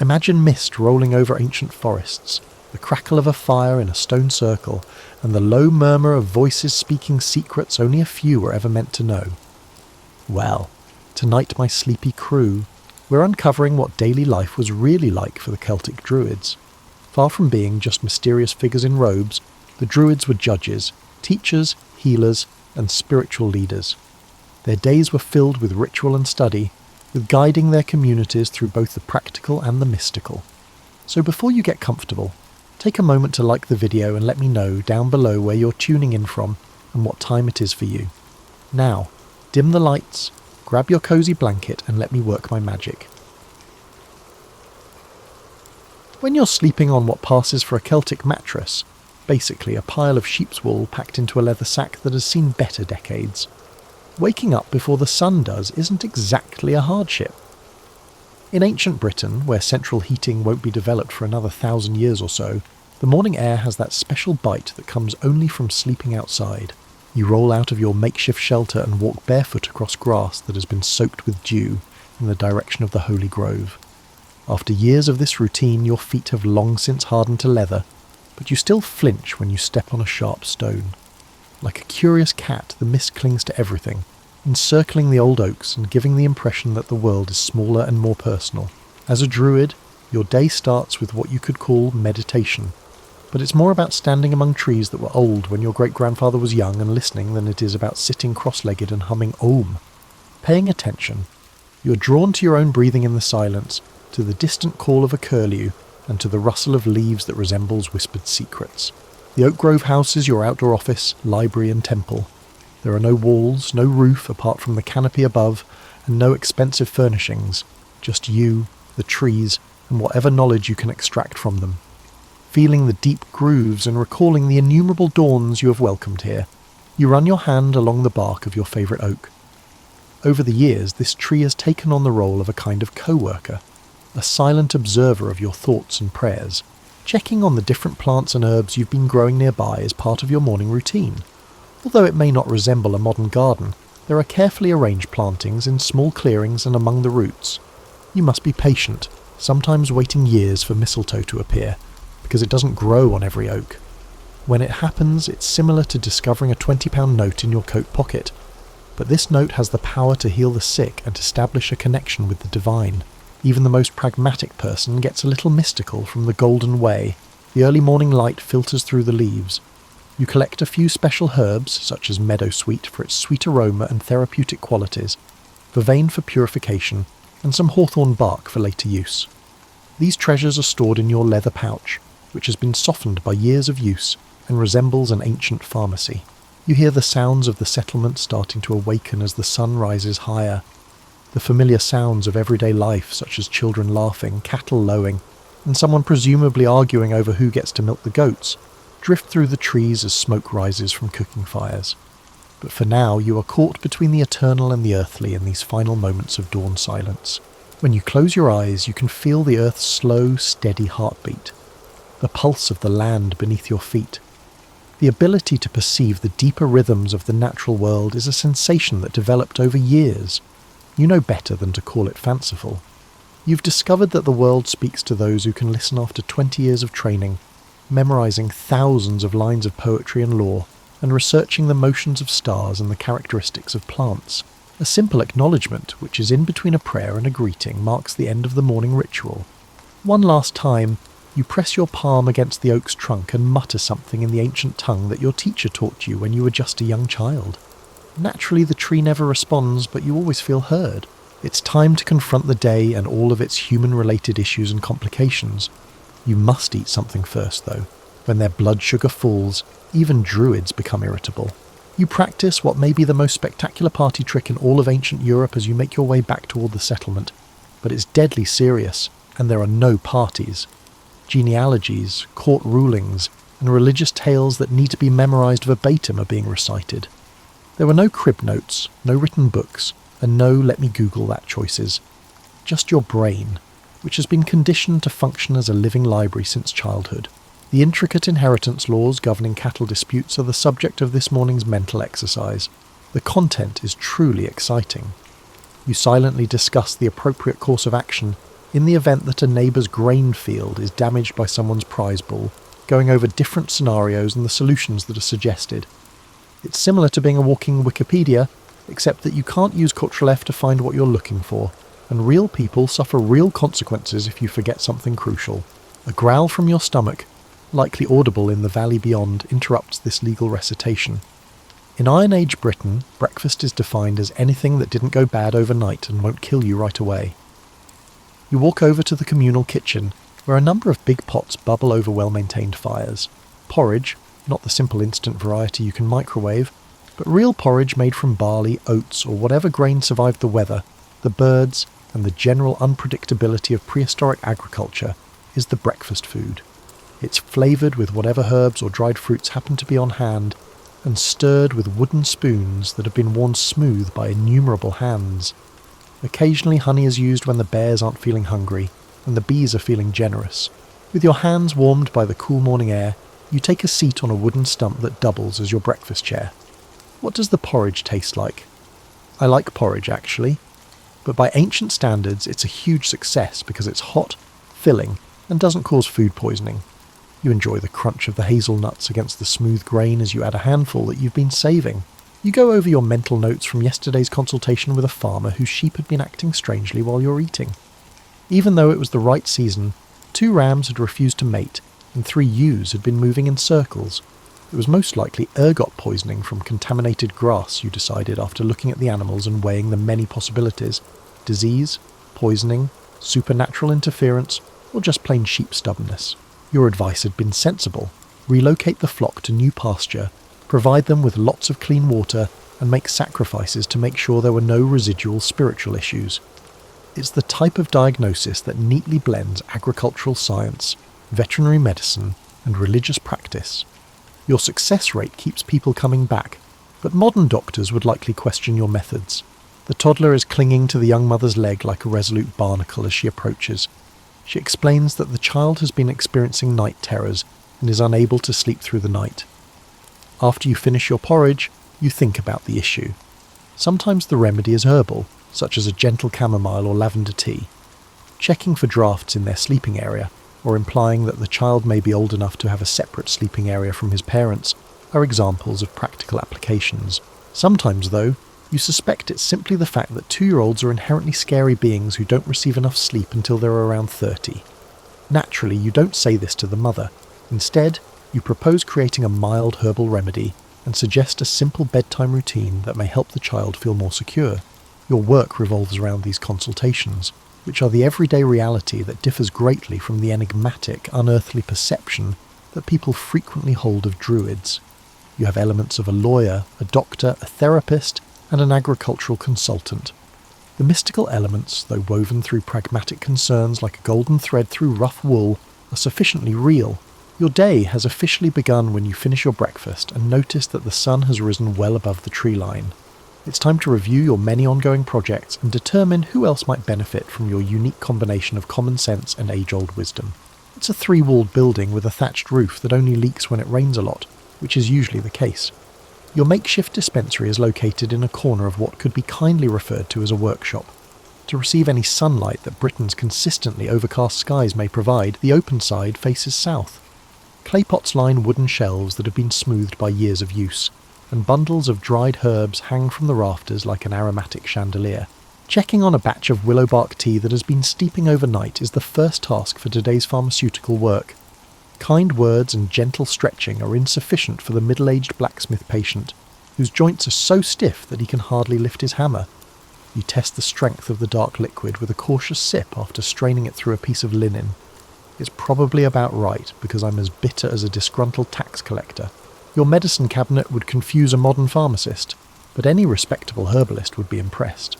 Imagine mist rolling over ancient forests, the crackle of a fire in a stone circle, and the low murmur of voices speaking secrets only a few were ever meant to know. Well, tonight, my sleepy crew, we're uncovering what daily life was really like for the Celtic Druids. Far from being just mysterious figures in robes, the Druids were judges, teachers, healers, and spiritual leaders. Their days were filled with ritual and study, with guiding their communities through both the practical and the mystical. So before you get comfortable, take a moment to like the video and let me know down below where you're tuning in from and what time it is for you. Now, dim the lights, grab your cozy blanket and let me work my magic. When you're sleeping on what passes for a Celtic mattress, basically a pile of sheep's wool packed into a leather sack that has seen better decades, waking up before the sun does isn't exactly a hardship. In ancient Britain, where central heating won't be developed for another 1,000 years or so, the morning air has that special bite that comes only from sleeping outside. You roll out of your makeshift shelter and walk barefoot across grass that has been soaked with dew in the direction of the Holy Grove. After years of this routine, your feet have long since hardened to leather, but you still flinch when you step on a sharp stone. Like a curious cat, the mist clings to everything, encircling the old oaks and giving the impression that the world is smaller and more personal. As a druid, your day starts with what you could call meditation, but it's more about standing among trees that were old when your great-grandfather was young and listening than it is about sitting cross-legged and humming Om. Paying attention, you are drawn to your own breathing in the silence, to the distant call of a curlew, and to the rustle of leaves that resembles whispered secrets. The Oak Grove house is your outdoor office, library and temple. There are no walls, no roof apart from the canopy above, and no expensive furnishings, just you, the trees, and whatever knowledge you can extract from them. Feeling the deep grooves and recalling the innumerable dawns you have welcomed here, you run your hand along the bark of your favourite oak. Over the years, this tree has taken on the role of a kind of co-worker, a silent observer of your thoughts and prayers, checking on the different plants and herbs you've been growing nearby as part of your morning routine. Although it may not resemble a modern garden, there are carefully arranged plantings in small clearings and among the roots. You must be patient, sometimes waiting years for mistletoe to appear, because it doesn't grow on every oak. When it happens, it's similar to discovering a £20 note in your coat pocket, but this note has the power to heal the sick and establish a connection with the divine. Even the most pragmatic person gets a little mystical from the golden way. The early morning light filters through the leaves. You collect a few special herbs, such as meadowsweet for its sweet aroma and therapeutic qualities, vervain for purification, and some hawthorn bark for later use. These treasures are stored in your leather pouch, which has been softened by years of use and resembles an ancient pharmacy. You hear the sounds of the settlement starting to awaken as the sun rises higher. The familiar sounds of everyday life, such as children laughing, cattle lowing, and someone presumably arguing over who gets to milk the goats, drift through the trees as smoke rises from cooking fires. But for now, you are caught between the eternal and the earthly in these final moments of dawn silence. When you close your eyes, you can feel the earth's slow, steady heartbeat, the pulse of the land beneath your feet. The ability to perceive the deeper rhythms of the natural world is a sensation that developed over years. You know better than to call it fanciful. You've discovered that the world speaks to those who can listen after 20 years of training, memorizing thousands of lines of poetry and lore, and researching the motions of stars and the characteristics of plants. A simple acknowledgement, which is in between a prayer and a greeting, marks the end of the morning ritual. One last time, you press your palm against the oak's trunk and mutter something in the ancient tongue that your teacher taught you when you were just a young child. Naturally, the tree never responds, but you always feel heard. It's time to confront the day and all of its human-related issues and complications. You must eat something first, though. When their blood sugar falls, even druids become irritable. You practice what may be the most spectacular party trick in all of ancient Europe as you make your way back toward the settlement, but it's deadly serious, and there are no parties. Genealogies, court rulings, and religious tales that need to be memorized verbatim are being recited. There were no crib notes, no written books, and no let me Google that choices. Just your brain, which has been conditioned to function as a living library since childhood. The intricate inheritance laws governing cattle disputes are the subject of this morning's mental exercise. The content is truly exciting. You silently discuss the appropriate course of action, In the event that a neighbour's grain field is damaged by someone's prize ball, going over different scenarios and the solutions that are suggested. It's similar to being a walking Wikipedia, except that you can't use Ctrl F to find what you're looking for, and real people suffer real consequences if you forget something crucial. A growl from your stomach, likely audible in the valley beyond, interrupts this legal recitation. In Iron Age Britain, breakfast is defined as anything that didn't go bad overnight and won't kill you right away. You walk over to the communal kitchen, where a number of big pots bubble over well-maintained fires. Porridge, not the simple instant variety you can microwave, but real porridge made from barley, oats, or whatever grain survived the weather, the birds, and the general unpredictability of prehistoric agriculture, is the breakfast food. It's flavoured with whatever herbs or dried fruits happen to be on hand, and stirred with wooden spoons that have been worn smooth by innumerable hands. Occasionally honey is used when the bears aren't feeling hungry, and the bees are feeling generous. With your hands warmed by the cool morning air, you take a seat on a wooden stump that doubles as your breakfast chair. What does the porridge taste like? I like porridge, actually, but by ancient standards it's a huge success because it's hot, filling, and doesn't cause food poisoning. You enjoy the crunch of the hazelnuts against the smooth grain as you add a handful that you've been saving. You go over your mental notes from yesterday's consultation with a farmer whose sheep had been acting strangely while you're eating. Even though it was the right season, 2 rams had refused to mate, and 3 ewes had been moving in circles. It was most likely ergot poisoning from contaminated grass, you decided after looking at the animals and weighing the many possibilities. Disease, poisoning, supernatural interference, or just plain sheep stubbornness. Your advice had been sensible. Relocate the flock to new pasture, provide them with lots of clean water, and make sacrifices to make sure there were no residual spiritual issues. It's the type of diagnosis that neatly blends agricultural science, veterinary medicine, and religious practice. Your success rate keeps people coming back, but modern doctors would likely question your methods. The toddler is clinging to the young mother's leg like a resolute barnacle as she approaches. She explains that the child has been experiencing night terrors and is unable to sleep through the night. After you finish your porridge, you think about the issue. Sometimes the remedy is herbal, such as a gentle chamomile or lavender tea. Checking for drafts in their sleeping area, or implying that the child may be old enough to have a separate sleeping area from his parents, are examples of practical applications. Sometimes, though, you suspect it's simply the fact that 2-year-olds are inherently scary beings who don't receive enough sleep until they're around 30. Naturally, you don't say this to the mother. Instead, you propose creating a mild herbal remedy and suggest a simple bedtime routine that may help the child feel more secure. Your work revolves around these consultations, which are the everyday reality that differs greatly from the enigmatic, unearthly perception that people frequently hold of druids. You have elements of a lawyer, a doctor, a therapist, and an agricultural consultant. The mystical elements, though woven through pragmatic concerns like a golden thread through rough wool, are sufficiently real. Your day has officially begun when you finish your breakfast and notice that the sun has risen well above the tree line. It's time to review your many ongoing projects and determine who else might benefit from your unique combination of common sense and age-old wisdom. It's a 3-walled building with a thatched roof that only leaks when it rains a lot, which is usually the case. Your makeshift dispensary is located in a corner of what could be kindly referred to as a workshop. To receive any sunlight that Britain's consistently overcast skies may provide, the open side faces south. Clay pots line wooden shelves that have been smoothed by years of use, and bundles of dried herbs hang from the rafters like an aromatic chandelier. Checking on a batch of willow bark tea that has been steeping overnight is the first task for today's pharmaceutical work. Kind words and gentle stretching are insufficient for the middle-aged blacksmith patient, whose joints are so stiff that he can hardly lift his hammer. You test the strength of the dark liquid with a cautious sip after straining it through a piece of linen. It's probably about right, because I'm as bitter as a disgruntled tax collector. Your medicine cabinet would confuse a modern pharmacist, but any respectable herbalist would be impressed.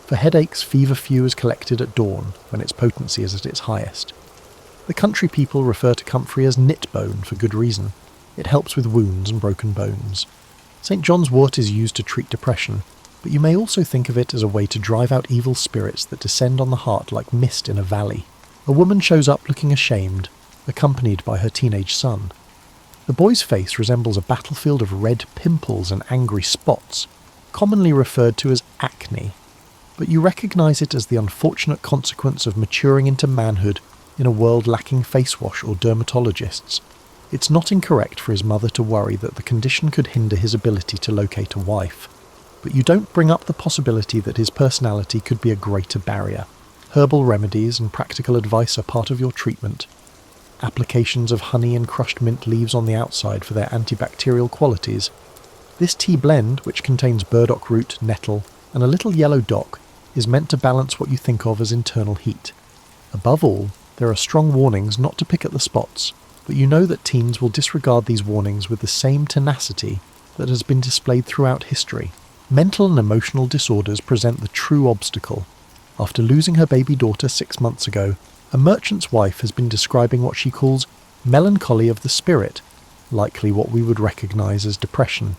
For headaches, feverfew is collected at dawn, when its potency is at its highest. The country people refer to comfrey as knitbone for good reason. It helps with wounds and broken bones. St. John's wort is used to treat depression, but you may also think of it as a way to drive out evil spirits that descend on the heart like mist in a valley. A woman shows up looking ashamed, accompanied by her teenage son. The boy's face resembles a battlefield of red pimples and angry spots, commonly referred to as acne. but you recognise it as the unfortunate consequence of maturing into manhood in a world lacking face wash or dermatologists. It's not incorrect for his mother to worry that the condition could hinder his ability to locate a wife, but you don't bring up the possibility that his personality could be a greater barrier. Herbal remedies and practical advice are part of your treatment. Applications of honey and crushed mint leaves on the outside for their antibacterial qualities. This tea blend, which contains burdock root, nettle, and a little yellow dock, is meant to balance what you think of as internal heat. Above all, there are strong warnings not to pick at the spots, but you know that teens will disregard these warnings with the same tenacity that has been displayed throughout history. Mental and emotional disorders present the true obstacle. After losing her baby daughter 6 months ago, a merchant's wife has been describing what she calls melancholy of the spirit, likely what we would recognise as depression.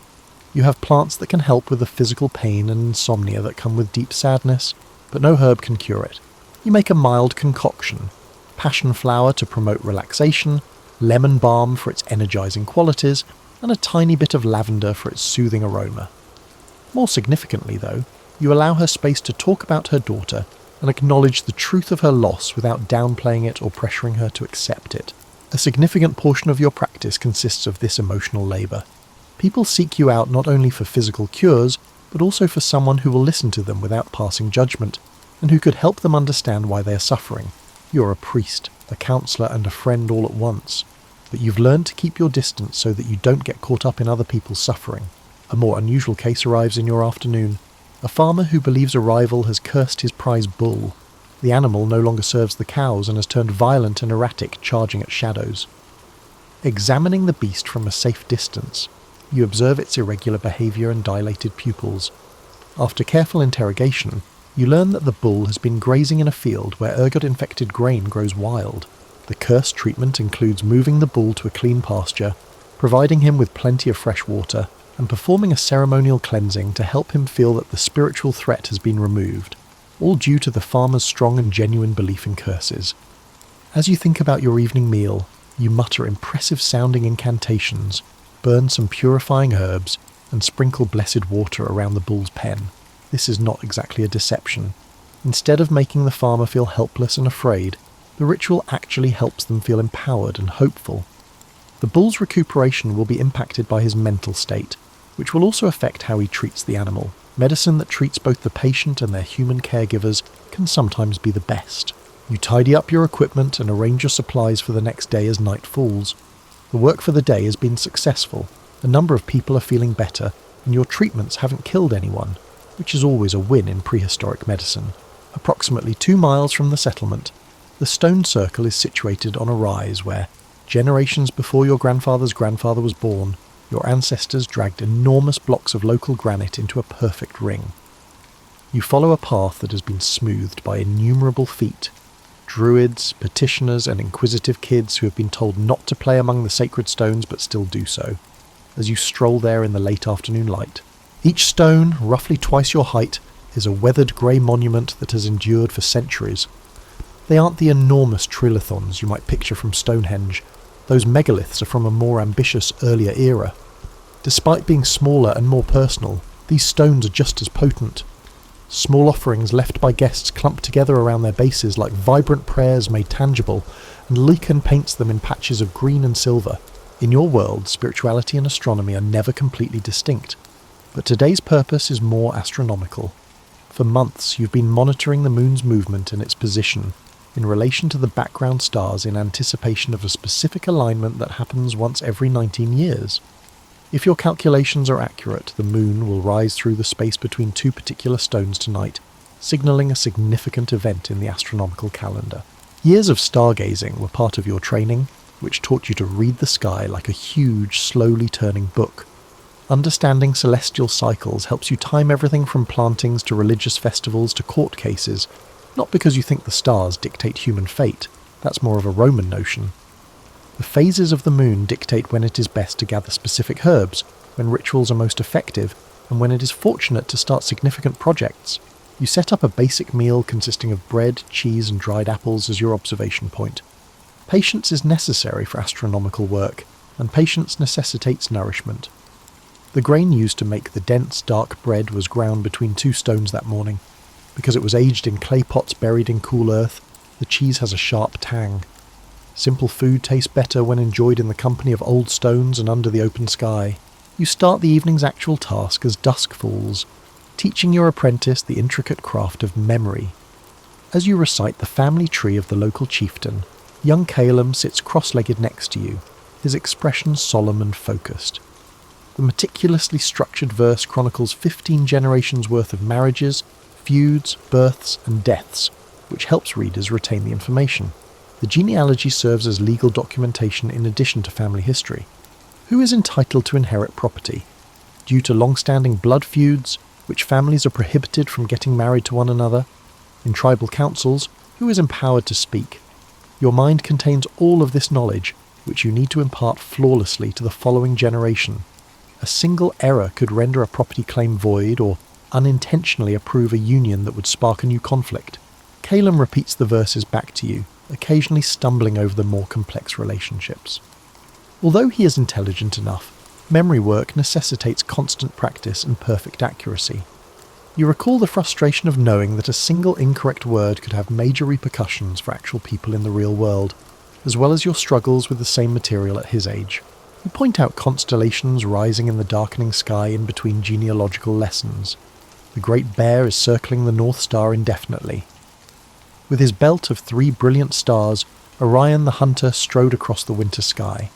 You have plants that can help with the physical pain and insomnia that come with deep sadness, but no herb can cure it. You make a mild concoction: passion flower to promote relaxation, lemon balm for its energising qualities, and a tiny bit of lavender for its soothing aroma. More significantly, though, you allow her space to talk about her daughter and acknowledge the truth of her loss without downplaying it or pressuring her to accept it. A significant portion of your practice consists of this emotional labour. People seek you out not only for physical cures, but also for someone who will listen to them without passing judgment, and who could help them understand why they are suffering. You're a priest, a counsellor, and a friend all at once, but you've learned to keep your distance so that you don't get caught up in other people's suffering. A more unusual case arrives in your afternoon. A farmer who believes a rival has cursed his prize bull. The animal no longer serves the cows and has turned violent and erratic, charging at shadows. Examining the beast from a safe distance, you observe its irregular behaviour and dilated pupils. After careful interrogation, you learn that the bull has been grazing in a field where ergot-infected grain grows wild. The curse treatment includes moving the bull to a clean pasture, providing him with plenty of fresh water, and performing a ceremonial cleansing to help him feel that the spiritual threat has been removed, all due to the farmer's strong and genuine belief in curses. As you think about your evening meal, you mutter impressive-sounding incantations, burn some purifying herbs, and sprinkle blessed water around the bull's pen. This is not exactly a deception. Instead of making the farmer feel helpless and afraid, the ritual actually helps them feel empowered and hopeful. The bull's recuperation will be impacted by his mental state, which will also affect how he treats the animal. Medicine that treats both the patient and their human caregivers can sometimes be the best. You tidy up your equipment and arrange your supplies for the next day as night falls. The work for the day has been successful, a number of people are feeling better, and your treatments haven't killed anyone, which is always a win in prehistoric medicine. Approximately 2 miles from the settlement, the stone circle is situated on a rise where, generations before your grandfather's grandfather was born, your ancestors dragged enormous blocks of local granite into a perfect ring. You follow a path that has been smoothed by innumerable feet, druids, petitioners, and inquisitive kids who have been told not to play among the sacred stones but still do so, as you stroll there in the late afternoon light. Each stone, roughly twice your height, is a weathered grey monument that has endured for centuries. They aren't the enormous trilithons you might picture from Stonehenge. Those megaliths are from a more ambitious, earlier era. Despite being smaller and more personal, these stones are just as potent. Small offerings left by guests clump together around their bases like vibrant prayers made tangible, and Lycan paints them in patches of green and silver. In your world, spirituality and astronomy are never completely distinct, but today's purpose is more astronomical. For months you've been monitoring the moon's movement and its position in relation to the background stars in anticipation of a specific alignment that happens once every 19 years. If your calculations are accurate, the moon will rise through the space between 2 particular stones tonight, signalling a significant event in the astronomical calendar. Years of stargazing were part of your training, which taught you to read the sky like a huge, slowly turning book. Understanding celestial cycles helps you time everything from plantings to religious festivals to court cases, not because you think the stars dictate human fate, that's more of a Roman notion. The phases of the moon dictate when it is best to gather specific herbs, when rituals are most effective, and when it is fortunate to start significant projects. You set up a basic meal consisting of bread, cheese, and dried apples as your observation point. Patience is necessary for astronomical work, and patience necessitates nourishment. The grain used to make the dense, dark bread was ground between 2 stones that morning. Because it was aged in clay pots buried in cool earth, the cheese has a sharp tang. Simple food tastes better when enjoyed in the company of old stones and under the open sky. You start the evening's actual task as dusk falls, teaching your apprentice the intricate craft of memory. As you recite the family tree of the local chieftain, young Calum sits cross-legged next to you, his expression solemn and focused. The meticulously structured verse chronicles 15 generations worth of marriages, feuds, births, and deaths, which helps readers retain the information. The genealogy serves as legal documentation in addition to family history. Who is entitled to inherit property? Due to long-standing blood feuds, which families are prohibited from getting married to one another? In tribal councils, who is empowered to speak? Your mind contains all of this knowledge, which you need to impart flawlessly to the following generation. A single error could render a property claim void or unintentionally approve a union that would spark a new conflict. Calum repeats the verses back to you, occasionally stumbling over the more complex relationships. Although he is intelligent enough, memory work necessitates constant practice and perfect accuracy. You recall the frustration of knowing that a single incorrect word could have major repercussions for actual people in the real world, as well as your struggles with the same material at his age. You point out constellations rising in the darkening sky in between genealogical lessons. The Great Bear is circling the North Star indefinitely. With his belt of 3 brilliant stars, Orion the Hunter strode across the winter sky.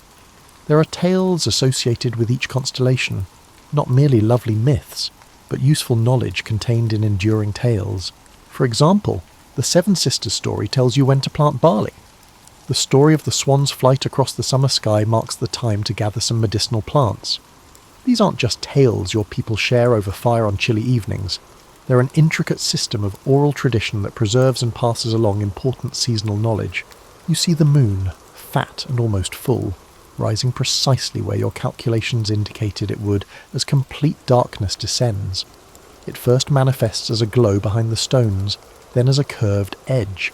There are tales associated with each constellation, not merely lovely myths, but useful knowledge contained in enduring tales. For example, the Seven Sisters story tells you when to plant barley. The story of the swan's flight across the summer sky marks the time to gather some medicinal plants. These aren't just tales your people share over fire on chilly evenings. They're an intricate system of oral tradition that preserves and passes along important seasonal knowledge. You see the moon, fat and almost full, rising precisely where your calculations indicated it would as complete darkness descends. It first manifests as a glow behind the stones, then as a curved edge,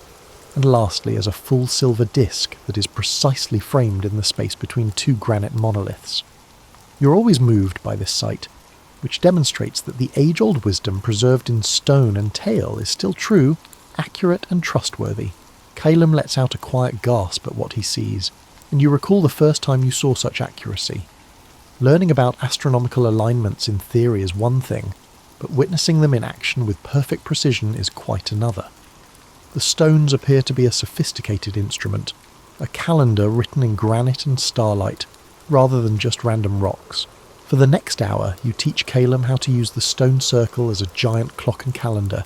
and lastly as a full silver disc that is precisely framed in the space between 2 granite monoliths. You're always moved by this sight, which demonstrates that the age-old wisdom preserved in stone and tale is still true, accurate and trustworthy. Calum lets out a quiet gasp at what he sees, and you recall the first time you saw such accuracy. Learning about astronomical alignments in theory is one thing, but witnessing them in action with perfect precision is quite another. The stones appear to be a sophisticated instrument, a calendar written in granite and starlight, rather than just random rocks. For the next hour, you teach Calum how to use the stone circle as a giant clock and calendar,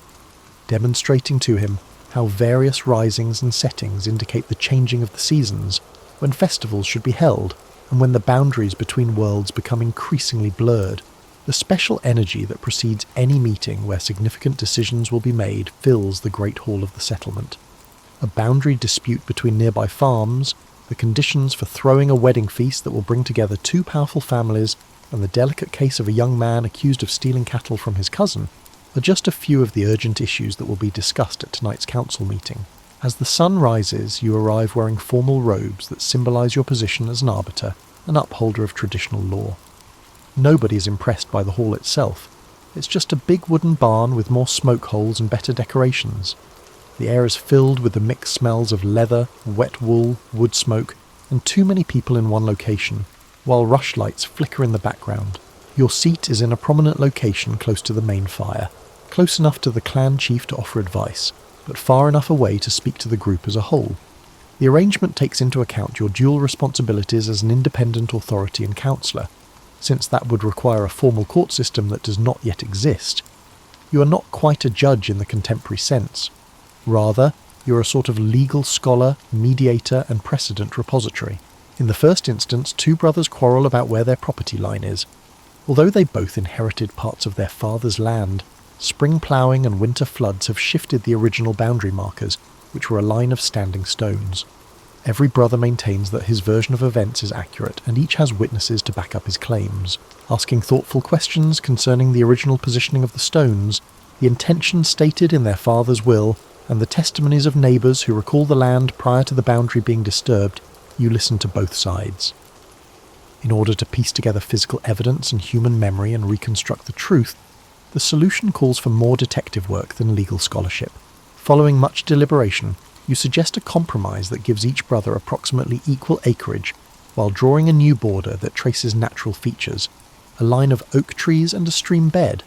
demonstrating to him how various risings and settings indicate the changing of the seasons, when festivals should be held, and when the boundaries between worlds become increasingly blurred. The special energy that precedes any meeting where significant decisions will be made fills the great hall of the settlement. A boundary dispute between nearby farms, the conditions for throwing a wedding feast that will bring together 2 powerful families, and the delicate case of a young man accused of stealing cattle from his cousin are just a few of the urgent issues that will be discussed at tonight's council meeting. As the sun rises, you arrive wearing formal robes that symbolise your position as an arbiter, an upholder of traditional law. Nobody is impressed by the hall itself. It's just a big wooden barn with more smoke holes and better decorations. The air is filled with the mixed smells of leather, wet wool, wood smoke, and too many people in one location, while rush lights flicker in the background. Your seat is in a prominent location close to the main fire, close enough to the clan chief to offer advice, but far enough away to speak to the group as a whole. The arrangement takes into account your dual responsibilities as an independent authority and counsellor. Since that would require a formal court system that does not yet exist, you are not quite a judge in the contemporary sense. Rather, you're a sort of legal scholar, mediator, and precedent repository. In the first instance, 2 brothers quarrel about where their property line is. Although they both inherited parts of their father's land, spring ploughing and winter floods have shifted the original boundary markers, which were a line of standing stones. Every brother maintains that his version of events is accurate, and each has witnesses to back up his claims. Asking thoughtful questions concerning the original positioning of the stones, the intentions stated in their father's will, and the testimonies of neighbours who recall the land prior to the boundary being disturbed, you listen to both sides. In order to piece together physical evidence and human memory and reconstruct the truth, The solution calls for more detective work than legal scholarship. Following much deliberation, you suggest a compromise that gives each brother approximately equal acreage, while drawing a new border that traces natural features, a line of oak trees and a stream bed,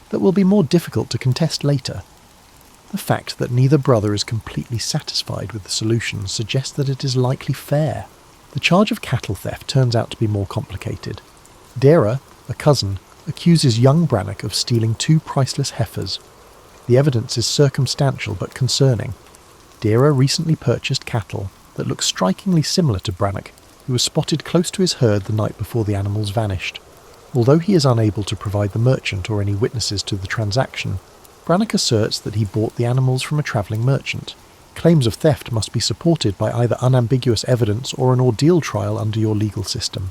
that will be more difficult to contest later. The fact that neither brother is completely satisfied with the solution suggests that it is likely fair. The charge of cattle theft turns out to be more complicated. Dara, a cousin, accuses young Brannock of stealing 2 priceless heifers. The evidence is circumstantial but concerning. Dara recently purchased cattle that look strikingly similar to Brannock, who was spotted close to his herd the night before the animals vanished. Although he is unable to provide the merchant or any witnesses to the transaction, Brannock asserts that he bought the animals from a travelling merchant. Claims of theft must be supported by either unambiguous evidence or an ordeal trial under your legal system.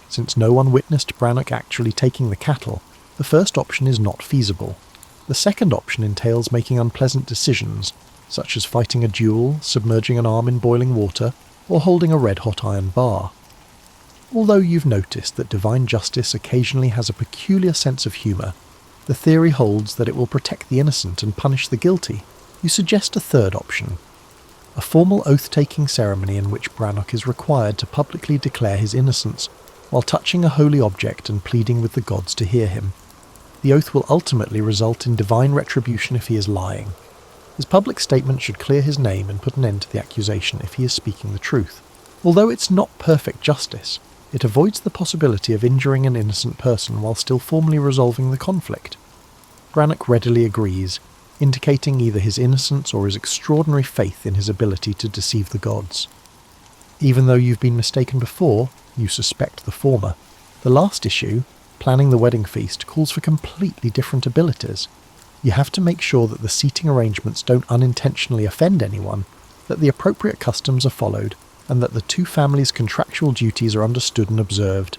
Since no one witnessed Brannock actually taking the cattle, the first option is not feasible. The second option entails making unpleasant decisions, such as fighting a duel, submerging an arm in boiling water, or holding a red-hot iron bar. Although you've noticed that divine justice occasionally has a peculiar sense of humour, the theory holds that it will protect the innocent and punish the guilty. You suggest a third option, a formal oath-taking ceremony in which Brannock is required to publicly declare his innocence while touching a holy object and pleading with the gods to hear him. The oath will ultimately result in divine retribution if he is lying. His public statement should clear his name and put an end to the accusation if he is speaking the truth. Although it's not perfect justice, it avoids the possibility of injuring an innocent person while still formally resolving the conflict. Brannock readily agrees, indicating either his innocence or his extraordinary faith in his ability to deceive the gods. Even though you've been mistaken before, you suspect the former. The last issue, planning the wedding feast, calls for completely different abilities. You have to make sure that the seating arrangements don't unintentionally offend anyone, that the appropriate customs are followed, and that the two families' contractual duties are understood and observed.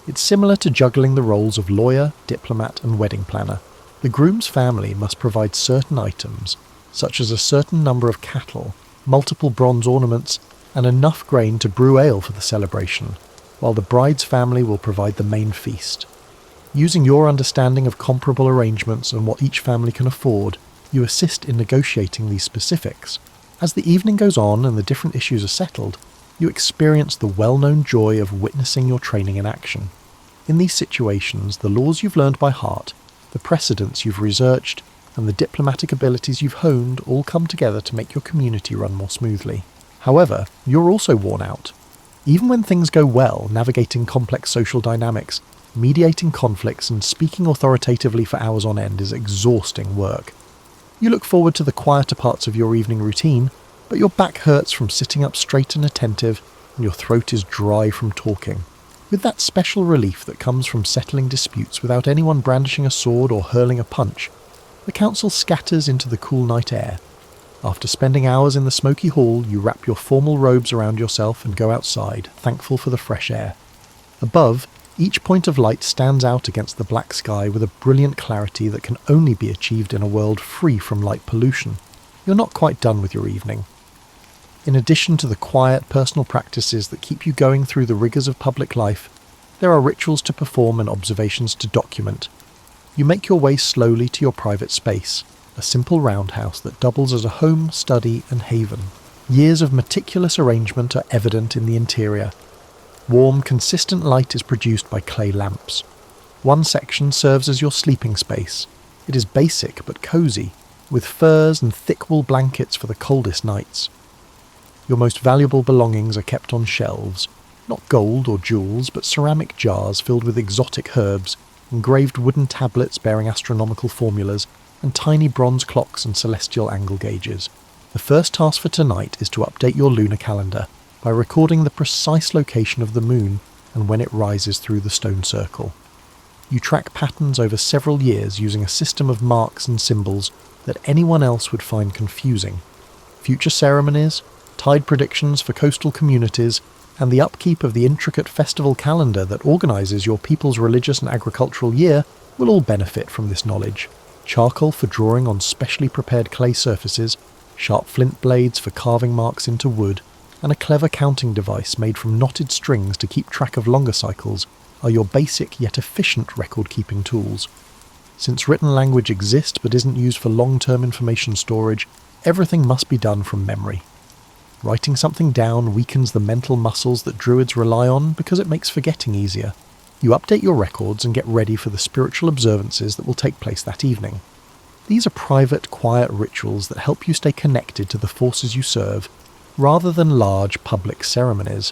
It's similar to juggling the roles of lawyer, diplomat, and wedding planner. The groom's family must provide certain items, such as a certain number of cattle, multiple bronze ornaments, and enough grain to brew ale for the celebration, while the bride's family will provide the main feast. Using your understanding of comparable arrangements and what each family can afford, you assist in negotiating these specifics. As the evening goes on and the different issues are settled, you experience the well-known joy of witnessing your training in action. In these situations, the laws you've learned by heart, the precedents you've researched, and the diplomatic abilities you've honed all come together to make your community run more smoothly. However, you're also worn out. Even when things go well, navigating complex social dynamics, mediating conflicts, and speaking authoritatively for hours on end is exhausting work. You look forward to the quieter parts of your evening routine, but your back hurts from sitting up straight and attentive, and your throat is dry from talking. With that special relief that comes from settling disputes without anyone brandishing a sword or hurling a punch, the council scatters into the cool night air. After spending hours in the smoky hall, you wrap your formal robes around yourself and go outside, thankful for the fresh air. Above, each point of light stands out against the black sky with a brilliant clarity that can only be achieved in a world free from light pollution. You're not quite done with your evening. In addition to the quiet, personal practices that keep you going through the rigours of public life, there are rituals to perform and observations to document. You make your way slowly to your private space, a simple roundhouse that doubles as a home, study, and haven. Years of meticulous arrangement are evident in the interior. Warm, consistent light is produced by clay lamps. One section serves as your sleeping space. It is basic but cosy, with furs and thick wool blankets for the coldest nights. Your most valuable belongings are kept on shelves, not gold or jewels, but ceramic jars filled with exotic herbs, engraved wooden tablets bearing astronomical formulas, and tiny bronze clocks and celestial angle gauges. The first task for tonight is to update your lunar calendar by recording the precise location of the moon and when it rises through the stone circle. You track patterns over several years using a system of marks and symbols that anyone else would find confusing. Future ceremonies, tide predictions for coastal communities, and the upkeep of the intricate festival calendar that organises your people's religious and agricultural year will all benefit from this knowledge. Charcoal for drawing on specially prepared clay surfaces, sharp flint blades for carving marks into wood, and a clever counting device made from knotted strings to keep track of longer cycles are your basic yet efficient record-keeping tools. Since written language exists but isn't used for long-term information storage, everything must be done from memory. Writing something down weakens the mental muscles that druids rely on because it makes forgetting easier. You update your records and get ready for the spiritual observances that will take place that evening. These are private, quiet rituals that help you stay connected to the forces you serve, rather than large public ceremonies.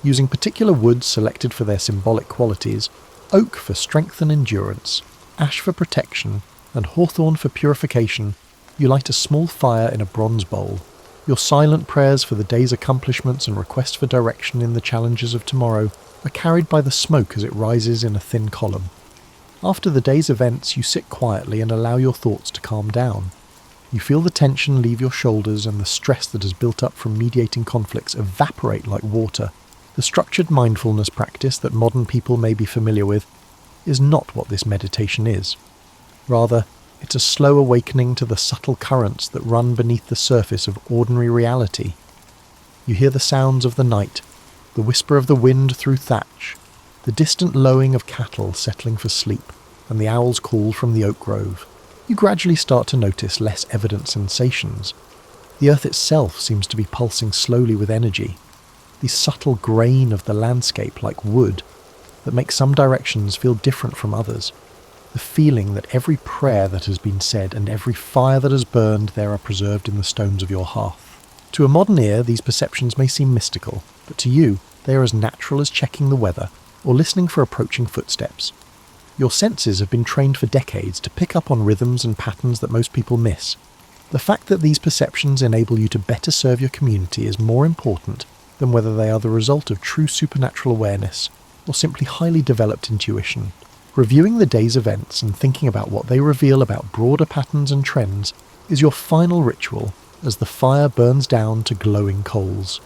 Using particular woods selected for their symbolic qualities, oak for strength and endurance, ash for protection, and hawthorn for purification, you light a small fire in a bronze bowl. Your silent prayers for the day's accomplishments and requests for direction in the challenges of tomorrow are carried by the smoke as it rises in a thin column. After the day's events, you sit quietly and allow your thoughts to calm down. You feel the tension leave your shoulders and the stress that has built up from mediating conflicts evaporate like water. The structured mindfulness practice that modern people may be familiar with is not what this meditation is. Rather, it's a slow awakening to the subtle currents that run beneath the surface of ordinary reality. You hear the sounds of the night, the whisper of the wind through thatch, the distant lowing of cattle settling for sleep, and the owl's call from the oak grove. You gradually start to notice less evident sensations. The earth itself seems to be pulsing slowly with energy. The subtle grain of the landscape like wood that makes some directions feel different from others. The feeling that every prayer that has been said and every fire that has burned there are preserved in the stones of your hearth. To a modern ear, these perceptions may seem mystical, but to you, they are as natural as checking the weather or listening for approaching footsteps. Your senses have been trained for decades to pick up on rhythms and patterns that most people miss. The fact that these perceptions enable you to better serve your community is more important than whether they are the result of true supernatural awareness or simply highly developed intuition. Reviewing the day's events and thinking about what they reveal about broader patterns and trends is your final ritual as the fire burns down to glowing coals.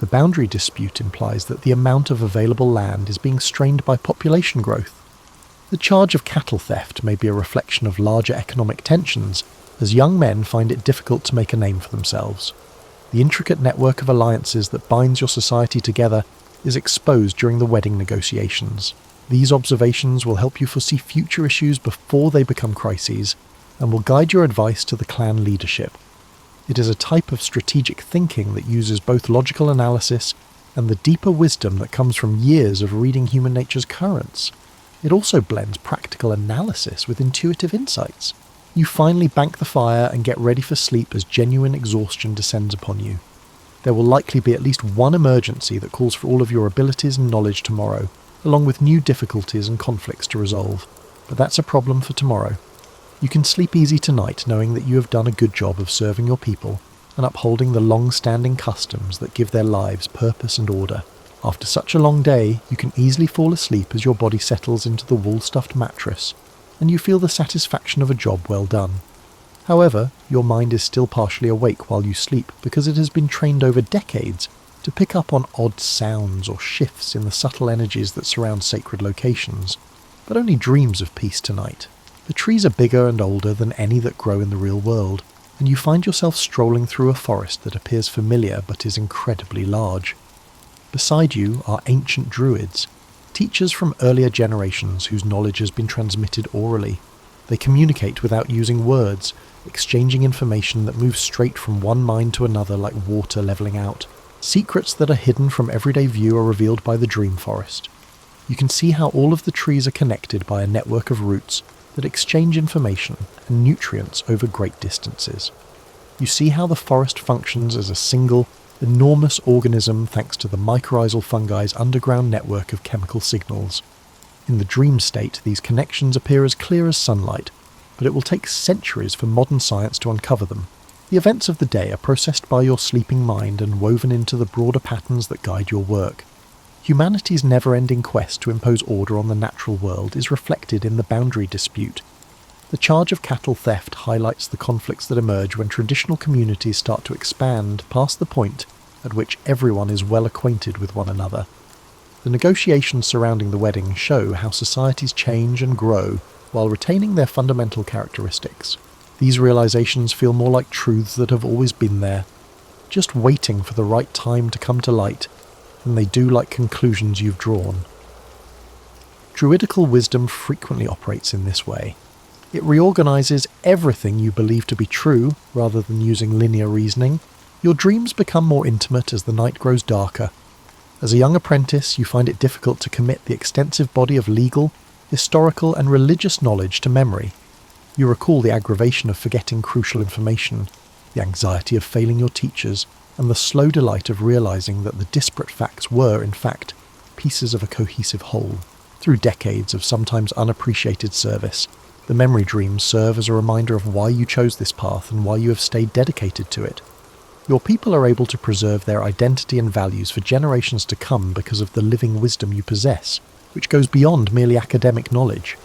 The boundary dispute implies that the amount of available land is being strained by population growth. The charge of cattle theft may be a reflection of larger economic tensions, as young men find it difficult to make a name for themselves. The intricate network of alliances that binds your society together is exposed during the wedding negotiations. These observations will help you foresee future issues before they become crises, and will guide your advice to the clan leadership. It is a type of strategic thinking that uses both logical analysis and the deeper wisdom that comes from years of reading human nature's currents. It also blends practical analysis with intuitive insights. You finally bank the fire and get ready for sleep as genuine exhaustion descends upon you. There will likely be at least one emergency that calls for all of your abilities and knowledge tomorrow, along with new difficulties and conflicts to resolve. But that's a problem for tomorrow. You can sleep easy tonight knowing that you have done a good job of serving your people and upholding the long-standing customs that give their lives purpose and order. After such a long day, you can easily fall asleep as your body settles into the wool-stuffed mattress, and you feel the satisfaction of a job well done. However, your mind is still partially awake while you sleep because it has been trained over decades to pick up on odd sounds or shifts in the subtle energies that surround sacred locations, but only dreams of peace tonight. The trees are bigger and older than any that grow in the real world, and you find yourself strolling through a forest that appears familiar but is incredibly large. Beside you are ancient druids, teachers from earlier generations whose knowledge has been transmitted orally. They communicate without using words, exchanging information that moves straight from one mind to another like water levelling out. Secrets that are hidden from everyday view are revealed by the dream forest. You can see how all of the trees are connected by a network of roots that exchange information and nutrients over great distances. You see how the forest functions as a single, enormous organism thanks to the mycorrhizal fungi's underground network of chemical signals. In the dream state, these connections appear as clear as sunlight, but it will take centuries for modern science to uncover them. The events of the day are processed by your sleeping mind and woven into the broader patterns that guide your work. Humanity's never-ending quest to impose order on the natural world is reflected in the boundary dispute. The charge of cattle theft highlights the conflicts that emerge when traditional communities start to expand past the point at which everyone is well acquainted with one another. The negotiations surrounding the wedding show how societies change and grow while retaining their fundamental characteristics. These realizations feel more like truths that have always been there, just waiting for the right time to come to light, than they do like conclusions you've drawn. Druidical wisdom frequently operates in this way. It reorganizes everything you believe to be true, rather than using linear reasoning. Your dreams become more intimate as the night grows darker. As a young apprentice, you find it difficult to commit the extensive body of legal, historical, and religious knowledge to memory. You recall the aggravation of forgetting crucial information, the anxiety of failing your teachers, and the slow delight of realizing that the disparate facts were, in fact, pieces of a cohesive whole. Through decades of sometimes unappreciated service, the memory dreams serve as a reminder of why you chose this path and why you have stayed dedicated to it. Your people are able to preserve their identity and values for generations to come because of the living wisdom you possess, which goes beyond merely academic knowledge.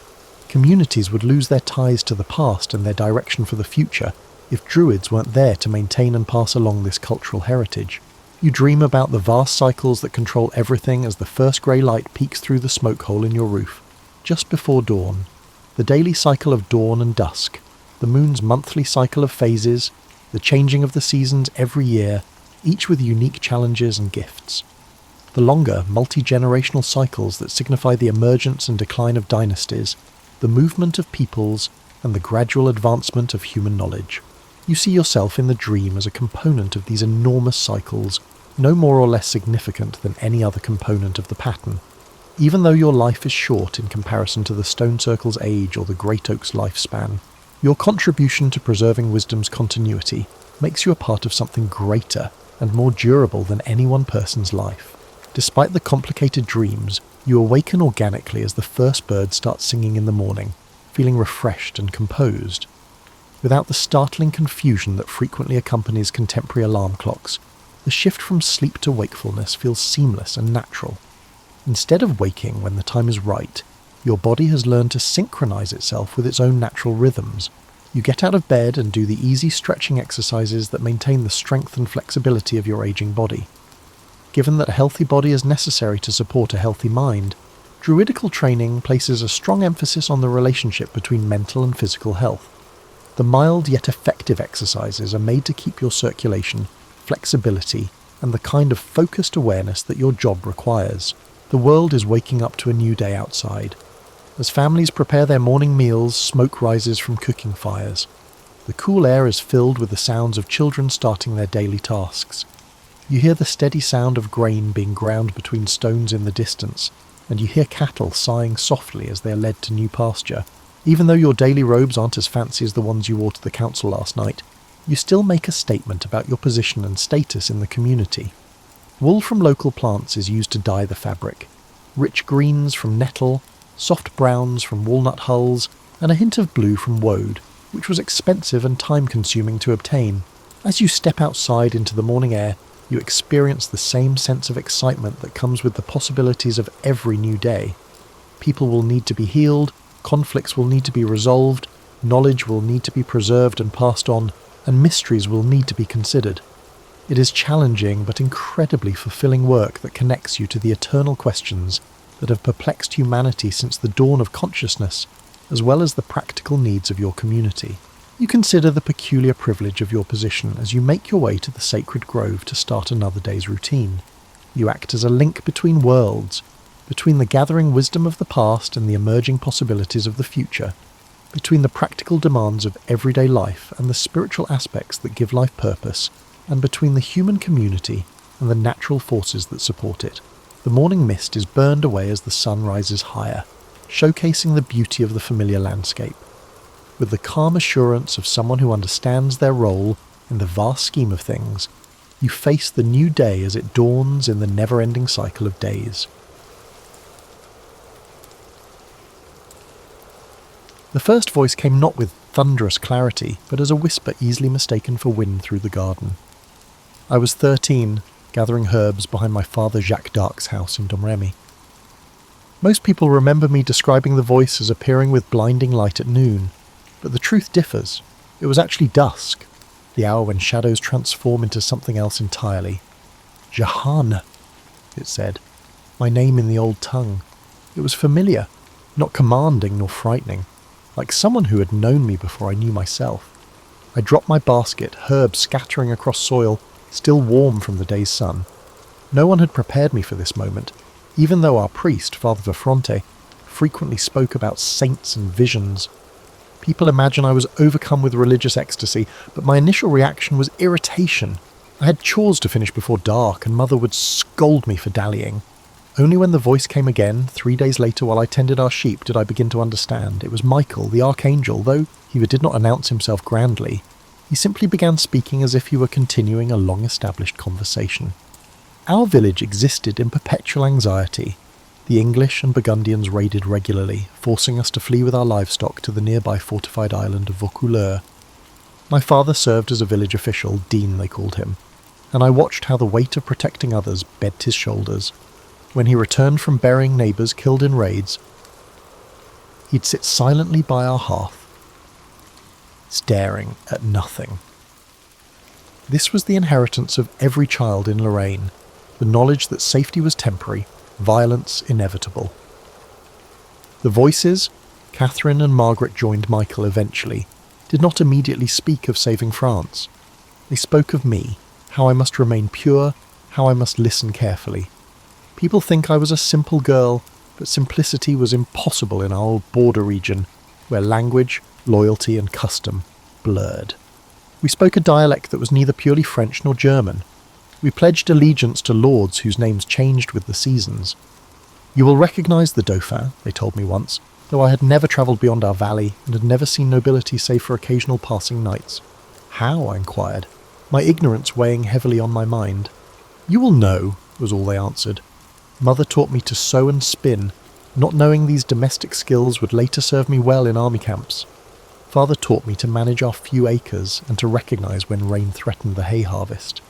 Communities would lose their ties to the past and their direction for the future if druids weren't there to maintain and pass along this cultural heritage. You dream about the vast cycles that control everything as the first grey light peeks through the smoke hole in your roof, just before dawn. The daily cycle of dawn and dusk, the moon's monthly cycle of phases, the changing of the seasons every year, each with unique challenges and gifts. The longer, multi-generational cycles that signify the emergence and decline of dynasties, the movement of peoples, and the gradual advancement of human knowledge. You see yourself in the dream as a component of these enormous cycles, no more or less significant than any other component of the pattern. Even though your life is short in comparison to the stone circle's age or the great oak's lifespan, your contribution to preserving wisdom's continuity makes you a part of something greater and more durable than any one person's life. Despite the complicated dreams, you awaken organically as the first bird starts singing in the morning, feeling refreshed and composed. Without the startling confusion that frequently accompanies contemporary alarm clocks, the shift from sleep to wakefulness feels seamless and natural. Instead of waking when the time is right, your body has learned to synchronize itself with its own natural rhythms. You get out of bed and do the easy stretching exercises that maintain the strength and flexibility of your aging body. Given that a healthy body is necessary to support a healthy mind, druidical training places a strong emphasis on the relationship between mental and physical health. The mild yet effective exercises are made to keep your circulation, flexibility, and the kind of focused awareness that your job requires. The world is waking up to a new day outside. As families prepare their morning meals, smoke rises from cooking fires. The cool air is filled with the sounds of children starting their daily tasks. You hear the steady sound of grain being ground between stones in the distance, and you hear cattle sighing softly as they are led to new pasture. Even though your daily robes aren't as fancy as the ones you wore to the council last night, you still make a statement about your position and status in the community. Wool from local plants is used to dye the fabric. Rich greens from nettle, soft browns from walnut hulls, and a hint of blue from woad, which was expensive and time-consuming to obtain. As you step outside into the morning air, you experience the same sense of excitement that comes with the possibilities of every new day. People will need to be healed, conflicts will need to be resolved, knowledge will need to be preserved and passed on, and mysteries will need to be considered. It is challenging but incredibly fulfilling work that connects you to the eternal questions that have perplexed humanity since the dawn of consciousness, as well as the practical needs of your community. You consider the peculiar privilege of your position as you make your way to the sacred grove to start another day's routine. You act as a link between worlds, between the gathering wisdom of the past and the emerging possibilities of the future, between the practical demands of everyday life and the spiritual aspects that give life purpose, and between the human community and the natural forces that support it. The morning mist is burned away as the sun rises higher, showcasing the beauty of the familiar landscape. With the calm assurance of someone who understands their role in the vast scheme of things, you face the new day as it dawns in the never-ending cycle of days. The first voice came not with thunderous clarity, but as a whisper easily mistaken for wind through the garden. I was 13, gathering herbs behind my father Jacques d'Arc's house in Domremy. Most people remember me describing the voice as appearing with blinding light at noon, but the truth differs. It was actually dusk, the hour when shadows transform into something else entirely. Jahan, it said, my name in the old tongue. It was familiar, not commanding nor frightening, like someone who had known me before I knew myself. I dropped my basket, herbs scattering across soil, still warm from the day's sun. No one had prepared me for this moment, even though our priest, Father Verfronte, frequently spoke about saints and visions. People imagine I was overcome with religious ecstasy, but my initial reaction was irritation. I had chores to finish before dark, and Mother would scold me for dallying. Only when the voice came again, 3 days later while I tended our sheep, did I begin to understand. It was Michael, the Archangel, though he did not announce himself grandly. He simply began speaking as if he were continuing a long-established conversation. Our village existed in perpetual anxiety. The English and Burgundians raided regularly, forcing us to flee with our livestock to the nearby fortified island of Vaucouleurs. My father served as a village official, Dean they called him, and I watched how the weight of protecting others bent his shoulders. When he returned from burying neighbours killed in raids, he'd sit silently by our hearth, staring at nothing. This was the inheritance of every child in Lorraine, the knowledge that safety was temporary, violence inevitable. The voices, Catherine and Margaret joined Michael eventually, did not immediately speak of saving France. They spoke of me, how I must remain pure, how I must listen carefully. People think I was a simple girl, but simplicity was impossible in our old border region, where language, loyalty and custom blurred. We spoke a dialect that was neither purely French nor German. We pledged allegiance to lords whose names changed with the seasons. You will recognise the Dauphin, they told me once, though I had never travelled beyond our valley and had never seen nobility save for occasional passing knights. How? I inquired, my ignorance weighing heavily on my mind. You will know, was all they answered. Mother taught me to sew and spin, not knowing these domestic skills would later serve me well in army camps. Father taught me to manage our few acres and to recognise when rain threatened the hay harvest.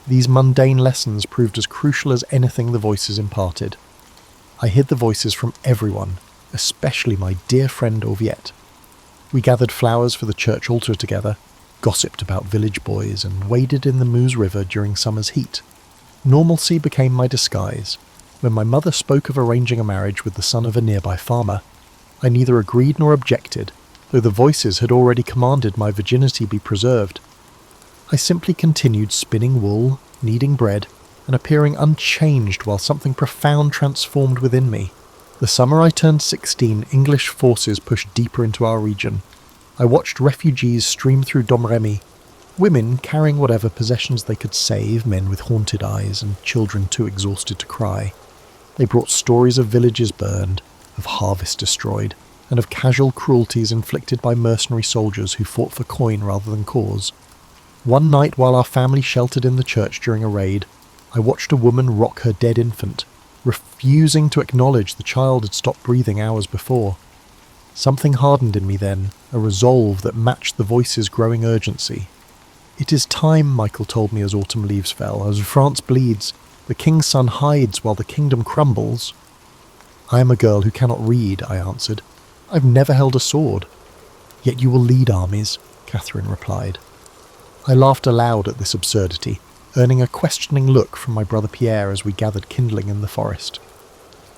These mundane lessons proved as crucial as anything the voices imparted. I hid the voices from everyone, especially my dear friend Orviette. We gathered flowers for the church altar together, gossiped about village boys, and waded in the Meuse River during summer's heat. Normalcy became my disguise. When my mother spoke of arranging a marriage with the son of a nearby farmer, I neither agreed nor objected, though the voices had already commanded my virginity be preserved. I simply continued spinning wool, kneading bread, and appearing unchanged while something profound transformed within me. The summer I turned 16, English forces pushed deeper into our region. I watched refugees stream through Domremy, women carrying whatever possessions they could save, men with haunted eyes and children too exhausted to cry. They brought stories of villages burned, of harvests destroyed, and of casual cruelties inflicted by mercenary soldiers who fought for coin rather than cause. One night while our family sheltered in the church during a raid, I watched a woman rock her dead infant, refusing to acknowledge the child had stopped breathing hours before. Something hardened in me then, a resolve that matched the voice's growing urgency. It is time, Michael told me as autumn leaves fell, as France bleeds, the king's son hides while the kingdom crumbles. I am a girl who cannot read, I answered. I've never held a sword. Yet you will lead armies, Catherine replied. I laughed aloud at this absurdity, earning a questioning look from my brother Pierre as we gathered kindling in the forest.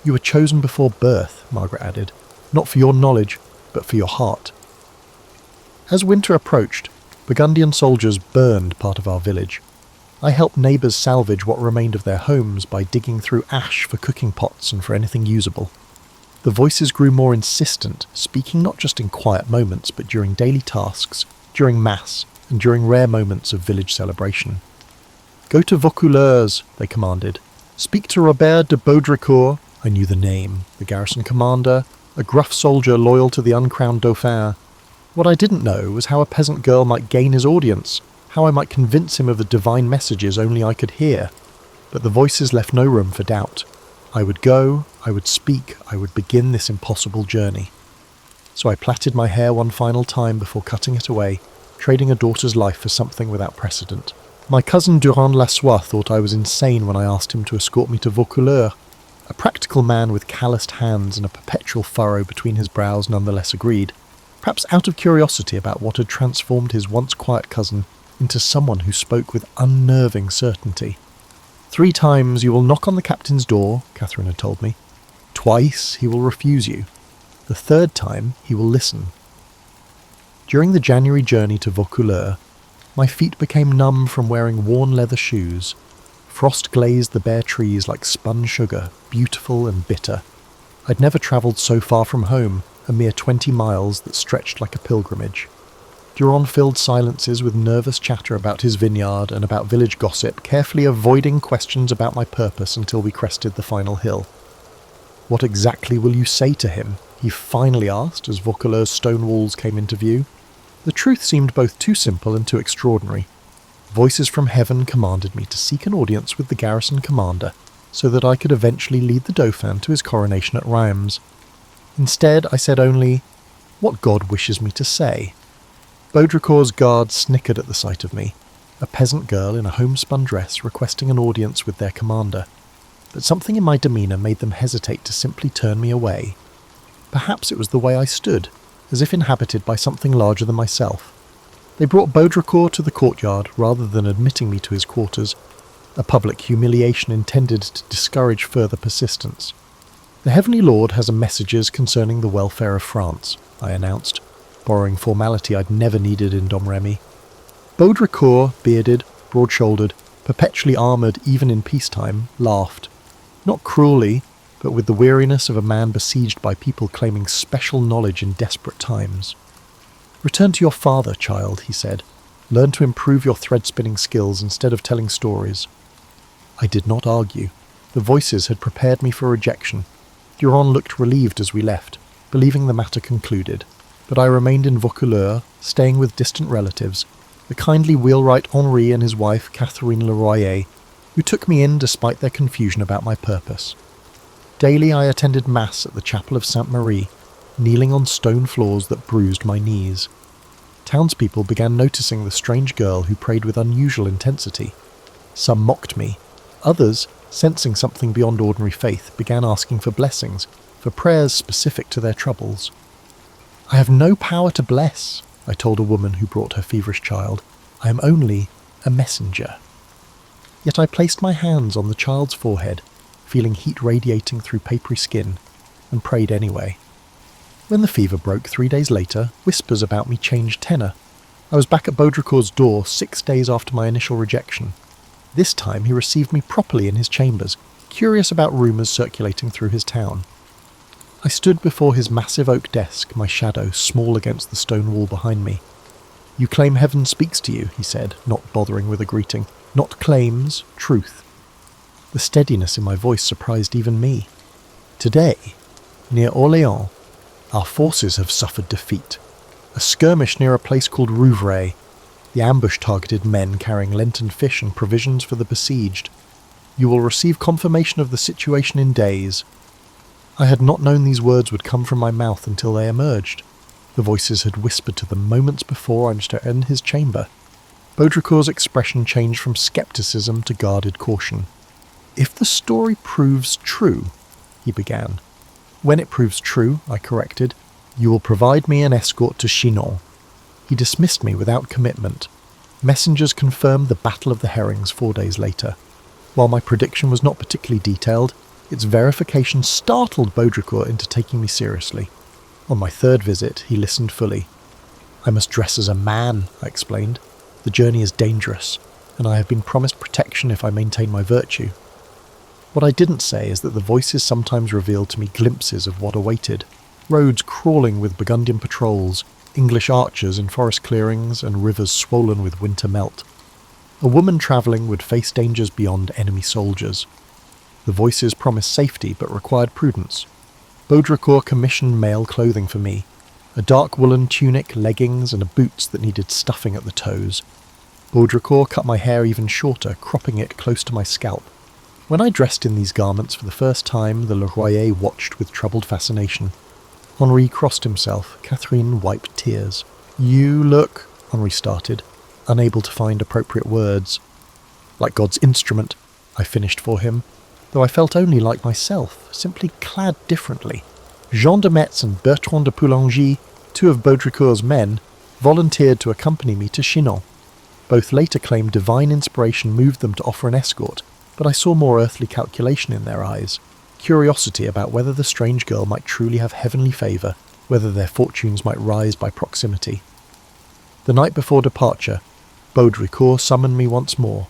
You were chosen before birth, Margaret added, not for your knowledge, but for your heart. As winter approached, Burgundian soldiers burned part of our village. I helped neighbours salvage what remained of their homes by digging through ash for cooking pots and for anything usable. The voices grew more insistent, speaking not just in quiet moments, but during daily tasks, during mass, and during rare moments of village celebration. Go to Vaucouleurs, they commanded. Speak to Robert de Baudricourt, I knew the name, the garrison commander, a gruff soldier loyal to the uncrowned Dauphin. What I didn't know was how a peasant girl might gain his audience, how I might convince him of the divine messages only I could hear. But the voices left no room for doubt. I would go, I would speak, I would begin this impossible journey. So I plaited my hair one final time before cutting it away, trading a daughter's life for something without precedent. My cousin Durand Lassois thought I was insane when I asked him to escort me to Vaucouleurs. A practical man with calloused hands and a perpetual furrow between his brows nonetheless agreed, perhaps out of curiosity about what had transformed his once quiet cousin into someone who spoke with unnerving certainty. 3 times you will knock on the captain's door, Catherine had told me. Twice he will refuse you. The 3rd time he will listen. During the January journey to Vaucouleurs, my feet became numb from wearing worn leather shoes. Frost glazed the bare trees like spun sugar, beautiful and bitter. I'd never travelled so far from home, a mere 20 miles that stretched like a pilgrimage. Durand filled silences with nervous chatter about his vineyard and about village gossip, carefully avoiding questions about my purpose until we crested the final hill. "What exactly will you say to him?" he finally asked as Vaucouleurs' stone walls came into view. The truth seemed both too simple and too extraordinary. Voices from heaven commanded me to seek an audience with the garrison commander, so that I could eventually lead the Dauphin to his coronation at Reims. Instead, I said only, "What God wishes me to say." Baudricourt's guards snickered at the sight of me, a peasant girl in a homespun dress requesting an audience with their commander. But something in my demeanour made them hesitate to simply turn me away. Perhaps it was the way I stood, as if inhabited by something larger than myself. They brought Baudricourt to the courtyard rather than admitting me to his quarters, a public humiliation intended to discourage further persistence. "The Heavenly Lord has messages concerning the welfare of France," I announced, borrowing formality I'd never needed in Domremy. Baudricourt, bearded, broad-shouldered, perpetually armoured even in peacetime, laughed. Not cruelly, but with the weariness of a man besieged by people claiming special knowledge in desperate times. "Return to your father, child," he said. "Learn to improve your thread-spinning skills instead of telling stories." I did not argue. The voices had prepared me for rejection. Durand looked relieved as we left, believing the matter concluded. But I remained in Vaucouleurs, staying with distant relatives, the kindly wheelwright Henri and his wife Catherine Leroyer, who took me in despite their confusion about my purpose. Daily I attended Mass at the chapel of Sainte Marie, kneeling on stone floors that bruised my knees. Townspeople began noticing the strange girl who prayed with unusual intensity. Some mocked me. Others, sensing something beyond ordinary faith, began asking for blessings, for prayers specific to their troubles. "I have no power to bless," I told a woman who brought her feverish child. "I am only a messenger." Yet I placed my hands on the child's forehead, feeling heat radiating through papery skin, and prayed anyway. When the fever broke 3 days later, whispers about me changed tenor. I was back at Baudricourt's door 6 days after my initial rejection. This time he received me properly in his chambers, curious about rumours circulating through his town. I stood before his massive oak desk, my shadow small against the stone wall behind me. "You claim heaven speaks to you," he said, not bothering with a greeting. "Not claims, truth." The steadiness in my voice surprised even me. "Today, near Orléans, our forces have suffered defeat. A skirmish near a place called Rouvray. The ambush targeted men carrying Lenten fish and provisions for the besieged. You will receive confirmation of the situation in days." I had not known these words would come from my mouth until they emerged. The voices had whispered to them moments before I was to enter his chamber. Baudricourt's expression changed from scepticism to guarded caution. "If the story proves true," he began. "When it proves true," I corrected, "you will provide me an escort to Chinon." He dismissed me without commitment. Messengers confirmed the Battle of the Herrings 4 days later. While my prediction was not particularly detailed, its verification startled Baudricourt into taking me seriously. On my third visit, he listened fully. "I must dress as a man," I explained. "The journey is dangerous, and I have been promised protection if I maintain my virtue." What I didn't say is that the voices sometimes revealed to me glimpses of what awaited. Roads crawling with Burgundian patrols, English archers in forest clearings, and rivers swollen with winter melt. A woman travelling would face dangers beyond enemy soldiers. The voices promised safety but required prudence. Baudricourt commissioned male clothing for me, a dark woolen tunic, leggings, and boots that needed stuffing at the toes. Baudricourt cut my hair even shorter, cropping it close to my scalp. When I dressed in these garments for the first time, the Leroyer watched with troubled fascination. Henri crossed himself. Catherine wiped tears. "You look," Henri started, unable to find appropriate words. "Like God's instrument," I finished for him, though I felt only like myself, simply clad differently. Jean de Metz and Bertrand de Poulengy, 2 of Baudricourt's men, volunteered to accompany me to Chinon. Both later claimed divine inspiration moved them to offer an escort, but I saw more earthly calculation in their eyes, curiosity about whether the strange girl might truly have heavenly favour, whether their fortunes might rise by proximity. The night before departure, Baudricourt summoned me once more.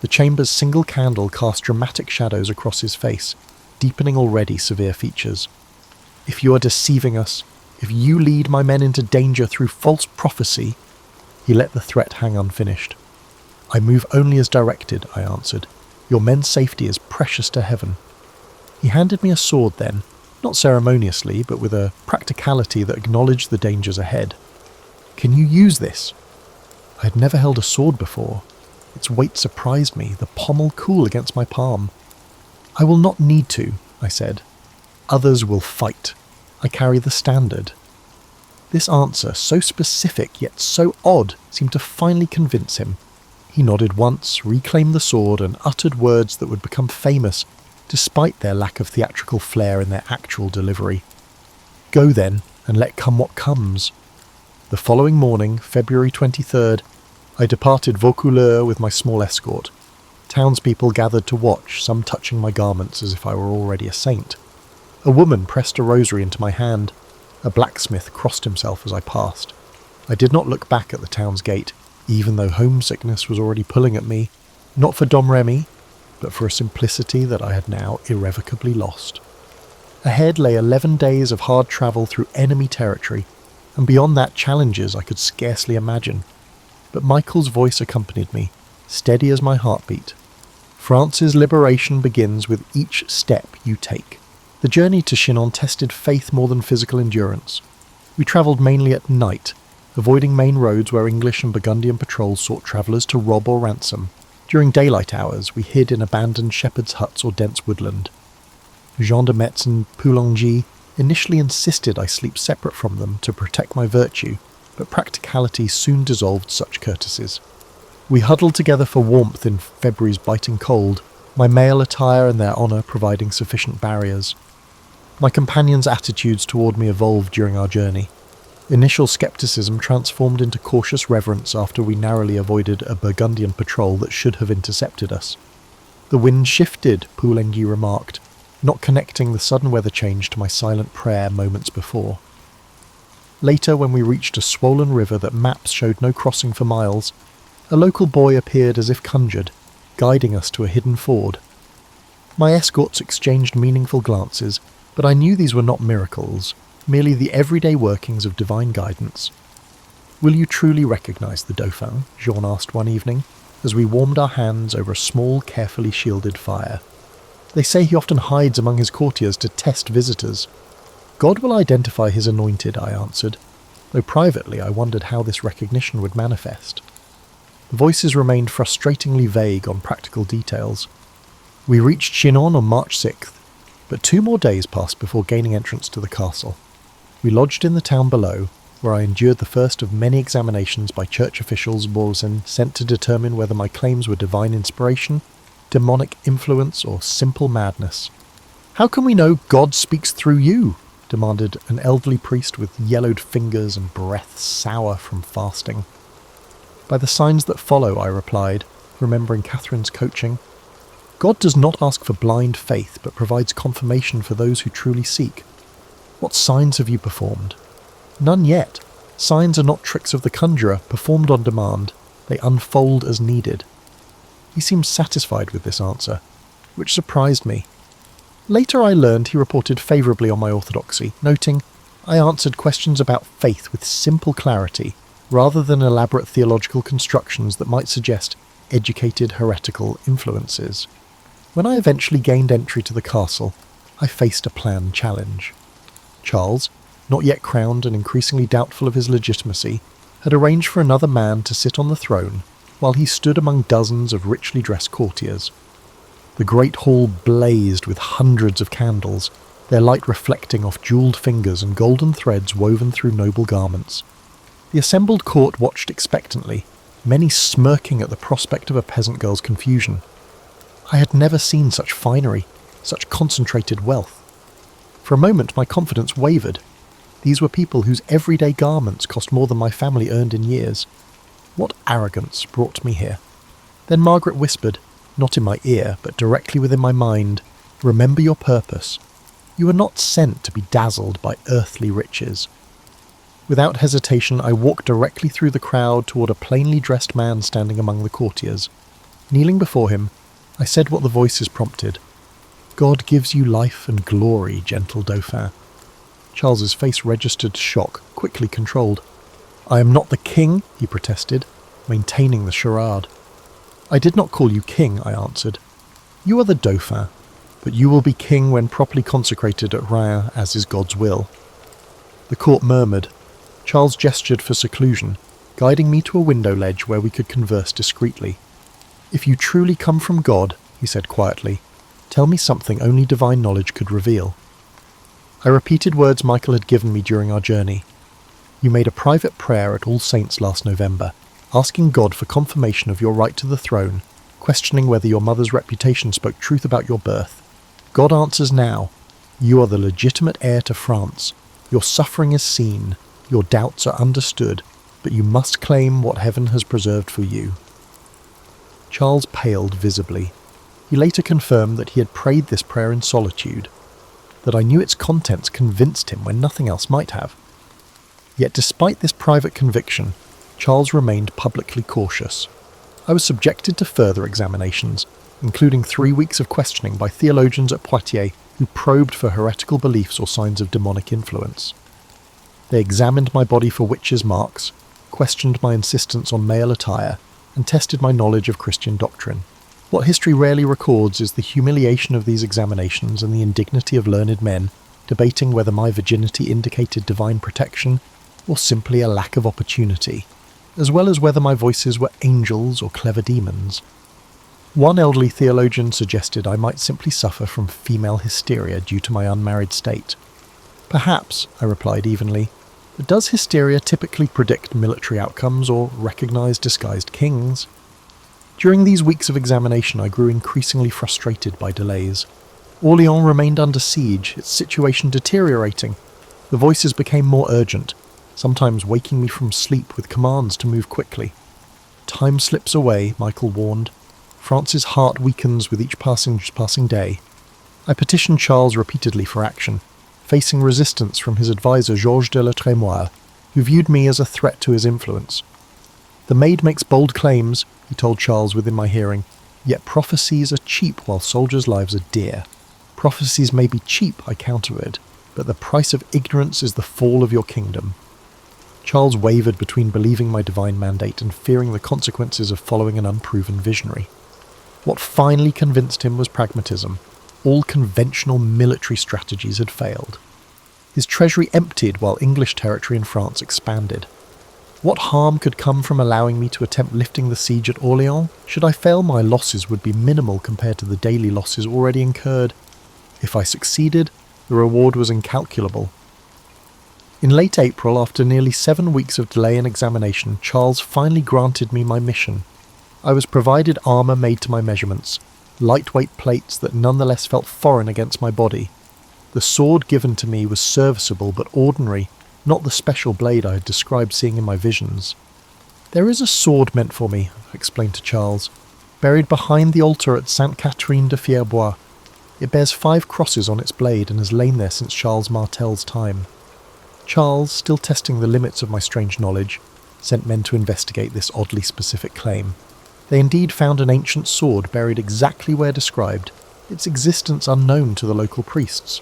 The chamber's single candle cast dramatic shadows across his face, deepening already severe features. "If you are deceiving us, If you lead my men into danger through false prophecy—" He let the threat hang unfinished. "I move only as directed," I answered. "Your men's safety is precious to heaven." He handed me a sword then, not ceremoniously, but with a practicality that acknowledged the dangers ahead. "Can you use this?" I had never held a sword before. Its weight surprised me, the pommel cool against my palm. "I will not need to," I said. "Others will fight. I carry the standard." This answer, so specific yet so odd, seemed to finally convince him. He nodded once, reclaimed the sword, and uttered words that would become famous, despite their lack of theatrical flair in their actual delivery. "Go then, and let come what comes." The following morning, February 23rd, I departed Vaucouleurs with my small escort. Townspeople gathered to watch, some touching my garments as if I were already a saint. A woman pressed a rosary into my hand. A blacksmith crossed himself as I passed. I did not look back at the town's gate, even though homesickness was already pulling at me, not for Domremy, but for a simplicity that I had now irrevocably lost. Ahead lay 11 days of hard travel through enemy territory, and beyond that challenges I could scarcely imagine. But Michael's voice accompanied me, steady as my heartbeat. "France's liberation begins with each step you take." The journey to Chinon tested faith more than physical endurance. We travelled mainly at night, avoiding main roads where English and Burgundian patrols sought travellers to rob or ransom. During daylight hours, we hid in abandoned shepherds' huts or dense woodland. Jean de Metz and Poulengy initially insisted I sleep separate from them to protect my virtue, but practicality soon dissolved such courtesies. We huddled together for warmth in February's biting cold, my male attire and their honour providing sufficient barriers. My companions' attitudes toward me evolved during our journey. Initial scepticism transformed into cautious reverence after we narrowly avoided a Burgundian patrol that should have intercepted us. "The wind shifted," Poulengy remarked, not connecting the sudden weather change to my silent prayer moments before. Later, when we reached a swollen river that maps showed no crossing for miles, a local boy appeared as if conjured, guiding us to a hidden ford. My escorts exchanged meaningful glances, but I knew these were not miracles, merely the everyday workings of divine guidance. "Will you truly recognise the Dauphin?" Joan asked one evening, as we warmed our hands over a small, carefully shielded fire. "They say he often hides among his courtiers to test visitors." "God will identify his anointed," I answered, though privately I wondered how this recognition would manifest. The voices remained frustratingly vague on practical details. We reached Chinon on March 6th, but 2 more days passed before gaining entrance to the castle. We lodged in the town below, where I endured the first of many examinations by church officials sent to determine whether my claims were divine inspiration, demonic influence, or simple madness. "How can we know God speaks through you?" demanded an elderly priest with yellowed fingers and breath sour from fasting. "By the signs that follow," I replied, remembering Catherine's coaching. "God does not ask for blind faith, but provides confirmation for those who truly seek." "What signs have you performed?" "None yet. Signs are not tricks of the conjurer, performed on demand. They unfold as needed." He seemed satisfied with this answer, which surprised me. Later I learned he reported favourably on my orthodoxy, noting, "I answered questions about faith with simple clarity, rather than elaborate theological constructions that might suggest educated heretical influences." When I eventually gained entry to the castle, I faced a planned challenge. Charles, not yet crowned and increasingly doubtful of his legitimacy, had arranged for another man to sit on the throne, while he stood among dozens of richly dressed courtiers. The great hall blazed with hundreds of candles, their light reflecting off jewelled fingers and golden threads woven through noble garments. The assembled court watched expectantly, many smirking at the prospect of a peasant girl's confusion. I had never seen such finery, such concentrated wealth. For a moment my confidence wavered. These were people whose everyday garments cost more than my family earned in years. What arrogance brought me here? Then Margaret whispered, not in my ear, but directly within my mind, "Remember your purpose. You are not sent to be dazzled by earthly riches." Without hesitation, I walked directly through the crowd toward a plainly dressed man standing among the courtiers. Kneeling before him, I said what the voices prompted. "God gives you life and glory, gentle Dauphin." Charles's face registered shock, quickly controlled. "I am not the king," he protested, maintaining the charade. "I did not call you king," I answered. "You are the Dauphin, but you will be king when properly consecrated at Reims, as is God's will." The court murmured. Charles gestured for seclusion, guiding me to a window ledge where we could converse discreetly. "If you truly come from God," he said quietly, "tell me something only divine knowledge could reveal." I repeated words Michael had given me during our journey. "You made a private prayer at All Saints last November, asking God for confirmation of your right to the throne, questioning whether your mother's reputation spoke truth about your birth. God answers now. You are the legitimate heir to France. Your suffering is seen, your doubts are understood, but you must claim what heaven has preserved for you." Charles paled visibly. He later confirmed that he had prayed this prayer in solitude, that I knew its contents convinced him when nothing else might have. Yet despite this private conviction, Charles remained publicly cautious. I was subjected to further examinations, including 3 weeks of questioning by theologians at Poitiers who probed for heretical beliefs or signs of demonic influence. They examined my body for witches' marks, questioned my insistence on male attire, and tested my knowledge of Christian doctrine. What history rarely records is the humiliation of these examinations and the indignity of learned men debating whether my virginity indicated divine protection or simply a lack of opportunity, as well as whether my voices were angels or clever demons. One elderly theologian suggested I might simply suffer from female hysteria due to my unmarried state. "Perhaps," I replied evenly, "but does hysteria typically predict military outcomes or recognise disguised kings?" During these weeks of examination I grew increasingly frustrated by delays. Orléans remained under siege, its situation deteriorating. The voices became more urgent, sometimes waking me from sleep with commands to move quickly. "Time slips away," Michael warned. "France's heart weakens with each passing day." I petitioned Charles repeatedly for action, facing resistance from his advisor Georges de la Trémoille, who viewed me as a threat to his influence. "The maid makes bold claims," he told Charles within my hearing, "yet prophecies are cheap while soldiers' lives are dear." "Prophecies may be cheap," I countered, "but the price of ignorance is the fall of your kingdom." Charles wavered between believing my divine mandate and fearing the consequences of following an unproven visionary. What finally convinced him was pragmatism. All conventional military strategies had failed. His treasury emptied while English territory in France expanded. What harm could come from allowing me to attempt lifting the siege at Orléans? Should I fail, my losses would be minimal compared to the daily losses already incurred. If I succeeded, the reward was incalculable. In late April, after nearly 7 weeks of delay and examination, Charles finally granted me my mission. I was provided armour made to my measurements, lightweight plates that nonetheless felt foreign against my body. The sword given to me was serviceable but ordinary, not the special blade I had described seeing in my visions. "There is a sword meant for me," I explained to Charles, "buried behind the altar at Sainte Catherine de Fierbois. It bears 5 crosses on its blade and has lain there since Charles Martel's time." Charles, still testing the limits of my strange knowledge, sent men to investigate this oddly specific claim. They indeed found an ancient sword buried exactly where described, its existence unknown to the local priests.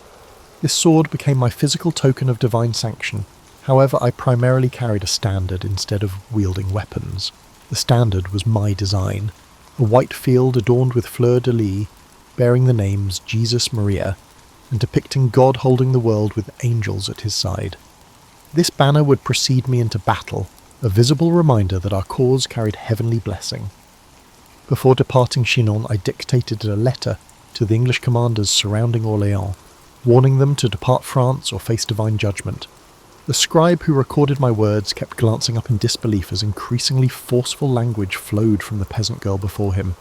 This sword became my physical token of divine sanction. However, I primarily carried a standard instead of wielding weapons. The standard was my design, a white field adorned with fleur-de-lis, bearing the names Jesus Maria, and depicting God holding the world with angels at his side. This banner would precede me into battle, a visible reminder that our cause carried heavenly blessing. Before departing Chinon, I dictated a letter to the English commanders surrounding Orléans, warning them to depart France or face divine judgment. The scribe who recorded my words kept glancing up in disbelief as increasingly forceful language flowed from the peasant girl before him.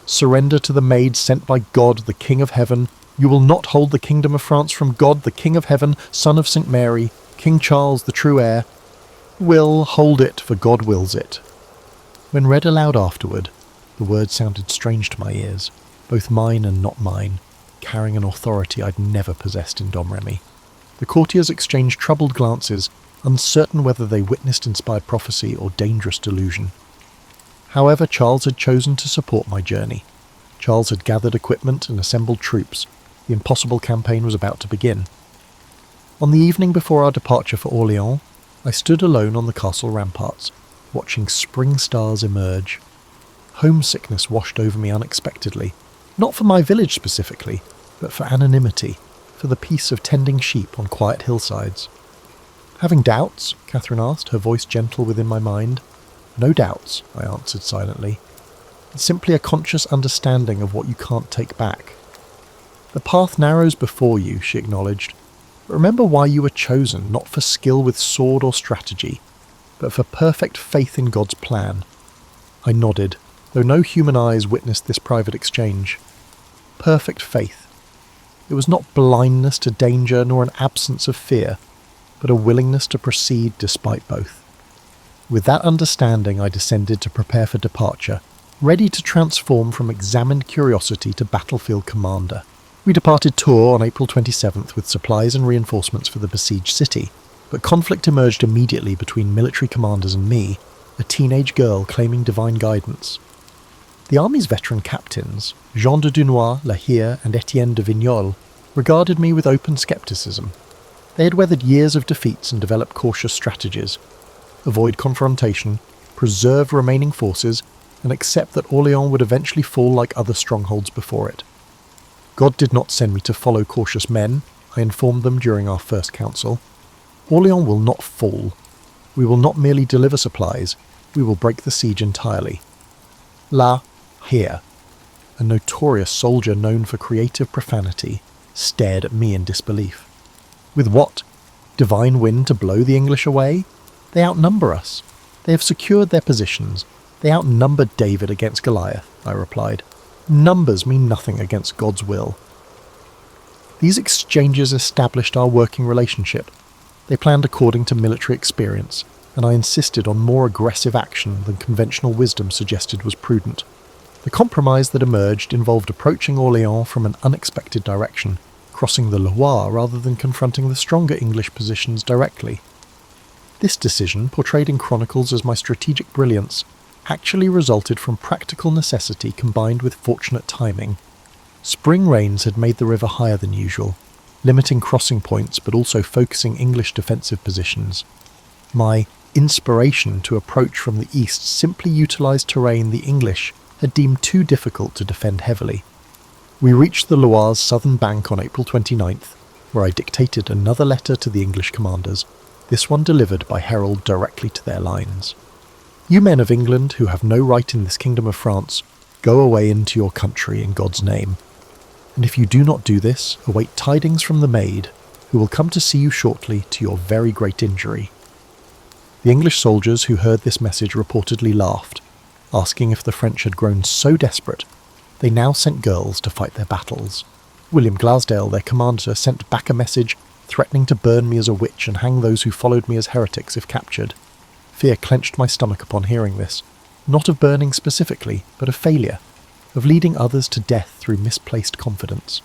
"Surrender to the maid sent by God, the King of Heaven. You will not hold the kingdom of France from God, the King of Heaven, Son of St. Mary, King Charles, the true heir. Will hold it, for God wills it." When read aloud afterward, the words sounded strange to my ears, both mine and not mine, carrying an authority I'd never possessed in Domremy. The courtiers exchanged troubled glances, uncertain whether they witnessed inspired prophecy or dangerous delusion. However, Charles had chosen to support my journey. Charles had gathered equipment and assembled troops. The impossible campaign was about to begin. On the evening before our departure for Orléans, I stood alone on the castle ramparts, watching spring stars emerge. Homesickness washed over me unexpectedly, not for my village specifically, but for anonymity, for the peace of tending sheep on quiet hillsides. "Having doubts?" Catherine asked, her voice gentle within my mind. "No doubts," I answered silently. "It's simply a conscious understanding of what you can't take back." "The path narrows before you," she acknowledged. "But remember why you were chosen, not for skill with sword or strategy, but for perfect faith in God's plan." I nodded, though no human eyes witnessed this private exchange. Perfect faith. It was not blindness to danger nor an absence of fear, but a willingness to proceed despite both. With that understanding, I descended to prepare for departure, ready to transform from examined curiosity to battlefield commander. We departed Tours on April 27th with supplies and reinforcements for the besieged city, but conflict emerged immediately between military commanders and me, a teenage girl claiming divine guidance. The army's veteran captains, Jean de Dunois, La Hire and Etienne de Vignoles, regarded me with open scepticism. They had weathered years of defeats and developed cautious strategies. Avoid confrontation, preserve remaining forces, and accept that Orléans would eventually fall like other strongholds before it. God did not send me to follow cautious men, I informed them during our first council. Orléans will not fall. We will not merely deliver supplies, we will break the siege entirely. La Hire, a notorious soldier known for creative profanity, stared at me in disbelief. With what? Divine wind to blow the English away? They outnumber us. They have secured their positions. They outnumbered David against Goliath, I replied. Numbers mean nothing against God's will. These exchanges established our working relationship. They planned according to military experience, and I insisted on more aggressive action than conventional wisdom suggested was prudent. The compromise that emerged involved approaching Orléans from an unexpected direction, crossing the Loire rather than confronting the stronger English positions directly. This decision, portrayed in chronicles as my strategic brilliance, actually resulted from practical necessity combined with fortunate timing. Spring rains had made the river higher than usual, limiting crossing points but also focusing English defensive positions. My inspiration to approach from the east simply utilised terrain the English had deemed too difficult to defend heavily. We reached the Loire's southern bank on April 29th, where I dictated another letter to the English commanders, this one delivered by herald directly to their lines. "You men of England who have no right in this kingdom of France, go away into your country in God's name. And if you do not do this, await tidings from the maid, who will come to see you shortly to your very great injury." The English soldiers who heard this message reportedly laughed, asking if the French had grown so desperate they now sent girls to fight their battles. William Glasdale, their commander, sent back a message threatening to burn me as a witch and hang those who followed me as heretics if captured. Fear clenched my stomach upon hearing this, not of burning specifically, but of failure, of leading others to death through misplaced confidence.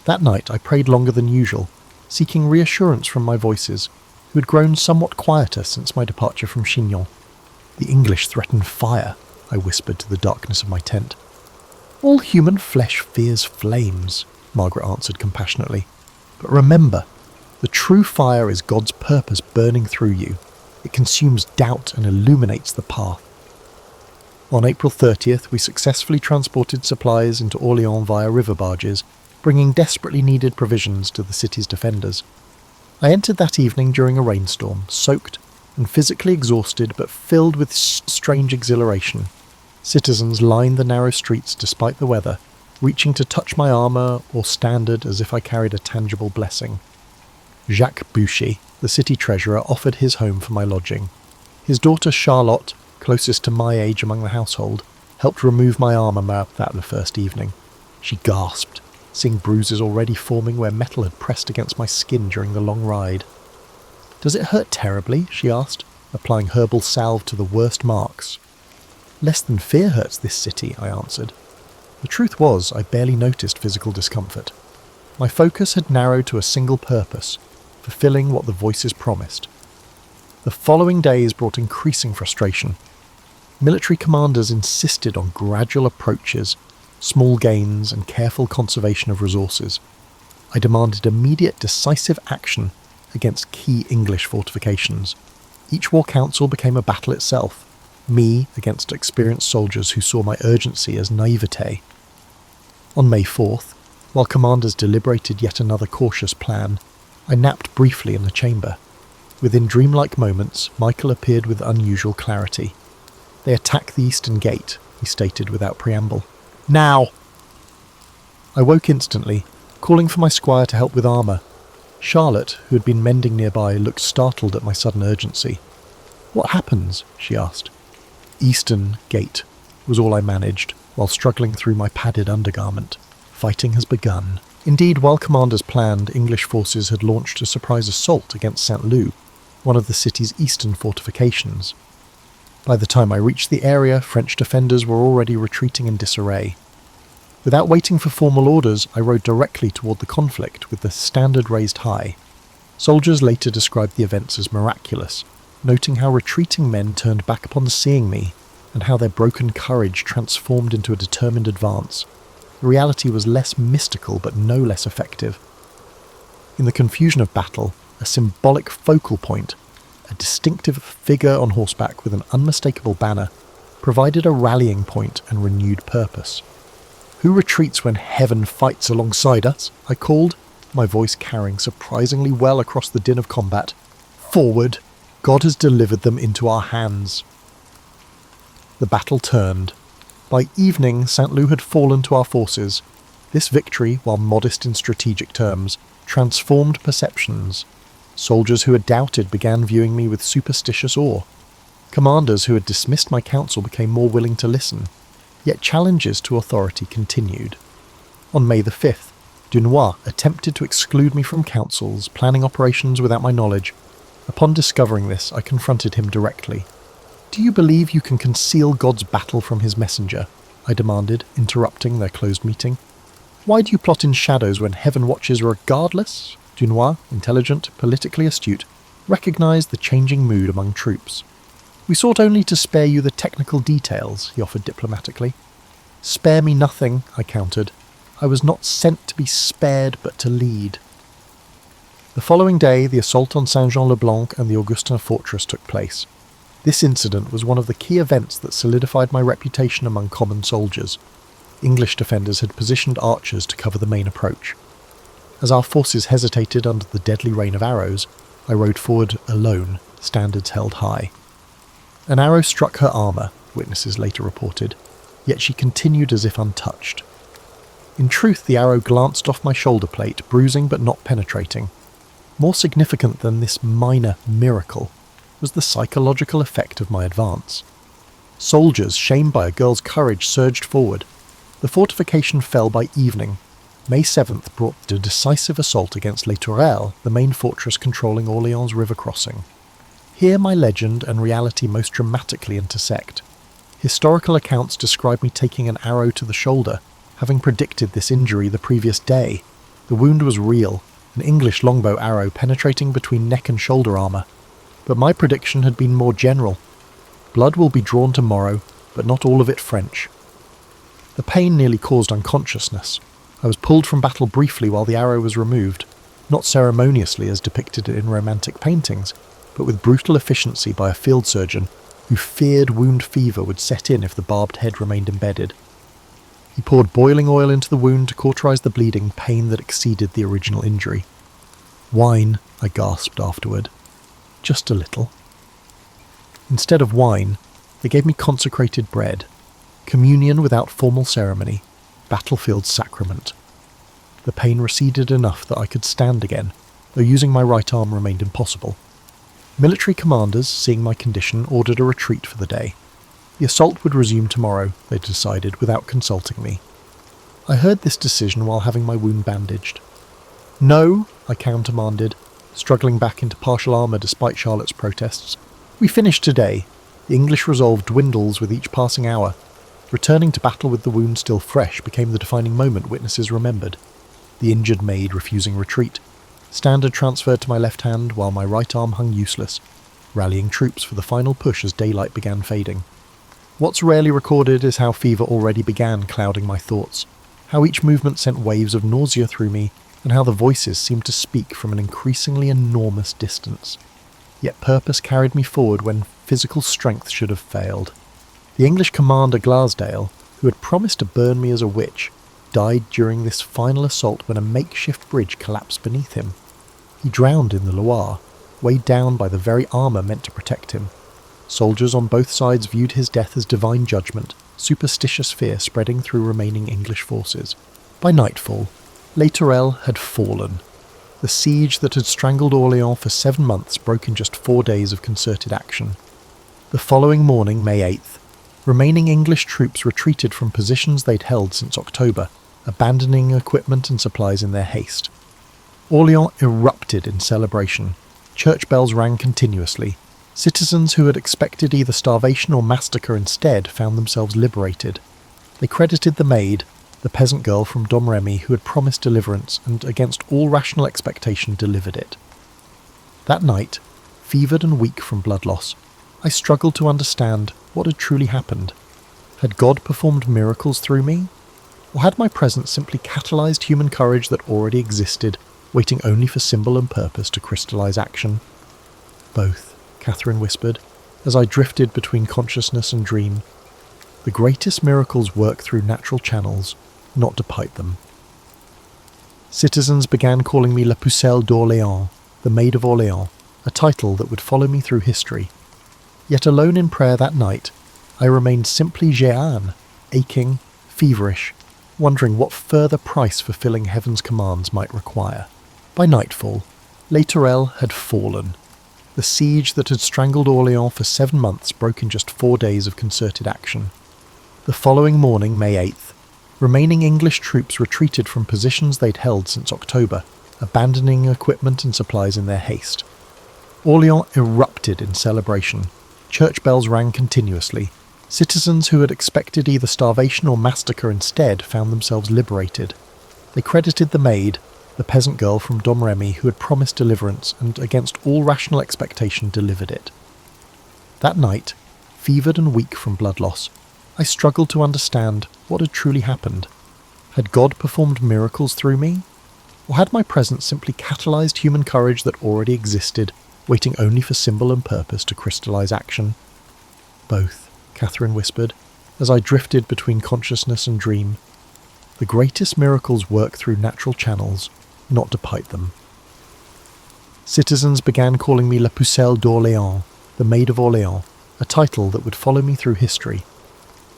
That night I prayed longer than usual, seeking reassurance from my voices, who had grown somewhat quieter since my departure from Chinon. "The English threaten fire," I whispered to the darkness of my tent. "All human flesh fears flames," Margaret answered compassionately. "But remember, the true fire is God's purpose burning through you. It consumes doubt and illuminates the path." On April 30th, we successfully transported supplies into Orléans via river barges, bringing desperately needed provisions to the city's defenders. I entered that evening during a rainstorm, soaked and physically exhausted but filled with strange exhilaration. Citizens lined the narrow streets despite the weather, reaching to touch my armour or standard as if I carried a tangible blessing. Jacques Bouchy, the city treasurer, offered his home for my lodging. His daughter Charlotte, closest to my age among the household, helped remove my armour that first evening. She gasped, seeing bruises already forming where metal had pressed against my skin during the long ride. "Does it hurt terribly?" she asked, applying herbal salve to the worst marks. "Less than fear hurts this city," I answered. The truth was, I barely noticed physical discomfort. My focus had narrowed to a single purpose, fulfilling what the voices promised. The following days brought increasing frustration. Military commanders insisted on gradual approaches, small gains, and careful conservation of resources. I demanded immediate decisive action against key English fortifications. Each war council became a battle itself, me against experienced soldiers who saw my urgency as naivete. On May 4th, while commanders deliberated yet another cautious plan, I napped briefly in the chamber. Within dreamlike moments, Michael appeared with unusual clarity. "They attack the eastern gate," he stated without preamble. "Now!" I woke instantly, calling for my squire to help with armour. Charlotte, who had been mending nearby, looked startled at my sudden urgency. "What happens?" she asked. "Eastern gate," was all I managed, while struggling through my padded undergarment. Fighting has begun. Indeed, while commanders planned, English forces had launched a surprise assault against St. Loup, one of the city's eastern fortifications. By the time I reached the area, French defenders were already retreating in disarray. Without waiting for formal orders, I rode directly toward the conflict with the standard raised high. Soldiers later described the events as miraculous, noting how retreating men turned back upon seeing me, and how their broken courage transformed into a determined advance. The reality was less mystical but no less effective. In the confusion of battle, a symbolic focal point, a distinctive figure on horseback with an unmistakable banner, provided a rallying point and renewed purpose. "Who retreats when heaven fights alongside us?" I called, my voice carrying surprisingly well across the din of combat. "Forward! God has delivered them into our hands." The battle turned. By evening, St. Loup had fallen to our forces. This victory, while modest in strategic terms, transformed perceptions. Soldiers who had doubted began viewing me with superstitious awe. Commanders who had dismissed my counsel became more willing to listen. Yet challenges to authority continued. On May the 5th, Dunois attempted to exclude me from councils, planning operations without my knowledge. Upon discovering this, I confronted him directly. "Do you believe you can conceal God's battle from his messenger?" I demanded, interrupting their closed meeting. "Why do you plot in shadows when heaven watches regardless?" Dunois, intelligent, politically astute, recognized the changing mood among troops. "We sought only to spare you the technical details," he offered diplomatically. "Spare me nothing," I countered. "I was not sent to be spared, but to lead." The following day, the assault on Saint-Jean-le-Blanc and the Augustin fortress took place. This incident was one of the key events that solidified my reputation among common soldiers. English defenders had positioned archers to cover the main approach. As our forces hesitated under the deadly rain of arrows, I rode forward alone, standards held high. An arrow struck her armour, witnesses later reported, yet she continued as if untouched. In truth, the arrow glanced off my shoulder plate, bruising but not penetrating. More significant than this minor miracle was the psychological effect of my advance. Soldiers, shamed by a girl's courage, surged forward. The fortification fell by evening. May 7th brought the decisive assault against Les Tourelles, the main fortress controlling Orléans' river crossing. Here my legend and reality most dramatically intersect. Historical accounts describe me taking an arrow to the shoulder, having predicted this injury the previous day. The wound was real, an English longbow arrow penetrating between neck and shoulder armour. But my prediction had been more general. Blood will be drawn tomorrow, but not all of it French. The pain nearly caused unconsciousness. I was pulled from battle briefly while the arrow was removed, not ceremoniously as depicted in romantic paintings, but with brutal efficiency by a field surgeon who feared wound fever would set in if the barbed head remained embedded. He poured boiling oil into the wound to cauterize the bleeding, pain that exceeded the original injury. "Wine," I gasped afterward. "Just a little." Instead of wine, they gave me consecrated bread, communion without formal ceremony, battlefield sacrament. The pain receded enough that I could stand again, though using my right arm remained impossible. Military commanders, seeing my condition, ordered a retreat for the day. The assault would resume tomorrow, they decided, without consulting me. I heard this decision while having my wound bandaged. "No," I countermanded, struggling back into partial armour despite Charlotte's protests. "We finish today. The English resolve dwindles with each passing hour. Returning to battle with the wound still fresh became the defining moment witnesses remembered. The injured maid refusing retreat. Standard transferred to my left hand while my right arm hung useless, rallying troops for the final push as daylight began fading. What's rarely recorded is how fever already began clouding my thoughts, how each movement sent waves of nausea through me, and how the voices seemed to speak from an increasingly enormous distance. Yet purpose carried me forward when physical strength should have failed. The English commander Glassdale, who had promised to burn me as a witch, died during this final assault when a makeshift bridge collapsed beneath him. He drowned in the Loire, weighed down by the very armour meant to protect him. Soldiers on both sides viewed his death as divine judgment, superstitious fear spreading through remaining English forces. By nightfall, Les Tourelles had fallen. The siege that had strangled Orléans for 7 months broke in just 4 days of concerted action. The following morning, May 8th, remaining English troops retreated from positions they'd held since October, abandoning equipment and supplies in their haste. Orléans erupted in celebration. Church bells rang continuously. Citizens who had expected either starvation or massacre instead found themselves liberated. They credited the maid, the peasant girl from Domremy who had promised deliverance and, against all rational expectation, delivered it. That night, fevered and weak from blood loss, I struggled to understand what had truly happened. Had God performed miracles through me? Or had my presence simply catalysed human courage that already existed, waiting only for symbol and purpose to crystallise action? Both, Catherine whispered, as I drifted between consciousness and dream. The greatest miracles work through natural channels, not to pipe them. Citizens began calling me La Pucelle d'Orléans, the Maid of Orléans, a title that would follow me through history. Yet alone in prayer that night, I remained simply Jeanne, aching, feverish, wondering what further price fulfilling heaven's commands might require. By nightfall, Les Tourelles had fallen. The siege that had strangled Orléans for 7 months broke in just 4 days of concerted action. The following morning, May 8th, remaining English troops retreated from positions they'd held since October, abandoning equipment and supplies in their haste. Orléans erupted in celebration. Church bells rang continuously. Citizens who had expected either starvation or massacre instead found themselves liberated. They credited the maid, the peasant girl from Domremy who had promised deliverance and, against all rational expectation, delivered it. That night, fevered and weak from blood loss, I struggled to understand what had truly happened. Had God performed miracles through me? Or had my presence simply catalysed human courage that already existed, waiting only for symbol and purpose to crystallise action? Both, Catherine whispered, as I drifted between consciousness and dream. The greatest miracles work through natural channels, not to pipe them. Citizens began calling me La Pucelle d'Orléans, the Maid of Orléans, a title that would follow me through history.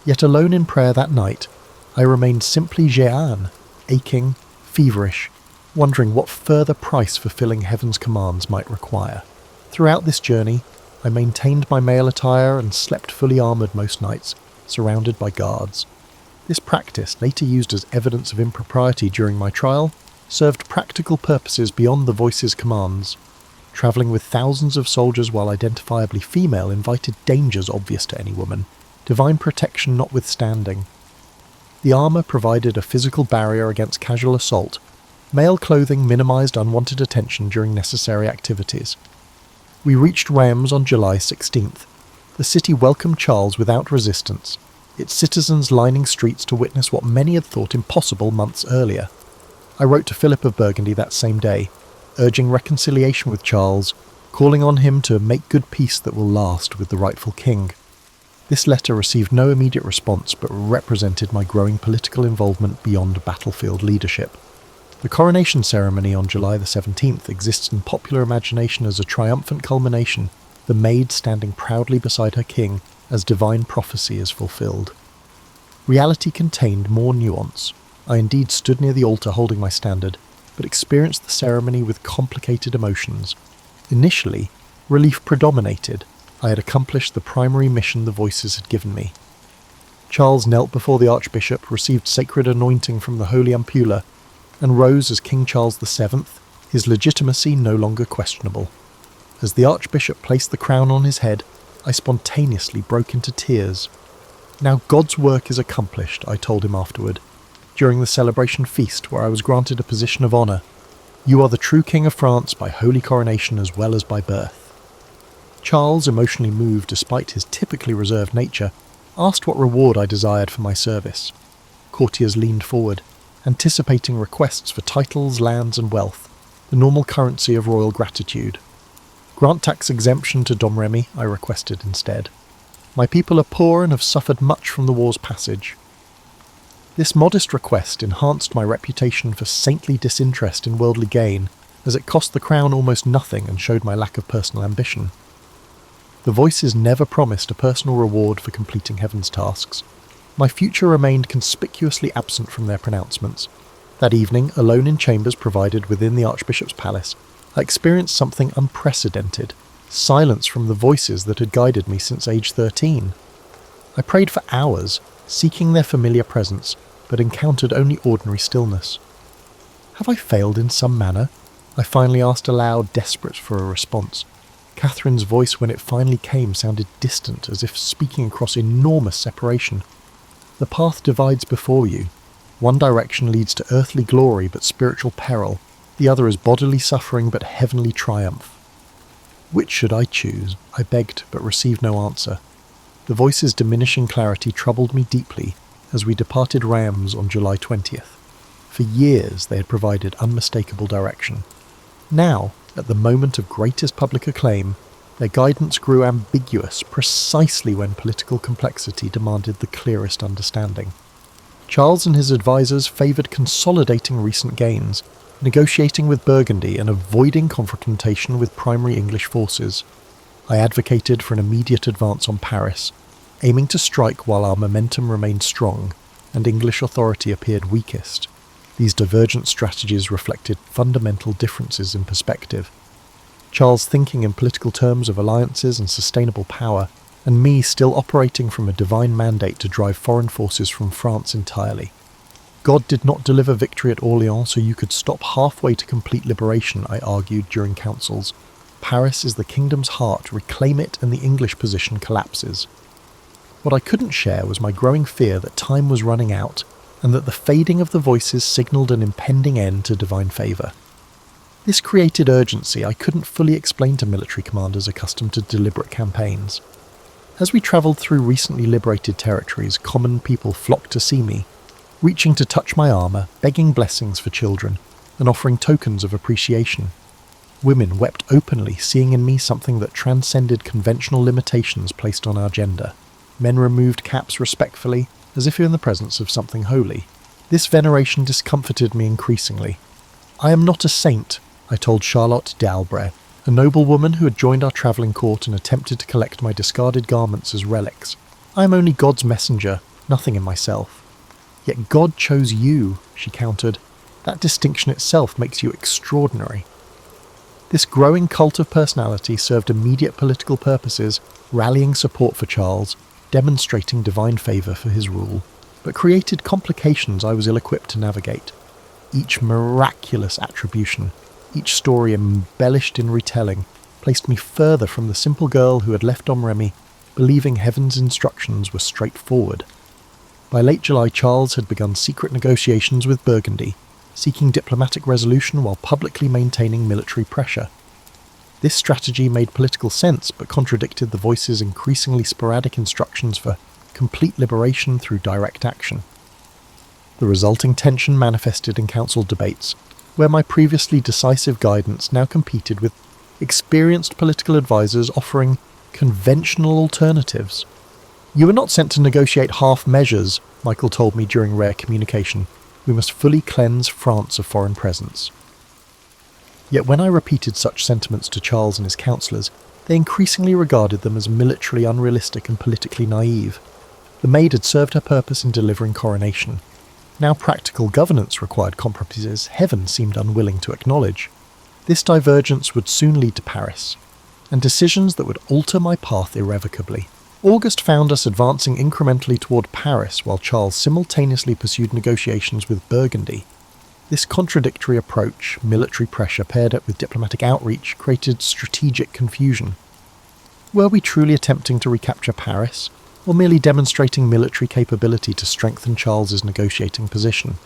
Yet alone in prayer that night, I remained simply Jeanne, aching, feverish, wondering what further price fulfilling heaven's commands might require. Throughout this journey, I maintained my male attire and slept fully armoured most nights, surrounded by guards. This practice, later used as evidence of impropriety during my trial, served practical purposes beyond the voice's commands. Travelling with thousands of soldiers while identifiably female invited dangers obvious to any woman, divine protection notwithstanding. The armour provided a physical barrier against casual assault. Male clothing minimised unwanted attention during necessary activities. We reached Reims on July 16th. The city welcomed Charles without resistance, its citizens lining streets to witness what many had thought impossible months earlier. I wrote to Philip of Burgundy that same day, urging reconciliation with Charles, calling on him to make good peace that will last with the rightful king. This letter received no immediate response but represented my growing political involvement beyond battlefield leadership. The coronation ceremony on July the 17th exists in popular imagination as a triumphant culmination, the maid standing proudly beside her king as divine prophecy is fulfilled. Reality contained more nuance. I indeed stood near the altar holding my standard, but experienced the ceremony with complicated emotions. Initially, relief predominated. I had accomplished the primary mission the voices had given me. Charles knelt before the Archbishop, received sacred anointing from the Holy Ampulla, and rose as King Charles VII, his legitimacy no longer questionable. As the Archbishop placed the crown on his head, I spontaneously broke into tears. "Now God's work is accomplished," I told him afterward, during the celebration feast where I was granted a position of honour. "You are the true King of France by holy coronation as well as by birth." Charles, emotionally moved despite his typically reserved nature, asked what reward I desired for my service. Courtiers leaned forward, anticipating requests for titles, lands and wealth, the normal currency of royal gratitude. Grant tax exemption to Domremy, I requested instead. My people are poor and have suffered much from the war's passage. This modest request enhanced my reputation for saintly disinterest in worldly gain, as it cost the crown almost nothing and showed my lack of personal ambition. The voices never promised a personal reward for completing heaven's tasks. My future remained conspicuously absent from their pronouncements. That evening, alone in chambers provided within the Archbishop's palace, I experienced something unprecedented, silence from the voices that had guided me since age 13. I prayed for hours, seeking their familiar presence, but encountered only ordinary stillness. Have I failed in some manner? I finally asked aloud, desperate for a response. Catherine's voice, when it finally came, sounded distant, as if speaking across enormous separation. The path divides before you. One direction leads to earthly glory but spiritual peril. The other is bodily suffering but heavenly triumph. Which should I choose? I begged, but received no answer. The voice's diminishing clarity troubled me deeply as we departed Rams on July 20th. For years they had provided unmistakable direction. Now, at the moment of greatest public acclaim, their guidance grew ambiguous precisely when political complexity demanded the clearest understanding. Charles and his advisers favoured consolidating recent gains, negotiating with Burgundy and avoiding confrontation with primary English forces. I advocated for an immediate advance on Paris, aiming to strike while our momentum remained strong and English authority appeared weakest. These divergent strategies reflected fundamental differences in perspective. Charles thinking in political terms of alliances and sustainable power, and me still operating from a divine mandate to drive foreign forces from France entirely. God did not deliver victory at Orleans so you could stop halfway to complete liberation, I argued during councils. Paris is the kingdom's heart, reclaim it and the English position collapses. What I couldn't share was my growing fear that time was running out, and that the fading of the voices signalled an impending end to divine favour. This created urgency I couldn't fully explain to military commanders accustomed to deliberate campaigns. As we travelled through recently liberated territories, common people flocked to see me, reaching to touch my armour, begging blessings for children, and offering tokens of appreciation. Women wept openly, seeing in me something that transcended conventional limitations placed on our gender. Men removed caps respectfully, as if in the presence of something holy. This veneration discomforted me increasingly. I am not a saint, I told Charlotte d'Albret, a noblewoman who had joined our travelling court and attempted to collect my discarded garments as relics. I am only God's messenger, nothing in myself. Yet God chose you, she countered. That distinction itself makes you extraordinary. This growing cult of personality served immediate political purposes, rallying support for Charles, demonstrating divine favour for his rule, but created complications I was ill-equipped to navigate. Each miraculous attribution, each story embellished in retelling, placed me further from the simple girl who had left Domremy, believing heaven's instructions were straightforward. By late July, Charles had begun secret negotiations with Burgundy, seeking diplomatic resolution while publicly maintaining military pressure. This strategy made political sense, but contradicted the voice's increasingly sporadic instructions for complete liberation through direct action. The resulting tension manifested in council debates, where my previously decisive guidance now competed with experienced political advisers offering conventional alternatives. "You were not sent to negotiate half measures," Michael told me during rare communication. "We must fully cleanse France of foreign presence." Yet when I repeated such sentiments to Charles and his councillors, they increasingly regarded them as militarily unrealistic and politically naive. The maid had served her purpose in delivering coronation. Now practical governance required compromises heaven seemed unwilling to acknowledge. This divergence would soon lead to Paris, and decisions that would alter my path irrevocably. August found us advancing incrementally toward Paris while Charles simultaneously pursued negotiations with Burgundy. This contradictory approach, military pressure paired up with diplomatic outreach, created strategic confusion. Were we truly attempting to recapture Paris, or merely demonstrating military capability to strengthen Charles's negotiating position?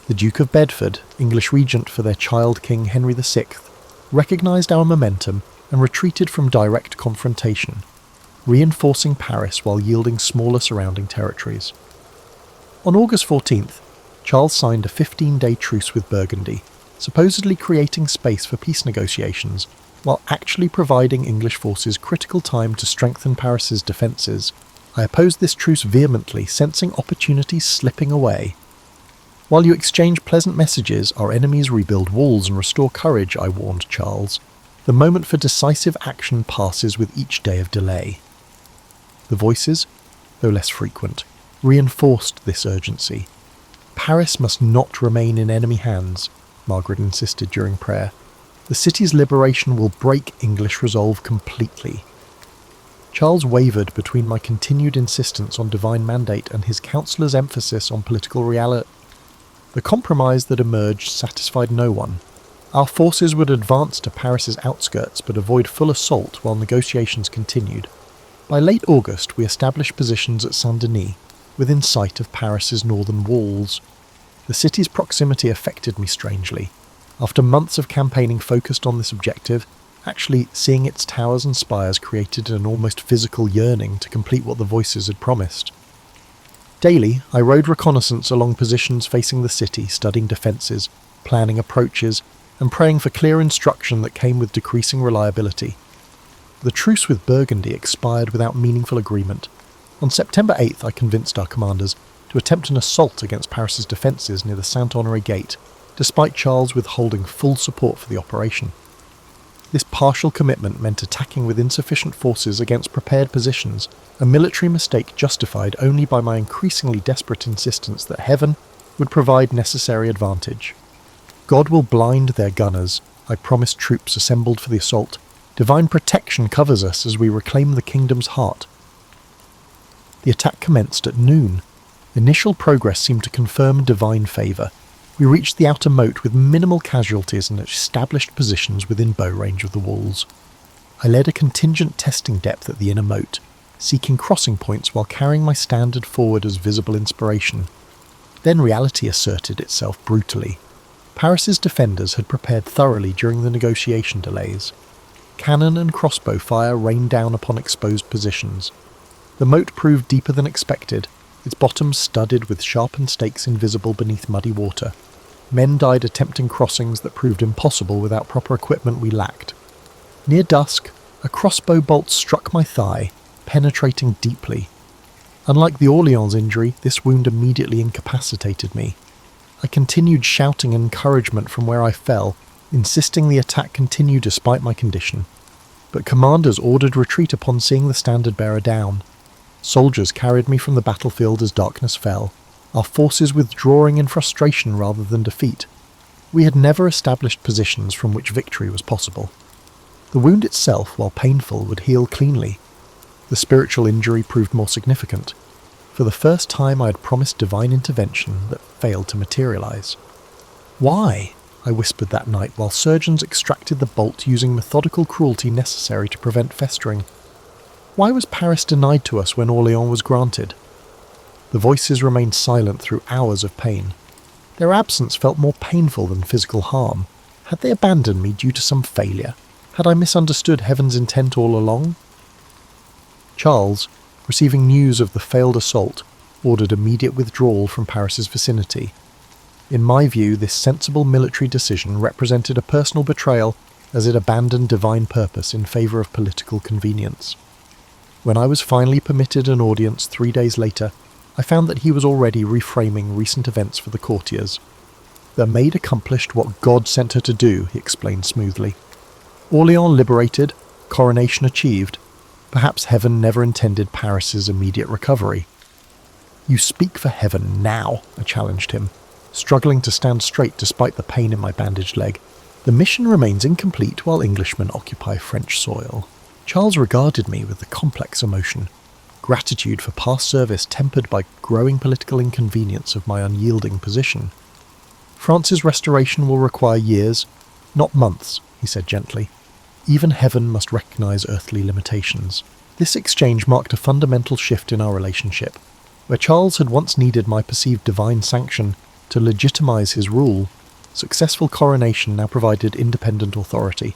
The Duke of Bedford, English regent for their child King Henry VI, recognised our momentum and retreated from direct confrontation, reinforcing Paris while yielding smaller surrounding territories. On August 14th, Charles signed a 15-day truce with Burgundy, supposedly creating space for peace negotiations, while actually providing English forces critical time to strengthen Paris's defences. I opposed this truce vehemently, sensing opportunities slipping away. While you exchange pleasant messages, our enemies rebuild walls and restore courage, I warned Charles. The moment for decisive action passes with each day of delay. The voices, though less frequent, reinforced this urgency. Paris must not remain in enemy hands, Margaret insisted during prayer. The city's liberation will break English resolve completely. Charles wavered between my continued insistence on divine mandate and his counsellor's emphasis on political reality. The compromise that emerged satisfied no one. Our forces would advance to Paris's outskirts but avoid full assault while negotiations continued. By late August, we established positions at Saint-Denis, within sight of Paris's northern walls. The city's proximity affected me strangely. After months of campaigning focused on this objective, actually seeing its towers and spires created an almost physical yearning to complete what the voices had promised. Daily, I rode reconnaissance along positions facing the city, studying defences, planning approaches, and praying for clear instruction that came with decreasing reliability. The truce with Burgundy expired without meaningful agreement. On September 8th, I convinced our commanders to attempt an assault against Paris's defences near the Saint-Honoré Gate, despite Charles withholding full support for the operation. This partial commitment meant attacking with insufficient forces against prepared positions, a military mistake justified only by my increasingly desperate insistence that heaven would provide necessary advantage. God will blind their gunners, I promised troops assembled for the assault. Divine protection covers us as we reclaim the kingdom's heart. The attack commenced at noon. Initial progress seemed to confirm divine favour. We reached the outer moat with minimal casualties and established positions within bow range of the walls. I led a contingent testing depth at the inner moat, seeking crossing points while carrying my standard forward as visible inspiration. Then reality asserted itself brutally. Paris's defenders had prepared thoroughly during the negotiation delays. Cannon and crossbow fire rained down upon exposed positions. The moat proved deeper than expected, its bottom studded with sharpened stakes invisible beneath muddy water. Men died attempting crossings that proved impossible without proper equipment we lacked. Near dusk, a crossbow bolt struck my thigh, penetrating deeply. Unlike the Orleans injury, this wound immediately incapacitated me. I continued shouting encouragement from where I fell, insisting the attack continue despite my condition. But commanders ordered retreat upon seeing the standard-bearer down. Soldiers carried me from the battlefield as darkness fell, our forces withdrawing in frustration rather than defeat. We had never established positions from which victory was possible. The wound itself, while painful, would heal cleanly. The spiritual injury proved more significant. For the first time I had promised divine intervention that failed to materialize. Why? I whispered that night while surgeons extracted the bolt using methodical cruelty necessary to prevent festering. Why was Paris denied to us when Orleans was granted? The voices remained silent through hours of pain. Their absence felt more painful than physical harm. Had they abandoned me due to some failure? Had I misunderstood heaven's intent all along? Charles, receiving news of the failed assault, ordered immediate withdrawal from Paris's vicinity. In my view, this sensible military decision represented a personal betrayal as it abandoned divine purpose in favour of political convenience. When I was finally permitted an audience 3 days later, I found that he was already reframing recent events for the courtiers. The maid accomplished what God sent her to do, he explained smoothly. Orleans liberated, coronation achieved. Perhaps heaven never intended Paris's immediate recovery. You speak for heaven now, I challenged him, struggling to stand straight despite the pain in my bandaged leg. The mission remains incomplete while Englishmen occupy French soil. Charles regarded me with a complex emotion. Gratitude for past service tempered by growing political inconvenience of my unyielding position. France's restoration will require years, not months, he said gently. Even heaven must recognise earthly limitations. This exchange marked a fundamental shift in our relationship. Where Charles had once needed my perceived divine sanction to legitimise his rule, successful coronation now provided independent authority.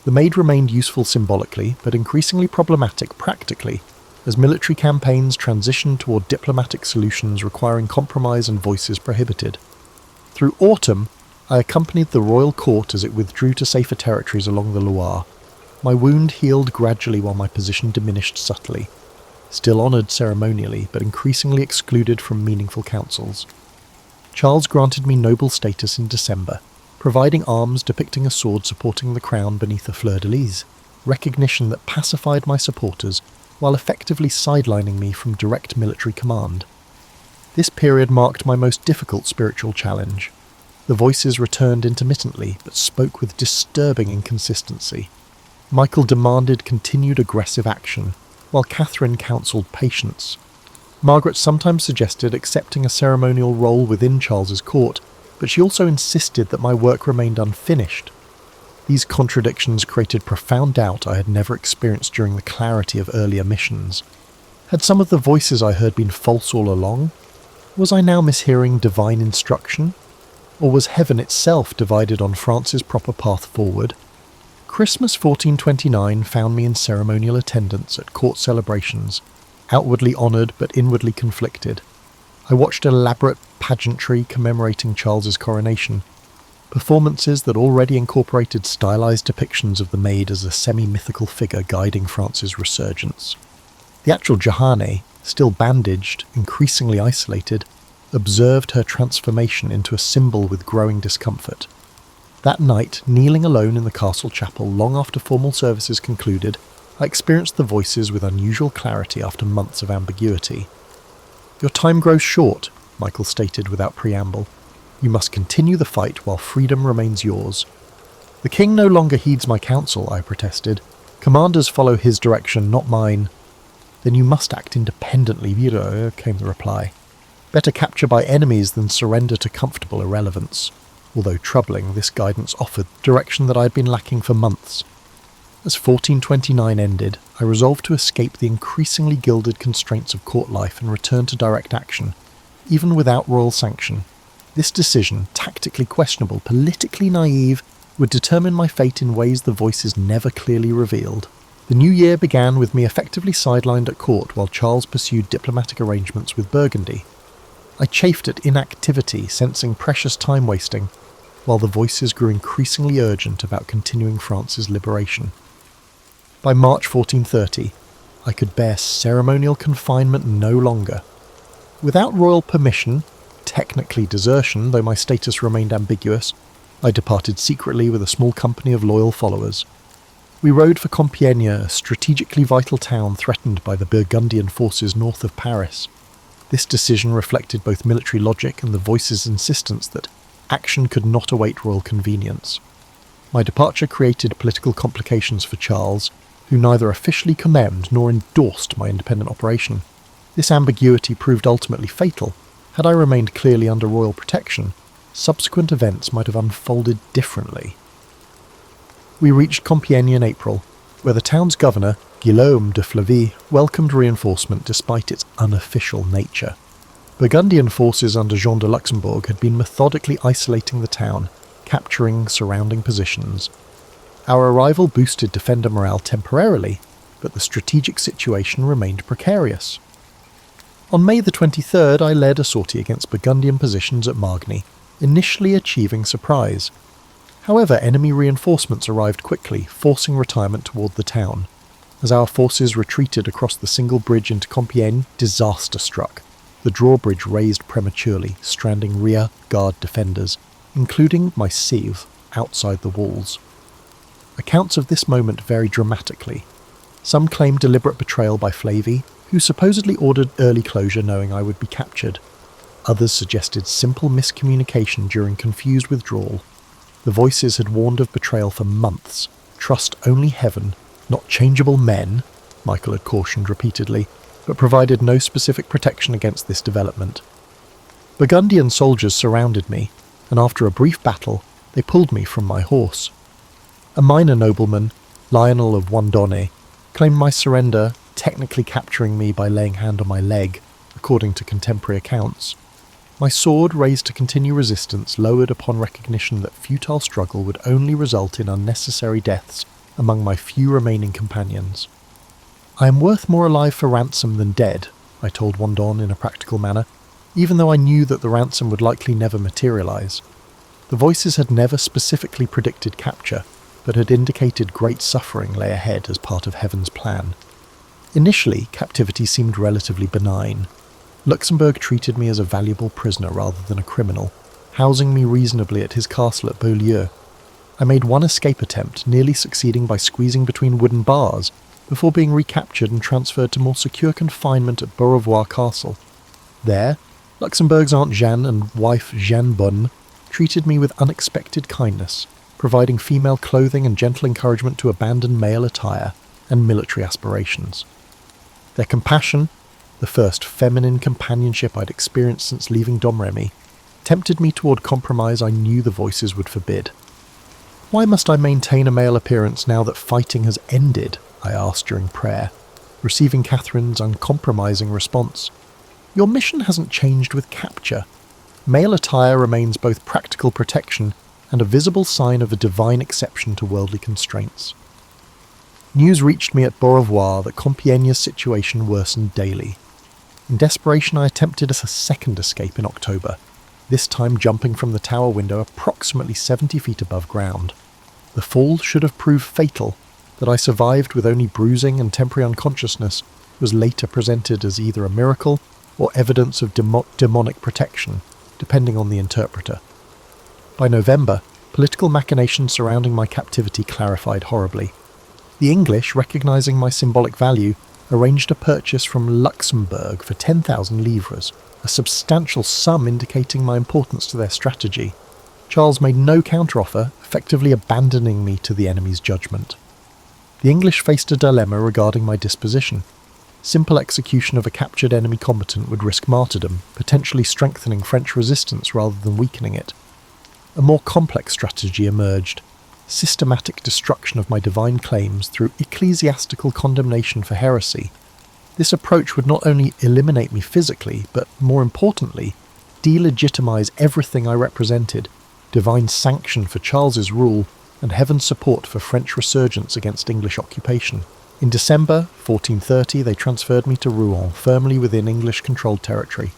The maid remained useful symbolically, but increasingly problematic practically, as military campaigns transitioned toward diplomatic solutions requiring compromise and voices prohibited. Through autumn, I accompanied the royal court as it withdrew to safer territories along the Loire. My wound healed gradually while my position diminished subtly, still honoured ceremonially but increasingly excluded from meaningful councils. Charles granted me noble status in December, providing arms depicting a sword supporting the crown beneath a fleur-de-lis, recognition that pacified my supporters while effectively sidelining me from direct military command. This period marked my most difficult spiritual challenge. The voices returned intermittently but spoke with disturbing inconsistency. Michael demanded continued aggressive action, while Catherine counselled patience. Margaret sometimes suggested accepting a ceremonial role within Charles's court, but she also insisted that my work remained unfinished. These contradictions created profound doubt I had never experienced during the clarity of earlier missions. Had some of the voices I heard been false all along? Was I now mishearing divine instruction? Or was heaven itself divided on France's proper path forward? Christmas 1429 found me in ceremonial attendance at court celebrations, outwardly honoured but inwardly conflicted. I watched elaborate pageantry commemorating Charles's coronation, performances that already incorporated stylized depictions of the Maid as a semi-mythical figure guiding France's resurgence. The actual Johanne, still bandaged, increasingly isolated, observed her transformation into a symbol with growing discomfort. That night, kneeling alone in the castle chapel long after formal services concluded, I experienced the voices with unusual clarity after months of ambiguity. "Your time grows short," Michael stated without preamble. "You must continue the fight while freedom remains yours." "The king no longer heeds my counsel," I protested. "Commanders follow his direction, not mine." "Then you must act independently, Viro," came the reply. "Better capture by enemies than surrender to comfortable irrelevance." Although troubling, this guidance offered direction that I had been lacking for months. As 1429 ended, I resolved to escape the increasingly gilded constraints of court life and return to direct action, even without royal sanction. This decision, tactically questionable, politically naive, would determine my fate in ways the voices never clearly revealed. The new year began with me effectively sidelined at court while Charles pursued diplomatic arrangements with Burgundy. I chafed at inactivity, sensing precious time wasting, while the voices grew increasingly urgent about continuing France's liberation. By March 1430, I could bear ceremonial confinement no longer. Without royal permission, technically desertion, though my status remained ambiguous, I departed secretly with a small company of loyal followers. We rode for Compiègne, a strategically vital town threatened by the Burgundian forces north of Paris. This decision reflected both military logic and the voices' insistence that action could not await royal convenience. My departure created political complications for Charles, who neither officially condemned nor endorsed my independent operation. This ambiguity proved ultimately fatal. Had I remained clearly under royal protection, subsequent events might have unfolded differently. We reached Compiègne in April, where the town's governor, Guillaume de Flavy, welcomed reinforcement despite its unofficial nature. Burgundian forces under Jean de Luxembourg had been methodically isolating the town, capturing surrounding positions. Our arrival boosted defender morale temporarily, but the strategic situation remained precarious. On May the 23rd, I led a sortie against Burgundian positions at Margny, initially achieving surprise. However, enemy reinforcements arrived quickly, forcing retirement toward the town. As our forces retreated across the single bridge into Compiègne, disaster struck. The drawbridge raised prematurely, stranding rear guard defenders, including my cive, outside the walls. Accounts of this moment vary dramatically. Some claim deliberate betrayal by Flavy, who supposedly ordered early closure knowing I would be captured. Others suggested simple miscommunication during confused withdrawal. The voices had warned of betrayal for months. Trust only heaven, not changeable men, Michael had cautioned repeatedly, but provided no specific protection against this development. Burgundian soldiers surrounded me, and after a brief battle, they pulled me from my horse. A minor nobleman, Lionel of Wandonne, claimed my surrender, technically capturing me by laying hand on my leg, according to contemporary accounts. My sword, raised to continue resistance, lowered upon recognition that futile struggle would only result in unnecessary deaths among my few remaining companions. "I am worth more alive for ransom than dead," I told Wandon in a practical manner. even though I knew that the ransom would likely never materialize. The voices had never specifically predicted capture, but had indicated great suffering lay ahead as part of Heaven's plan. Initially, captivity seemed relatively benign. Luxembourg treated me as a valuable prisoner rather than a criminal, housing me reasonably at his castle at Beaulieu. I made one escape attempt, nearly succeeding by squeezing between wooden bars, before being recaptured and transferred to more secure confinement at Beaurevoir Castle. There, Luxembourg's Aunt Jeanne and wife Jeanne Bonne treated me with unexpected kindness, providing female clothing and gentle encouragement to abandon male attire and military aspirations. Their compassion, the first feminine companionship I'd experienced since leaving Domremy, tempted me toward compromise I knew the voices would forbid. "Why must I maintain a male appearance now that fighting has ended?" I asked during prayer, receiving Catherine's uncompromising response. "Your mission hasn't changed with capture. Male attire remains both practical protection and a visible sign of a divine exception to worldly constraints." News reached me at Beaurevoir that Compiègne's situation worsened daily. In desperation, I attempted a second escape in October, this time jumping from the tower window approximately 70 feet above ground. The fall should have proved fatal. That I survived with only bruising and temporary unconsciousness was later presented as either a miracle or evidence of demonic protection, depending on the interpreter. By November, political machinations surrounding my captivity clarified horribly. The English, recognizing my symbolic value, arranged a purchase from Luxembourg for 10,000 livres, a substantial sum indicating my importance to their strategy. Charles made no counteroffer, effectively abandoning me to the enemy's judgment. The English faced a dilemma regarding my disposition. Simple execution of a captured enemy combatant would risk martyrdom, potentially strengthening French resistance rather than weakening it. A more complex strategy emerged: systematic destruction of my divine claims through ecclesiastical condemnation for heresy. This approach would not only eliminate me physically, but, more importantly, delegitimize everything I represented: divine sanction for Charles's rule, and heaven's support for French resurgence against English occupation. In December 1430, they transferred me to Rouen, firmly within English-controlled territory.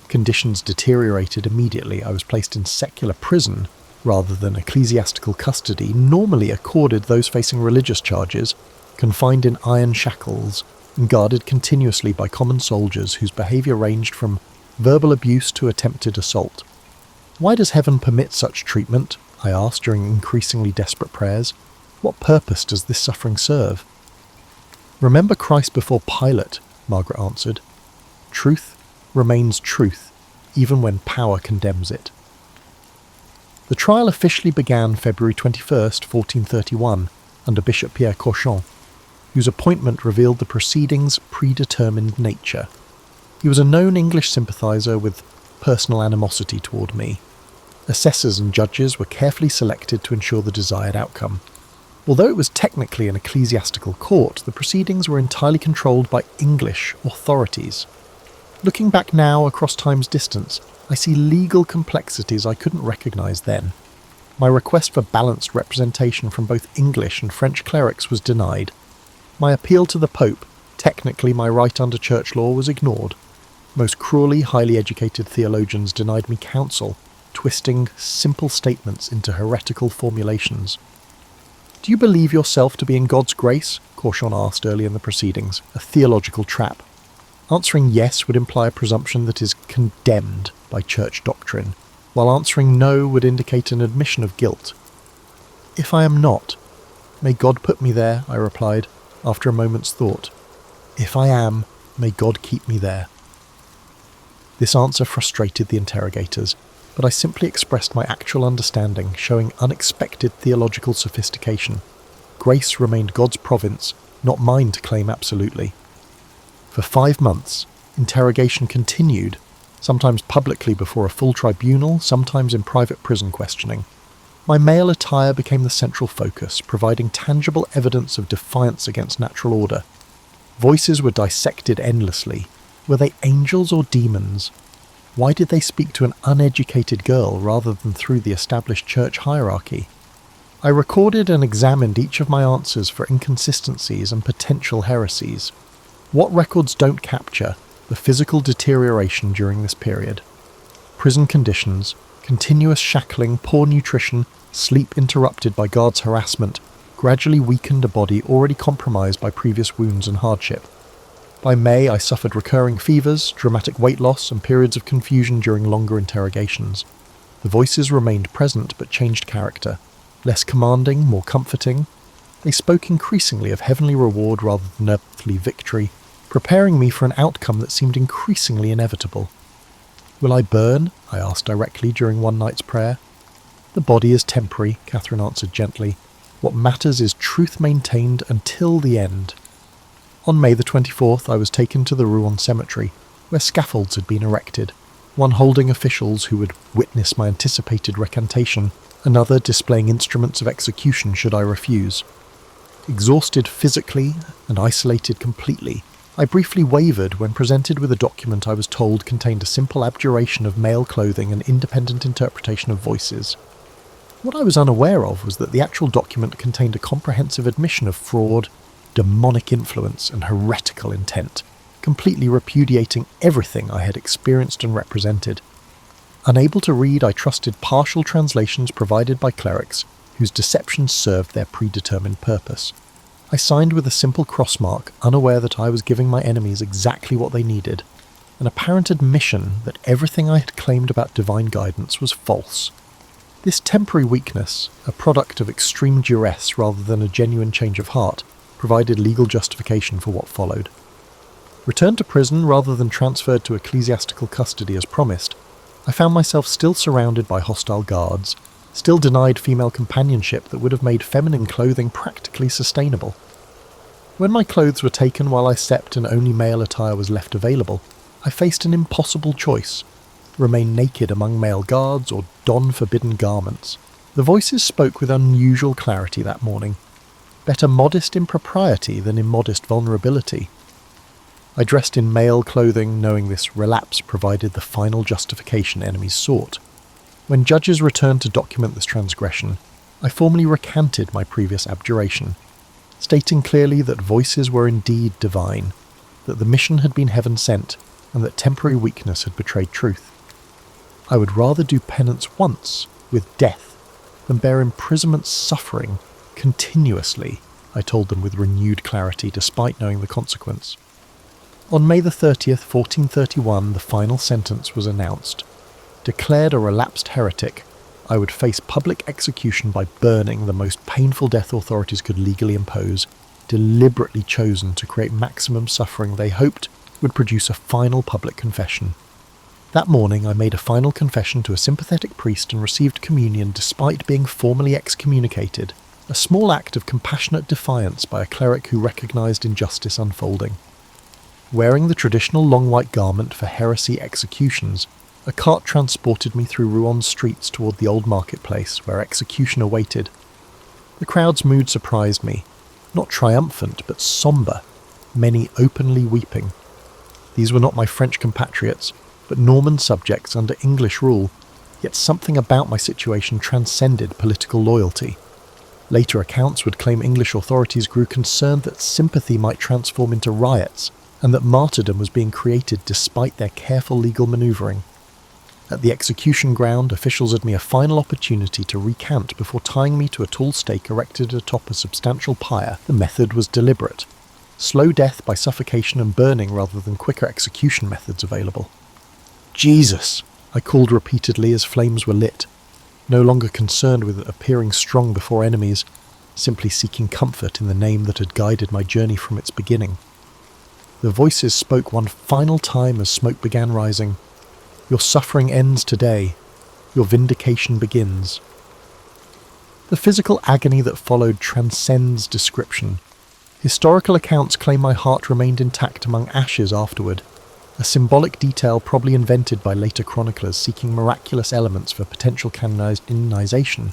Conditions deteriorated immediately. I was placed in secular prison, rather than ecclesiastical custody normally accorded those facing religious charges, confined in iron shackles, and guarded continuously by common soldiers whose behaviour ranged from verbal abuse to attempted assault. "Why does heaven permit such treatment?" I asked during increasingly desperate prayers. "What purpose does this suffering serve?" "Remember Christ before Pilate," Margaret answered. "Truth remains truth, even when power condemns it." The trial officially began February 21st, 1431, under Bishop Pierre Cauchon, whose appointment revealed the proceedings' predetermined nature. He was a known English sympathiser with personal animosity toward me. Assessors and judges were carefully selected to ensure the desired outcome. Although it was technically an ecclesiastical court, the proceedings were entirely controlled by English authorities. Looking back now across time's distance, I see legal complexities I couldn't recognise then. My request for balanced representation from both English and French clerics was denied. My appeal to the Pope, technically my right under church law, was ignored. Most cruelly, highly educated theologians denied me counsel, twisting simple statements into heretical formulations. "Do you believe yourself to be in God's grace?" Cauchon asked early in the proceedings, a theological trap. Answering yes would imply a presumption that is condemned by church doctrine, while answering no would indicate an admission of guilt. "If I am not, may God put me there," I replied, after a moment's thought. "If I am, may God keep me there." This answer frustrated the interrogators, but I simply expressed my actual understanding, showing unexpected theological sophistication. Grace remained God's province, not mine to claim absolutely. For 5 months, interrogation continued, sometimes publicly before a full tribunal, sometimes in private prison questioning. My male attire became the central focus, providing tangible evidence of defiance against natural order. Voices were dissected endlessly. Were they angels or demons? Why did they speak to an uneducated girl rather than through the established church hierarchy? I recorded and examined each of my answers for inconsistencies and potential heresies. What records don't capture, the physical deterioration during this period. Prison conditions, continuous shackling, poor nutrition, sleep interrupted by guards' harassment, gradually weakened a body already compromised by previous wounds and hardship. By May, I suffered recurring fevers, dramatic weight loss, and periods of confusion during longer interrogations. The voices remained present but changed character. Less commanding, more comforting. They spoke increasingly of heavenly reward rather than earthly victory, preparing me for an outcome that seemed increasingly inevitable. "Will I burn?" I asked directly during one night's prayer. "The body is temporary," Catherine answered gently. "What matters is truth maintained until the end." On May the 24th, I was taken to the Rouen cemetery, where scaffolds had been erected, one holding officials who would witness my anticipated recantation, another displaying instruments of execution should I refuse. Exhausted physically and isolated completely, I briefly wavered when presented with a document I was told contained a simple abjuration of male clothing and independent interpretation of voices. What I was unaware of was that the actual document contained a comprehensive admission of fraud, demonic influence, and heretical intent, completely repudiating everything I had experienced and represented. Unable to read, I trusted partial translations provided by clerics, whose deceptions served their predetermined purpose. I signed with a simple crossmark, unaware that I was giving my enemies exactly what they needed, an apparent admission that everything I had claimed about divine guidance was false. This temporary weakness, a product of extreme duress rather than a genuine change of heart, provided legal justification for what followed. Returned to prison rather than transferred to ecclesiastical custody as promised, I found myself still surrounded by hostile guards, still denied female companionship that would have made feminine clothing practically sustainable. When my clothes were taken while I slept and only male attire was left available, I faced an impossible choice: remain naked among male guards or don forbidden garments. The voices spoke with unusual clarity that morning. Better modest impropriety than immodest vulnerability. I dressed in male clothing, knowing this relapse provided the final justification enemies sought. When judges returned to document this transgression, I formally recanted my previous abjuration, stating clearly that voices were indeed divine, that the mission had been heaven-sent, and that temporary weakness had betrayed truth. I would rather do penance once, with death, than bear imprisonment suffering continuously, I told them with renewed clarity despite knowing the consequence. On May the 30th, 1431, the final sentence was announced. Declared a relapsed heretic, I would face public execution by burning, the most painful death authorities could legally impose, deliberately chosen to create maximum suffering they hoped would produce a final public confession. That morning I made a final confession to a sympathetic priest and received communion despite being formally excommunicated, a small act of compassionate defiance by a cleric who recognised injustice unfolding. Wearing the traditional long white garment for heresy executions, a cart transported me through Rouen streets toward the old marketplace, where execution awaited. The crowd's mood surprised me, not triumphant but sombre, many openly weeping. These were not my French compatriots, but Norman subjects under English rule, yet something about my situation transcended political loyalty. Later accounts would claim English authorities grew concerned that sympathy might transform into riots, and that martyrdom was being created despite their careful legal manoeuvring. At the execution ground, officials had me a final opportunity to recant before tying me to a tall stake erected atop a substantial pyre. The method was deliberate. Slow death by suffocation and burning rather than quicker execution methods available. "Jesus!" I called repeatedly as flames were lit, no longer concerned with appearing strong before enemies, simply seeking comfort in the name that had guided my journey from its beginning. The voices spoke one final time as smoke began rising. "Your suffering ends today. Your vindication begins." The physical agony that followed transcends description. Historical accounts claim my heart remained intact among ashes afterward, a symbolic detail probably invented by later chroniclers seeking miraculous elements for potential canonization.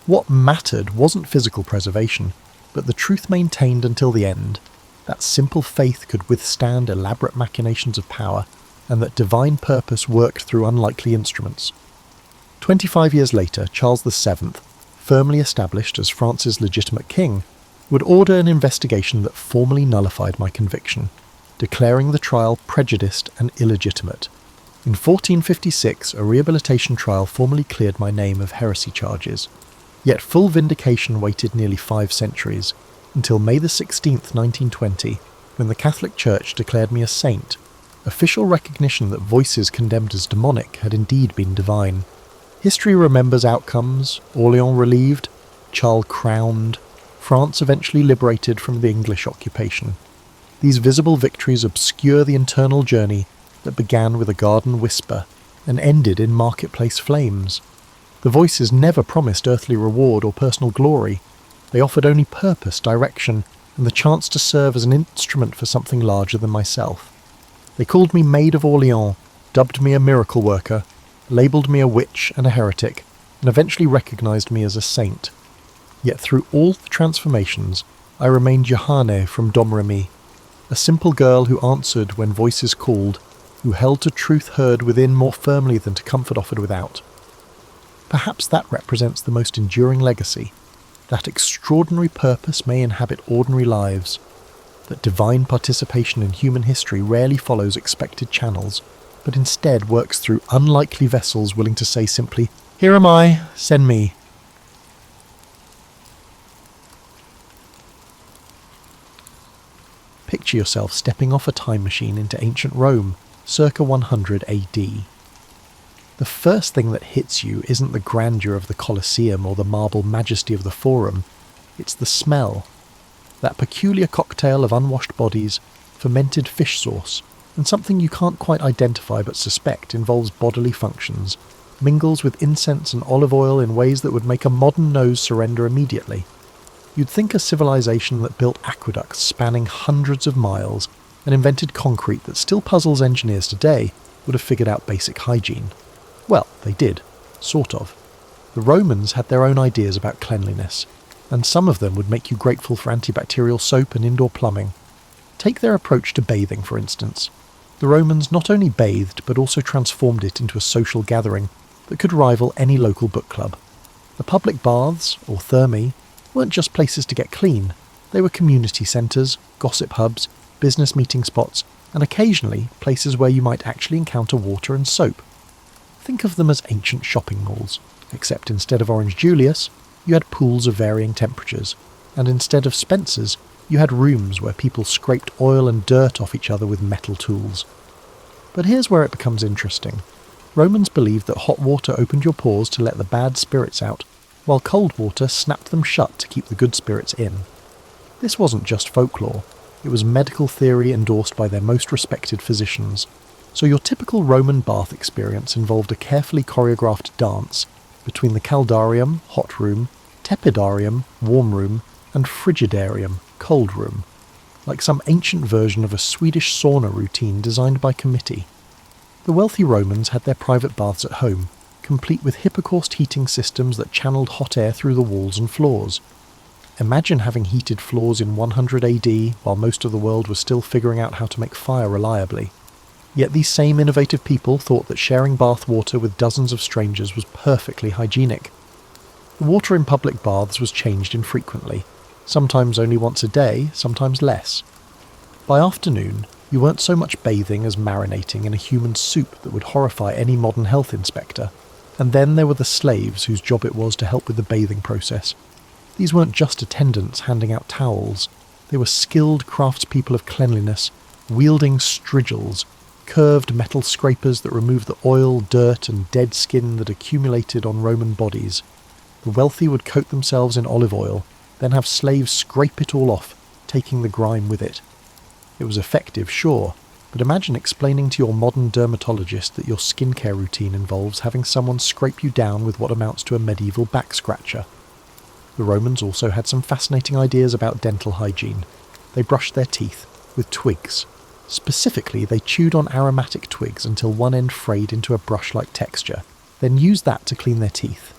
What mattered wasn't physical preservation, but the truth maintained until the end, that simple faith could withstand elaborate machinations of power, and that divine purpose worked through unlikely instruments. 25 years later, Charles VII, firmly established as France's legitimate king, would order an investigation that formally nullified my conviction. declaring the trial prejudiced and illegitimate. In 1456, a rehabilitation trial formally cleared my name of heresy charges. Yet full vindication waited nearly 5 centuries, until May the 16th, 1920, when the Catholic Church declared me a saint. Official recognition that voices condemned as demonic had indeed been divine. History remembers outcomes: Orleans relieved, Charles crowned, France eventually liberated from the English occupation. These visible victories obscure the internal journey that began with a garden whisper and ended in marketplace flames. The voices never promised earthly reward or personal glory. They offered only purpose, direction, and the chance to serve as an instrument for something larger than myself. They called me Maid of Orleans, dubbed me a miracle worker, labelled me a witch and a heretic, and eventually recognised me as a saint. Yet through all the transformations, I remained Johanne from Domremy, a simple girl who answered when voices called, who held to truth heard within more firmly than to comfort offered without. Perhaps that represents the most enduring legacy, that extraordinary purpose may inhabit ordinary lives, that divine participation in human history rarely follows expected channels, but instead works through unlikely vessels willing to say simply, "Here am I, send me." Picture yourself stepping off a time machine into ancient Rome, circa 100 AD. The first thing that hits you isn't the grandeur of the Colosseum or the marble majesty of the Forum, it's the smell. That peculiar cocktail of unwashed bodies, fermented fish sauce, and something you can't quite identify but suspect involves bodily functions, mingles with incense and olive oil in ways that would make a modern nose surrender immediately. You'd think a civilization that built aqueducts spanning hundreds of miles and invented concrete that still puzzles engineers today would have figured out basic hygiene. Well, they did, sort of. The Romans had their own ideas about cleanliness, and some of them would make you grateful for antibacterial soap and indoor plumbing. Take their approach to bathing, for instance. The Romans not only bathed, but also transformed it into a social gathering that could rival any local book club. The public baths, or thermae, weren't just places to get clean. They were community centres, gossip hubs, business meeting spots, and occasionally places where you might actually encounter water and soap. Think of them as ancient shopping malls, except instead of Orange Julius, you had pools of varying temperatures, and instead of Spencer's, you had rooms where people scraped oil and dirt off each other with metal tools. But here's where it becomes interesting. Romans believed that hot water opened your pores to let the bad spirits out, while cold water snapped them shut to keep the good spirits in. This wasn't just folklore, it was medical theory endorsed by their most respected physicians. So your typical Roman bath experience involved a carefully choreographed dance between the caldarium, hot room, tepidarium, warm room, and frigidarium, cold room, like some ancient version of a Swedish sauna routine designed by committee. The wealthy Romans had their private baths at home, complete with hypocaust heating systems that channeled hot air through the walls and floors. Imagine having heated floors in 100 AD while most of the world was still figuring out how to make fire reliably. Yet these same innovative people thought that sharing bath water with dozens of strangers was perfectly hygienic. The water in public baths was changed infrequently, sometimes only once a day, sometimes less. By afternoon, you weren't so much bathing as marinating in a human soup that would horrify any modern health inspector. And then there were the slaves whose job it was to help with the bathing process. These weren't just attendants handing out towels. They were skilled craftspeople of cleanliness, wielding strigils, curved metal scrapers that removed the oil, dirt, and dead skin that accumulated on Roman bodies. The wealthy would coat themselves in olive oil, then have slaves scrape it all off, taking the grime with it. It was effective, sure, but imagine explaining to your modern dermatologist that your skincare routine involves having someone scrape you down with what amounts to a medieval back scratcher. The Romans also had some fascinating ideas about dental hygiene. They brushed their teeth with twigs. Specifically, they chewed on aromatic twigs until one end frayed into a brush-like texture, then used that to clean their teeth.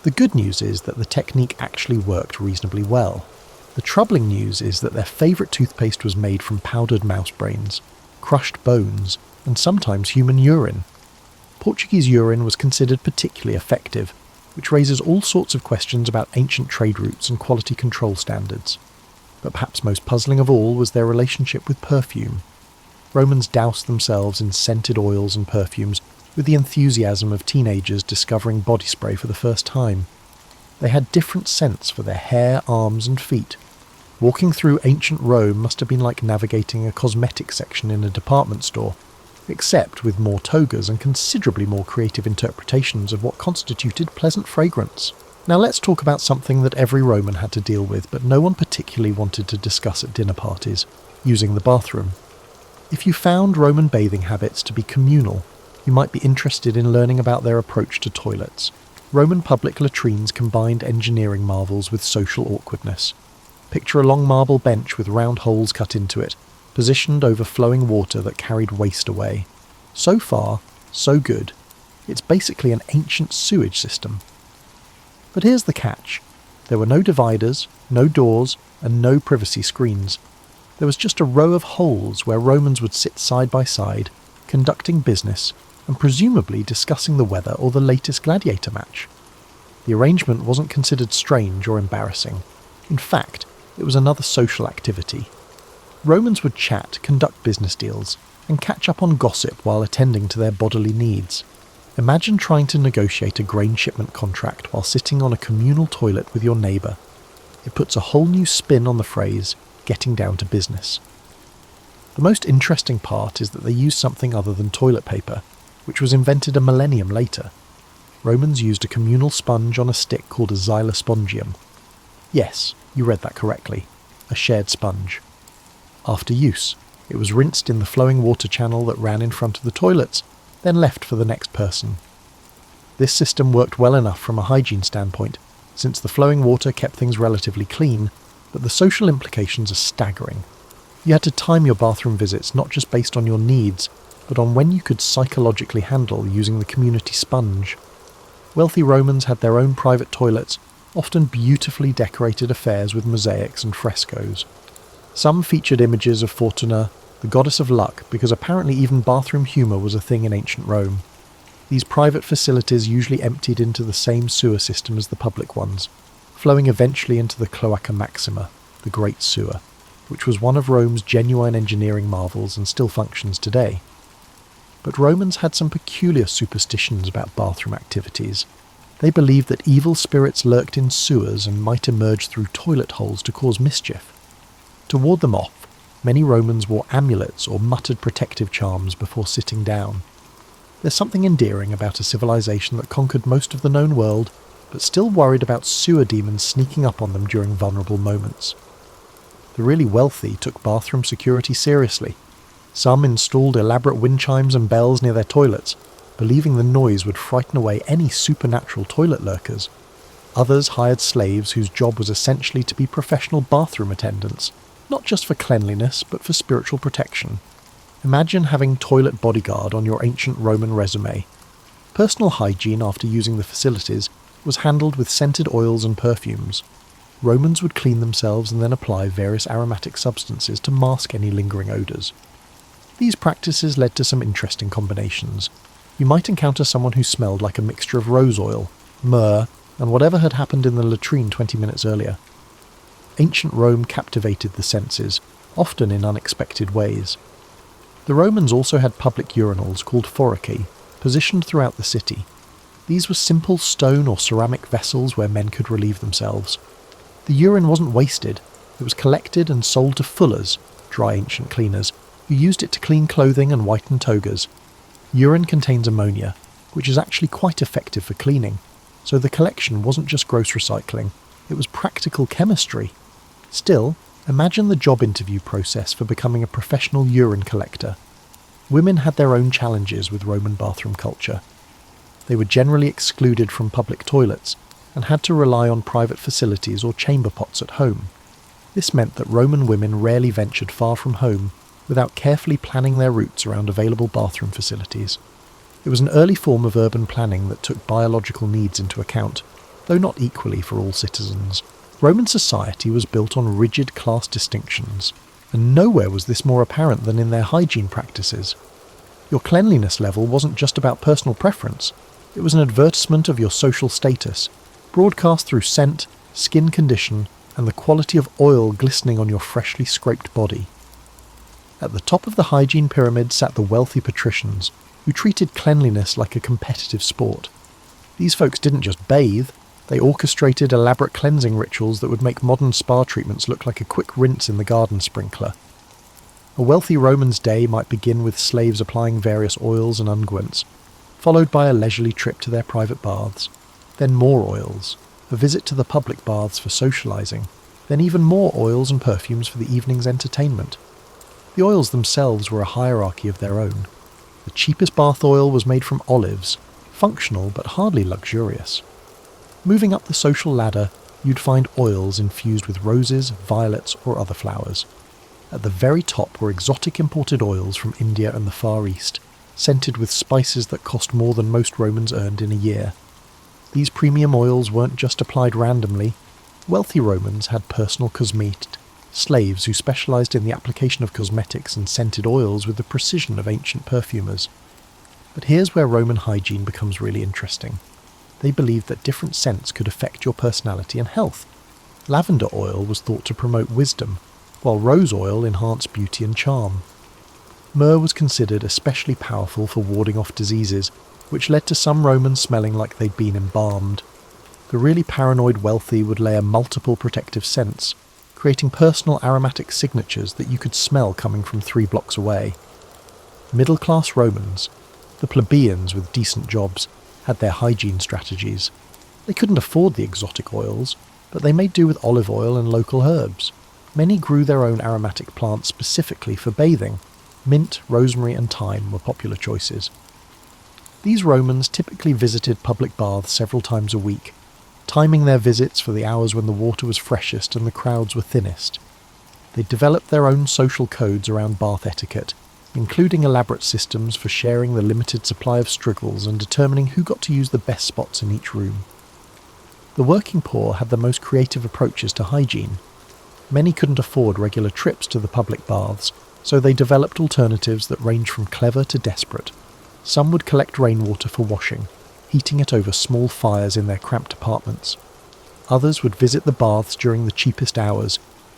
The good news is that the technique actually worked reasonably well. The troubling news is that their favourite toothpaste was made from powdered mouse brains, crushed bones, and sometimes human urine. Portuguese urine was considered particularly effective, which raises all sorts of questions about ancient trade routes and quality control standards. But perhaps most puzzling of all was their relationship with perfume. Romans doused themselves in scented oils and perfumes with the enthusiasm of teenagers discovering body spray for the first time. They had different scents for their hair, arms and feet. Walking through ancient Rome must have been like navigating a cosmetics section in a department store, except with more togas and considerably more creative interpretations of what constituted pleasant fragrance. Now let's talk about something that every Roman had to deal with, but no one particularly wanted to discuss at dinner parties: using the bathroom. If you found Roman bathing habits to be communal, you might be interested in learning about their approach to toilets. Roman public latrines combined engineering marvels with social awkwardness. Picture a long marble bench with round holes cut into it, positioned over flowing water that carried waste away. So far, so good. It's basically an ancient sewage system. But here's the catch. There were no dividers, no doors, and no privacy screens. There was just a row of holes where Romans would sit side by side, conducting business, and presumably discussing the weather or the latest gladiator match. The arrangement wasn't considered strange or embarrassing. In fact, it was another social activity. Romans would chat, conduct business deals, and catch up on gossip while attending to their bodily needs. Imagine trying to negotiate a grain shipment contract while sitting on a communal toilet with your neighbour. It puts a whole new spin on the phrase, getting down to business. The most interesting part is that they used something other than toilet paper, which was invented a millennium later. Romans used a communal sponge on a stick called a xylospongium. Yes, you read that correctly, a shared sponge. After use, it was rinsed in the flowing water channel that ran in front of the toilets, then left for the next person. This system worked well enough from a hygiene standpoint, since the flowing water kept things relatively clean, but the social implications are staggering. You had to time your bathroom visits not just based on your needs, but on when you could psychologically handle using the community sponge. Wealthy Romans had their own private toilets, often beautifully decorated affairs with mosaics and frescoes. Some featured images of Fortuna, the goddess of luck, because apparently even bathroom humour was a thing in ancient Rome. These private facilities usually emptied into the same sewer system as the public ones, flowing eventually into the Cloaca Maxima, the Great Sewer, which was one of Rome's genuine engineering marvels and still functions today. But Romans had some peculiar superstitions about bathroom activities. They believed that evil spirits lurked in sewers and might emerge through toilet holes to cause mischief. To ward them off, many Romans wore amulets or muttered protective charms before sitting down. There's something endearing about a civilization that conquered most of the known world, but still worried about sewer demons sneaking up on them during vulnerable moments. The really wealthy took bathroom security seriously. Some installed elaborate wind chimes and bells near their toilets, believing the noise would frighten away any supernatural toilet lurkers. Others hired slaves whose job was essentially to be professional bathroom attendants, not just for cleanliness, but for spiritual protection. Imagine having toilet bodyguard on your ancient Roman resume. Personal hygiene after using the facilities was handled with scented oils and perfumes. Romans would clean themselves and then apply various aromatic substances to mask any lingering odours. These practices led to some interesting combinations. You might encounter someone who smelled like a mixture of rose oil, myrrh, and whatever had happened in the latrine 20 minutes earlier. Ancient Rome captivated the senses, often in unexpected ways. The Romans also had public urinals called foraci, positioned throughout the city. These were simple stone or ceramic vessels where men could relieve themselves. The urine wasn't wasted, it was collected and sold to fullers, dry ancient cleaners, who used it to clean clothing and whiten togas. Urine contains ammonia, which is actually quite effective for cleaning, so the collection wasn't just gross recycling, it was practical chemistry. Still, imagine the job interview process for becoming a professional urine collector. Women had their own challenges with Roman bathroom culture. They were generally excluded from public toilets and had to rely on private facilities or chamber pots at home. This meant that Roman women rarely ventured far from home without carefully planning their routes around available bathroom facilities. It was an early form of urban planning that took biological needs into account, though not equally for all citizens. Roman society was built on rigid class distinctions, and nowhere was this more apparent than in their hygiene practices. Your cleanliness level wasn't just about personal preference, it was an advertisement of your social status, broadcast through scent, skin condition, and the quality of oil glistening on your freshly scraped body. At the top of the hygiene pyramid sat the wealthy patricians, who treated cleanliness like a competitive sport. These folks didn't just bathe, they orchestrated elaborate cleansing rituals that would make modern spa treatments look like a quick rinse in the garden sprinkler. A wealthy Roman's day might begin with slaves applying various oils and unguents, followed by a leisurely trip to their private baths, then more oils, a visit to the public baths for socialising, then even more oils and perfumes for the evening's entertainment. The oils themselves were a hierarchy of their own. The cheapest bath oil was made from olives, functional but hardly luxurious. Moving up the social ladder, you'd find oils infused with roses, violets, or other flowers. At the very top were exotic imported oils from India and the Far East, scented with spices that cost more than most Romans earned in a year. These premium oils weren't just applied randomly. Wealthy Romans had personal cosmetes, slaves who specialised in the application of cosmetics and scented oils with the precision of ancient perfumers. But here's where Roman hygiene becomes really interesting. They believed that different scents could affect your personality and health. Lavender oil was thought to promote wisdom, while rose oil enhanced beauty and charm. Myrrh was considered especially powerful for warding off diseases, which led to some Romans smelling like they'd been embalmed. The really paranoid wealthy would layer multiple protective scents, creating personal aromatic signatures that you could smell coming from 3 blocks away. Middle-class Romans, the plebeians with decent jobs, had their hygiene strategies. They couldn't afford the exotic oils, but they made do with olive oil and local herbs. Many grew their own aromatic plants specifically for bathing. Mint, rosemary and thyme were popular choices. These Romans typically visited public baths several times a week, timing their visits for the hours when the water was freshest and the crowds were thinnest. They developed their own social codes around bath etiquette, including elaborate systems for sharing the limited supply of strigils and determining who got to use the best spots in each room. The working poor had the most creative approaches to hygiene. Many couldn't afford regular trips to the public baths, so they developed alternatives that ranged from clever to desperate. Some would collect rainwater for washing, heating it over small fires in their cramped apartments. Others would visit the baths during the cheapest hours,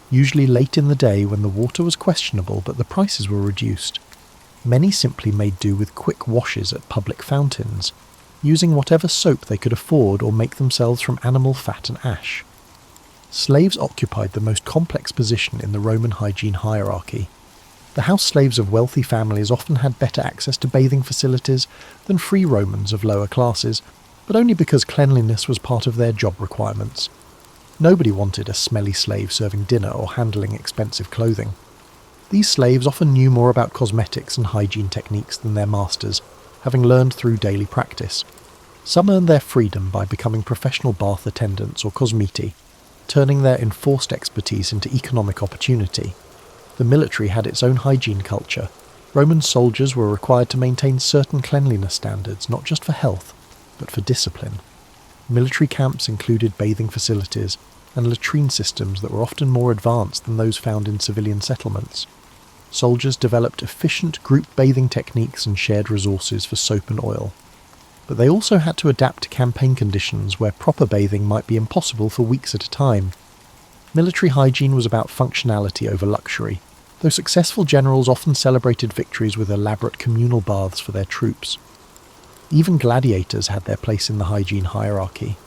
usually late in the day when the water was questionable but the prices were reduced. Many simply made do with quick washes at public fountains, using whatever soap they could afford or make themselves from animal fat and ash. Slaves occupied the most complex position in the Roman hygiene hierarchy. The house slaves of wealthy families often had better access to bathing facilities than free Romans of lower classes, but only because cleanliness was part of their job requirements. Nobody wanted a smelly slave serving dinner or handling expensive clothing. These slaves often knew more about cosmetics and hygiene techniques than their masters, having learned through daily practice. Some earned their freedom by becoming professional bath attendants or cosmeti, turning their enforced expertise into economic opportunity. The military had its own hygiene culture. Roman soldiers were required to maintain certain cleanliness standards, not just for health, but for discipline. Military camps included bathing facilities and latrine systems that were often more advanced than those found in civilian settlements. Soldiers developed efficient group bathing techniques and shared resources for soap and oil. But they also had to adapt to campaign conditions where proper bathing might be impossible for weeks at a time. Military hygiene was about functionality over luxury, though successful generals often celebrated victories with elaborate communal baths for their troops. Even gladiators had their place in the hygiene hierarchy.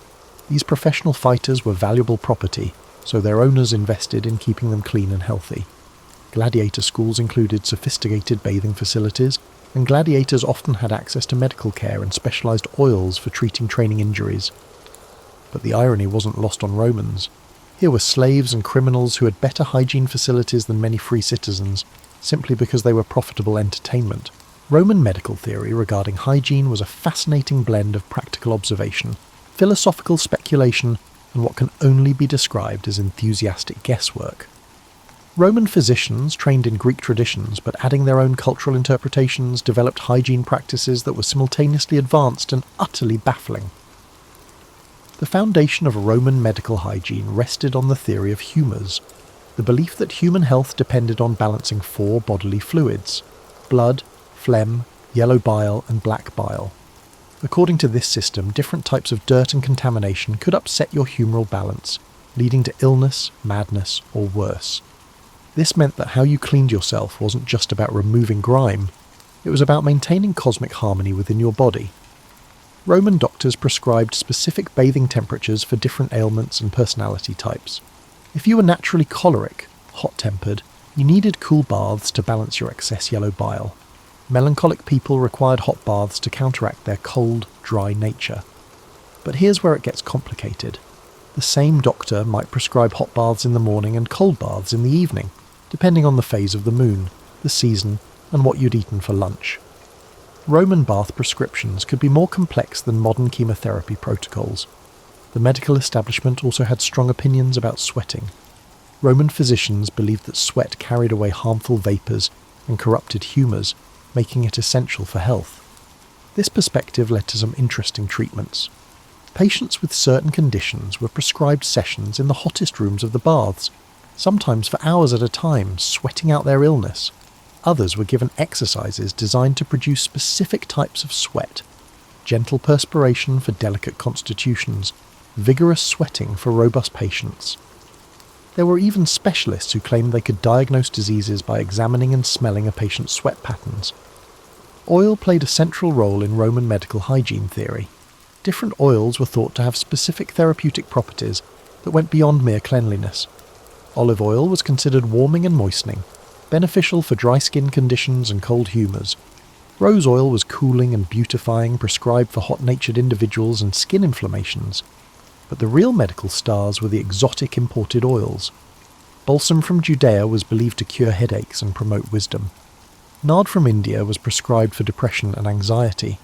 These professional fighters were valuable property, so their owners invested in keeping them clean and healthy. Gladiator schools included sophisticated bathing facilities, and gladiators often had access to medical care and specialised oils for treating training injuries. But the irony wasn't lost on Romans. Here were slaves and criminals who had better hygiene facilities than many free citizens, simply because they were profitable entertainment. Roman medical theory regarding hygiene was a fascinating blend of practical observation, philosophical speculation, and what can only be described as enthusiastic guesswork. Roman physicians, trained in Greek traditions but adding their own cultural interpretations, developed hygiene practices that were simultaneously advanced and utterly baffling. The foundation of Roman medical hygiene rested on the theory of humours, the belief that human health depended on balancing 4 bodily fluids: blood, phlegm, yellow bile, and black bile. According to this system, different types of dirt and contamination could upset your humoral balance, leading to illness, madness, or worse. This meant that how you cleaned yourself wasn't just about removing grime, it was about maintaining cosmic harmony within your body. Roman doctors prescribed specific bathing temperatures for different ailments and personality types. If you were naturally choleric, hot-tempered, you needed cool baths to balance your excess yellow bile. Melancholic people required hot baths to counteract their cold, dry nature. But here's where it gets complicated. The same doctor might prescribe hot baths in the morning and cold baths in the evening, depending on the phase of the moon, the season, and what you'd eaten for lunch. Roman bath prescriptions could be more complex than modern chemotherapy protocols. The medical establishment also had strong opinions about sweating. Roman physicians believed that sweat carried away harmful vapours and corrupted humours, making it essential for health. This perspective led to some interesting treatments. Patients with certain conditions were prescribed sessions in the hottest rooms of the baths, sometimes for hours at a time, sweating out their illness. Others were given exercises designed to produce specific types of sweat: gentle perspiration for delicate constitutions, vigorous sweating for robust patients. There were even specialists who claimed they could diagnose diseases by examining and smelling a patient's sweat patterns. Oil played a central role in Roman medical hygiene theory. Different oils were thought to have specific therapeutic properties that went beyond mere cleanliness. Olive oil was considered warming and moistening, beneficial for dry skin conditions and cold humours. Rose oil was cooling and beautifying, prescribed for hot-natured individuals and skin inflammations. But the real medical stars were the exotic imported oils. Balsam from Judea was believed to cure headaches and promote wisdom. Nard from India was prescribed for depression and anxiety.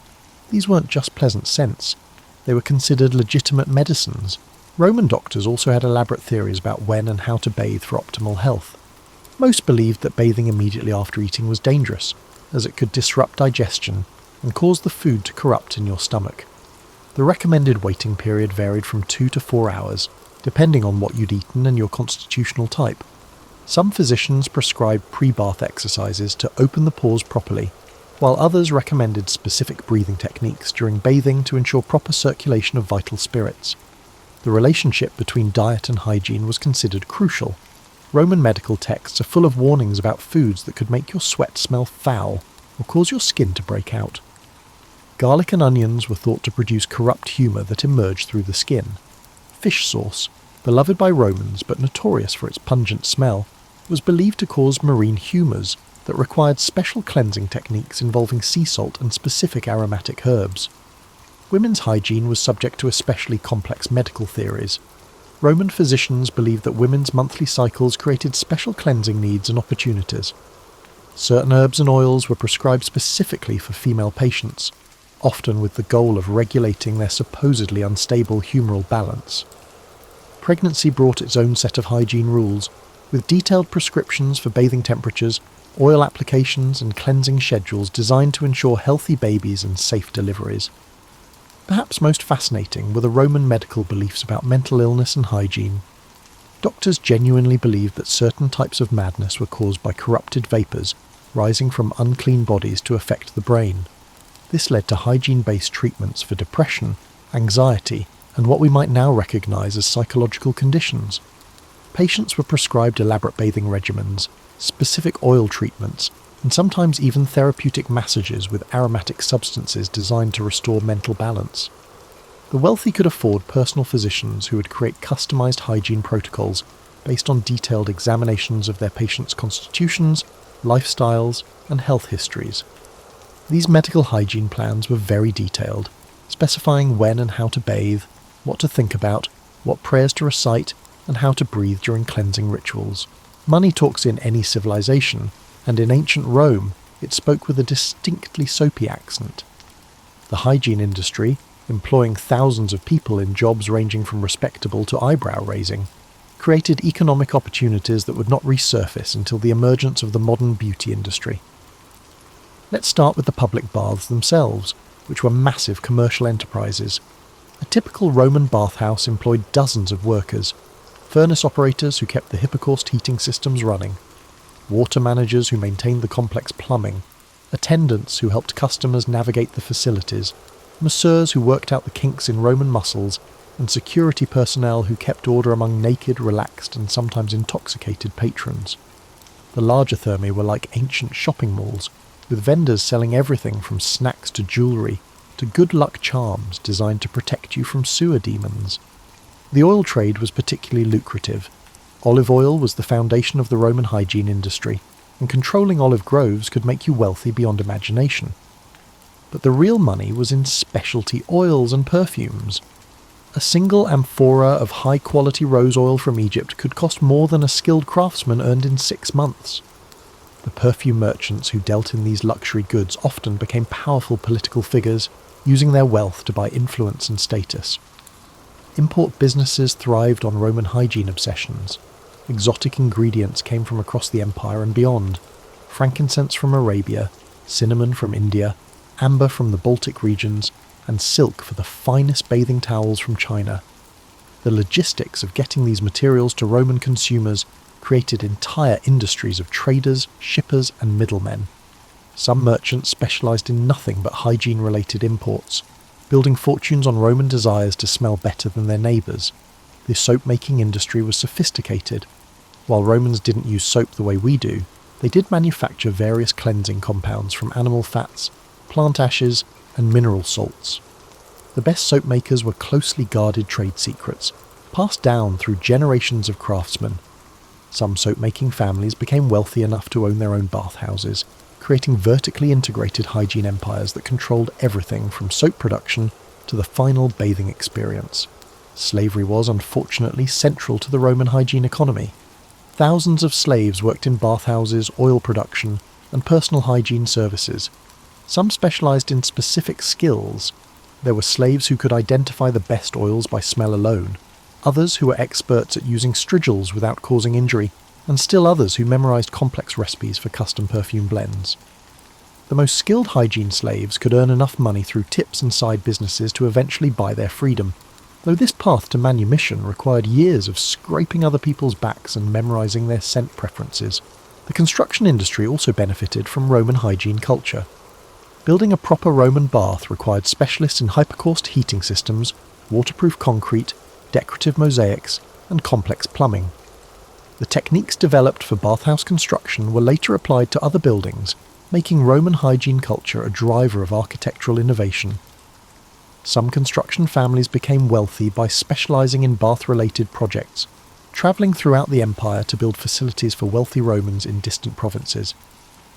These weren't just pleasant scents. They were considered legitimate medicines. Roman doctors also had elaborate theories about when and how to bathe for optimal health. Most believed that bathing immediately after eating was dangerous, as it could disrupt digestion and cause the food to corrupt in your stomach. The recommended waiting period varied from 2 to 4 hours, depending on what you'd eaten and your constitutional type. Some physicians prescribed pre-bath exercises to open the pores properly, while others recommended specific breathing techniques during bathing to ensure proper circulation of vital spirits. The relationship between diet and hygiene was considered crucial. Roman medical texts are full of warnings about foods that could make your sweat smell foul or cause your skin to break out. Garlic and onions were thought to produce corrupt humour that emerged through the skin. Fish sauce, beloved by Romans but notorious for its pungent smell, was believed to cause marine humours that required special cleansing techniques involving sea salt and specific aromatic herbs. Women's hygiene was subject to especially complex medical theories. Roman physicians believed that women's monthly cycles created special cleansing needs and opportunities. Certain herbs and oils were prescribed specifically for female patients, often with the goal of regulating their supposedly unstable humoral balance. Pregnancy brought its own set of hygiene rules, with detailed prescriptions for bathing temperatures, oil applications and cleansing schedules designed to ensure healthy babies and safe deliveries. Perhaps most fascinating were the Roman medical beliefs about mental illness and hygiene. Doctors genuinely believed that certain types of madness were caused by corrupted vapours rising from unclean bodies to affect the brain. This led to hygiene-based treatments for depression, anxiety, and what we might now recognise as psychological conditions. Patients were prescribed elaborate bathing regimens, specific oil treatments, and sometimes even therapeutic massages with aromatic substances designed to restore mental balance. The wealthy could afford personal physicians who would create customised hygiene protocols based on detailed examinations of their patients' constitutions, lifestyles, and health histories. These medical hygiene plans were very detailed, specifying when and how to bathe, what to think about, what prayers to recite, and how to breathe during cleansing rituals. Money talks in any civilization, and in ancient Rome it spoke with a distinctly soapy accent. The hygiene industry, employing thousands of people in jobs ranging from respectable to eyebrow-raising, created economic opportunities that would not resurface until the emergence of the modern beauty industry. Let's start with the public baths themselves, which were massive commercial enterprises. A typical Roman bathhouse employed dozens of workers: furnace operators who kept the hypocaust heating systems running, water managers who maintained the complex plumbing, attendants who helped customers navigate the facilities, masseurs who worked out the kinks in Roman muscles, and security personnel who kept order among naked, relaxed, and sometimes intoxicated patrons. The larger thermae were like ancient shopping malls, with vendors selling everything from snacks to jewellery to good luck charms designed to protect you from sewer demons. The oil trade was particularly lucrative. Olive oil was the foundation of the Roman hygiene industry, and controlling olive groves could make you wealthy beyond imagination. But the real money was in specialty oils and perfumes. A single amphora of high-quality rose oil from Egypt could cost more than a skilled craftsman earned in 6 months. The perfume merchants who dealt in these luxury goods often became powerful political figures, using their wealth to buy influence and status. Import businesses thrived on Roman hygiene obsessions. Exotic ingredients came from across the empire and beyond. Frankincense from Arabia, cinnamon from India, amber from the Baltic regions, and silk for the finest bathing towels from China. The logistics of getting these materials to Roman consumers created entire industries of traders, shippers, and middlemen. Some merchants specialised in nothing but hygiene-related imports, building fortunes on Roman desires to smell better than their neighbours. The soap-making industry was sophisticated. While Romans didn't use soap the way we do, they did manufacture various cleansing compounds from animal fats, plant ashes, and mineral salts. The best soap makers were closely guarded trade secrets, passed down through generations of craftsmen. Some soap-making families became wealthy enough to own their own bathhouses, creating vertically integrated hygiene empires that controlled everything from soap production to the final bathing experience. Slavery was, unfortunately, central to the Roman hygiene economy. Thousands of slaves worked in bathhouses, oil production, and personal hygiene services. Some specialised in specific skills. There were slaves who could identify the best oils by smell alone, others who were experts at using strigils without causing injury, and still others who memorised complex recipes for custom perfume blends. The most skilled hygiene slaves could earn enough money through tips and side businesses to eventually buy their freedom, though this path to manumission required years of scraping other people's backs and memorising their scent preferences. The construction industry also benefited from Roman hygiene culture. Building a proper Roman bath required specialists in hypercaust heating systems, waterproof concrete, decorative mosaics, and complex plumbing. The techniques developed for bathhouse construction were later applied to other buildings, making Roman hygiene culture a driver of architectural innovation. Some construction families became wealthy by specialising in bath-related projects, travelling throughout the empire to build facilities for wealthy Romans in distant provinces.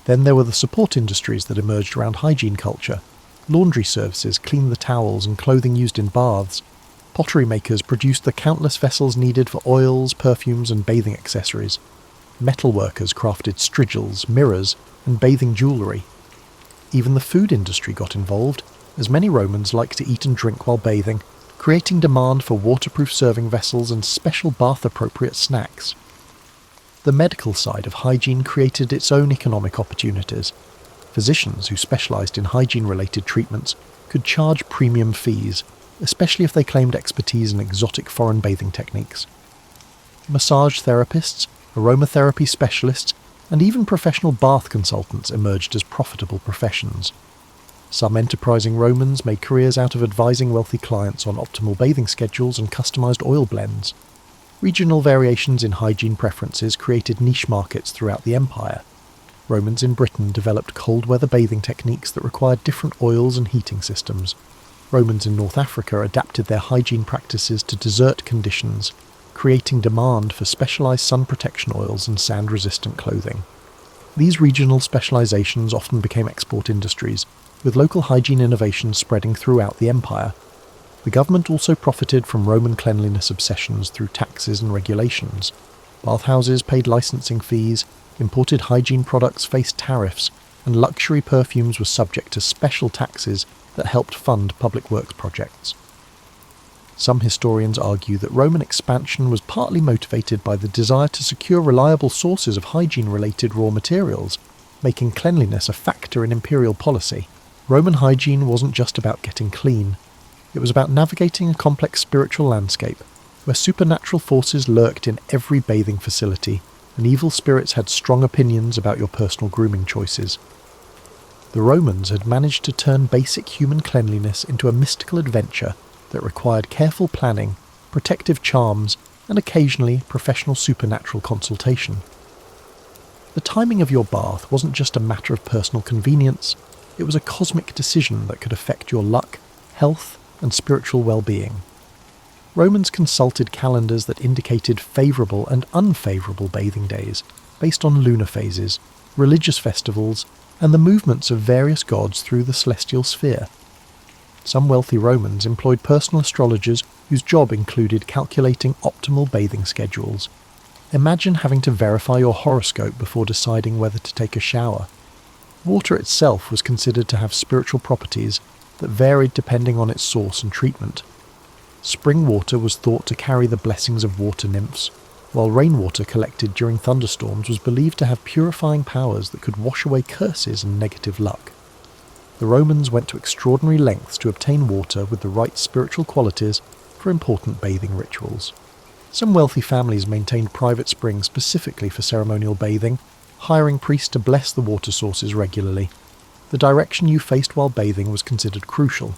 Then there were the support industries that emerged around hygiene culture. Laundry services cleaned the towels and clothing used in baths. Pottery makers produced the countless vessels needed for oils, perfumes, and bathing accessories. Metal workers crafted strigils, mirrors, and bathing jewellery. Even the food industry got involved, as many Romans liked to eat and drink while bathing, creating demand for waterproof serving vessels and special bath-appropriate snacks. The medical side of hygiene created its own economic opportunities. Physicians who specialised in hygiene-related treatments could charge premium fees, especially if they claimed expertise in exotic foreign bathing techniques. Massage therapists, aromatherapy specialists, and even professional bath consultants emerged as profitable professions. Some enterprising Romans made careers out of advising wealthy clients on optimal bathing schedules and customised oil blends. Regional variations in hygiene preferences created niche markets throughout the empire. Romans in Britain developed cold-weather bathing techniques that required different oils and heating systems. Romans in North Africa adapted their hygiene practices to desert conditions, creating demand for specialised sun protection oils and sand-resistant clothing. These regional specialisations often became export industries, with local hygiene innovations spreading throughout the empire. The government also profited from Roman cleanliness obsessions through taxes and regulations. Bathhouses paid licensing fees, imported hygiene products faced tariffs, and luxury perfumes were subject to special taxes that helped fund public works projects. Some historians argue that Roman expansion was partly motivated by the desire to secure reliable sources of hygiene-related raw materials, making cleanliness a factor in imperial policy. Roman hygiene wasn't just about getting clean. It was about navigating a complex spiritual landscape, where supernatural forces lurked in every bathing facility, and evil spirits had strong opinions about your personal grooming choices. The Romans had managed to turn basic human cleanliness into a mystical adventure that required careful planning, protective charms, and occasionally professional supernatural consultation. The timing of your bath wasn't just a matter of personal convenience, it was a cosmic decision that could affect your luck, health, and spiritual well-being. Romans consulted calendars that indicated favourable and unfavourable bathing days, based on lunar phases, religious festivals, and the movements of various gods through the celestial sphere. Some wealthy Romans employed personal astrologers whose job included calculating optimal bathing schedules. Imagine having to verify your horoscope before deciding whether to take a shower. Water itself was considered to have spiritual properties that varied depending on its source and treatment. Spring water was thought to carry the blessings of water nymphs, while rainwater collected during thunderstorms was believed to have purifying powers that could wash away curses and negative luck. The Romans went to extraordinary lengths to obtain water with the right spiritual qualities for important bathing rituals. Some wealthy families maintained private springs specifically for ceremonial bathing, hiring priests to bless the water sources regularly. The direction you faced while bathing was considered crucial.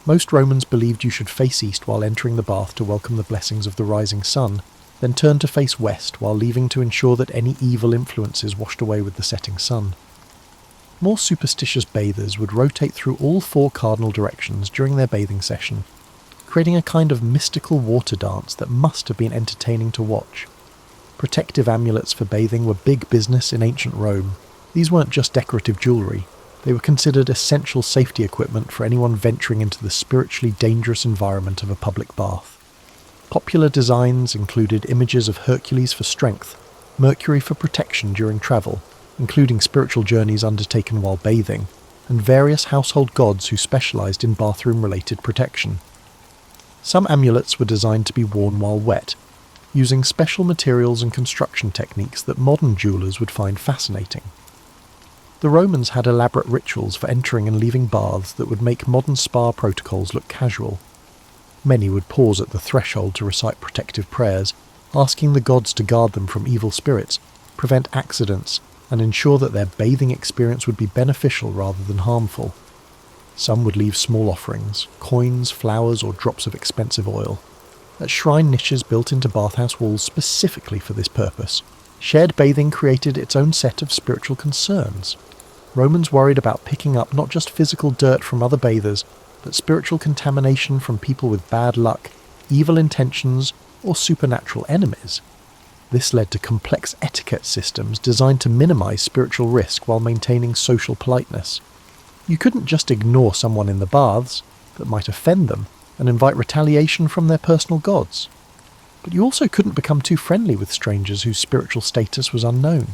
Most Romans believed you should face east while entering the bath to welcome the blessings of the rising sun, then turn to face west while leaving to ensure that any evil influences washed away with the setting sun. More superstitious bathers would rotate through all 4 cardinal directions during their bathing session, creating a kind of mystical water dance that must have been entertaining to watch. Protective amulets for bathing were big business in ancient Rome. These weren't just decorative jewellery. They were considered essential safety equipment for anyone venturing into the spiritually dangerous environment of a public bath. Popular designs included images of Hercules for strength, Mercury for protection during travel, including spiritual journeys undertaken while bathing, and various household gods who specialised in bathroom-related protection. Some amulets were designed to be worn while wet, using special materials and construction techniques that modern jewellers would find fascinating. The Romans had elaborate rituals for entering and leaving baths that would make modern spa protocols look casual. Many would pause at the threshold to recite protective prayers, asking the gods to guard them from evil spirits, prevent accidents, and ensure that their bathing experience would be beneficial rather than harmful. Some would leave small offerings, coins, flowers, or drops of expensive oil, at shrine niches built into bathhouse walls specifically for this purpose. Shared bathing created its own set of spiritual concerns. Romans worried about picking up not just physical dirt from other bathers, but spiritual contamination from people with bad luck, evil intentions, or supernatural enemies. This led to complex etiquette systems designed to minimize spiritual risk while maintaining social politeness. You couldn't just ignore someone in the baths that might offend them and invite retaliation from their personal gods. But you also couldn't become too friendly with strangers whose spiritual status was unknown.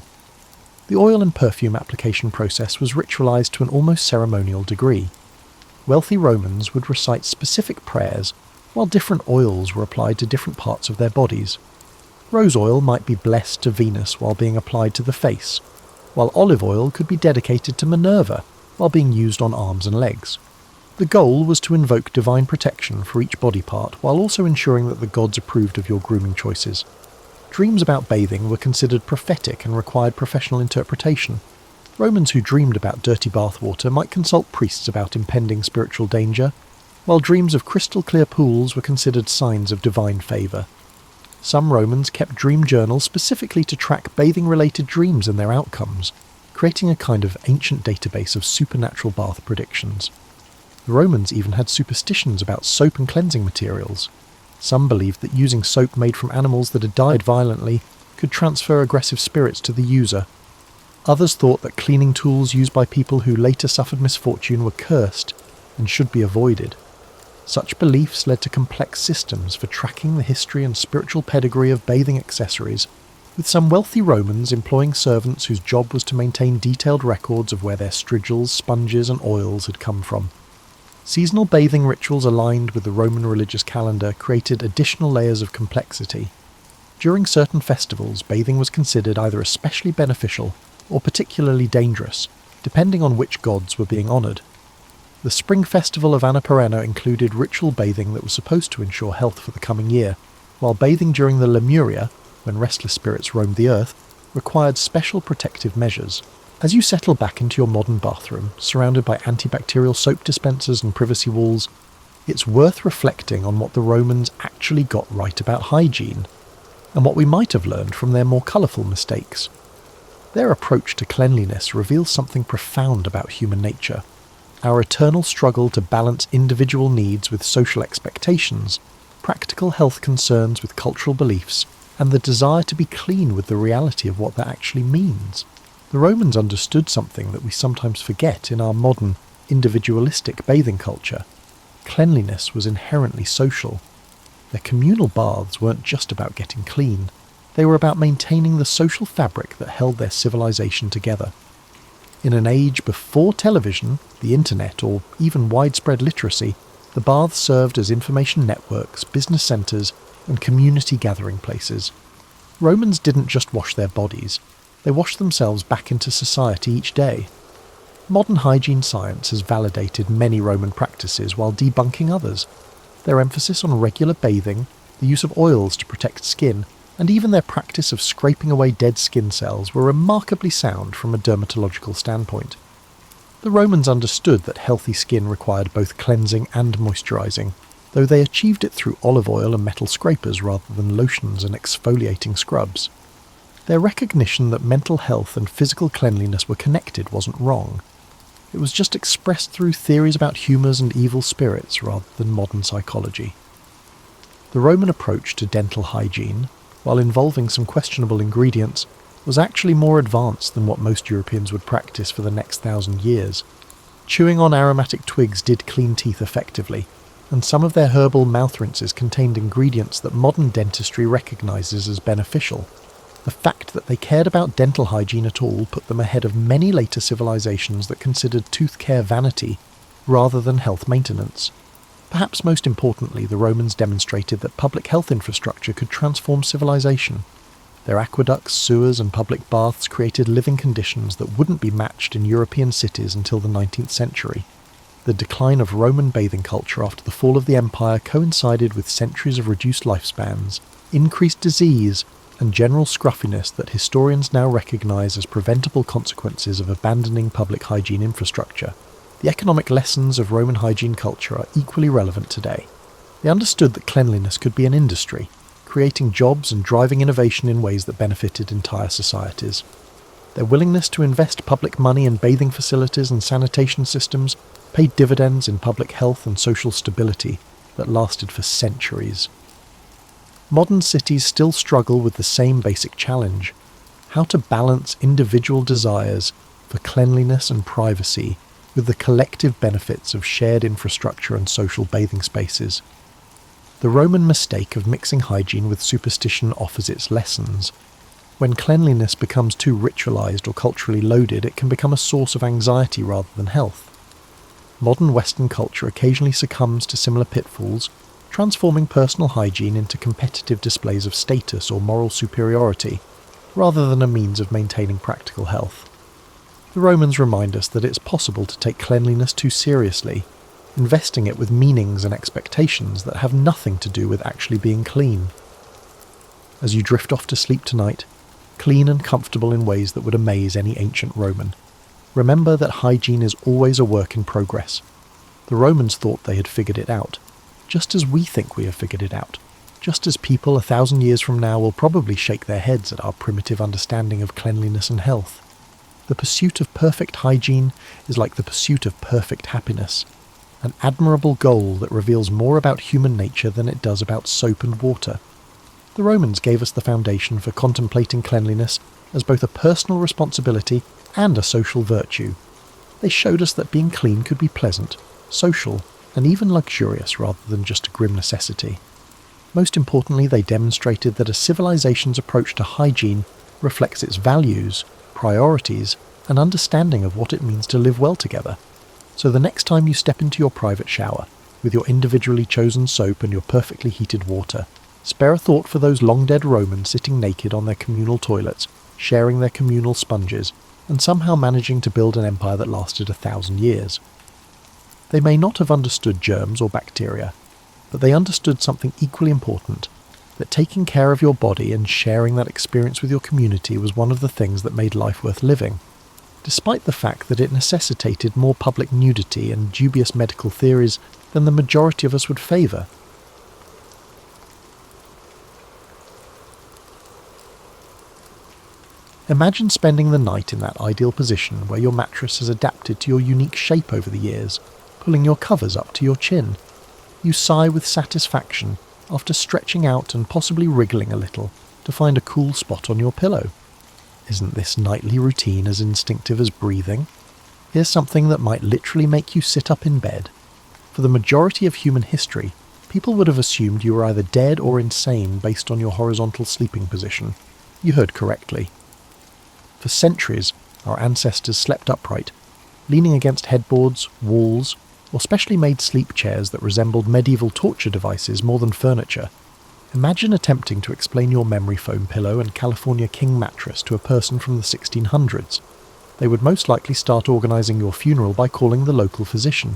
The oil and perfume application process was ritualized to an almost ceremonial degree. Wealthy Romans would recite specific prayers, while different oils were applied to different parts of their bodies. Rose oil might be blessed to Venus while being applied to the face, while olive oil could be dedicated to Minerva while being used on arms and legs. The goal was to invoke divine protection for each body part while also ensuring that the gods approved of your grooming choices. Dreams about bathing were considered prophetic and required professional interpretation. Romans who dreamed about dirty bathwater might consult priests about impending spiritual danger, while dreams of crystal-clear pools were considered signs of divine favour. Some Romans kept dream journals specifically to track bathing-related dreams and their outcomes, creating a kind of ancient database of supernatural bath predictions. The Romans even had superstitions about soap and cleansing materials. Some believed that using soap made from animals that had died violently could transfer aggressive spirits to the user. Others thought that cleaning tools used by people who later suffered misfortune were cursed and should be avoided. Such beliefs led to complex systems for tracking the history and spiritual pedigree of bathing accessories, with some wealthy Romans employing servants whose job was to maintain detailed records of where their strigils, sponges and oils had come from. Seasonal bathing rituals aligned with the Roman religious calendar created additional layers of complexity. During certain festivals, bathing was considered either especially beneficial or particularly dangerous, depending on which gods were being honoured. The spring festival of Anna Perenna included ritual bathing that was supposed to ensure health for the coming year, while bathing during the Lemuria, when restless spirits roamed the earth, required special protective measures. As you settle back into your modern bathroom, surrounded by antibacterial soap dispensers and privacy walls, it's worth reflecting on what the Romans actually got right about hygiene, and what we might have learned from their more colourful mistakes. Their approach to cleanliness reveals something profound about human nature. Our eternal struggle to balance individual needs with social expectations, practical health concerns with cultural beliefs, and the desire to be clean with the reality of what that actually means. The Romans understood something that we sometimes forget in our modern, individualistic bathing culture. Cleanliness was inherently social. Their communal baths weren't just about getting clean, they were about maintaining the social fabric that held their civilization together. In an age before television, the internet, or even widespread literacy, the baths served as information networks, business centres, and community gathering places. Romans didn't just wash their bodies, they washed themselves back into society each day. Modern hygiene science has validated many Roman practices while debunking others. Their emphasis on regular bathing, the use of oils to protect skin, and even their practice of scraping away dead skin cells were remarkably sound from a dermatological standpoint. The Romans understood that healthy skin required both cleansing and moisturising, though they achieved it through olive oil and metal scrapers rather than lotions and exfoliating scrubs. Their recognition that mental health and physical cleanliness were connected wasn't wrong. It was just expressed through theories about humours and evil spirits rather than modern psychology. The Roman approach to dental hygiene, while involving some questionable ingredients, was actually more advanced than what most Europeans would practice for the next 1,000 years. Chewing on aromatic twigs did clean teeth effectively, and some of their herbal mouth rinses contained ingredients that modern dentistry recognises as beneficial. The fact that they cared about dental hygiene at all put them ahead of many later civilizations that considered tooth care vanity rather than health maintenance. Perhaps most importantly, the Romans demonstrated that public health infrastructure could transform civilization. Their aqueducts, sewers, and public baths created living conditions that wouldn't be matched in European cities until the 19th century. The decline of Roman bathing culture after the fall of the empire coincided with centuries of reduced lifespans, increased disease, and general scruffiness that historians now recognise as preventable consequences of abandoning public hygiene infrastructure. The economic lessons of Roman hygiene culture are equally relevant today. They understood that cleanliness could be an industry, creating jobs and driving innovation in ways that benefited entire societies. Their willingness to invest public money in bathing facilities and sanitation systems paid dividends in public health and social stability that lasted for centuries. Modern cities still struggle with the same basic challenge: how to balance individual desires for cleanliness and privacy with the collective benefits of shared infrastructure and social bathing spaces. The Roman mistake of mixing hygiene with superstition offers its lessons. When cleanliness becomes too ritualized or culturally loaded, it can become a source of anxiety rather than health. Modern Western culture occasionally succumbs to similar pitfalls, transforming personal hygiene into competitive displays of status or moral superiority, rather than a means of maintaining practical health. The Romans remind us that it's possible to take cleanliness too seriously, investing it with meanings and expectations that have nothing to do with actually being clean. As you drift off to sleep tonight, clean and comfortable in ways that would amaze any ancient Roman, remember that hygiene is always a work in progress. The Romans thought they had figured it out, just as we think we have figured it out, just as people 1,000 years from now will probably shake their heads at our primitive understanding of cleanliness and health. The pursuit of perfect hygiene is like the pursuit of perfect happiness, an admirable goal that reveals more about human nature than it does about soap and water. The Romans gave us the foundation for contemplating cleanliness as both a personal responsibility and a social virtue. They showed us that being clean could be pleasant, social, and even luxurious rather than just a grim necessity. Most importantly, they demonstrated that a civilization's approach to hygiene reflects its values, priorities, and understanding of what it means to live well together. So the next time you step into your private shower, with your individually chosen soap and your perfectly heated water, spare a thought for those long-dead Romans sitting naked on their communal toilets, sharing their communal sponges, and somehow managing to build an empire that lasted 1,000 years. They may not have understood germs or bacteria, but they understood something equally important, that taking care of your body and sharing that experience with your community was one of the things that made life worth living, despite the fact that it necessitated more public nudity and dubious medical theories than the majority of us would favour. Imagine spending the night in that ideal position where your mattress has adapted to your unique shape over the years, pulling your covers up to your chin. You sigh with satisfaction after stretching out and possibly wriggling a little to find a cool spot on your pillow. Isn't this nightly routine as instinctive as breathing? Here's something that might literally make you sit up in bed. For the majority of human history, people would have assumed you were either dead or insane based on your horizontal sleeping position. You heard correctly. For centuries, our ancestors slept upright, leaning against headboards, walls, or specially made sleep chairs that resembled medieval torture devices more than furniture. Imagine attempting to explain your memory foam pillow and California King mattress to a person from the 1600s. They would most likely start organising your funeral by calling the local physician.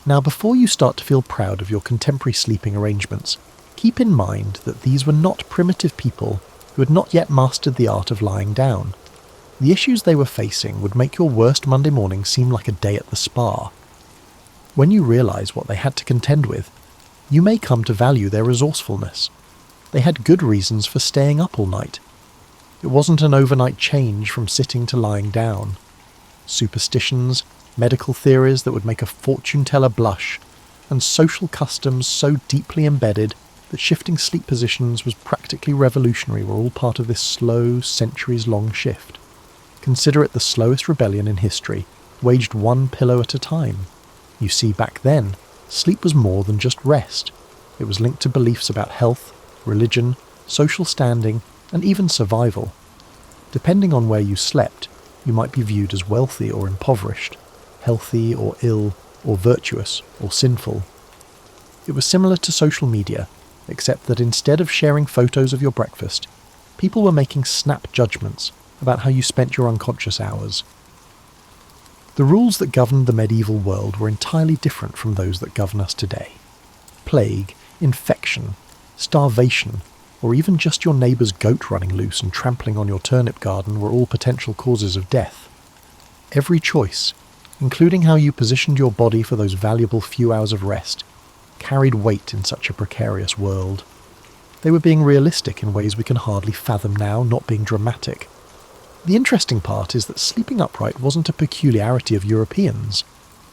Now, before you start to feel proud of your contemporary sleeping arrangements, keep in mind that these were not primitive people who had not yet mastered the art of lying down. The issues they were facing would make your worst Monday morning seem like a day at the spa. When you realise what they had to contend with, you may come to value their resourcefulness. They had good reasons for staying up all night. It wasn't an overnight change from sitting to lying down. Superstitions, medical theories that would make a fortune teller blush, and social customs so deeply embedded that shifting sleep positions was practically revolutionary were all part of this slow, centuries-long shift. Consider it the slowest rebellion in history, waged one pillow at a time. You see, back then, sleep was more than just rest. It was linked to beliefs about health, religion, social standing, and even survival. Depending on where you slept, you might be viewed as wealthy or impoverished, healthy or ill, or virtuous or sinful. It was similar to social media, except that instead of sharing photos of your breakfast, people were making snap judgments about how you spent your unconscious hours. The rules that governed the medieval world were entirely different from those that govern us today. Plague, infection, starvation, or even just your neighbour's goat running loose and trampling on your turnip garden were all potential causes of death. Every choice, including how you positioned your body for those valuable few hours of rest, carried weight in such a precarious world. They were being realistic in ways we can hardly fathom now, not being dramatic. The interesting part is that sleeping upright wasn't a peculiarity of Europeans.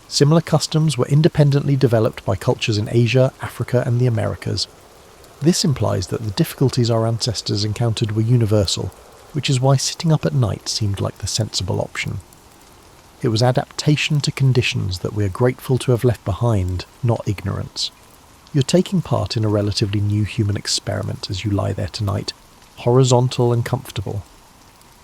Similar customs were independently developed by cultures in Asia, Africa, and the Americas. This implies that the difficulties our ancestors encountered were universal, which is why sitting up at night seemed like the sensible option. It was adaptation to conditions that we are grateful to have left behind, not ignorance. You're taking part in a relatively new human experiment as you lie there tonight, horizontal and comfortable.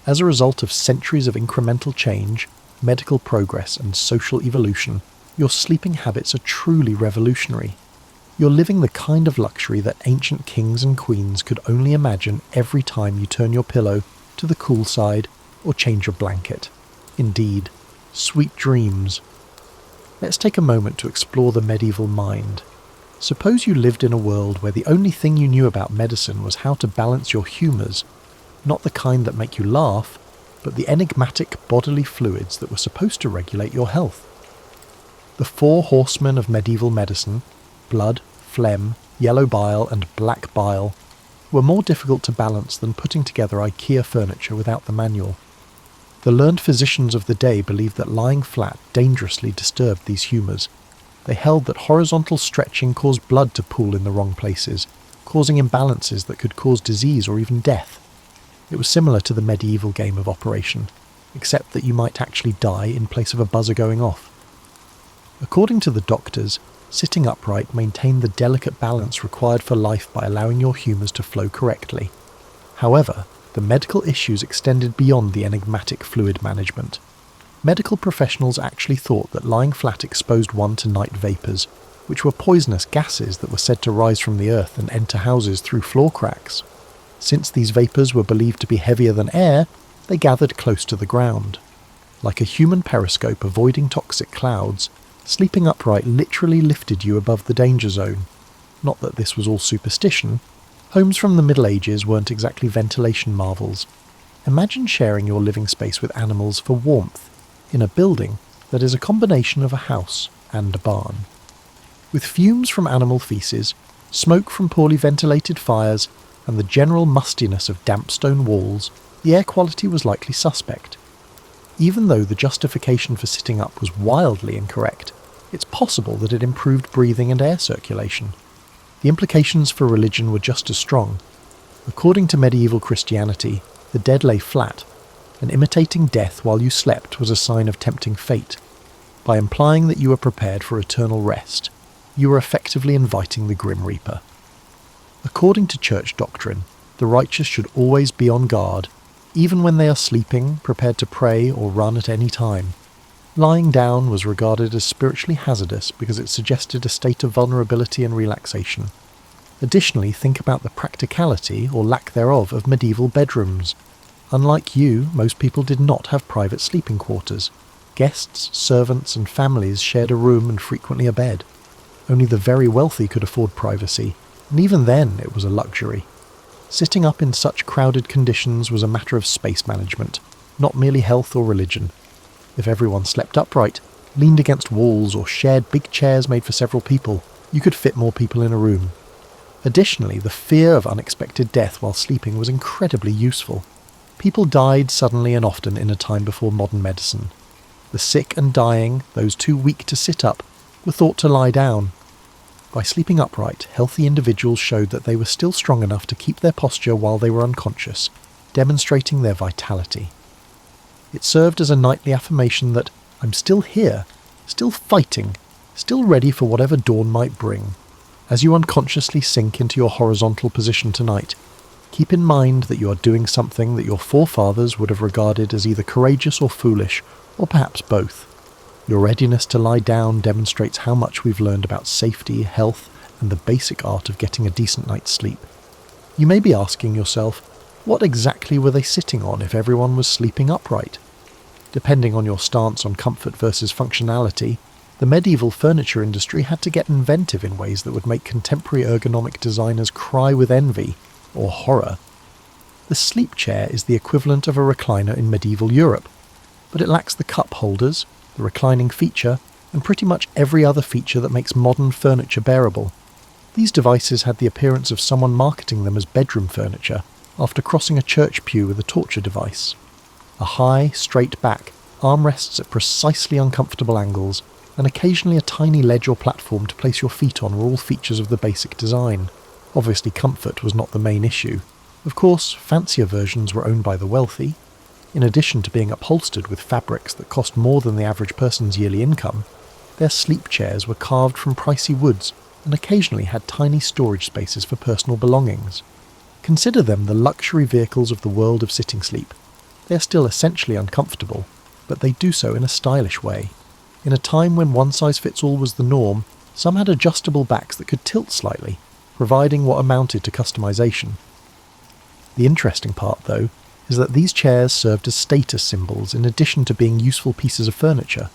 As a result of centuries of incremental change, medical progress and social evolution, your sleeping habits are truly revolutionary. You're living the kind of luxury that ancient kings and queens could only imagine every time you turn your pillow to the cool side or change your blanket. Indeed, sweet dreams. Let's take a moment to explore the medieval mind. Suppose you lived in a world where the only thing you knew about medicine was how to balance your humours, not the kind that make you laugh, but the enigmatic bodily fluids that were supposed to regulate your health. The four horsemen of medieval medicine, blood, phlegm, yellow bile, and black bile, were more difficult to balance than putting together IKEA furniture without the manual. The learned physicians of the day believed that lying flat dangerously disturbed these humours. They held that horizontal stretching caused blood to pool in the wrong places, causing imbalances that could cause disease or even death. It was similar to the medieval game of Operation, except that you might actually die in place of a buzzer going off. According to the doctors, sitting upright maintained the delicate balance required for life by allowing your humours to flow correctly. However, the medical issues extended beyond the enigmatic fluid management. Medical professionals actually thought that lying flat exposed one to night vapours, which were poisonous gases that were said to rise from the earth and enter houses through floor cracks. Since these vapours were believed to be heavier than air, they gathered close to the ground. Like a human periscope avoiding toxic clouds, sleeping upright literally lifted you above the danger zone. Not that this was all superstition. Homes from the Middle Ages weren't exactly ventilation marvels. Imagine sharing your living space with animals for warmth, in a building that is a combination of a house and a barn. With fumes from animal feces, smoke from poorly ventilated fires, and the general mustiness of damp stone walls, the air quality was likely suspect. Even though the justification for sitting up was wildly incorrect, it's possible that it improved breathing and air circulation. The implications for religion were just as strong. According to medieval Christianity, the dead lay flat, and imitating death while you slept was a sign of tempting fate. By implying that you were prepared for eternal rest, you were effectively inviting the Grim Reaper. According to church doctrine, the righteous should always be on guard, even when they are sleeping, prepared to pray or run at any time. Lying down was regarded as spiritually hazardous because it suggested a state of vulnerability and relaxation. Additionally, think about the practicality, or lack thereof, of medieval bedrooms. Unlike you, most people did not have private sleeping quarters. Guests, servants, and families shared a room and frequently a bed. Only the very wealthy could afford privacy, and even then it was a luxury. Sitting up in such crowded conditions was a matter of space management, not merely health or religion. If everyone slept upright, leaned against walls, or shared big chairs made for several people, you could fit more people in a room. Additionally, the fear of unexpected death while sleeping was incredibly useful. People died suddenly and often in a time before modern medicine. The sick and dying, those too weak to sit up, were thought to lie down. By sleeping upright, healthy individuals showed that they were still strong enough to keep their posture while they were unconscious, demonstrating their vitality. It served as a nightly affirmation that I'm still here, still fighting, still ready for whatever dawn might bring. As you unconsciously sink into your horizontal position tonight, keep in mind that you are doing something that your forefathers would have regarded as either courageous or foolish, or perhaps both. Your readiness to lie down demonstrates how much we've learned about safety, health, and the basic art of getting a decent night's sleep. You may be asking yourself, what exactly were they sitting on if everyone was sleeping upright? Depending on your stance on comfort versus functionality, the medieval furniture industry had to get inventive in ways that would make contemporary ergonomic designers cry with envy, or horror. The sleep chair is the equivalent of a recliner in medieval Europe, but it lacks the cup holders, the reclining feature, and pretty much every other feature that makes modern furniture bearable. These devices had the appearance of someone marketing them as bedroom furniture after crossing a church pew with a torture device. A high, straight back, armrests at precisely uncomfortable angles, and occasionally a tiny ledge or platform to place your feet on were all features of the basic design. Obviously comfort was not the main issue. Of course, fancier versions were owned by the wealthy. In addition to being upholstered with fabrics that cost more than the average person's yearly income, their sleep chairs were carved from pricey woods and occasionally had tiny storage spaces for personal belongings. Consider them the luxury vehicles of the world of sitting sleep. They are still essentially uncomfortable, but they do so in a stylish way. In a time when one-size-fits-all was the norm, some had adjustable backs that could tilt slightly, providing what amounted to customization. The interesting part, though, is that these chairs served as status symbols in addition to being useful pieces of furniture.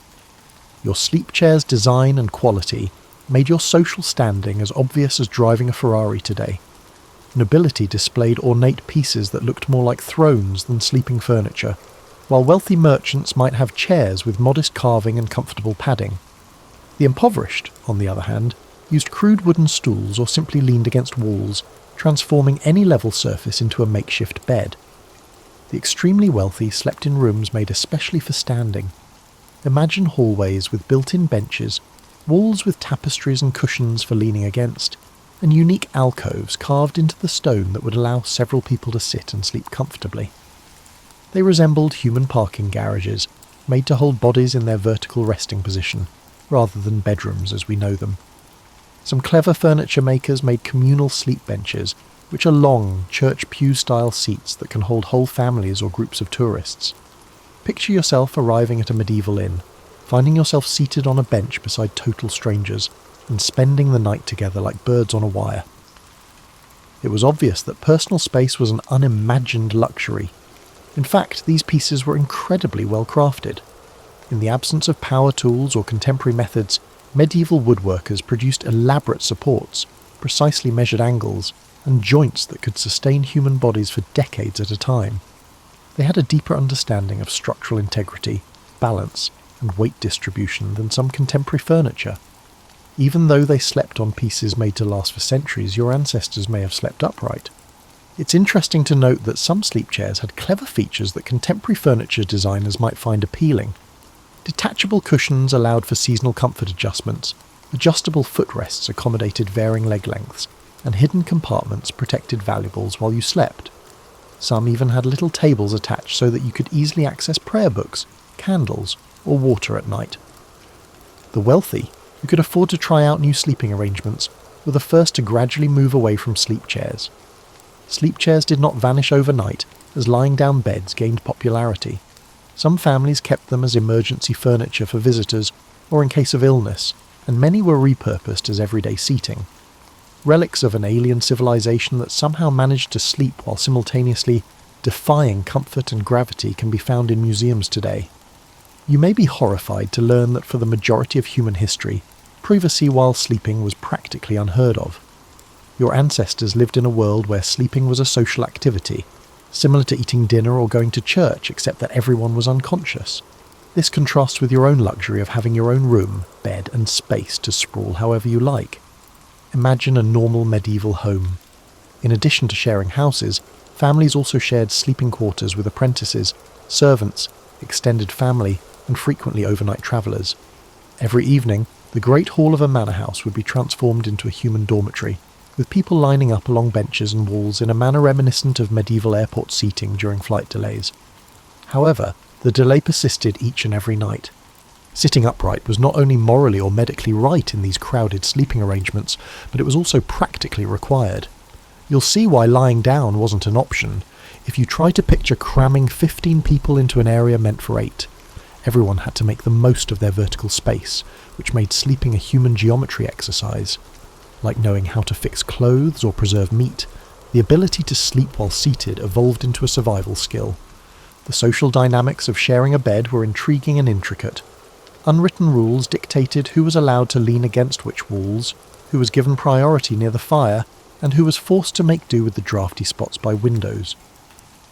Your sleep chair's design and quality made your social standing as obvious as driving a Ferrari today. Nobility displayed ornate pieces that looked more like thrones than sleeping furniture, while wealthy merchants might have chairs with modest carving and comfortable padding. The impoverished, on the other hand, used crude wooden stools or simply leaned against walls, transforming any level surface into a makeshift bed. The extremely wealthy slept in rooms made especially for standing. Imagine hallways with built-in benches, walls with tapestries and cushions for leaning against, and unique alcoves carved into the stone that would allow several people to sit and sleep comfortably. They resembled human parking garages, made to hold bodies in their vertical resting position, rather than bedrooms as we know them. Some clever furniture makers made communal sleep benches, which are long, church pew-style seats that can hold whole families or groups of tourists. Picture yourself arriving at a medieval inn, finding yourself seated on a bench beside total strangers, and spending the night together like birds on a wire. It was obvious that personal space was an unimagined luxury. In fact, these pieces were incredibly well crafted. In the absence of power tools or contemporary methods, medieval woodworkers produced elaborate supports, precisely measured angles, and joints that could sustain human bodies for decades at a time. They had a deeper understanding of structural integrity, balance, and weight distribution than some contemporary furniture. Even though they slept on pieces made to last for centuries, your ancestors may have slept upright. It's interesting to note that some sleep chairs had clever features that contemporary furniture designers might find appealing. Detachable cushions allowed for seasonal comfort adjustments, adjustable footrests accommodated varying leg lengths, and hidden compartments protected valuables while you slept. Some even had little tables attached so that you could easily access prayer books, candles, or water at night. The wealthy, who could afford to try out new sleeping arrangements, were the first to gradually move away from sleep chairs. Sleep chairs did not vanish overnight as lying-down beds gained popularity. Some families kept them as emergency furniture for visitors or in case of illness, and many were repurposed as everyday seating. Relics of an alien civilization that somehow managed to sleep while simultaneously defying comfort and gravity can be found in museums today. You may be horrified to learn that for the majority of human history, privacy while sleeping was practically unheard of. Your ancestors lived in a world where sleeping was a social activity, similar to eating dinner or going to church, except that everyone was unconscious. This contrasts with your own luxury of having your own room, bed, and space to sprawl however you like. Imagine a normal medieval home. In addition to sharing houses, families also shared sleeping quarters with apprentices, servants, extended family, and frequently overnight travellers. Every evening, the great hall of a manor house would be transformed into a human dormitory, with people lining up along benches and walls in a manner reminiscent of medieval airport seating during flight delays. However, the delay persisted each and every night. Sitting upright was not only morally or medically right in these crowded sleeping arrangements, but it was also practically required. You'll see why lying down wasn't an option. If you try to picture cramming 15 people into an area meant for 8, everyone had to make the most of their vertical space, which made sleeping a human geometry exercise. Like knowing how to fix clothes or preserve meat, the ability to sleep while seated evolved into a survival skill. The social dynamics of sharing a bed were intriguing and intricate. Unwritten rules dictated who was allowed to lean against which walls, who was given priority near the fire, and who was forced to make do with the drafty spots by windows.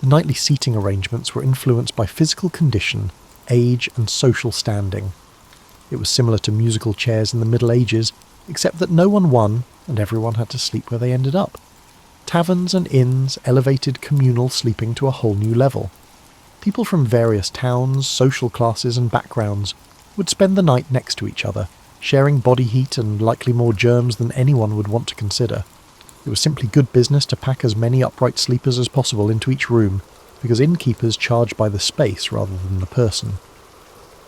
The nightly seating arrangements were influenced by physical condition, age, and social standing. It was similar to musical chairs in the Middle Ages, except that no one won, and everyone had to sleep where they ended up. Taverns and inns elevated communal sleeping to a whole new level. People from various towns, social classes, and backgrounds would spend the night next to each other, sharing body heat and likely more germs than anyone would want to consider. It was simply good business to pack as many upright sleepers as possible into each room, because innkeepers charged by the space rather than the person.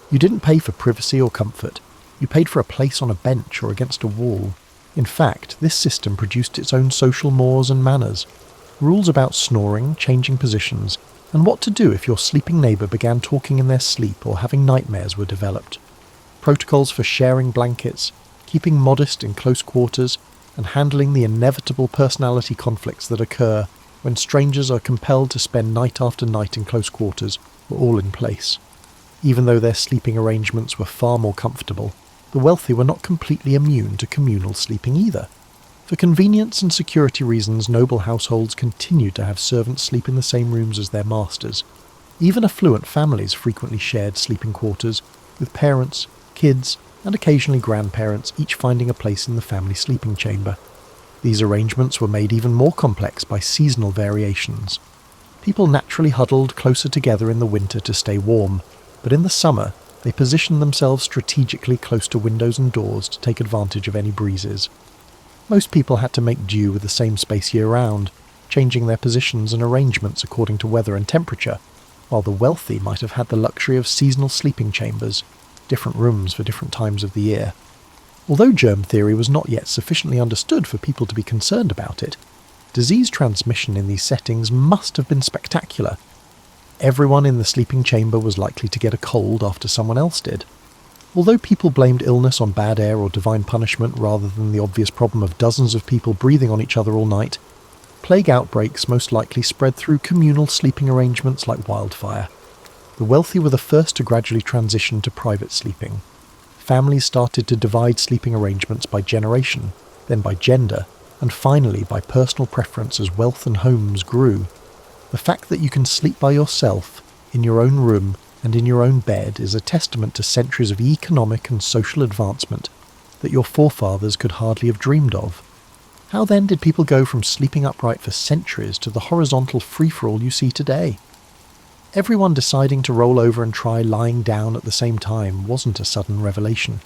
You didn't pay for privacy or comfort. You paid for a place on a bench or against a wall. In fact, this system produced its own social mores and manners. Rules about snoring, changing positions, and what to do if your sleeping neighbour began talking in their sleep or having nightmares were developed. Protocols for sharing blankets, keeping modest in close quarters, and handling the inevitable personality conflicts that occur when strangers are compelled to spend night after night in close quarters were all in place. Even though their sleeping arrangements were far more comfortable, the wealthy were not completely immune to communal sleeping either. For convenience and security reasons, noble households continued to have servants sleep in the same rooms as their masters. Even affluent families frequently shared sleeping quarters, with parents, kids, and occasionally grandparents each finding a place in the family sleeping chamber. These arrangements were made even more complex by seasonal variations. People naturally huddled closer together in the winter to stay warm, but in the summer they positioned themselves strategically close to windows and doors to take advantage of any breezes. Most people had to make do with the same space year-round, changing their positions and arrangements according to weather and temperature, while the wealthy might have had the luxury of seasonal sleeping chambers, different rooms for different times of the year. Although germ theory was not yet sufficiently understood for people to be concerned about it, disease transmission in these settings must have been spectacular. Everyone in the sleeping chamber was likely to get a cold after someone else did. Although people blamed illness on bad air or divine punishment rather than the obvious problem of dozens of people breathing on each other all night, plague outbreaks most likely spread through communal sleeping arrangements like wildfire. The wealthy were the first to gradually transition to private sleeping. Families started to divide sleeping arrangements by generation, then by gender, and finally by personal preference as wealth and homes grew. The fact that you can sleep by yourself, in your own room, and in your own bed is a testament to centuries of economic and social advancement that your forefathers could hardly have dreamed of. How then did people go from sleeping upright for centuries to the horizontal free-for-all you see today? Everyone deciding to roll over and try lying down at the same time wasn't a sudden revelation.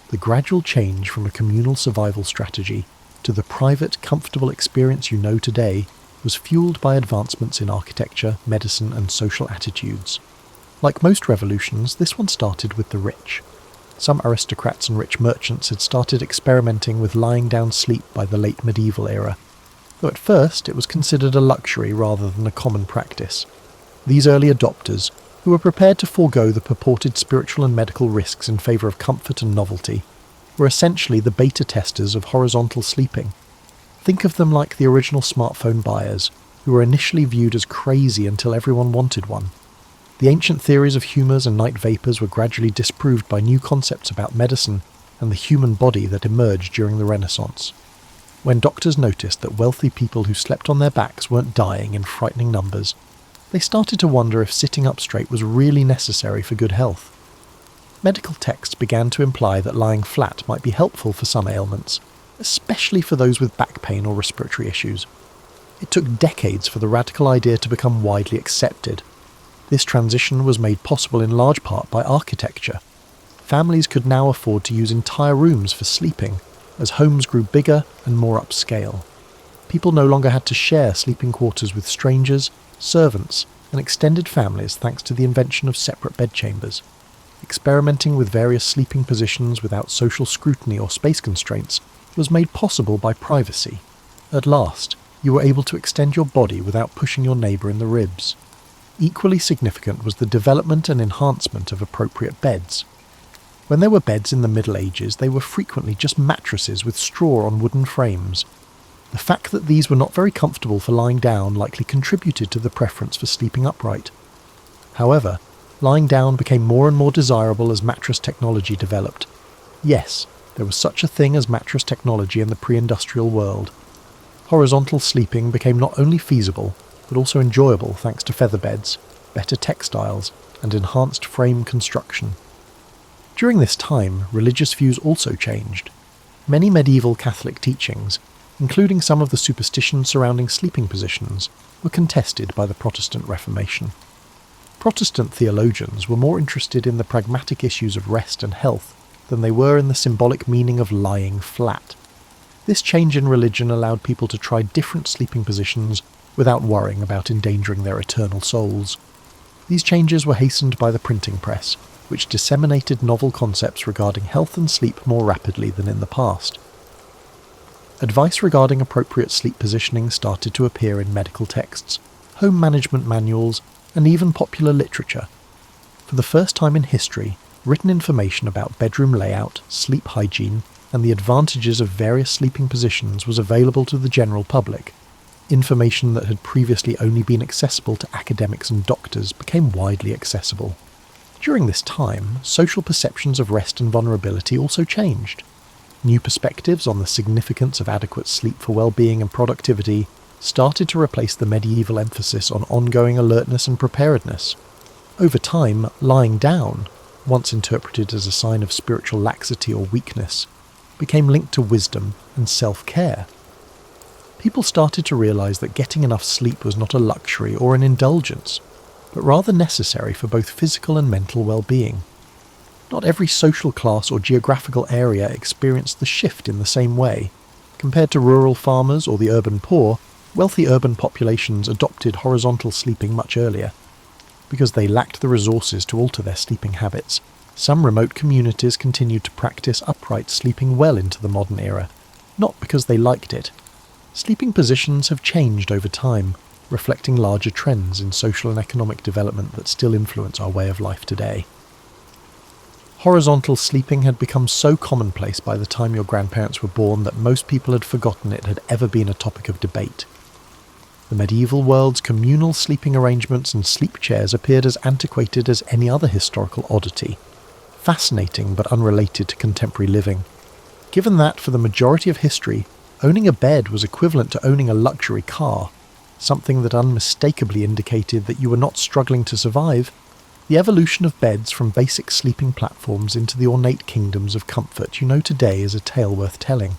The gradual change from a communal survival strategy to the private, comfortable experience you know today was fueled by advancements in architecture, medicine, and social attitudes. Like most revolutions, this one started with the rich. Some aristocrats and rich merchants had started experimenting with lying down sleep by the late medieval era, though at first it was considered a luxury rather than a common practice. These early adopters, who were prepared to forego the purported spiritual and medical risks in favour of comfort and novelty, were essentially the beta testers of horizontal sleeping. Think of them like the original smartphone buyers, who were initially viewed as crazy until everyone wanted one. The ancient theories of humours and night vapours were gradually disproved by new concepts about medicine and the human body that emerged during the Renaissance. When doctors noticed that wealthy people who slept on their backs weren't dying in frightening numbers, they started to wonder if sitting up straight was really necessary for good health. Medical texts began to imply that lying flat might be helpful for some ailments, especially for those with back pain or respiratory issues. It took decades for the radical idea to become widely accepted. This transition was made possible in large part by architecture. Families could now afford to use entire rooms for sleeping, as homes grew bigger and more upscale. People no longer had to share sleeping quarters with strangers, servants, and extended families thanks to the invention of separate bedchambers. Experimenting with various sleeping positions without social scrutiny or space constraints was made possible by privacy. At last, you were able to extend your body without pushing your neighbour in the ribs. Equally significant was the development and enhancement of appropriate beds. When there were beds in the Middle Ages, they were frequently just mattresses with straw on wooden frames. The fact that these were not very comfortable for lying down likely contributed to the preference for sleeping upright. However, lying down became more and more desirable as mattress technology developed. Yes, there was such a thing as mattress technology in the pre-industrial world. Horizontal sleeping became not only feasible, but also enjoyable thanks to feather beds, better textiles, and enhanced frame construction. During this time, religious views also changed. Many medieval Catholic teachings, including some of the superstitions surrounding sleeping positions, were contested by the Protestant Reformation. Protestant theologians were more interested in the pragmatic issues of rest and health than they were in the symbolic meaning of lying flat. This change in religion allowed people to try different sleeping positions without worrying about endangering their eternal souls. These changes were hastened by the printing press, which disseminated novel concepts regarding health and sleep more rapidly than in the past. Advice regarding appropriate sleep positioning started to appear in medical texts, home management manuals, and even popular literature. For the first time in history, written information about bedroom layout, sleep hygiene, and the advantages of various sleeping positions was available to the general public. Information that had previously only been accessible to academics and doctors became widely accessible. During this time, social perceptions of rest and vulnerability also changed. New perspectives on the significance of adequate sleep for well-being and productivity started to replace the medieval emphasis on ongoing alertness and preparedness. Over time, lying down, once interpreted as a sign of spiritual laxity or weakness, became linked to wisdom and self-care. People started to realise that getting enough sleep was not a luxury or an indulgence, but rather necessary for both physical and mental well-being. Not every social class or geographical area experienced the shift in the same way. Compared to rural farmers or the urban poor, wealthy urban populations adopted horizontal sleeping much earlier. Because they lacked the resources to alter their sleeping habits, some remote communities continued to practice upright sleeping well into the modern era, not because they liked it. Sleeping positions have changed over time, reflecting larger trends in social and economic development that still influence our way of life today. Horizontal sleeping had become so commonplace by the time your grandparents were born that most people had forgotten it had ever been a topic of debate. The medieval world's communal sleeping arrangements and sleep chairs appeared as antiquated as any other historical oddity, fascinating but unrelated to contemporary living. Given that, for the majority of history, owning a bed was equivalent to owning a luxury car, something that unmistakably indicated that you were not struggling to survive, the evolution of beds from basic sleeping platforms into the ornate kingdoms of comfort you know today is a tale worth telling.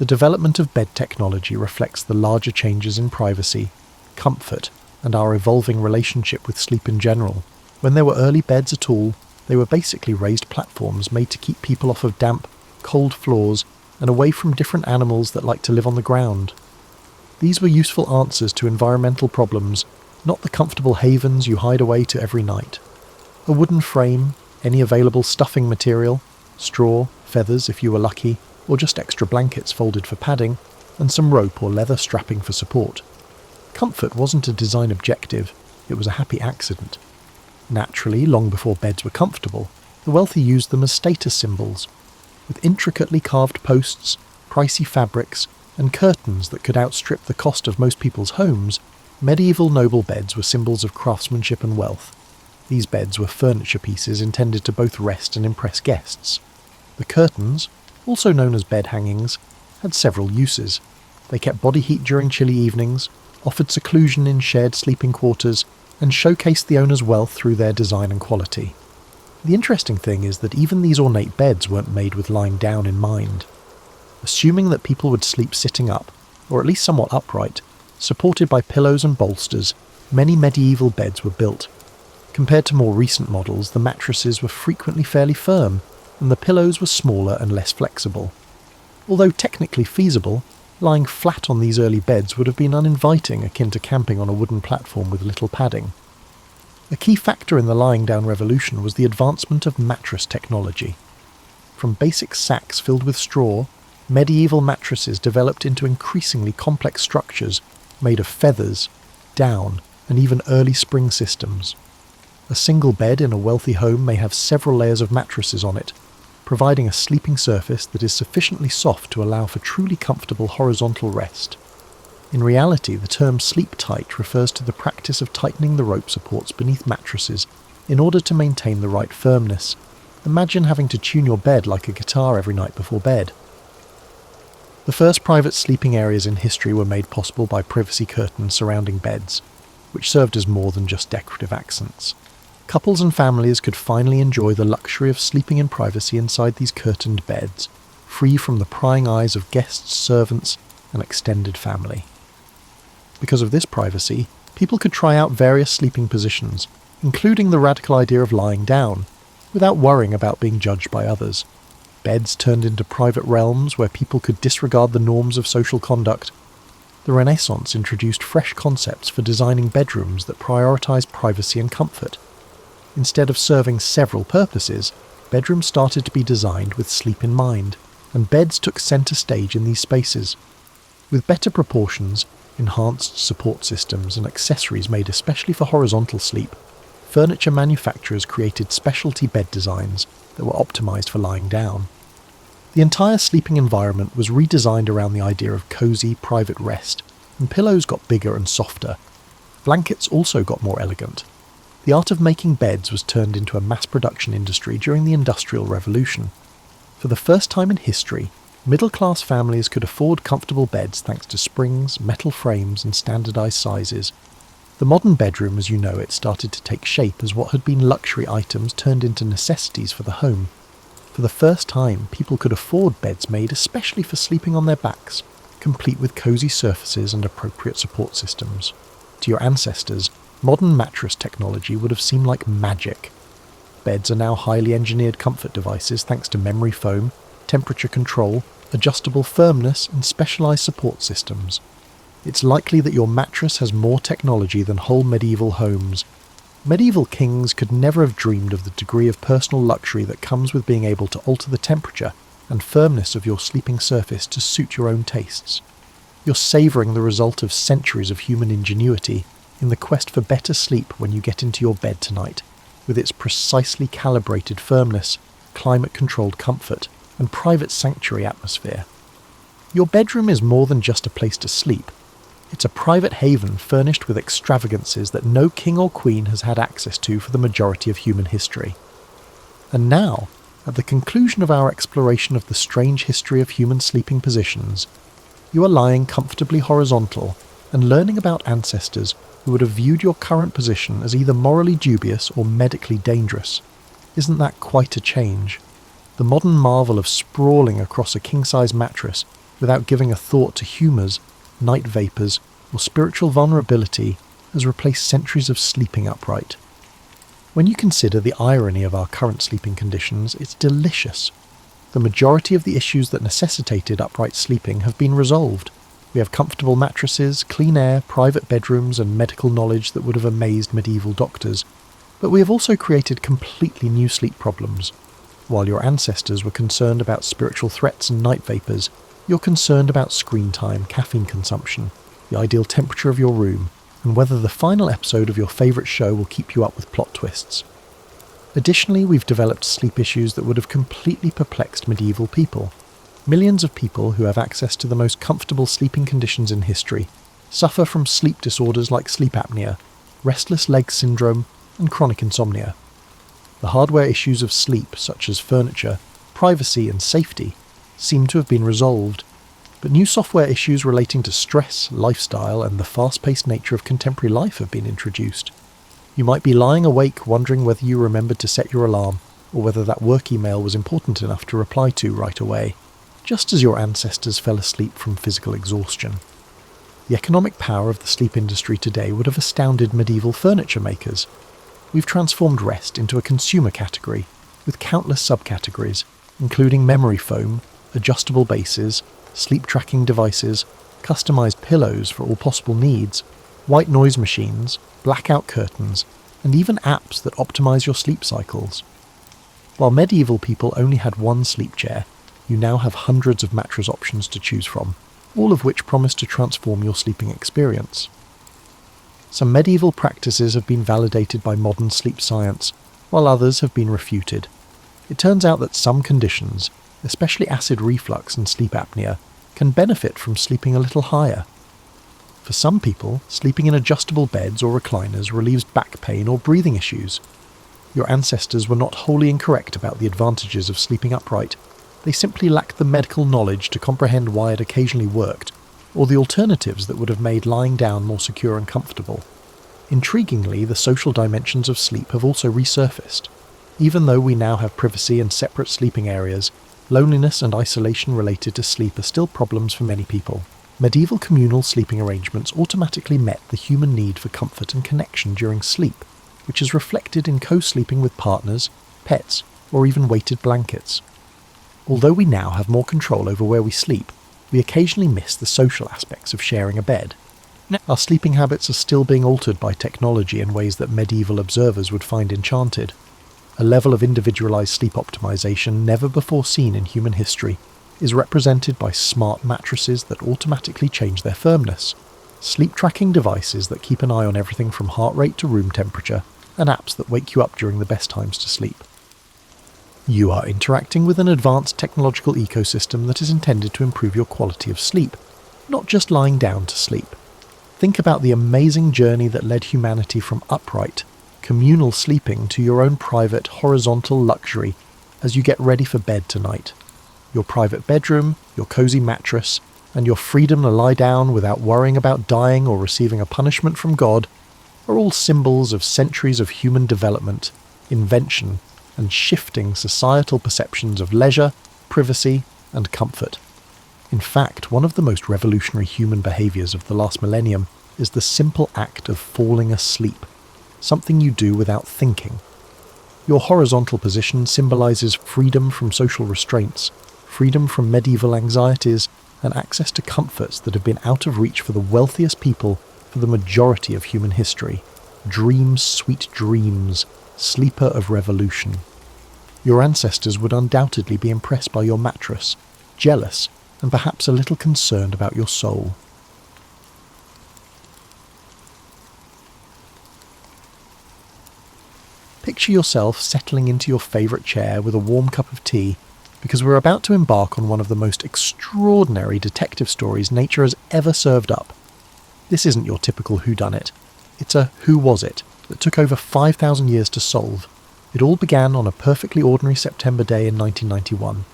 The development of bed technology reflects the larger changes in privacy, comfort, and our evolving relationship with sleep in general. When there were early beds at all, they were basically raised platforms made to keep people off of damp, cold floors and away from different animals that like to live on the ground. These were useful answers to environmental problems, not the comfortable havens you hide away to every night. A wooden frame, any available stuffing material, straw, feathers if you were lucky, or just extra blankets folded for padding, and some rope or leather strapping for support. Comfort wasn't a design objective, it was a happy accident. Naturally, long before beds were comfortable, the wealthy used them as status symbols. With intricately carved posts, pricey fabrics, and curtains that could outstrip the cost of most people's homes, medieval noble beds were symbols of craftsmanship and wealth. These beds were furniture pieces intended to both rest and impress guests. The curtains, also known as bed hangings, had several uses. They kept body heat during chilly evenings, offered seclusion in shared sleeping quarters, and showcased the owner's wealth through their design and quality. The interesting thing is that even these ornate beds weren't made with lying down in mind. Assuming that people would sleep sitting up, or at least somewhat upright, supported by pillows and bolsters, many medieval beds were built. Compared to more recent models, the mattresses were frequently fairly firm, and the pillows were smaller and less flexible. Although technically feasible, lying flat on these early beds would have been uninviting, akin to camping on a wooden platform with little padding. A key factor in the lying down revolution was the advancement of mattress technology. From basic sacks filled with straw, medieval mattresses developed into increasingly complex structures made of feathers, down, and even early spring systems. A single bed in a wealthy home may have several layers of mattresses on it, providing a sleeping surface that is sufficiently soft to allow for truly comfortable horizontal rest. In reality, the term sleep tight refers to the practice of tightening the rope supports beneath mattresses in order to maintain the right firmness. Imagine having to tune your bed like a guitar every night before bed. The first private sleeping areas in history were made possible by privacy curtains surrounding beds, which served as more than just decorative accents. Couples and families could finally enjoy the luxury of sleeping in privacy inside these curtained beds, free from the prying eyes of guests, servants, and extended family. Because of this privacy, people could try out various sleeping positions, including the radical idea of lying down, without worrying about being judged by others. Beds turned into private realms where people could disregard the norms of social conduct. The Renaissance introduced fresh concepts for designing bedrooms that prioritized privacy and comfort. Instead of serving several purposes, bedrooms started to be designed with sleep in mind, and beds took center stage in these spaces. With better proportions, enhanced support systems, and accessories made especially for horizontal sleep, furniture manufacturers created specialty bed designs that were optimized for lying down. The entire sleeping environment was redesigned around the idea of cozy, private rest, and pillows got bigger and softer. Blankets also got more elegant. The art of making beds was turned into a mass-production industry during the Industrial Revolution. For the first time in history, middle-class families could afford comfortable beds thanks to springs, metal frames, and standardized sizes. The modern bedroom as you know it started to take shape as what had been luxury items turned into necessities for the home. For the first time, people could afford beds made especially for sleeping on their backs, complete with cozy surfaces and appropriate support systems. To your ancestors, modern mattress technology would have seemed like magic. Beds are now highly engineered comfort devices thanks to memory foam, temperature control, adjustable firmness, and specialized support systems. It's likely that your mattress has more technology than whole medieval homes. Medieval kings could never have dreamed of the degree of personal luxury that comes with being able to alter the temperature and firmness of your sleeping surface to suit your own tastes. You're savouring the result of centuries of human ingenuity in the quest for better sleep when you get into your bed tonight, with its precisely calibrated firmness, climate-controlled comfort, and private sanctuary atmosphere. Your bedroom is more than just a place to sleep. It's a private haven furnished with extravagances that no king or queen has had access to for the majority of human history. And now, at the conclusion of our exploration of the strange history of human sleeping positions, you are lying comfortably horizontal and learning about ancestors who would have viewed your current position as either morally dubious or medically dangerous. Isn't that quite a change? The modern marvel of sprawling across a king-size mattress without giving a thought to humours, night vapours, or spiritual vulnerability, has replaced centuries of sleeping upright. When you consider the irony of our current sleeping conditions, it's delicious. The majority of the issues that necessitated upright sleeping have been resolved. We have comfortable mattresses, clean air, private bedrooms, and medical knowledge that would have amazed medieval doctors. But we have also created completely new sleep problems. While your ancestors were concerned about spiritual threats and night vapours, you're concerned about screen time, caffeine consumption, the ideal temperature of your room, and whether the final episode of your favourite show will keep you up with plot twists. Additionally, we've developed sleep issues that would have completely perplexed medieval people. Millions of people who have access to the most comfortable sleeping conditions in history suffer from sleep disorders like sleep apnea, restless leg syndrome, and chronic insomnia. The hardware issues of sleep, such as furniture, privacy, and safety, seem to have been resolved, but new software issues relating to stress, lifestyle, and the fast-paced nature of contemporary life have been introduced. You might be lying awake wondering whether you remembered to set your alarm, or whether that work email was important enough to reply to right away, just as your ancestors fell asleep from physical exhaustion. The economic power of the sleep industry today would have astounded medieval furniture makers. We've transformed rest into a consumer category, with countless subcategories, including memory foam, adjustable bases, sleep tracking devices, customized pillows for all possible needs, white noise machines, blackout curtains, and even apps that optimize your sleep cycles. While medieval people only had one sleep chair, you now have hundreds of mattress options to choose from, all of which promise to transform your sleeping experience. Some medieval practices have been validated by modern sleep science, while others have been refuted. It turns out that some conditions, especially acid reflux and sleep apnea, can benefit from sleeping a little higher. For some people, sleeping in adjustable beds or recliners relieves back pain or breathing issues. Your ancestors were not wholly incorrect about the advantages of sleeping upright. They simply lacked the medical knowledge to comprehend why it occasionally worked, or the alternatives that would have made lying down more secure and comfortable. Intriguingly, the social dimensions of sleep have also resurfaced. Even though we now have privacy and separate sleeping areas, loneliness and isolation related to sleep are still problems for many people. Medieval communal sleeping arrangements automatically met the human need for comfort and connection during sleep, which is reflected in co-sleeping with partners, pets, or even weighted blankets. Although we now have more control over where we sleep, we occasionally miss the social aspects of sharing a bed. Our sleeping habits are still being altered by technology in ways that medieval observers would find enchanted. A level of individualized sleep optimization never before seen in human history is represented by smart mattresses that automatically change their firmness, sleep tracking devices that keep an eye on everything from heart rate to room temperature, and apps that wake you up during the best times to sleep. You are interacting with an advanced technological ecosystem that is intended to improve your quality of sleep, not just lying down to sleep. Think about the amazing journey that led humanity from upright, communal sleeping to your own private, horizontal luxury as you get ready for bed tonight. Your private bedroom, your cozy mattress, and your freedom to lie down without worrying about dying or receiving a punishment from God are all symbols of centuries of human development, invention, and shifting societal perceptions of leisure, privacy, and comfort. In fact, one of the most revolutionary human behaviours of the last millennium is the simple act of falling asleep, something you do without thinking. Your horizontal position symbolises freedom from social restraints, freedom from medieval anxieties, and access to comforts that have been out of reach for the wealthiest people for the majority of human history. Dream sweet dreams, sleeper of revolution. Your ancestors would undoubtedly be impressed by your mattress, jealous, and perhaps a little concerned about your soul. Picture yourself settling into your favourite chair with a warm cup of tea, because we're about to embark on one of the most extraordinary detective stories nature has ever served up. This isn't your typical whodunit. It's a who was it that took over 5,000 years to solve. It all began on a perfectly ordinary September day in 1991,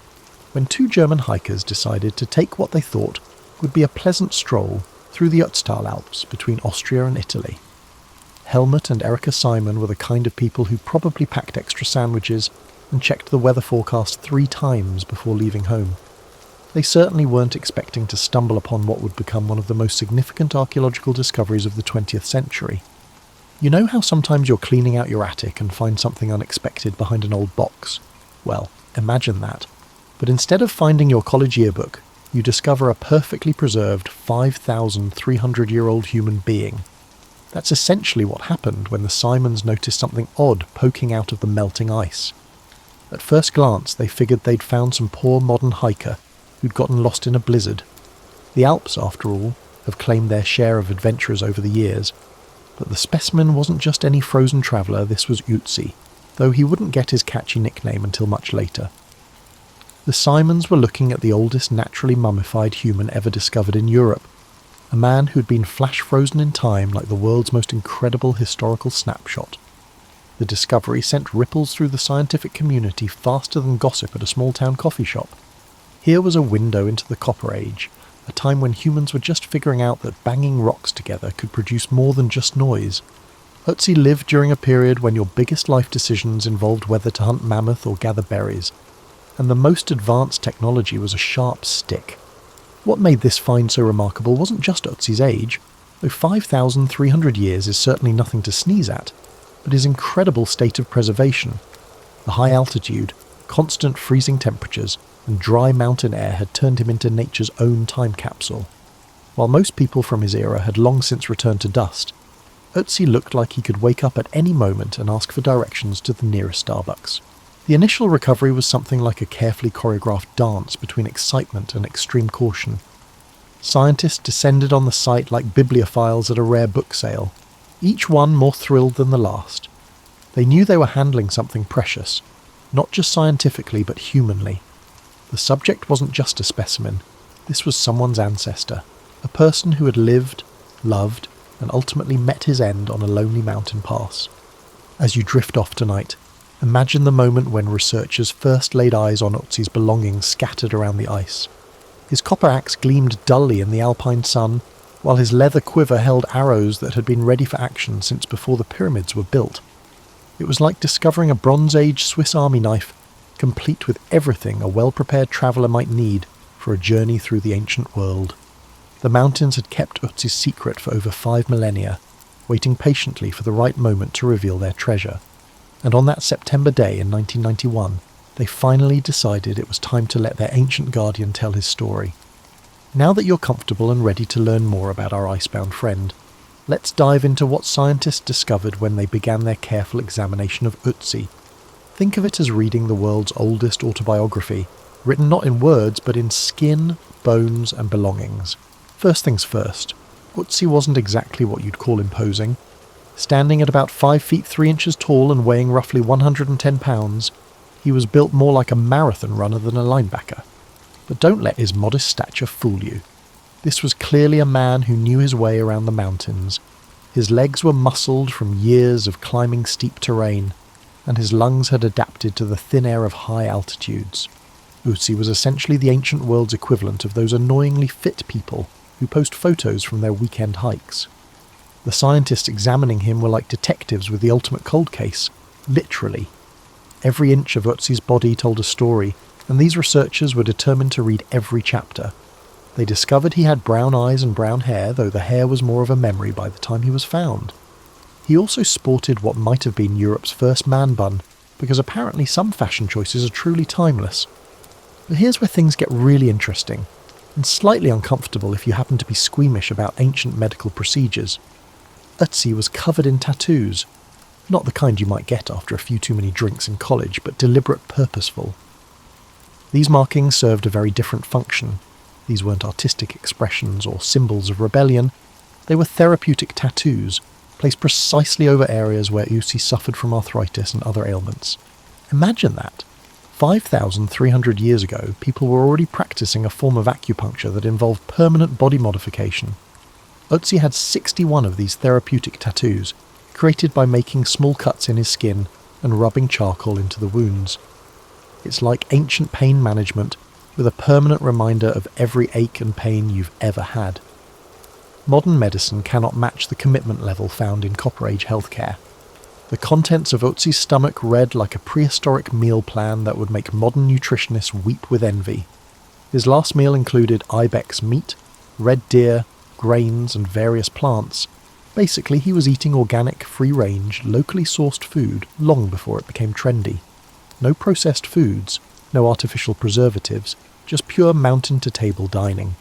when two German hikers decided to take what they thought would be a pleasant stroll through the Ötztal Alps between Austria and Italy. Helmut and Erika Simon were the kind of people who probably packed extra sandwiches and checked the weather forecast 3 times before leaving home. They certainly weren't expecting to stumble upon what would become one of the most significant archaeological discoveries of the 20th century. You know how sometimes you're cleaning out your attic and find something unexpected behind an old box? Well, imagine that. But instead of finding your college yearbook, you discover a perfectly preserved 5,300-year-old human being. That's essentially what happened when the Simons noticed something odd poking out of the melting ice. At first glance, they figured they'd found some poor modern hiker who'd gotten lost in a blizzard. The Alps, after all, have claimed their share of adventurers over the years. But the specimen wasn't just any frozen traveller, this was Otzi, though he wouldn't get his catchy nickname until much later. The Simons were looking at the oldest naturally mummified human ever discovered in Europe, a man who'd been flash-frozen in time like the world's most incredible historical snapshot. The discovery sent ripples through the scientific community faster than gossip at a small-town coffee shop. Here was a window into the Copper Age, a time when humans were just figuring out that banging rocks together could produce more than just noise. Otzi lived during a period when your biggest life decisions involved whether to hunt mammoth or gather berries, and the most advanced technology was a sharp stick. What made this find so remarkable wasn't just Otzi's age, though 5,300 years is certainly nothing to sneeze at, but his incredible state of preservation. The high altitude, constant freezing temperatures, and dry mountain air had turned him into nature's own time capsule. While most people from his era had long since returned to dust, Otzi looked like he could wake up at any moment and ask for directions to the nearest Starbucks. The initial recovery was something like a carefully choreographed dance between excitement and extreme caution. Scientists descended on the site like bibliophiles at a rare book sale, each one more thrilled than the last. They knew they were handling something precious, not just scientifically but humanly. The subject wasn't just a specimen, this was someone's ancestor, a person who had lived, loved, and ultimately met his end on a lonely mountain pass. As you drift off tonight, imagine the moment when researchers first laid eyes on Otzi's belongings scattered around the ice. His copper axe gleamed dully in the alpine sun, while his leather quiver held arrows that had been ready for action since before the pyramids were built. It was like discovering a Bronze Age Swiss Army knife, complete with everything a well-prepared traveller might need for a journey through the ancient world. The mountains had kept Otzi's secret for over 5 millennia, waiting patiently for the right moment to reveal their treasure. And on that September day in 1991, they finally decided it was time to let their ancient guardian tell his story. Now that you're comfortable and ready to learn more about our icebound friend, let's dive into what scientists discovered when they began their careful examination of Otzi. Think of it as reading the world's oldest autobiography, written not in words but in skin, bones and belongings. First things first, Otzi wasn't exactly what you'd call imposing. Standing at about 5 feet 3 inches tall and weighing roughly 110 pounds, he was built more like a marathon runner than a linebacker. But don't let his modest stature fool you. This was clearly a man who knew his way around the mountains. His legs were muscled from years of climbing steep terrain, and his lungs had adapted to the thin air of high altitudes. Otzi was essentially the ancient world's equivalent of those annoyingly fit people who post photos from their weekend hikes. The scientists examining him were like detectives with the ultimate cold case, literally. Every inch of Otzi's body told a story, and these researchers were determined to read every chapter. They discovered he had brown eyes and brown hair, though the hair was more of a memory by the time he was found. He also sported what might have been Europe's first man bun, because apparently some fashion choices are truly timeless. But here's where things get really interesting, and slightly uncomfortable if you happen to be squeamish about ancient medical procedures. Otzi was covered in tattoos, not the kind you might get after a few too many drinks in college, but deliberate, purposeful. These markings served a very different function. These weren't artistic expressions or symbols of rebellion, they were therapeutic tattoos, placed precisely over areas where Otzi suffered from arthritis and other ailments. Imagine that. 5,300 years ago, people were already practicing a form of acupuncture that involved permanent body modification. Otzi had 61 of these therapeutic tattoos, created by making small cuts in his skin and rubbing charcoal into the wounds. It's like ancient pain management, with a permanent reminder of every ache and pain you've ever had. Modern medicine cannot match the commitment level found in Copper Age healthcare. The contents of Otzi's stomach read like a prehistoric meal plan that would make modern nutritionists weep with envy. His last meal included ibex meat, red deer, grains, and various plants. Basically, he was eating organic, free-range, locally sourced food long before it became trendy. No processed foods, no artificial preservatives, just pure mountain-to-table dining.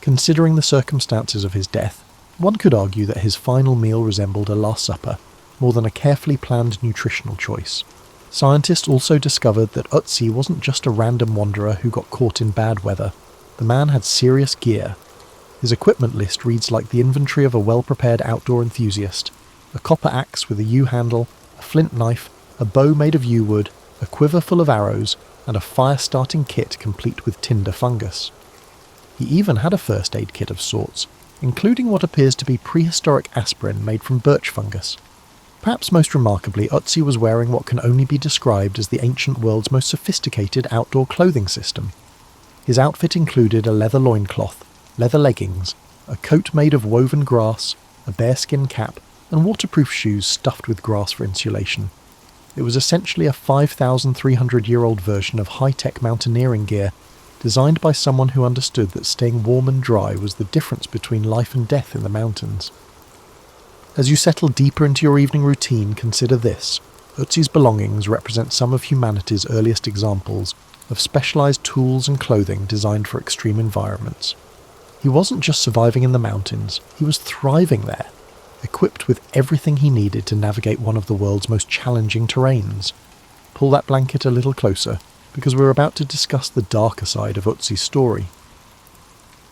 Considering the circumstances of his death, one could argue that his final meal resembled a Last Supper, more than a carefully planned nutritional choice. Scientists also discovered that Otzi wasn't just a random wanderer who got caught in bad weather. The man had serious gear. His equipment list reads like the inventory of a well-prepared outdoor enthusiast: a copper axe with a U-handle, a flint knife, a bow made of yew wood, a quiver full of arrows, and a fire-starting kit complete with tinder fungus. He even had a first aid kit of sorts, including what appears to be prehistoric aspirin made from birch fungus. Perhaps most remarkably, Otzi was wearing what can only be described as the ancient world's most sophisticated outdoor clothing system. His outfit included a leather loincloth, leather leggings, a coat made of woven grass, a bearskin cap, and waterproof shoes stuffed with grass for insulation. It was essentially a 5,300-year-old version of high-tech mountaineering gear, designed by someone who understood that staying warm and dry was the difference between life and death in the mountains. As you settle deeper into your evening routine, consider this. Otzi's belongings represent some of humanity's earliest examples of specialized tools and clothing designed for extreme environments. He wasn't just surviving in the mountains, he was thriving there, equipped with everything he needed to navigate one of the world's most challenging terrains. Pull that blanket a little closer, because we're about to discuss the darker side of Otzi's story.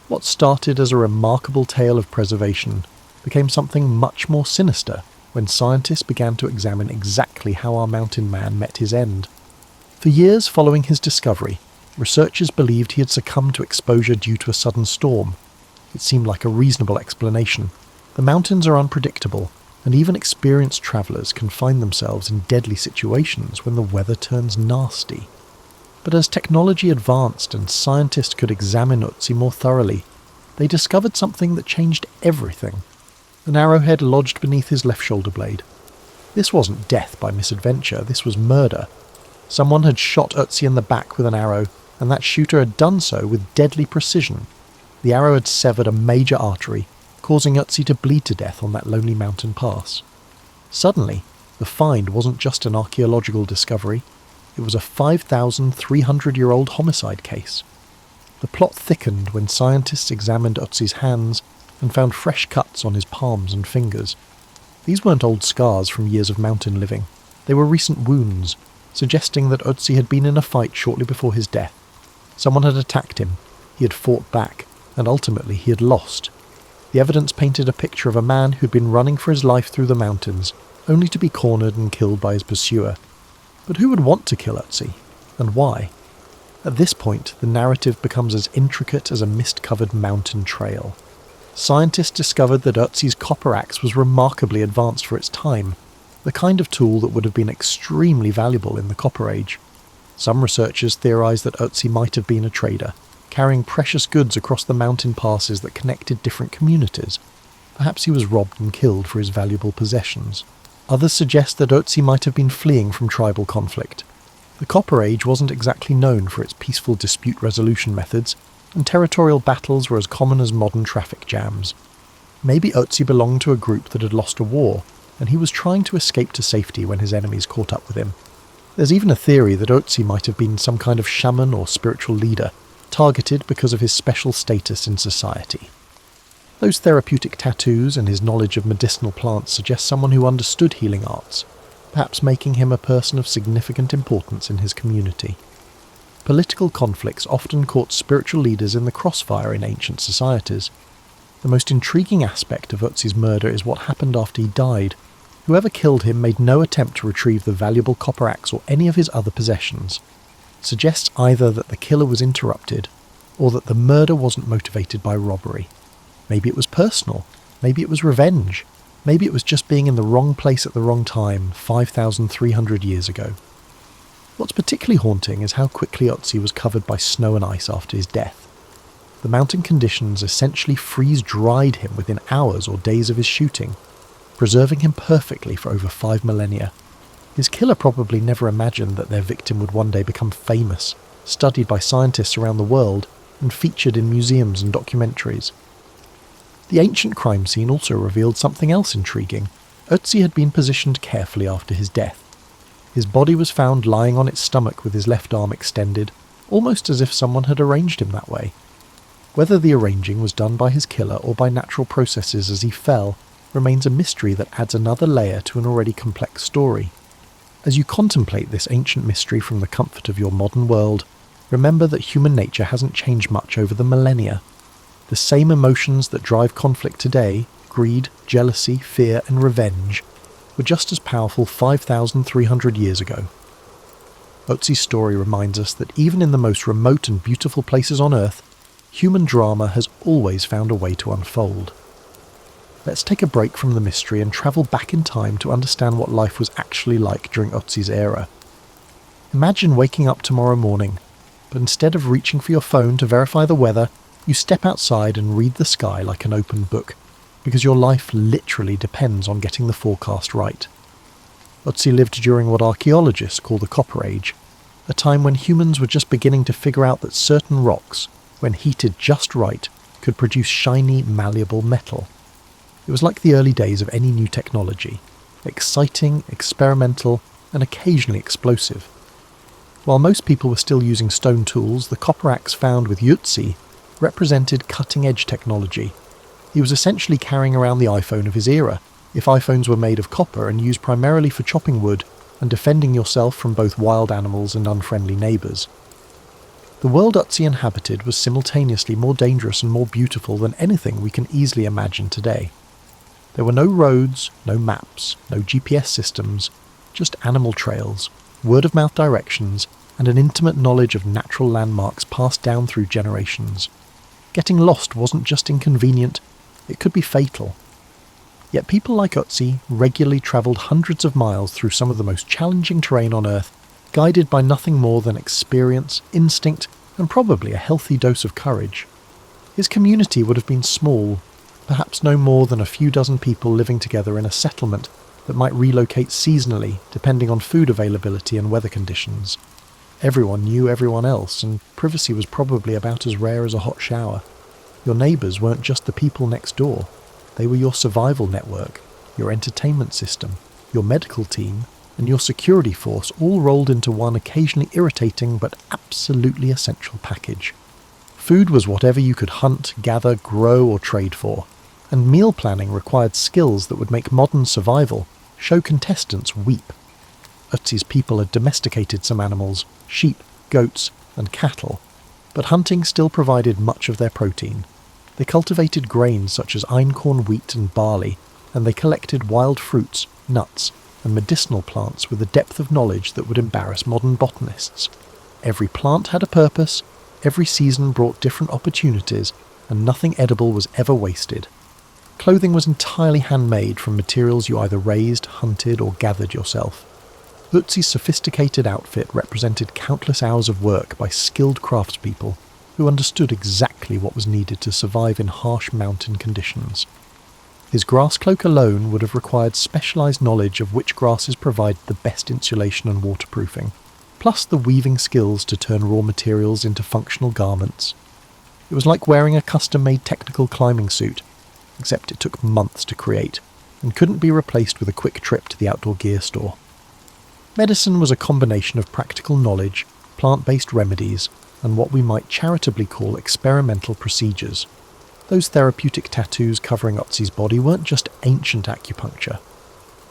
What started as a remarkable tale of preservation became something much more sinister when scientists began to examine exactly how our mountain man met his end. For years following his discovery, researchers believed he had succumbed to exposure due to a sudden storm. It seemed like a reasonable explanation. The mountains are unpredictable, and even experienced travellers can find themselves in deadly situations when the weather turns nasty. But as technology advanced and scientists could examine Otzi more thoroughly, they discovered something that changed everything. An arrowhead lodged beneath his left shoulder blade. This wasn't death by misadventure, this was murder. Someone had shot Otzi in the back with an arrow, and that shooter had done so with deadly precision. The arrow had severed a major artery, causing Otzi to bleed to death on that lonely mountain pass. Suddenly, the find wasn't just an archaeological discovery, it was a 5,300-year-old homicide case. The plot thickened when scientists examined Otzi's hands and found fresh cuts on his palms and fingers. These weren't old scars from years of mountain living. They were recent wounds, suggesting that Otzi had been in a fight shortly before his death. Someone had attacked him, he had fought back, and ultimately he had lost. The evidence painted a picture of a man who'd been running for his life through the mountains, only to be cornered and killed by his pursuer. But who would want to kill Otzi, and why? At this point, the narrative becomes as intricate as a mist-covered mountain trail. Scientists discovered that Otzi's copper axe was remarkably advanced for its time, the kind of tool that would have been extremely valuable in the Copper Age. Some researchers theorized that Otzi might have been a trader, carrying precious goods across the mountain passes that connected different communities. Perhaps he was robbed and killed for his valuable possessions. Others suggest that Otzi might have been fleeing from tribal conflict. The Copper Age wasn't exactly known for its peaceful dispute resolution methods, and territorial battles were as common as modern traffic jams. Maybe Otzi belonged to a group that had lost a war, and he was trying to escape to safety when his enemies caught up with him. There's even a theory that Otzi might have been some kind of shaman or spiritual leader, targeted because of his special status in society. Those therapeutic tattoos and his knowledge of medicinal plants suggest someone who understood healing arts, perhaps making him a person of significant importance in his community. Political conflicts often caught spiritual leaders in the crossfire in ancient societies. The most intriguing aspect of Otzi's murder is what happened after he died. Whoever killed him made no attempt to retrieve the valuable copper axe or any of his other possessions. It suggests either that the killer was interrupted, or that the murder wasn't motivated by robbery. Maybe it was personal, maybe it was revenge, maybe it was just being in the wrong place at the wrong time 5,300 years ago. What's particularly haunting is how quickly Otzi was covered by snow and ice after his death. The mountain conditions essentially freeze-dried him within hours or days of his shooting, preserving him perfectly for over 5 millennia. His killer probably never imagined that their victim would one day become famous, studied by scientists around the world and featured in museums and documentaries. The ancient crime scene also revealed something else intriguing. Otzi had been positioned carefully after his death. His body was found lying on its stomach with his left arm extended, almost as if someone had arranged him that way. Whether the arranging was done by his killer or by natural processes as he fell remains a mystery that adds another layer to an already complex story. As you contemplate this ancient mystery from the comfort of your modern world, remember that human nature hasn't changed much over the millennia. The same emotions that drive conflict today, greed, jealousy, fear and revenge, were just as powerful 5,300 years ago. Otzi's story reminds us that even in the most remote and beautiful places on Earth, human drama has always found a way to unfold. Let's take a break from the mystery and travel back in time to understand what life was actually like during Otzi's era. Imagine waking up tomorrow morning, but instead of reaching for your phone to verify the weather, you step outside and read the sky like an open book, because your life literally depends on getting the forecast right. Otzi lived during what archaeologists call the Copper Age, a time when humans were just beginning to figure out that certain rocks, when heated just right, could produce shiny, malleable metal. It was like the early days of any new technology, exciting, experimental, and occasionally explosive. While most people were still using stone tools, the copper axe found with Otzi represented cutting-edge technology. He was essentially carrying around the iPhone of his era, if iPhones were made of copper and used primarily for chopping wood and defending yourself from both wild animals and unfriendly neighbours. The world Otzi inhabited was simultaneously more dangerous and more beautiful than anything we can easily imagine today. There were no roads, no maps, no GPS systems, just animal trails, word-of-mouth directions, and an intimate knowledge of natural landmarks passed down through generations. Getting lost wasn't just inconvenient, it could be fatal. Yet people like Otzi regularly travelled hundreds of miles through some of the most challenging terrain on Earth, guided by nothing more than experience, instinct, and probably a healthy dose of courage. His community would have been small, perhaps no more than a few dozen people living together in a settlement that might relocate seasonally depending on food availability and weather conditions. Everyone knew everyone else, and privacy was probably about as rare as a hot shower. Your neighbours weren't just the people next door. They were your survival network, your entertainment system, your medical team, and your security force all rolled into one occasionally irritating but absolutely essential package. Food was whatever you could hunt, gather, grow, or trade for, and meal planning required skills that would make modern survival show contestants weep. Otzi's people had domesticated some animals, sheep, goats, and cattle, but hunting still provided much of their protein. They cultivated grains such as einkorn, wheat, and barley, and they collected wild fruits, nuts, and medicinal plants with a depth of knowledge that would embarrass modern botanists. Every plant had a purpose, every season brought different opportunities, and nothing edible was ever wasted. Clothing was entirely handmade from materials you either raised, hunted, or gathered yourself. Otzi's sophisticated outfit represented countless hours of work by skilled craftspeople who understood exactly what was needed to survive in harsh mountain conditions. His grass cloak alone would have required specialised knowledge of which grasses provide the best insulation and waterproofing, plus the weaving skills to turn raw materials into functional garments. It was like wearing a custom-made technical climbing suit, except it took months to create, and couldn't be replaced with a quick trip to the outdoor gear store. Medicine was a combination of practical knowledge, plant-based remedies, and what we might charitably call experimental procedures. Those therapeutic tattoos covering Otzi's body weren't just ancient acupuncture.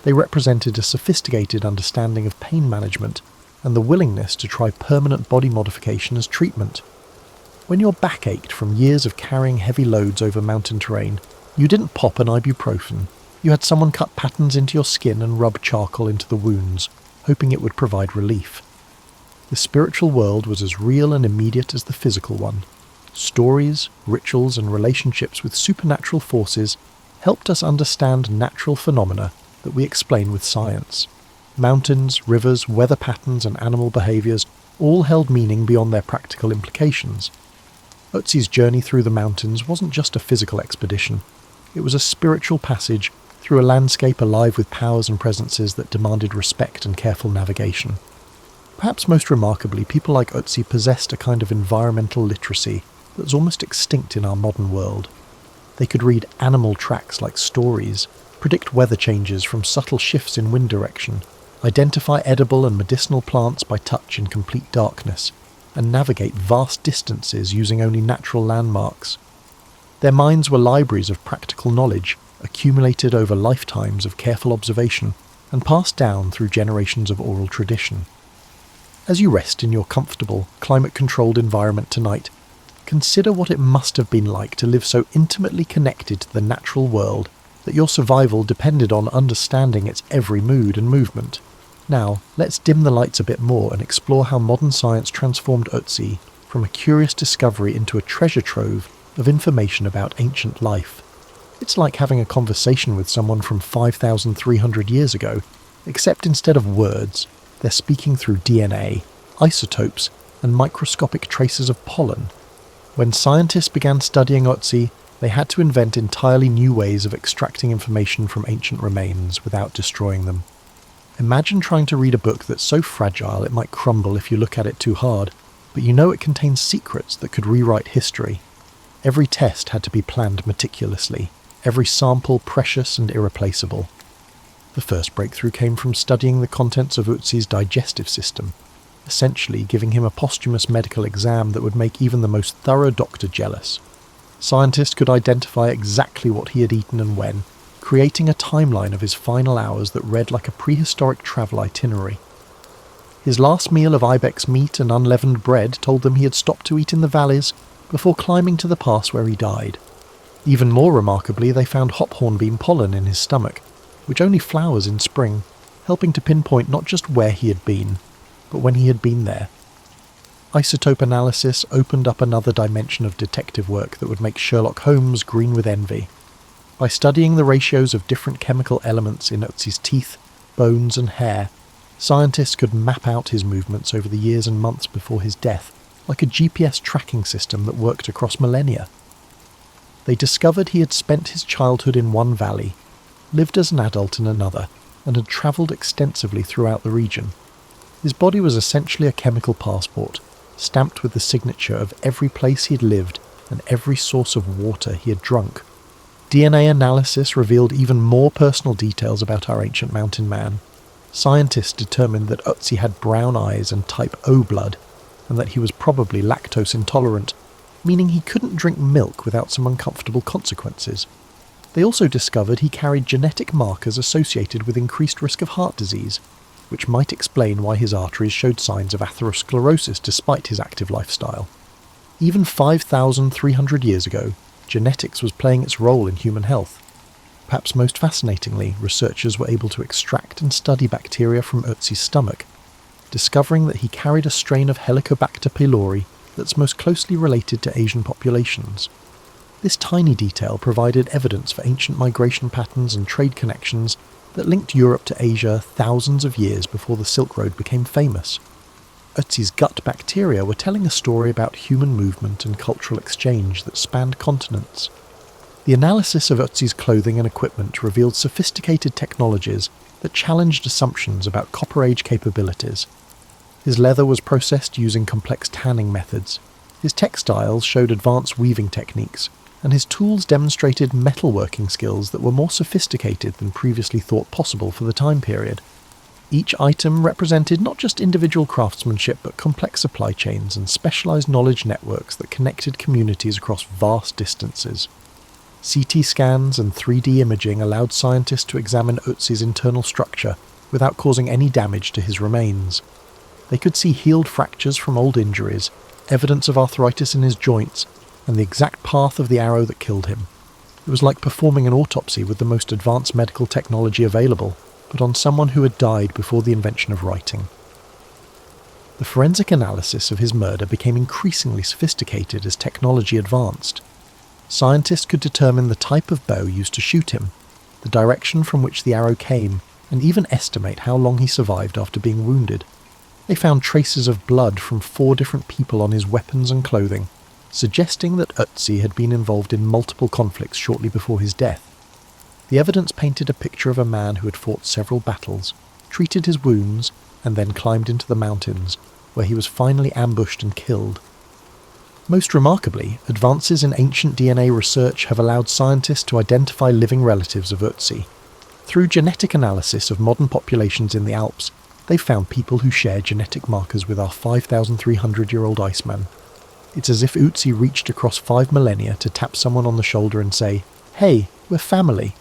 They represented a sophisticated understanding of pain management and the willingness to try permanent body modification as treatment. When your back ached from years of carrying heavy loads over mountain terrain, you didn't pop an ibuprofen. You had someone cut patterns into your skin and rub charcoal into the wounds, hoping it would provide relief. The spiritual world was as real and immediate as the physical one. Stories, rituals, and relationships with supernatural forces helped us understand natural phenomena that we explain with science. Mountains, rivers, weather patterns, and animal behaviours all held meaning beyond their practical implications. Otzi's journey through the mountains wasn't just a physical expedition. It was a spiritual passage through a landscape alive with powers and presences that demanded respect and careful navigation. Perhaps most remarkably, people like Otzi possessed a kind of environmental literacy that's almost extinct in our modern world. They could read animal tracks like stories, predict weather changes from subtle shifts in wind direction, identify edible and medicinal plants by touch in complete darkness, and navigate vast distances using only natural landmarks. Their minds were libraries of practical knowledge, accumulated over lifetimes of careful observation, and passed down through generations of oral tradition. As you rest in your comfortable, climate-controlled environment tonight, consider what it must have been like to live so intimately connected to the natural world that your survival depended on understanding its every mood and movement. Now, let's dim the lights a bit more and explore how modern science transformed Otzi from a curious discovery into a treasure trove of information about ancient life. It's like having a conversation with someone from 5,300 years ago, except instead of words, they're speaking through DNA, isotopes, and microscopic traces of pollen. When scientists began studying Otzi, they had to invent entirely new ways of extracting information from ancient remains without destroying them. Imagine trying to read a book that's so fragile it might crumble if you look at it too hard, but you know it contains secrets that could rewrite history. Every test had to be planned meticulously, every sample precious and irreplaceable. The first breakthrough came from studying the contents of Otzi's digestive system, essentially giving him a posthumous medical exam that would make even the most thorough doctor jealous. Scientists could identify exactly what he had eaten and when, creating a timeline of his final hours that read like a prehistoric travel itinerary. His last meal of ibex meat and unleavened bread told them he had stopped to eat in the valleys before climbing to the pass where he died. Even more remarkably, they found hop hornbeam pollen in his stomach, which only flowers in spring, helping to pinpoint not just where he had been, but when he had been there. Isotope analysis opened up another dimension of detective work that would make Sherlock Holmes green with envy. By studying the ratios of different chemical elements in Otzi's teeth, bones and hair, scientists could map out his movements over the years and months before his death, like a GPS tracking system that worked across millennia. They discovered he had spent his childhood in one valley, lived as an adult in another, and had travelled extensively throughout the region. His body was essentially a chemical passport, stamped with the signature of every place he had lived and every source of water he had drunk. DNA analysis revealed even more personal details about our ancient mountain man. Scientists determined that Otzi had brown eyes and type O blood, and that he was probably lactose intolerant, meaning he couldn't drink milk without some uncomfortable consequences. They also discovered he carried genetic markers associated with increased risk of heart disease, which might explain why his arteries showed signs of atherosclerosis despite his active lifestyle. Even 5,300 years ago, genetics was playing its role in human health. Perhaps most fascinatingly, researchers were able to extract and study bacteria from Otzi's stomach, discovering that he carried a strain of Helicobacter pylori that's most closely related to Asian populations. This tiny detail provided evidence for ancient migration patterns and trade connections that linked Europe to Asia thousands of years before the Silk Road became famous. Otzi's gut bacteria were telling a story about human movement and cultural exchange that spanned continents. The analysis of Otzi's clothing and equipment revealed sophisticated technologies that challenged assumptions about Copper Age capabilities. His leather was processed using complex tanning methods, his textiles showed advanced weaving techniques, and his tools demonstrated metalworking skills that were more sophisticated than previously thought possible for the time period. Each item represented not just individual craftsmanship but complex supply chains and specialized knowledge networks that connected communities across vast distances. CT scans and 3D imaging allowed scientists to examine Otzi's internal structure without causing any damage to his remains. They could see healed fractures from old injuries, evidence of arthritis in his joints, and the exact path of the arrow that killed him. It was like performing an autopsy with the most advanced medical technology available, but on someone who had died before the invention of writing. The forensic analysis of his murder became increasingly sophisticated as technology advanced. Scientists could determine the type of bow used to shoot him, the direction from which the arrow came, and even estimate how long he survived after being wounded. They found traces of blood from 4 different people on his weapons and clothing, suggesting that Otzi had been involved in multiple conflicts shortly before his death. The evidence painted a picture of a man who had fought several battles, treated his wounds, and then climbed into the mountains, where he was finally ambushed and killed. Most remarkably, advances in ancient DNA research have allowed scientists to identify living relatives of Otzi. Through genetic analysis of modern populations in the Alps, they've found people who share genetic markers with our 5,300-year-old Iceman. It's as if Otzi reached across 5 millennia to tap someone on the shoulder and say, "Hey, we're family."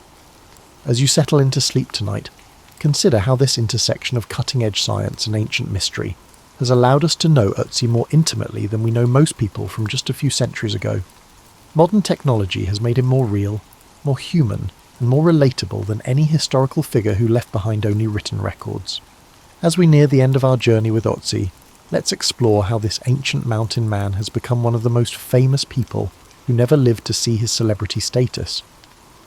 As you settle into sleep tonight, consider how this intersection of cutting-edge science and ancient mystery has allowed us to know Otzi more intimately than we know most people from just a few centuries ago. Modern technology has made him more real, more human, and more relatable than any historical figure who left behind only written records. As we near the end of our journey with Otzi, let's explore how this ancient mountain man has become one of the most famous people who never lived to see his celebrity status.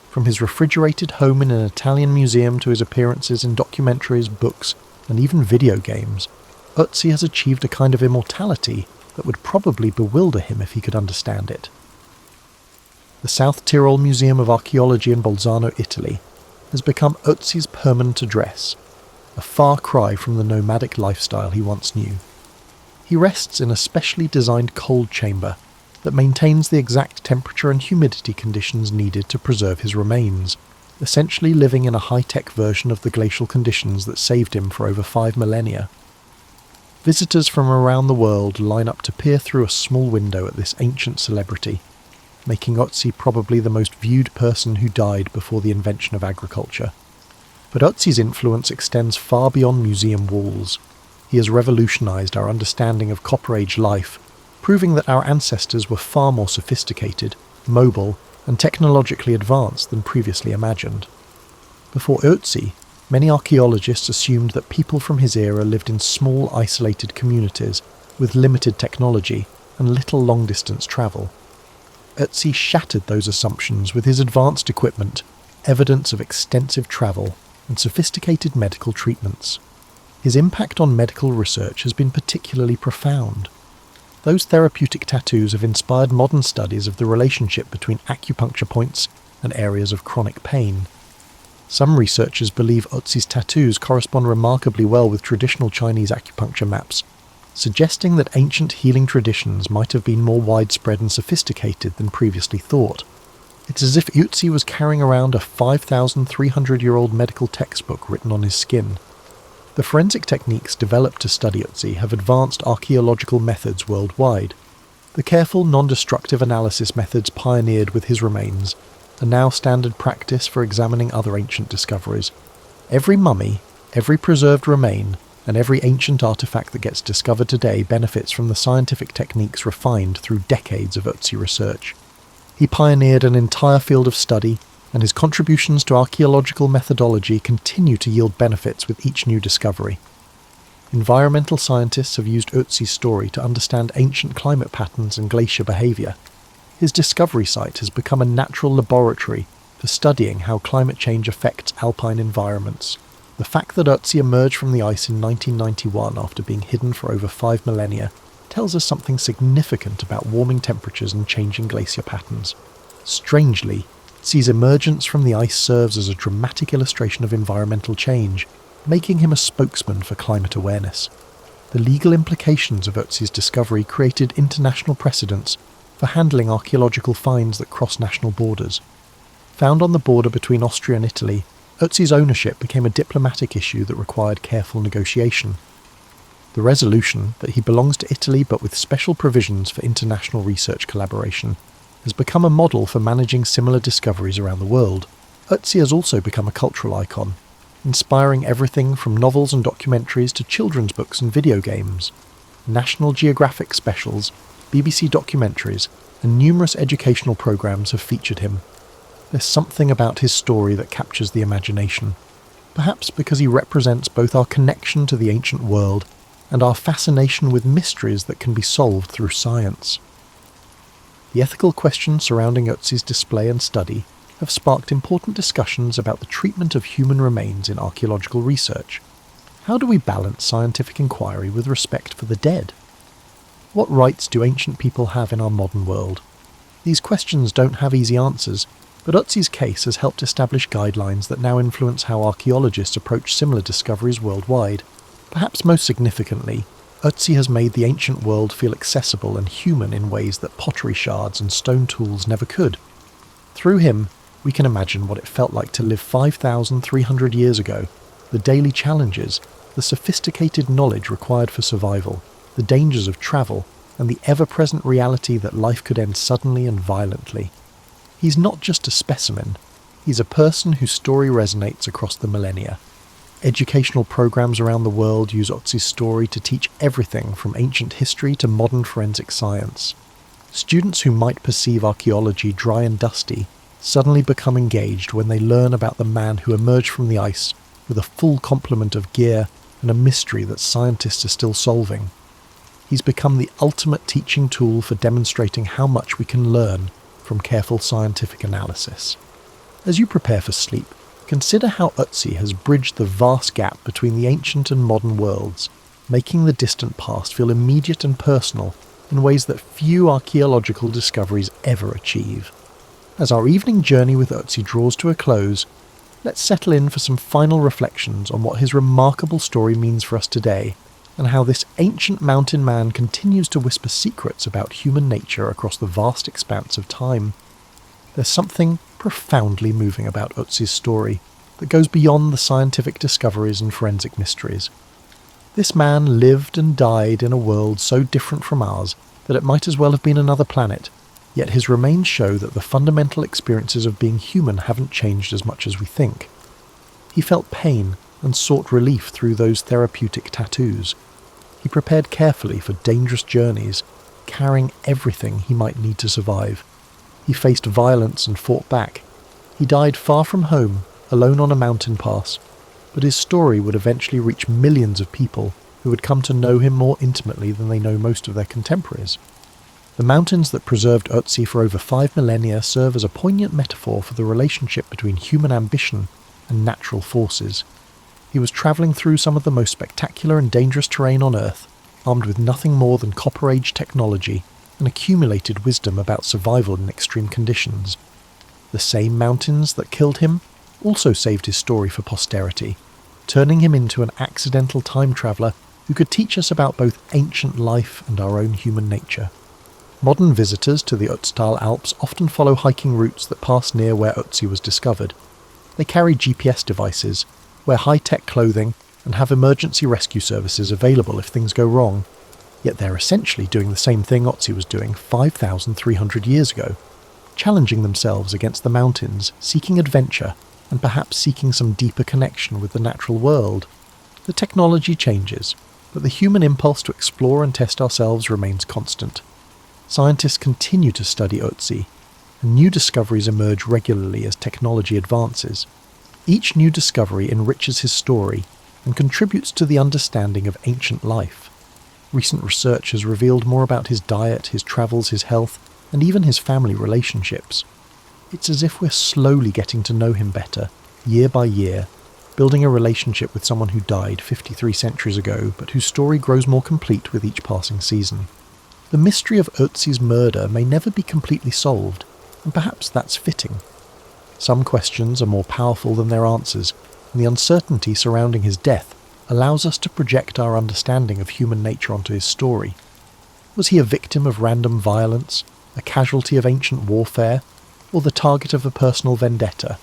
From his refrigerated home in an Italian museum to his appearances in documentaries, books, and even video games, Otzi has achieved a kind of immortality that would probably bewilder him if he could understand it. The South Tyrol Museum of Archaeology in Bolzano, Italy, has become Otzi's permanent address, a far cry from the nomadic lifestyle he once knew. He rests in a specially designed cold chamber that maintains the exact temperature and humidity conditions needed to preserve his remains, essentially living in a high-tech version of the glacial conditions that saved him for over 5 millennia. Visitors from around the world line up to peer through a small window at this ancient celebrity, making Otzi probably the most viewed person who died before the invention of agriculture. But Otzi's influence extends far beyond museum walls. He has revolutionized our understanding of Copper Age life, proving that our ancestors were far more sophisticated, mobile, and technologically advanced than previously imagined. Before Otzi, many archaeologists assumed that people from his era lived in small, isolated communities with limited technology and little long-distance travel. Otzi shattered those assumptions with his advanced equipment, evidence of extensive travel, and sophisticated medical treatments. His impact on medical research has been particularly profound. Those therapeutic tattoos have inspired modern studies of the relationship between acupuncture points and areas of chronic pain. Some researchers believe Otzi's tattoos correspond remarkably well with traditional Chinese acupuncture maps, suggesting that ancient healing traditions might have been more widespread and sophisticated than previously thought. It's as if Otzi was carrying around a 5,300-year-old medical textbook written on his skin. The forensic techniques developed to study Otzi have advanced archaeological methods worldwide. The careful, non-destructive analysis methods pioneered with his remains are now standard practice for examining other ancient discoveries. Every mummy, every preserved remain, and every ancient artifact that gets discovered today benefits from the scientific techniques refined through decades of Otzi research. He pioneered an entire field of study, and his contributions to archaeological methodology continue to yield benefits with each new discovery. Environmental scientists have used Otzi's story to understand ancient climate patterns and glacier behaviour. His discovery site has become a natural laboratory for studying how climate change affects alpine environments. The fact that Otzi emerged from the ice in 1991 after being hidden for over 5 millennia tells us something significant about warming temperatures and changing glacier patterns. Strangely, Otzi's emergence from the ice serves as a dramatic illustration of environmental change, making him a spokesman for climate awareness. The legal implications of Otzi's discovery created international precedents for handling archaeological finds that cross national borders. Found on the border between Austria and Italy, Otzi's ownership became a diplomatic issue that required careful negotiation. The resolution that he belongs to Italy but with special provisions for international research collaboration has become a model for managing similar discoveries around the world. Otzi has also become a cultural icon, inspiring everything from novels and documentaries to children's books and video games. National Geographic specials, BBC documentaries, and numerous educational programs have featured him. There's something about his story that captures the imagination, perhaps because he represents both our connection to the ancient world and our fascination with mysteries that can be solved through science. The ethical questions surrounding Otzi's display and study have sparked important discussions about the treatment of human remains in archaeological research. How do we balance scientific inquiry with respect for the dead? What rights do ancient people have in our modern world? These questions don't have easy answers, But Otzi's case has helped establish guidelines that now influence how archaeologists approach similar discoveries worldwide. Perhaps most significantly, Otzi has made the ancient world feel accessible and human in ways that pottery shards and stone tools never could. Through him, we can imagine what it felt like to live 5,300 years ago, the daily challenges, the sophisticated knowledge required for survival, the dangers of travel, and the ever-present reality that life could end suddenly and violently. He's not just a specimen, he's a person whose story resonates across the millennia. Educational programs around the world use Otzi's story to teach everything from ancient history to modern forensic science. Students who might perceive archaeology dry and dusty suddenly become engaged when they learn about the man who emerged from the ice with a full complement of gear and a mystery that scientists are still solving. He's become the ultimate teaching tool for demonstrating how much we can learn from careful scientific analysis. As you prepare for sleep, consider how Otzi has bridged the vast gap between the ancient and modern worlds, making the distant past feel immediate and personal in ways that few archaeological discoveries ever achieve. As our evening journey with Otzi draws to a close, let's settle in for some final reflections on what his remarkable story means for us today, and how this ancient mountain man continues to whisper secrets about human nature across the vast expanse of time. There's something profoundly moving about Otzi's story that goes beyond the scientific discoveries and forensic mysteries. This man lived and died in a world so different from ours that it might as well have been another planet, yet his remains show that the fundamental experiences of being human haven't changed as much as we think. He felt pain and sought relief through those therapeutic tattoos. He prepared carefully for dangerous journeys, carrying everything he might need to survive. He faced violence and fought back. He died far from home, alone on a mountain pass, but his story would eventually reach millions of people who would come to know him more intimately than they know most of their contemporaries. The mountains that preserved Otzi for over 5 millennia serve as a poignant metaphor for the relationship between human ambition and natural forces. He was travelling through some of the most spectacular and dangerous terrain on Earth, armed with nothing more than Copper Age technology and accumulated wisdom about survival in extreme conditions. The same mountains that killed him also saved his story for posterity, turning him into an accidental time traveller who could teach us about both ancient life and our own human nature. Modern visitors to the Ötztal Alps often follow hiking routes that pass near where Otzi was discovered. They carry GPS devices, wear high-tech clothing, and have emergency rescue services available if things go wrong. Yet they're essentially doing the same thing Otzi was doing 5,300 years ago, challenging themselves against the mountains, seeking adventure, and perhaps seeking some deeper connection with the natural world. The technology changes, but the human impulse to explore and test ourselves remains constant. Scientists continue to study Otzi, and new discoveries emerge regularly as technology advances. Each new discovery enriches his story and contributes to the understanding of ancient life. Recent research has revealed more about his diet, his travels, his health, and even his family relationships. It's as if we're slowly getting to know him better, year by year, building a relationship with someone who died 53 centuries ago, but whose story grows more complete with each passing season. The mystery of Otzi's murder may never be completely solved, and perhaps that's fitting. Some questions are more powerful than their answers, and the uncertainty surrounding his death allows us to project our understanding of human nature onto his story. Was he a victim of random violence, a casualty of ancient warfare, or the target of a personal vendetta?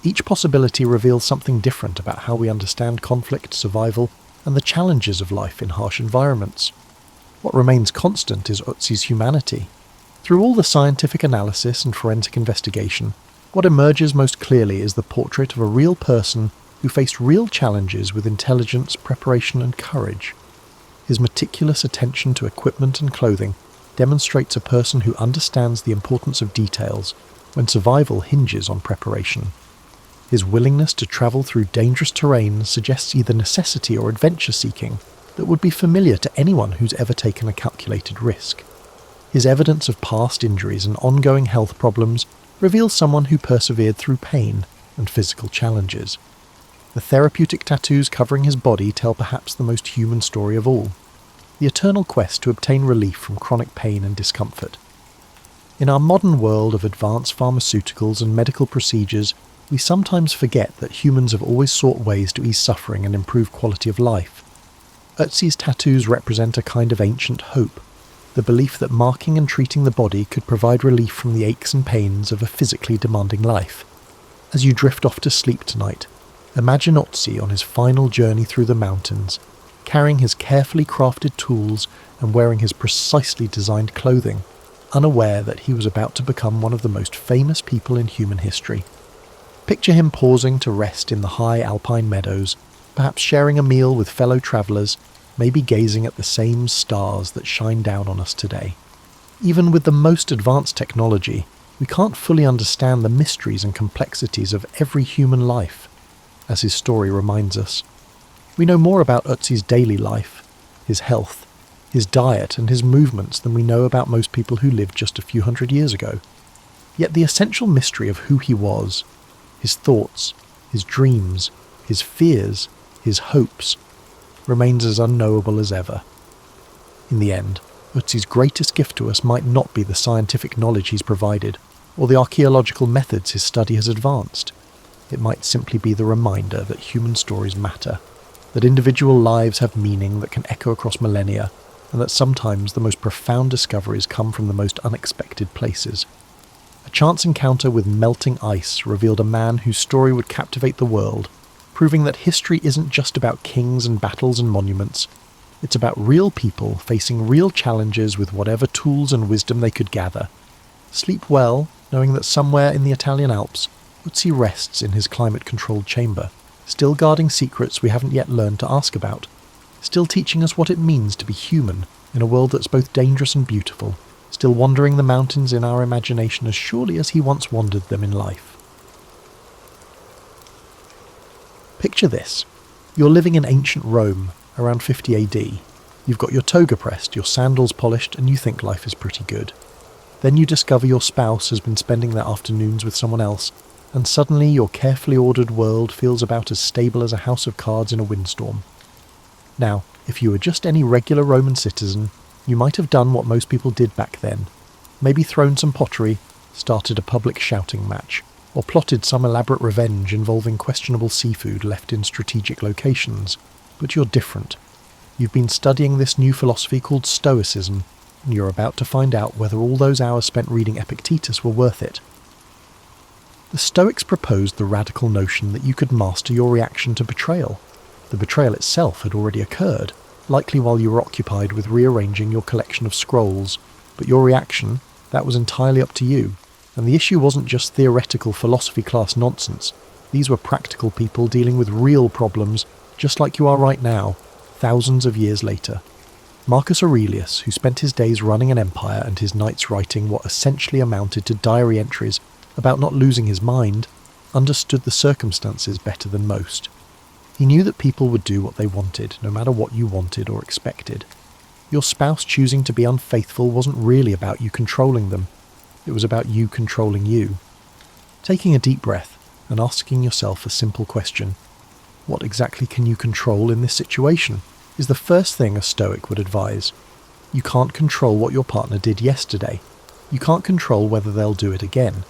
Each possibility reveals something different about how we understand conflict, survival, and the challenges of life in harsh environments. What remains constant is Otzi's humanity. Through all the scientific analysis and forensic investigation, what emerges most clearly is the portrait of a real person who faced real challenges with intelligence, preparation, and courage. His meticulous attention to equipment and clothing demonstrates a person who understands the importance of details when survival hinges on preparation. His willingness to travel through dangerous terrain suggests either necessity or adventure-seeking that would be familiar to anyone who's ever taken a calculated risk. His evidence of past injuries and ongoing health problems reveals someone who persevered through pain and physical challenges. The therapeutic tattoos covering his body tell perhaps the most human story of all, the eternal quest to obtain relief from chronic pain and discomfort. In our modern world of advanced pharmaceuticals and medical procedures, we sometimes forget that humans have always sought ways to ease suffering and improve quality of life. Otzi's tattoos represent a kind of ancient hope, the belief that marking and treating the body could provide relief from the aches and pains of a physically demanding life. As you drift off to sleep tonight, imagine Otzi on his final journey through the mountains, carrying his carefully crafted tools and wearing his precisely designed clothing, unaware that he was about to become one of the most famous people in human history. Picture him pausing to rest in the high alpine meadows, perhaps sharing a meal with fellow travellers, maybe gazing at the same stars that shine down on us today. Even with the most advanced technology, we can't fully understand the mysteries and complexities of every human life, as his story reminds us. We know more about Otzi's daily life, his health, his diet and his movements than we know about most people who lived just a few hundred years ago. Yet the essential mystery of who he was, his thoughts, his dreams, his fears, his hopes, remains as unknowable as ever. In the end, Otzi's greatest gift to us might not be the scientific knowledge he's provided, or the archaeological methods his study has advanced. It might simply be the reminder that human stories matter, that individual lives have meaning that can echo across millennia, and that sometimes the most profound discoveries come from the most unexpected places. A chance encounter with melting ice revealed a man whose story would captivate the world, proving that history isn't just about kings and battles and monuments. It's about real people facing real challenges with whatever tools and wisdom they could gather. Sleep well, knowing that somewhere in the Italian Alps, Otzi rests in his climate-controlled chamber, still guarding secrets we haven't yet learned to ask about, still teaching us what it means to be human in a world that's both dangerous and beautiful, still wandering the mountains in our imagination as surely as he once wandered them in life. Picture this. You're living in ancient Rome, around 50 AD. You've got your toga pressed, your sandals polished, and you think life is pretty good. Then you discover your spouse has been spending their afternoons with someone else, and suddenly your carefully ordered world feels about as stable as a house of cards in a windstorm. Now, if you were just any regular Roman citizen, you might have done what most people did back then. Maybe thrown some pottery, started a public shouting match, or plotted some elaborate revenge involving questionable seafood left in strategic locations. But you're different. You've been studying this new philosophy called Stoicism, and you're about to find out whether all those hours spent reading Epictetus were worth it. The Stoics proposed the radical notion that you could master your reaction to betrayal. The betrayal itself had already occurred, likely while you were occupied with rearranging your collection of scrolls, but your reaction, that was entirely up to you. And the issue wasn't just theoretical philosophy class nonsense. These were practical people dealing with real problems, just like you are right now, thousands of years later. Marcus Aurelius, who spent his days running an empire and his nights writing what essentially amounted to diary entries about not losing his mind, understood the circumstances better than most. He knew that people would do what they wanted, no matter what you wanted or expected. Your spouse choosing to be unfaithful wasn't really about you controlling them. It was about you controlling you. Taking a deep breath and asking yourself a simple question. What exactly can you control in this situation? Is the first thing a Stoic would advise. You can't control what your partner did yesterday. You can't control whether they'll do it again.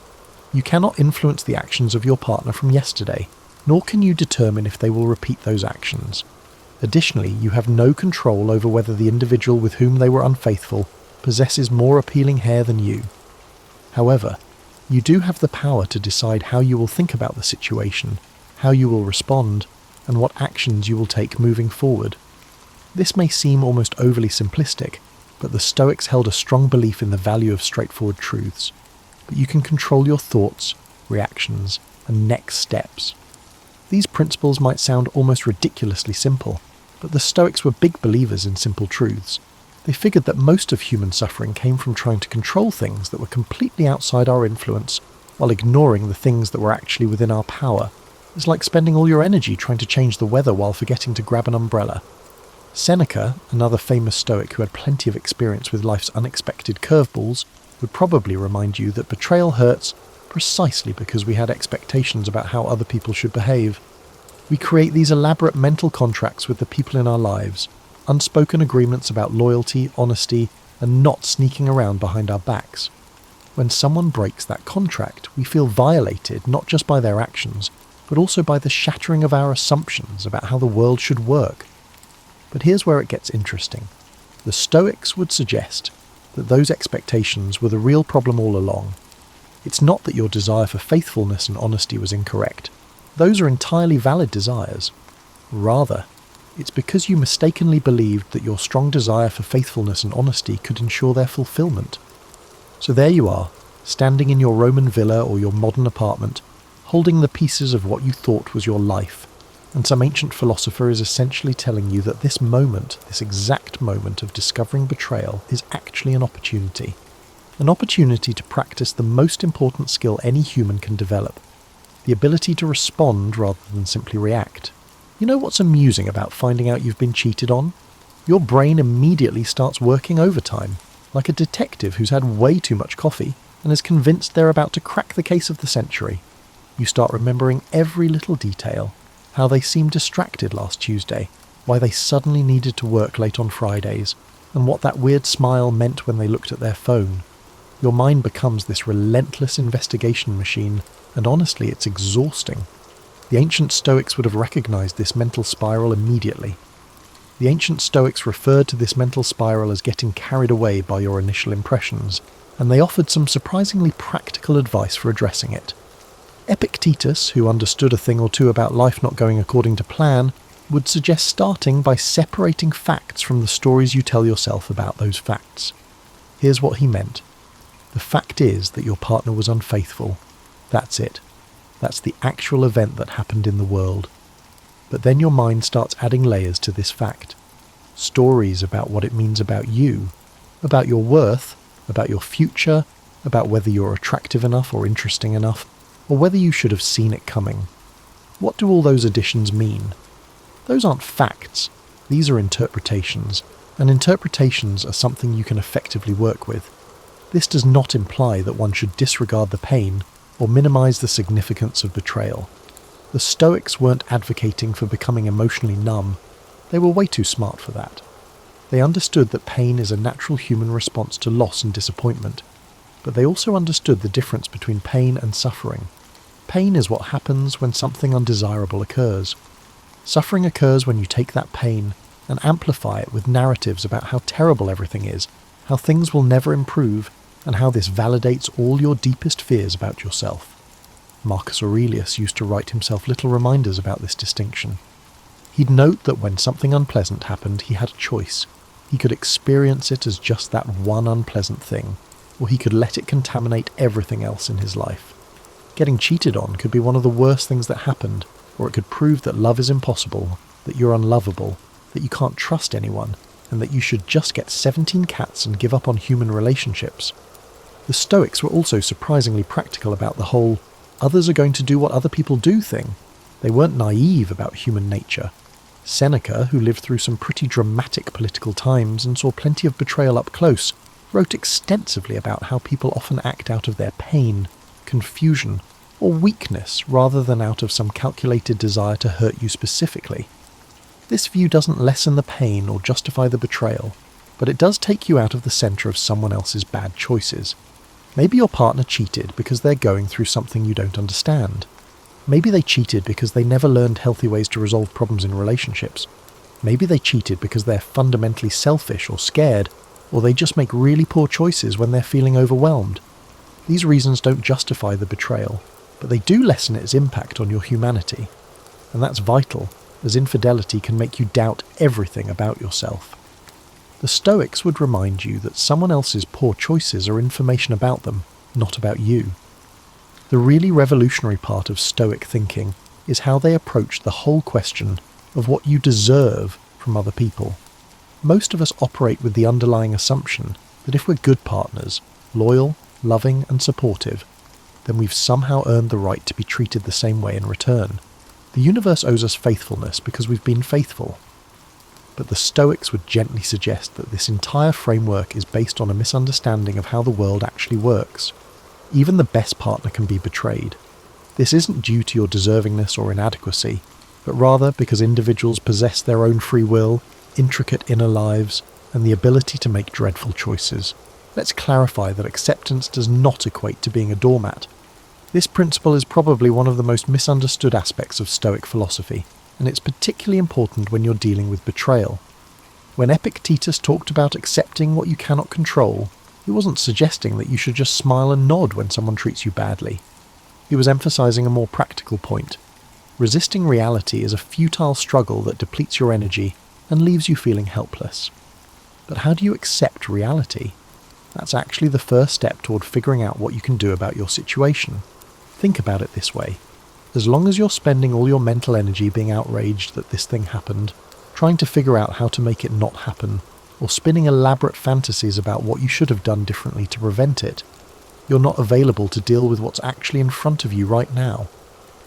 You cannot influence the actions of your partner from yesterday, nor can you determine if they will repeat those actions. Additionally, you have no control over whether the individual with whom they were unfaithful possesses more appealing hair than you. However, you do have the power to decide how you will think about the situation, how you will respond, and what actions you will take moving forward. This may seem almost overly simplistic, but the Stoics held a strong belief in the value of straightforward truths. But you can control your thoughts, reactions, and next steps. These principles might sound almost ridiculously simple, but the Stoics were big believers in simple truths. They figured that most of human suffering came from trying to control things that were completely outside our influence, while ignoring the things that were actually within our power. It's like spending all your energy trying to change the weather while forgetting to grab an umbrella. Seneca, another famous Stoic who had plenty of experience with life's unexpected curveballs, would probably remind you that betrayal hurts precisely because we had expectations about how other people should behave. We create these elaborate mental contracts with the people in our lives, unspoken agreements about loyalty, honesty, and not sneaking around behind our backs. When someone breaks that contract, we feel violated not just by their actions, but also by the shattering of our assumptions about how the world should work. But here's where it gets interesting. The Stoics would suggest that those expectations were the real problem all along. It's not that your desire for faithfulness and honesty was incorrect. Those are entirely valid desires. Rather, it's because you mistakenly believed that your strong desire for faithfulness and honesty could ensure their fulfillment. So there you are, standing in your Roman villa or your modern apartment, holding the pieces of what you thought was your life, and some ancient philosopher is essentially telling you that this moment, this exact moment of discovering betrayal, is actually an opportunity. An opportunity to practice the most important skill any human can develop, the ability to respond rather than simply react. You know what's amusing about finding out you've been cheated on? Your brain immediately starts working overtime, like a detective who's had way too much coffee and is convinced they're about to crack the case of the century. You start remembering every little detail, how they seemed distracted last Tuesday, why they suddenly needed to work late on Fridays, and what that weird smile meant when they looked at their phone. Your mind becomes this relentless investigation machine, and honestly, it's exhausting. The ancient Stoics would have recognized this mental spiral immediately. The ancient Stoics referred to this mental spiral as getting carried away by your initial impressions, and they offered some surprisingly practical advice for addressing it. Epictetus, who understood a thing or two about life not going according to plan, would suggest starting by separating facts from the stories you tell yourself about those facts. Here's what he meant. The fact is that your partner was unfaithful. That's it. That's the actual event that happened in the world. But then your mind starts adding layers to this fact. Stories about what it means about you, about your worth, about your future, about whether you're attractive enough or interesting enough, or whether you should have seen it coming. What do all those additions mean? Those aren't facts. These are interpretations, and interpretations are something you can effectively work with. This does not imply that one should disregard the pain or minimize the significance of betrayal. The Stoics weren't advocating for becoming emotionally numb. They were way too smart for that. They understood that pain is a natural human response to loss and disappointment, but they also understood the difference between pain and suffering. Pain is what happens when something undesirable occurs. Suffering occurs when you take that pain and amplify it with narratives about how terrible everything is, how things will never improve, and how this validates all your deepest fears about yourself. Marcus Aurelius used to write himself little reminders about this distinction. He'd note that when something unpleasant happened, he had a choice. He could experience it as just that one unpleasant thing, or he could let it contaminate everything else in his life. Getting cheated on could be one of the worst things that happened, or it could prove that love is impossible, that you're unlovable, that you can't trust anyone, and that you should just get 17 cats and give up on human relationships. The Stoics were also surprisingly practical about the whole others are going to do what other people do thing. They weren't naive about human nature. Seneca, who lived through some pretty dramatic political times and saw plenty of betrayal up close, wrote extensively about how people often act out of their pain, confusion, or weakness rather than out of some calculated desire to hurt you specifically. This view doesn't lessen the pain or justify the betrayal, but it does take you out of the centre of someone else's bad choices. Maybe your partner cheated because they're going through something you don't understand. Maybe they cheated because they never learned healthy ways to resolve problems in relationships. Maybe they cheated because they're fundamentally selfish or scared, or they just make really poor choices when they're feeling overwhelmed. These reasons don't justify the betrayal, but they do lessen its impact on your humanity. And that's vital, as infidelity can make you doubt everything about yourself. The Stoics would remind you that someone else's poor choices are information about them, not about you. The really revolutionary part of Stoic thinking is how they approach the whole question of what you deserve from other people. Most of us operate with the underlying assumption that if we're good partners, loyal, loving and supportive, then we've somehow earned the right to be treated the same way in return. The universe owes us faithfulness because we've been faithful. But the Stoics would gently suggest that this entire framework is based on a misunderstanding of how the world actually works. Even the best partner can be betrayed. This isn't due to your deservingness or inadequacy, but rather because individuals possess their own free will, intricate inner lives, and the ability to make dreadful choices. Let's clarify that acceptance does not equate to being a doormat. This principle is probably one of the most misunderstood aspects of Stoic philosophy, and it's particularly important when you're dealing with betrayal. When Epictetus talked about accepting what you cannot control, he wasn't suggesting that you should just smile and nod when someone treats you badly. He was emphasizing a more practical point. Resisting reality is a futile struggle that depletes your energy and leaves you feeling helpless. But how do you accept reality? That's actually the first step toward figuring out what you can do about your situation. Think about it this way. As long as you're spending all your mental energy being outraged that this thing happened, trying to figure out how to make it not happen, or spinning elaborate fantasies about what you should have done differently to prevent it, you're not available to deal with what's actually in front of you right now.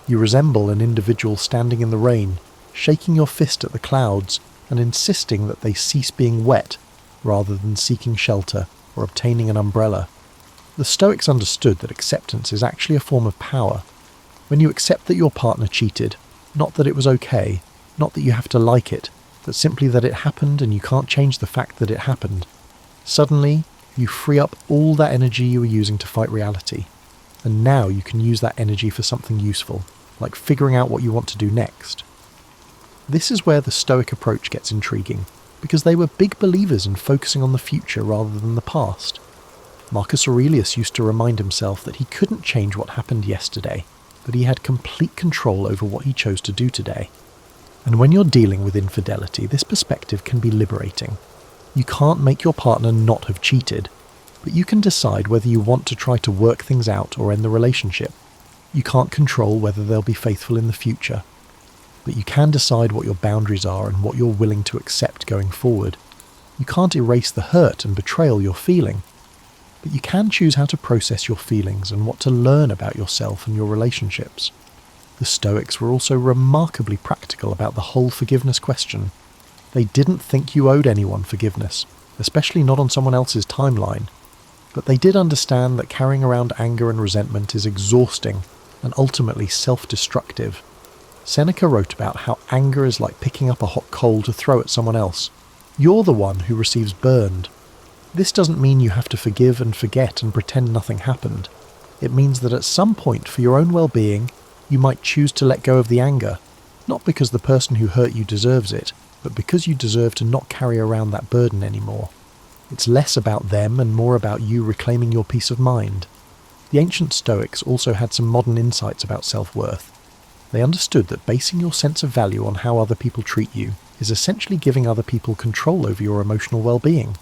You resemble an individual standing in the rain, shaking your fist at the clouds and insisting that they cease being wet rather than seeking shelter or obtaining an umbrella. The Stoics understood that acceptance is actually a form of power. When you accept that your partner cheated, not that it was okay, not that you have to like it, but simply that it happened and you can't change the fact that it happened, suddenly you free up all that energy you were using to fight reality. And now you can use that energy for something useful, like figuring out what you want to do next. This is where the Stoic approach gets intriguing, because they were big believers in focusing on the future rather than the past. Marcus Aurelius used to remind himself that he couldn't change what happened yesterday, but he had complete control over what he chose to do today. And when you're dealing with infidelity, this perspective can be liberating. You can't make your partner not have cheated, but you can decide whether you want to try to work things out or end the relationship. You can't control whether they'll be faithful in the future, but you can decide what your boundaries are and what you're willing to accept going forward. You can't erase the hurt and betrayal you're feeling, but you can choose how to process your feelings and what to learn about yourself and your relationships. The Stoics were also remarkably practical about the whole forgiveness question. They didn't think you owed anyone forgiveness, especially not on someone else's timeline, but they did understand that carrying around anger and resentment is exhausting and ultimately self-destructive. Seneca wrote about how anger is like picking up a hot coal to throw at someone else. You're the one who receives burned. This doesn't mean you have to forgive and forget and pretend nothing happened. It means that at some point, for your own well-being, you might choose to let go of the anger, not because the person who hurt you deserves it, but because you deserve to not carry around that burden anymore. It's less about them and more about you reclaiming your peace of mind. The ancient Stoics also had some modern insights about self-worth. They understood that basing your sense of value on how other people treat you is essentially giving other people control over your emotional well-being.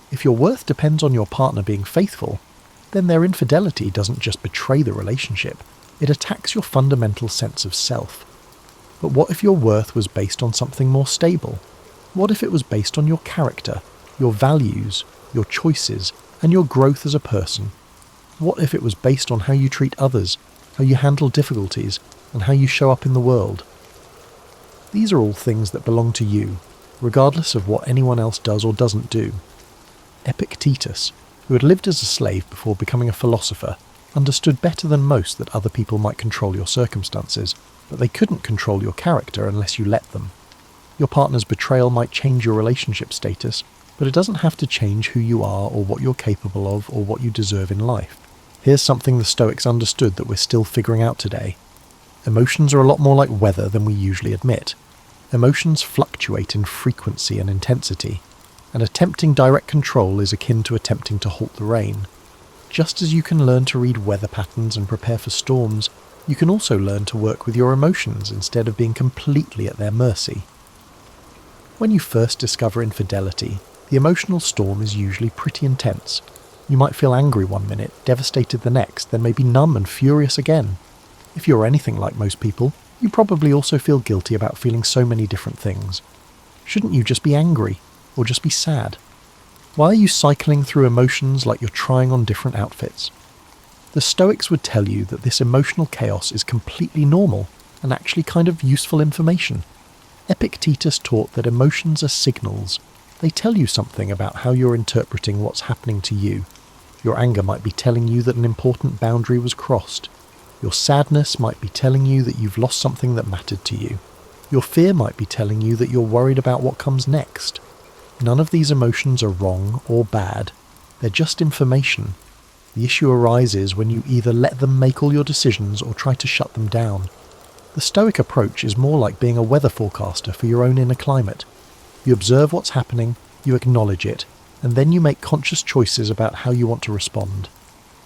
If your worth depends on your partner being faithful, then their infidelity doesn't just betray the relationship, it attacks your fundamental sense of self. But what if your worth was based on something more stable? What if it was based on your character, your values, your choices, and your growth as a person? What if it was based on how you treat others, how you handle difficulties, and how you show up in the world? These are all things that belong to you, regardless of what anyone else does or doesn't do. Epictetus, who had lived as a slave before becoming a philosopher, understood better than most that other people might control your circumstances, but they couldn't control your character unless you let them. Your partner's betrayal might change your relationship status, but it doesn't have to change who you are or what you're capable of or what you deserve in life. Here's something the Stoics understood that we're still figuring out today. Emotions are a lot more like weather than we usually admit. Emotions fluctuate in frequency and intensity, and attempting direct control is akin to attempting to halt the rain. Just as you can learn to read weather patterns and prepare for storms, you can also learn to work with your emotions instead of being completely at their mercy. When you first discover infidelity, the emotional storm is usually pretty intense. You might feel angry one minute, devastated the next, then maybe numb and furious again. If you're anything like most people, you probably also feel guilty about feeling so many different things. Shouldn't you just be angry? Or just be sad? Why are you cycling through emotions like you're trying on different outfits? The Stoics would tell you that this emotional chaos is completely normal and actually kind of useful information. Epictetus taught that emotions are signals. They tell you something about how you're interpreting what's happening to you. Your anger might be telling you that an important boundary was crossed. Your sadness might be telling you that you've lost something that mattered to you. Your fear might be telling you that you're worried about what comes next. None of these emotions are wrong or bad. They're just information. The issue arises when you either let them make all your decisions or try to shut them down. The Stoic approach is more like being a weather forecaster for your own inner climate. You observe what's happening, you acknowledge it, and then you make conscious choices about how you want to respond.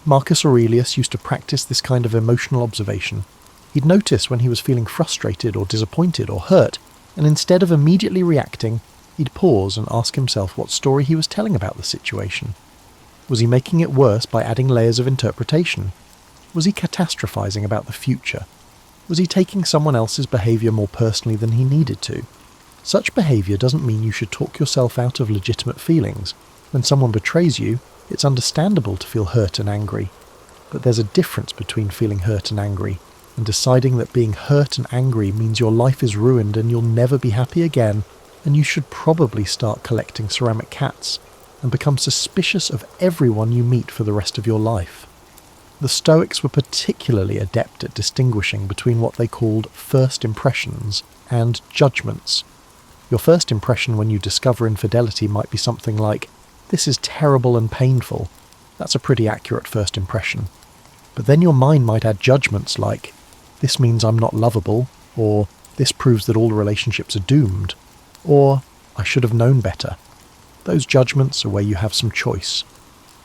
Marcus Aurelius used to practice this kind of emotional observation. He'd notice when he was feeling frustrated or disappointed or hurt, and instead of immediately reacting, he'd pause and ask himself what story he was telling about the situation. Was he making it worse by adding layers of interpretation? Was he catastrophizing about the future? Was he taking someone else's behaviour more personally than he needed to? Such behaviour doesn't mean you should talk yourself out of legitimate feelings. When someone betrays you, it's understandable to feel hurt and angry. But there's a difference between feeling hurt and angry, and deciding that being hurt and angry means your life is ruined and you'll never be happy again, and you should probably start collecting ceramic cats and become suspicious of everyone you meet for the rest of your life. The Stoics were particularly adept at distinguishing between what they called first impressions and judgments. Your first impression when you discover infidelity might be something like, "This is terrible and painful." That's a pretty accurate first impression. But then your mind might add judgments like, "This means I'm not lovable," or "This proves that all relationships are doomed," or "I should have known better." Those judgments are where you have some choice.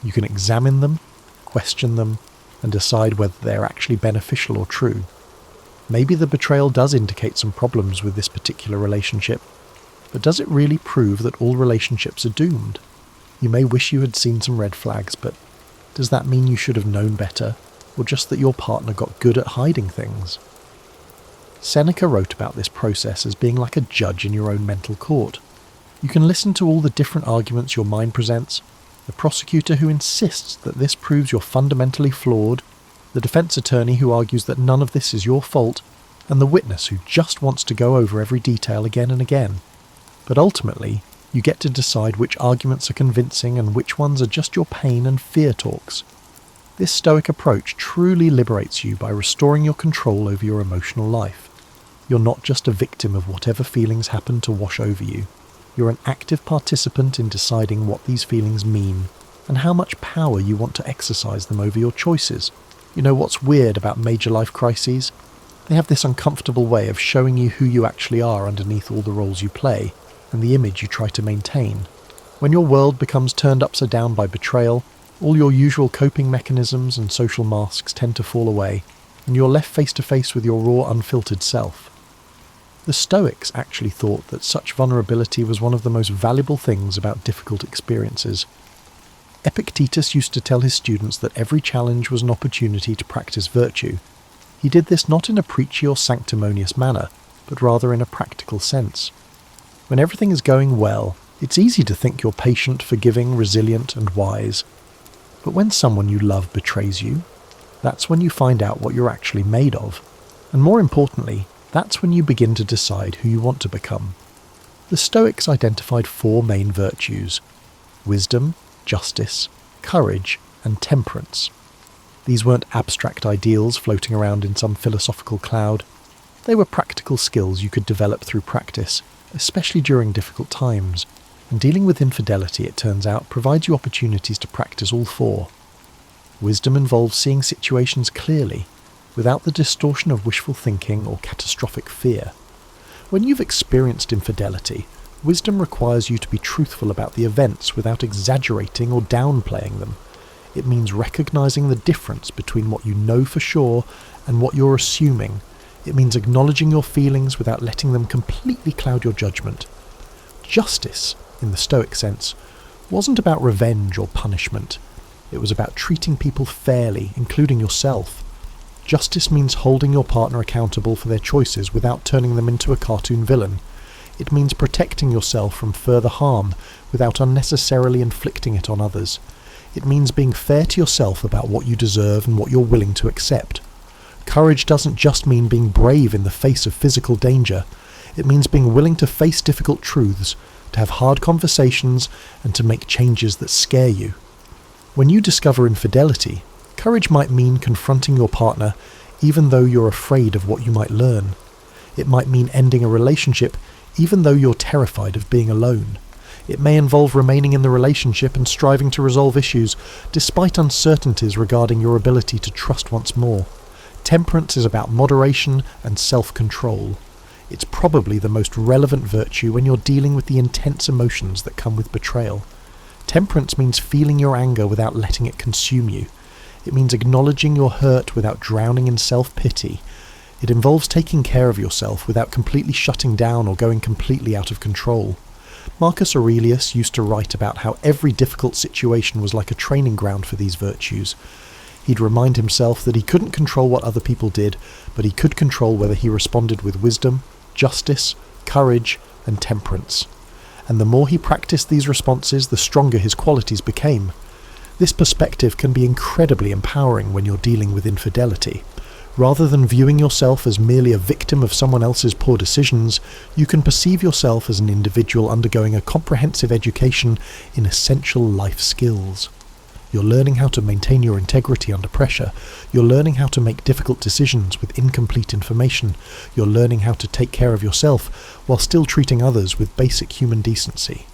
You can examine them, question them, and decide whether they're actually beneficial or true. Maybe the betrayal does indicate some problems with this particular relationship, but does it really prove that all relationships are doomed? You may wish you had seen some red flags, but does that mean you should have known better, or just that your partner got good at hiding things? Seneca wrote about this process as being like a judge in your own mental court. You can listen to all the different arguments your mind presents, the prosecutor who insists that this proves you're fundamentally flawed, the defense attorney who argues that none of this is your fault, and the witness who just wants to go over every detail again and again. But ultimately, you get to decide which arguments are convincing and which ones are just your pain and fear talks. This Stoic approach truly liberates you by restoring your control over your emotional life. You're not just a victim of whatever feelings happen to wash over you. You're an active participant in deciding what these feelings mean, and how much power you want to exercise them over your choices. You know what's weird about major life crises? They have this uncomfortable way of showing you who you actually are underneath all the roles you play, and the image you try to maintain. When your world becomes turned upside down by betrayal, all your usual coping mechanisms and social masks tend to fall away, and you're left face to face with your raw, unfiltered self. The Stoics actually thought that such vulnerability was one of the most valuable things about difficult experiences. Epictetus used to tell his students that every challenge was an opportunity to practice virtue. He did this not in a preachy or sanctimonious manner, but rather in a practical sense. When everything is going well, it's easy to think you're patient, forgiving, resilient, and wise. But when someone you love betrays you, that's when you find out what you're actually made of. And more importantly, that's when you begin to decide who you want to become. The Stoics identified 4 main virtues: wisdom, justice, courage, and temperance. These weren't abstract ideals floating around in some philosophical cloud. They were practical skills you could develop through practice, especially during difficult times. And dealing with infidelity, it turns out, provides you opportunities to practice all 4. Wisdom involves seeing situations clearly, without the distortion of wishful thinking or catastrophic fear. When you've experienced infidelity, wisdom requires you to be truthful about the events without exaggerating or downplaying them. It means recognizing the difference between what you know for sure and what you're assuming. It means acknowledging your feelings without letting them completely cloud your judgment. Justice, in the Stoic sense, wasn't about revenge or punishment. It was about treating people fairly, including yourself. Justice means holding your partner accountable for their choices without turning them into a cartoon villain. It means protecting yourself from further harm without unnecessarily inflicting it on others. It means being fair to yourself about what you deserve and what you're willing to accept. Courage doesn't just mean being brave in the face of physical danger. It means being willing to face difficult truths, to have hard conversations, and to make changes that scare you. When you discover infidelity, courage might mean confronting your partner even though you're afraid of what you might learn. It might mean ending a relationship even though you're terrified of being alone. It may involve remaining in the relationship and striving to resolve issues, despite uncertainties regarding your ability to trust once more. Temperance is about moderation and self-control. It's probably the most relevant virtue when you're dealing with the intense emotions that come with betrayal. Temperance means feeling your anger without letting it consume you. It means acknowledging your hurt without drowning in self-pity. It involves taking care of yourself without completely shutting down or going completely out of control. Marcus Aurelius used to write about how every difficult situation was like a training ground for these virtues. He'd remind himself that he couldn't control what other people did, but he could control whether he responded with wisdom, justice, courage, and temperance. And the more he practiced these responses, the stronger his qualities became. This perspective can be incredibly empowering when you're dealing with infidelity. Rather than viewing yourself as merely a victim of someone else's poor decisions, you can perceive yourself as an individual undergoing a comprehensive education in essential life skills. You're learning how to maintain your integrity under pressure. You're learning how to make difficult decisions with incomplete information. You're learning how to take care of yourself while still treating others with basic human decency.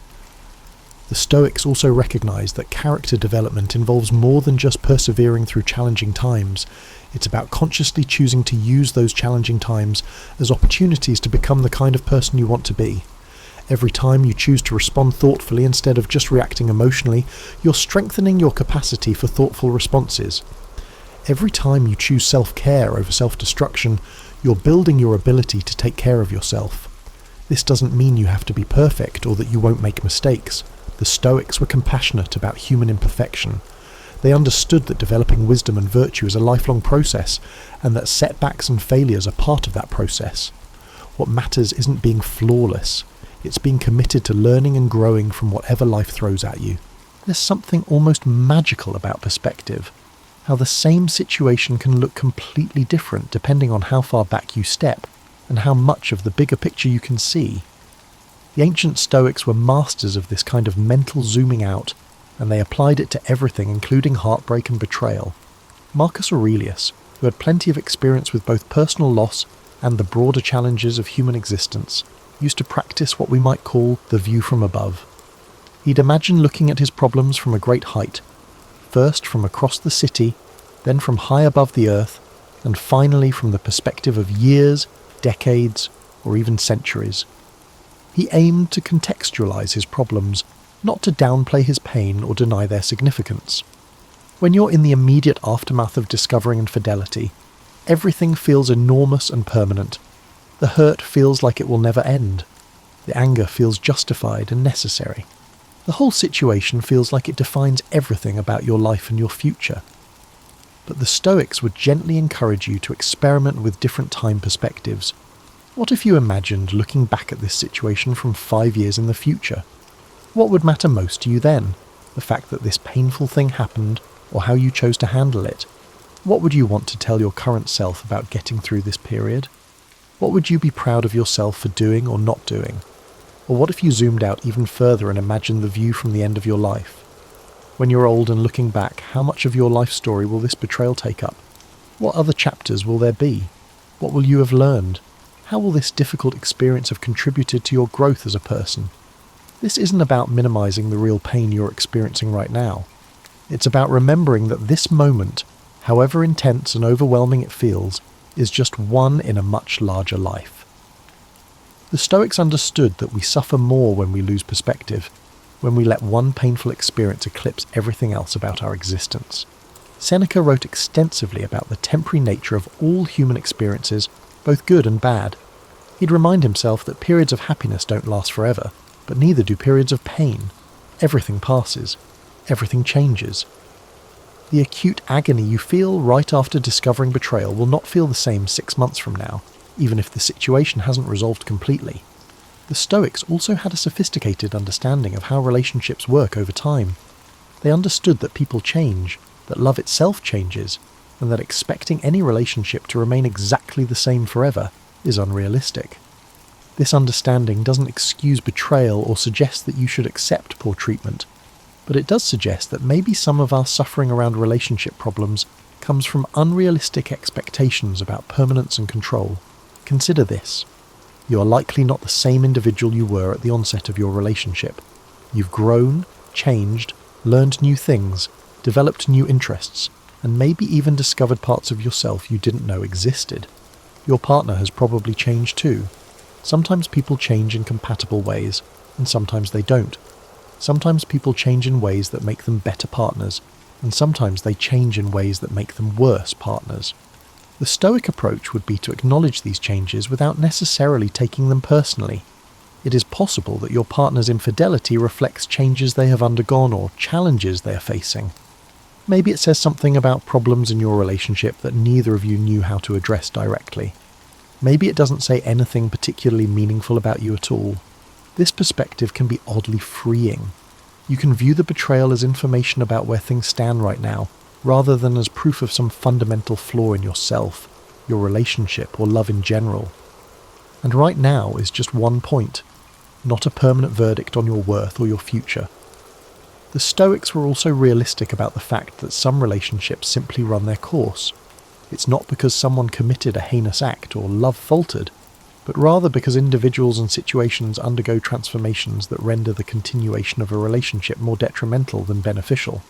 The Stoics also recognise that character development involves more than just persevering through challenging times. It's about consciously choosing to use those challenging times as opportunities to become the kind of person you want to be. Every time you choose to respond thoughtfully instead of just reacting emotionally, you're strengthening your capacity for thoughtful responses. Every time you choose self-care over self-destruction, you're building your ability to take care of yourself. This doesn't mean you have to be perfect or that you won't make mistakes. The Stoics were compassionate about human imperfection. They understood that developing wisdom and virtue is a lifelong process, and that setbacks and failures are part of that process. What matters isn't being flawless. It's being committed to learning and growing from whatever life throws at you. There's something almost magical about perspective. How the same situation can look completely different depending on how far back you step, and how much of the bigger picture you can see. The ancient Stoics were masters of this kind of mental zooming out, and they applied it to everything, including heartbreak and betrayal. Marcus Aurelius, who had plenty of experience with both personal loss and the broader challenges of human existence, used to practice what we might call the view from above. He'd imagine looking at his problems from a great height, first from across the city, then from high above the earth, and finally from the perspective of years, decades, or even centuries. He aimed to contextualize his problems, not to downplay his pain or deny their significance. When you're in the immediate aftermath of discovering infidelity, everything feels enormous and permanent. The hurt feels like it will never end. The anger feels justified and necessary. The whole situation feels like it defines everything about your life and your future. But the Stoics would gently encourage you to experiment with different time perspectives. What if you imagined looking back at this situation from 5 years in the future? What would matter most to you then? The fact that this painful thing happened, or how you chose to handle it? What would you want to tell your current self about getting through this period? What would you be proud of yourself for doing or not doing? Or what if you zoomed out even further and imagined the view from the end of your life? When you're old and looking back, how much of your life story will this betrayal take up? What other chapters will there be? What will you have learned? How will this difficult experience have contributed to your growth as a person? This isn't about minimizing the real pain you're experiencing right now. It's about remembering that this moment, however intense and overwhelming it feels, is just one in a much larger life. The Stoics understood that we suffer more when we lose perspective, when we let one painful experience eclipse everything else about our existence. Seneca wrote extensively about the temporary nature of all human experiences, both good and bad. He'd remind himself that periods of happiness don't last forever, but neither do periods of pain. Everything passes. Everything changes. The acute agony you feel right after discovering betrayal will not feel the same 6 months from now, even if the situation hasn't resolved completely. The Stoics also had a sophisticated understanding of how relationships work over time. They understood that people change, that love itself changes, and that expecting any relationship to remain exactly the same forever is unrealistic. This understanding doesn't excuse betrayal or suggest that you should accept poor treatment, but it does suggest that maybe some of our suffering around relationship problems comes from unrealistic expectations about permanence and control. Consider this. You are likely not the same individual you were at the onset of your relationship. You've grown, changed, learned new things, developed new interests, and maybe even discovered parts of yourself you didn't know existed. Your partner has probably changed too. Sometimes people change in compatible ways, and sometimes they don't. Sometimes people change in ways that make them better partners, and sometimes they change in ways that make them worse partners. The Stoic approach would be to acknowledge these changes without necessarily taking them personally. It is possible that your partner's infidelity reflects changes they have undergone or challenges they are facing. Maybe it says something about problems in your relationship that neither of you knew how to address directly. Maybe it doesn't say anything particularly meaningful about you at all. This perspective can be oddly freeing. You can view the betrayal as information about where things stand right now, rather than as proof of some fundamental flaw in yourself, your relationship, or love in general. And right now is just one point, not a permanent verdict on your worth or your future. The Stoics were also realistic about the fact that some relationships simply run their course. It's not because someone committed a heinous act or love faltered, but rather because individuals and situations undergo transformations that render the continuation of a relationship more detrimental than beneficial.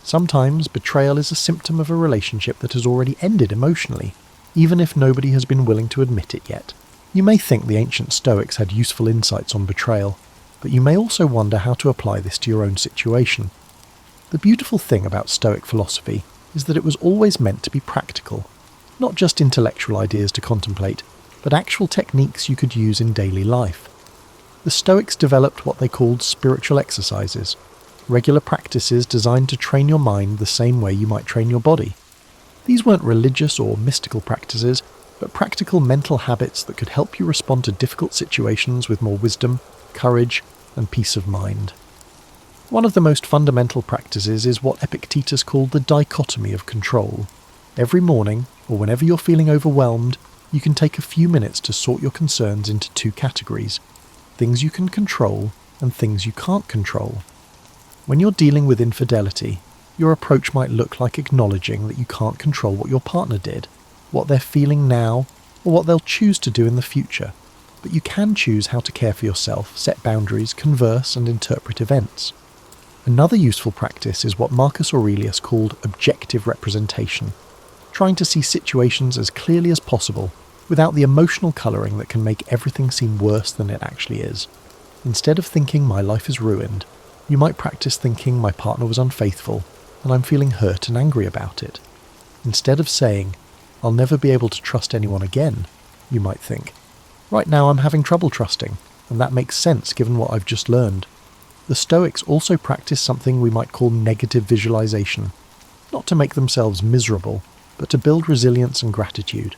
Sometimes betrayal is a symptom of a relationship that has already ended emotionally, even if nobody has been willing to admit it yet. You may think the ancient Stoics had useful insights on betrayal, but you may also wonder how to apply this to your own situation. The beautiful thing about Stoic philosophy is that it was always meant to be practical, not just intellectual ideas to contemplate, but actual techniques you could use in daily life. The Stoics developed what they called spiritual exercises, regular practices designed to train your mind the same way you might train your body. These weren't religious or mystical practices, but practical mental habits that could help you respond to difficult situations with more wisdom, courage, and peace of mind. One of the most fundamental practices is what Epictetus called the dichotomy of control. Every morning, or whenever you're feeling overwhelmed, you can take a few minutes to sort your concerns into two categories: things you can control and things you can't control. When you're dealing with infidelity, your approach might look like acknowledging that you can't control what your partner did, what they're feeling now, or what they'll choose to do in the future. But you can choose how to care for yourself, set boundaries, converse, and interpret events. Another useful practice is what Marcus Aurelius called objective representation, trying to see situations as clearly as possible, without the emotional colouring that can make everything seem worse than it actually is. Instead of thinking my life is ruined, you might practice thinking my partner was unfaithful, and I'm feeling hurt and angry about it. Instead of saying, I'll never be able to trust anyone again, you might think, right now I'm having trouble trusting, and that makes sense given what I've just learned. The Stoics also practice something we might call negative visualization, not to make themselves miserable, but to build resilience and gratitude.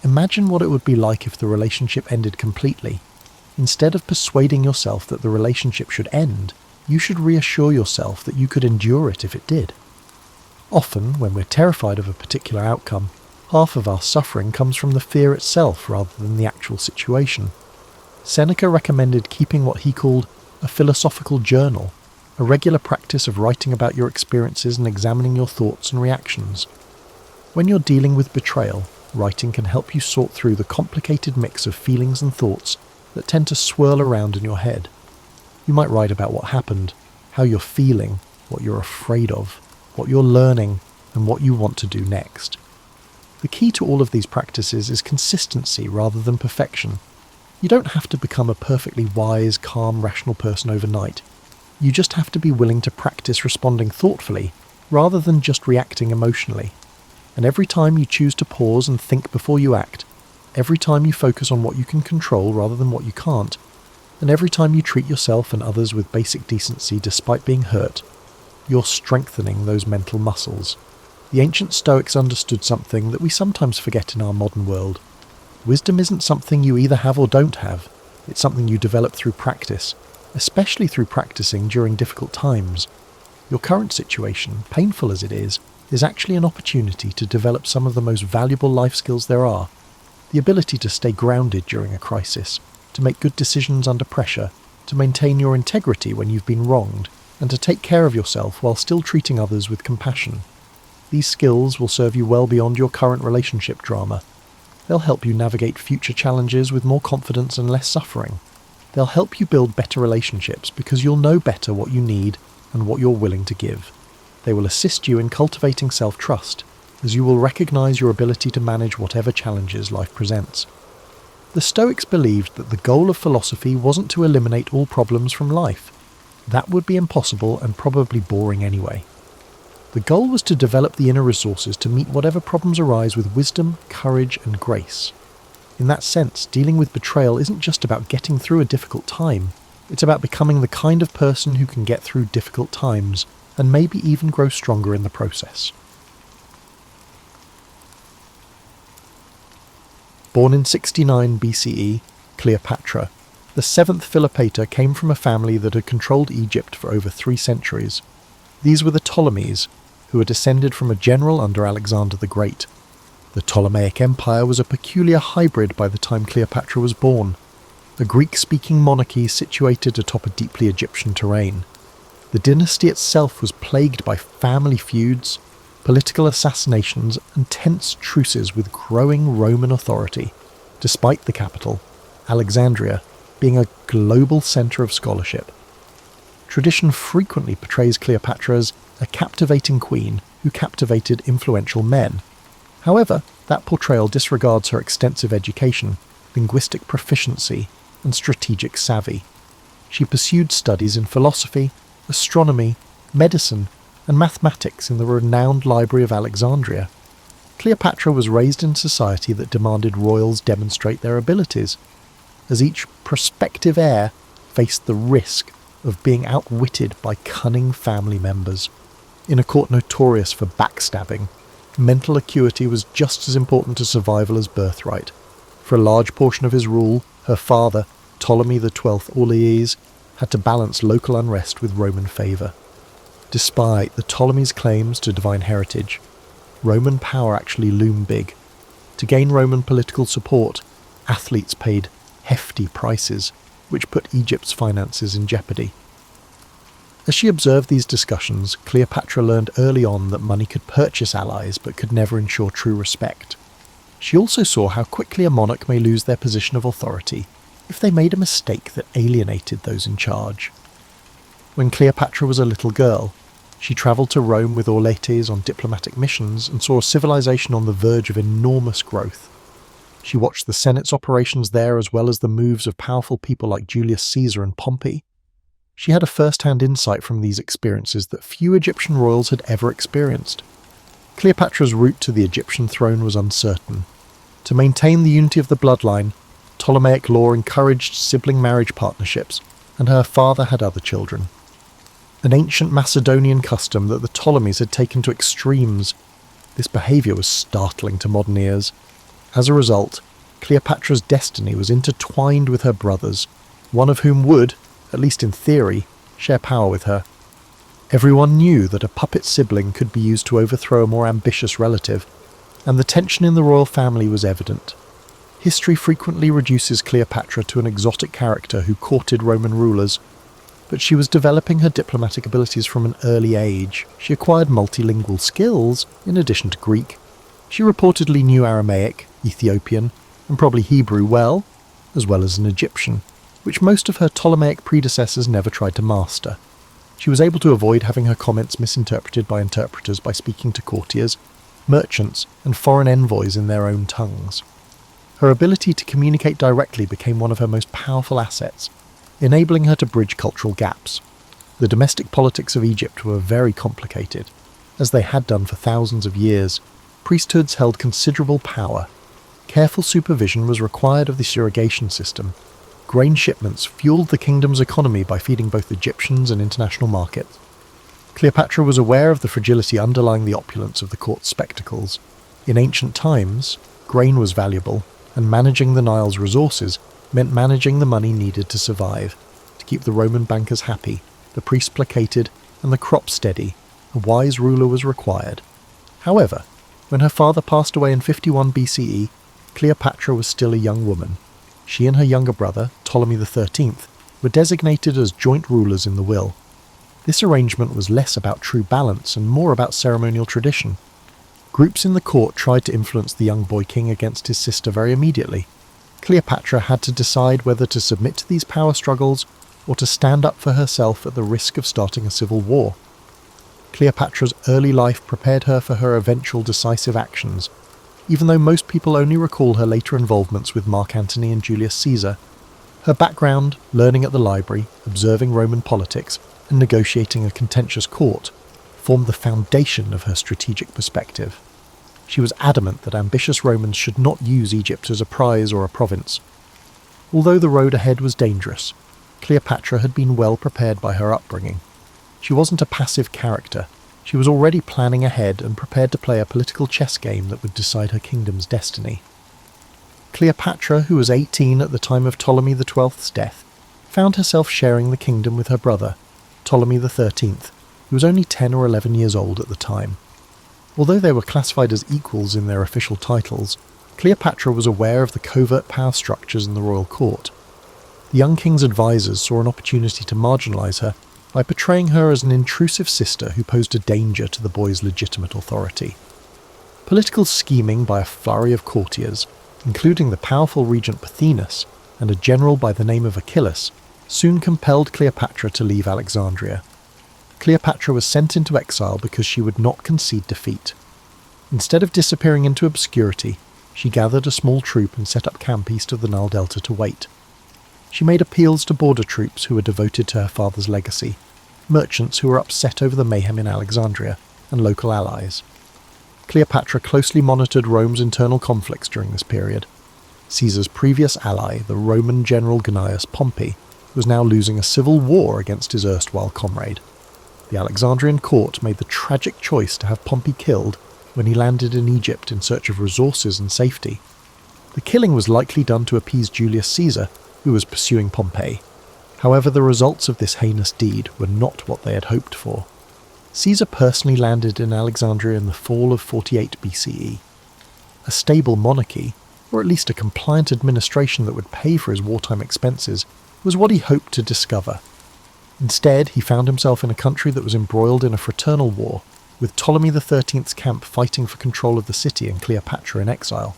Imagine what it would be like if the relationship ended completely. Instead of persuading yourself that the relationship should end, you should reassure yourself that you could endure it if it did. Often, when we're terrified of a particular outcome, half of our suffering comes from the fear itself rather than the actual situation. Seneca recommended keeping what he called a philosophical journal, a regular practice of writing about your experiences and examining your thoughts and reactions. When you're dealing with betrayal, writing can help you sort through the complicated mix of feelings and thoughts that tend to swirl around in your head. You might write about what happened, how you're feeling, what you're afraid of, what you're learning, and what you want to do next. The key to all of these practices is consistency rather than perfection. You don't have to become a perfectly wise, calm, rational person overnight. You just have to be willing to practice responding thoughtfully rather than just reacting emotionally. And every time you choose to pause and think before you act, every time you focus on what you can control rather than what you can't, and every time you treat yourself and others with basic decency despite being hurt, you're strengthening those mental muscles. The ancient Stoics understood something that we sometimes forget in our modern world. Wisdom isn't something you either have or don't have. It's something you develop through practice, especially through practicing during difficult times. Your current situation, painful as it is actually an opportunity to develop some of the most valuable life skills there are. The ability to stay grounded during a crisis, to make good decisions under pressure, to maintain your integrity when you've been wronged, and to take care of yourself while still treating others with compassion. These skills will serve you well beyond your current relationship drama. They'll help you navigate future challenges with more confidence and less suffering. They'll help you build better relationships because you'll know better what you need and what you're willing to give. They will assist you in cultivating self-trust, as you will recognise your ability to manage whatever challenges life presents. The Stoics believed that the goal of philosophy wasn't to eliminate all problems from life. That would be impossible and probably boring anyway. The goal was to develop the inner resources to meet whatever problems arise with wisdom, courage, and grace. In that sense, dealing with betrayal isn't just about getting through a difficult time. It's about becoming the kind of person who can get through difficult times, and maybe even grow stronger in the process. Born in 69 BCE, Cleopatra, the seventh Philopator came from a family that had controlled Egypt for over 3 centuries. These were the Ptolemies, who were descended from a general under Alexander the Great. The Ptolemaic Empire was a peculiar hybrid by the time Cleopatra was born, a Greek-speaking monarchy situated atop a deeply Egyptian terrain. The dynasty itself was plagued by family feuds, political assassinations, and tense truces with growing Roman authority, despite the capital, Alexandria, being a global centre of scholarship. Tradition frequently portrays Cleopatra as a captivating queen who captivated influential men. However, that portrayal disregards her extensive education, linguistic proficiency, and strategic savvy. She pursued studies in philosophy, astronomy, medicine, and mathematics in the renowned Library of Alexandria. Cleopatra was raised in society that demanded royals demonstrate their abilities, as each prospective heir faced the risk of being outwitted by cunning family members. In a court notorious for backstabbing, mental acuity was just as important to survival as birthright. For a large portion of his rule, her father, Ptolemy XII Orleans, had to balance local unrest with Roman favour. Despite the Ptolemies' claims to divine heritage, Roman power actually loomed big. To gain Roman political support, athletes paid hefty prices, which put Egypt's finances in jeopardy. As she observed these discussions, Cleopatra learned early on that money could purchase allies but could never ensure true respect. She also saw how quickly a monarch may lose their position of authority if they made a mistake that alienated those in charge. When Cleopatra was a little girl, she travelled to Rome with Auletes on diplomatic missions and saw a civilization on the verge of enormous growth. She watched the Senate's operations there as well as the moves of powerful people like Julius Caesar and Pompey. She had a first-hand insight from these experiences that few Egyptian royals had ever experienced. Cleopatra's route to the Egyptian throne was uncertain. To maintain the unity of the bloodline, Ptolemaic law encouraged sibling marriage partnerships, and her father had other children. An ancient Macedonian custom that the Ptolemies had taken to extremes, this behaviour was startling to modern ears. As a result, Cleopatra's destiny was intertwined with her brothers, one of whom would, at least in theory, share power with her. Everyone knew that a puppet sibling could be used to overthrow a more ambitious relative, and the tension in the royal family was evident. History frequently reduces Cleopatra to an exotic character who courted Roman rulers, but she was developing her diplomatic abilities from an early age. She acquired multilingual skills, in addition to Greek. She reportedly knew Aramaic, Ethiopian, and probably Hebrew well as an Egyptian, which most of her Ptolemaic predecessors never tried to master. She was able to avoid having her comments misinterpreted by interpreters by speaking to courtiers, merchants, and foreign envoys in their own tongues. Her ability to communicate directly became one of her most powerful assets, enabling her to bridge cultural gaps. The domestic politics of Egypt were very complicated. As they had done for thousands of years, priesthoods held considerable power. Careful supervision was required of this irrigation system. Grain shipments fueled the kingdom's economy by feeding both Egyptians and international markets. Cleopatra was aware of the fragility underlying the opulence of the court spectacles. In ancient times, grain was valuable, and managing the Nile's resources meant managing the money needed to survive. To keep the Roman bankers happy, the priests placated, and the crops steady, a wise ruler was required. However, when her father passed away in 51 BCE, Cleopatra was still a young woman. She and her younger brother, Ptolemy XIII, were designated as joint rulers in the will. This arrangement was less about true balance and more about ceremonial tradition. Groups in the court tried to influence the young boy king against his sister very immediately. Cleopatra had to decide whether to submit to these power struggles or to stand up for herself at the risk of starting a civil war. Cleopatra's early life prepared her for her eventual decisive actions, even though most people only recall her later involvements with Mark Antony and Julius Caesar. Her background, learning at the library, observing Roman politics, and negotiating a contentious court, formed the foundation of her strategic perspective. She was adamant that ambitious Romans should not use Egypt as a prize or a province. Although the road ahead was dangerous, Cleopatra had been well prepared by her upbringing. She wasn't a passive character. She was already planning ahead and prepared to play a political chess game that would decide her kingdom's destiny. Cleopatra, who was 18 at the time of Ptolemy XII's death, found herself sharing the kingdom with her brother, Ptolemy XIII, who was only 10 or 11 years old at the time. Although they were classified as equals in their official titles, Cleopatra was aware of the covert power structures in the royal court. The young king's advisors saw an opportunity to marginalise her by portraying her as an intrusive sister who posed a danger to the boy's legitimate authority. Political scheming by a flurry of courtiers, including the powerful regent Pothinus and a general by the name of Achilles, soon compelled Cleopatra to leave Alexandria. Cleopatra was sent into exile because she would not concede defeat. Instead of disappearing into obscurity, she gathered a small troop and set up camp east of the Nile Delta to wait. She made appeals to border troops who were devoted to her father's legacy, merchants who were upset over the mayhem in Alexandria, and local allies. Cleopatra closely monitored Rome's internal conflicts during this period. Caesar's previous ally, the Roman general Gnaeus Pompey, was now losing a civil war against his erstwhile comrade. The Alexandrian court made the tragic choice to have Pompey killed when he landed in Egypt in search of resources and safety. The killing was likely done to appease Julius Caesar, who was pursuing Pompey. However, the results of this heinous deed were not what they had hoped for. Caesar personally landed in Alexandria in the fall of 48 BCE. A stable monarchy, or at least a compliant administration that would pay for his wartime expenses, was what he hoped to discover. Instead, he found himself in a country that was embroiled in a fraternal war, with Ptolemy XIII's camp fighting for control of the city and Cleopatra in exile.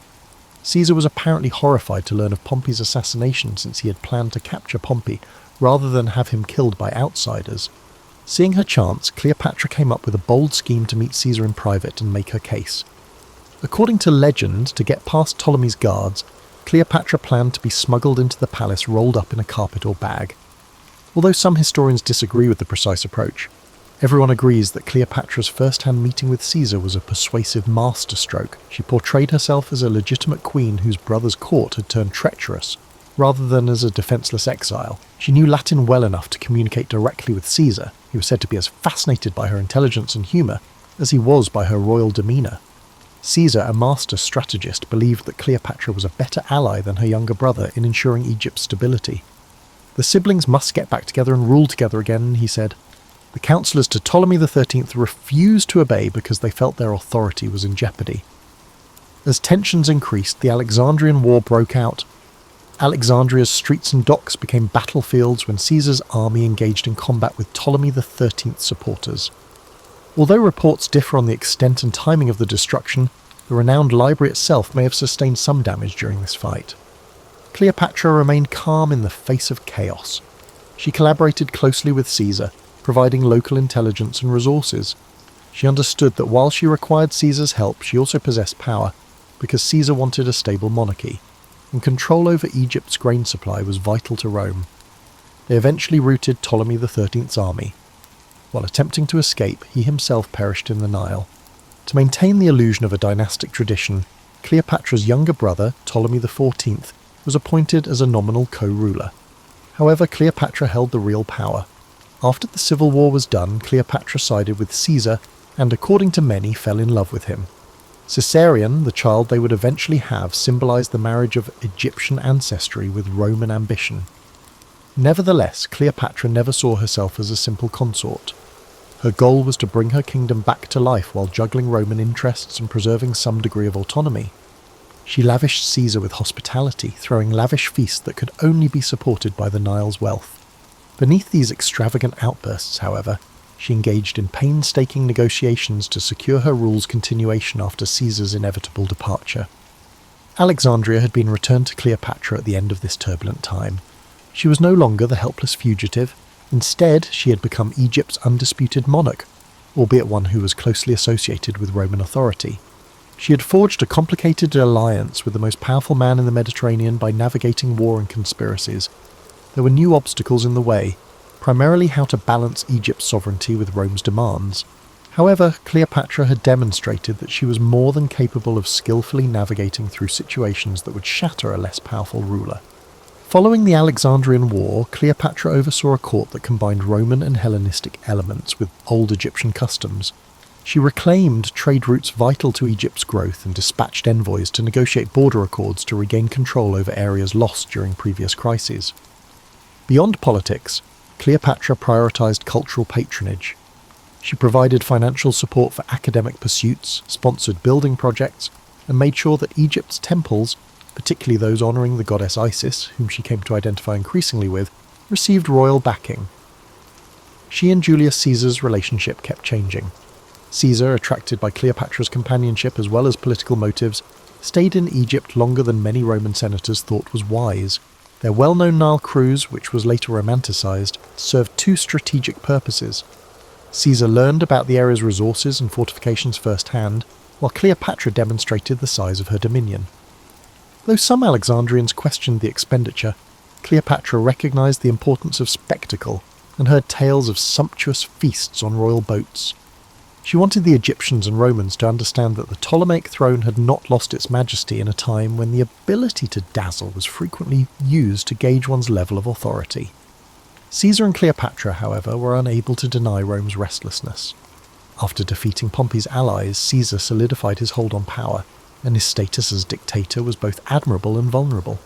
Caesar was apparently horrified to learn of Pompey's assassination, since he had planned to capture Pompey rather than have him killed by outsiders. Seeing her chance, Cleopatra came up with a bold scheme to meet Caesar in private and make her case. According to legend, to get past Ptolemy's guards, Cleopatra planned to be smuggled into the palace rolled up in a carpet or bag. Although some historians disagree with the precise approach, everyone agrees that Cleopatra's first-hand meeting with Caesar was a persuasive masterstroke. She portrayed herself as a legitimate queen whose brother's court had turned treacherous, rather than as a defenceless exile. She knew Latin well enough to communicate directly with Caesar, who was said to be as fascinated by her intelligence and humour as he was by her royal demeanour. Caesar, a master strategist, believed that Cleopatra was a better ally than her younger brother in ensuring Egypt's stability. The siblings must get back together and rule together again, he said. The councillors to Ptolemy XIII refused to obey because they felt their authority was in jeopardy. As tensions increased, the Alexandrian War broke out. Alexandria's streets and docks became battlefields when Caesar's army engaged in combat with Ptolemy XIII's supporters. Although reports differ on the extent and timing of the destruction, the renowned library itself may have sustained some damage during this fight. Cleopatra remained calm in the face of chaos. She collaborated closely with Caesar, providing local intelligence and resources. She understood that while she required Caesar's help, she also possessed power, because Caesar wanted a stable monarchy, and control over Egypt's grain supply was vital to Rome. They eventually routed Ptolemy XIII's army. While attempting to escape, he himself perished in the Nile. To maintain the illusion of a dynastic tradition, Cleopatra's younger brother, Ptolemy XIV, was appointed as a nominal co-ruler. However, Cleopatra held the real power. After the civil war was done, Cleopatra sided with Caesar and, according to many, fell in love with him. Caesarion, the child they would eventually have, symbolized the marriage of Egyptian ancestry with Roman ambition. Nevertheless, Cleopatra never saw herself as a simple consort. Her goal was to bring her kingdom back to life while juggling Roman interests and preserving some degree of autonomy. She lavished Caesar with hospitality, throwing lavish feasts that could only be supported by the Nile's wealth. Beneath these extravagant outbursts, however, she engaged in painstaking negotiations to secure her rule's continuation after Caesar's inevitable departure. Alexandria had been returned to Cleopatra at the end of this turbulent time. She was no longer the helpless fugitive. Instead, she had become Egypt's undisputed monarch, albeit one who was closely associated with Roman authority. She had forged a complicated alliance with the most powerful man in the Mediterranean by navigating war and conspiracies. There were new obstacles in the way, primarily how to balance Egypt's sovereignty with Rome's demands. However, Cleopatra had demonstrated that she was more than capable of skillfully navigating through situations that would shatter a less powerful ruler. Following the Alexandrian War, Cleopatra oversaw a court that combined Roman and Hellenistic elements with old Egyptian customs. She reclaimed trade routes vital to Egypt's growth and dispatched envoys to negotiate border accords to regain control over areas lost during previous crises. Beyond politics, Cleopatra prioritised cultural patronage. She provided financial support for academic pursuits, sponsored building projects, and made sure that Egypt's temples, particularly those honouring the goddess Isis, whom she came to identify increasingly with, received royal backing. She and Julius Caesar's relationship kept changing. Caesar, attracted by Cleopatra's companionship as well as political motives, stayed in Egypt longer than many Roman senators thought was wise. Their well-known Nile cruise, which was later romanticised, served two strategic purposes. Caesar learned about the area's resources and fortifications firsthand, while Cleopatra demonstrated the size of her dominion. Though some Alexandrians questioned the expenditure, Cleopatra recognised the importance of spectacle and heard tales of sumptuous feasts on royal boats. She wanted the Egyptians and Romans to understand that the Ptolemaic throne had not lost its majesty in a time when the ability to dazzle was frequently used to gauge one's level of authority. Caesar and Cleopatra, however, were unable to deny Rome's restlessness. After defeating Pompey's allies, Caesar solidified his hold on power, and his status as dictator was both admirable and vulnerable.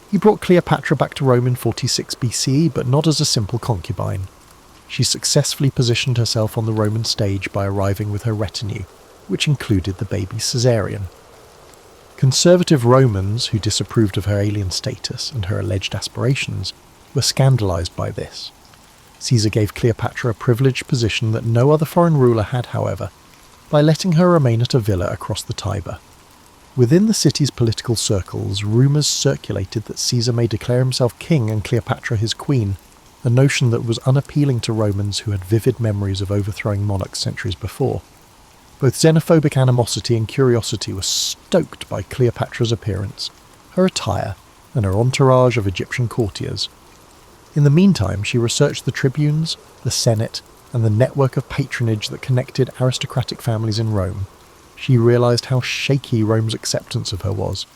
He brought Cleopatra back to Rome in 46 BCE, but not as a simple concubine. She successfully positioned herself on the Roman stage by arriving with her retinue, which included the baby Caesarion. Conservative Romans, who disapproved of her alien status and her alleged aspirations, were scandalised by this. Caesar gave Cleopatra a privileged position that no other foreign ruler had, however, by letting her remain at a villa across the Tiber. Within the city's political circles, rumours circulated that Caesar may declare himself king and Cleopatra his queen, a notion that was unappealing to Romans who had vivid memories of overthrowing monarchs centuries before. Both xenophobic animosity and curiosity were stoked by Cleopatra's appearance, her attire, and her entourage of Egyptian courtiers. In the meantime, she researched the tribunes, the Senate, and the network of patronage that connected aristocratic families in Rome. She realised how shaky Rome's acceptance of her was.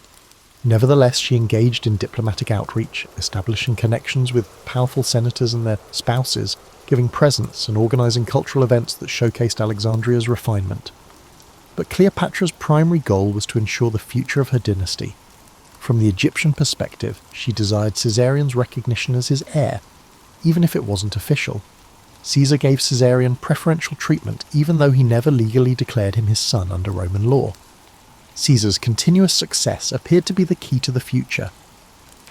Nevertheless, she engaged in diplomatic outreach, establishing connections with powerful senators and their spouses, giving presents and organising cultural events that showcased Alexandria's refinement. But Cleopatra's primary goal was to ensure the future of her dynasty. From the Egyptian perspective, she desired Caesarion's recognition as his heir, even if it wasn't official. Caesar gave Caesarion preferential treatment even though he never legally declared him his son under Roman law. Caesar's continuous success appeared to be the key to the future.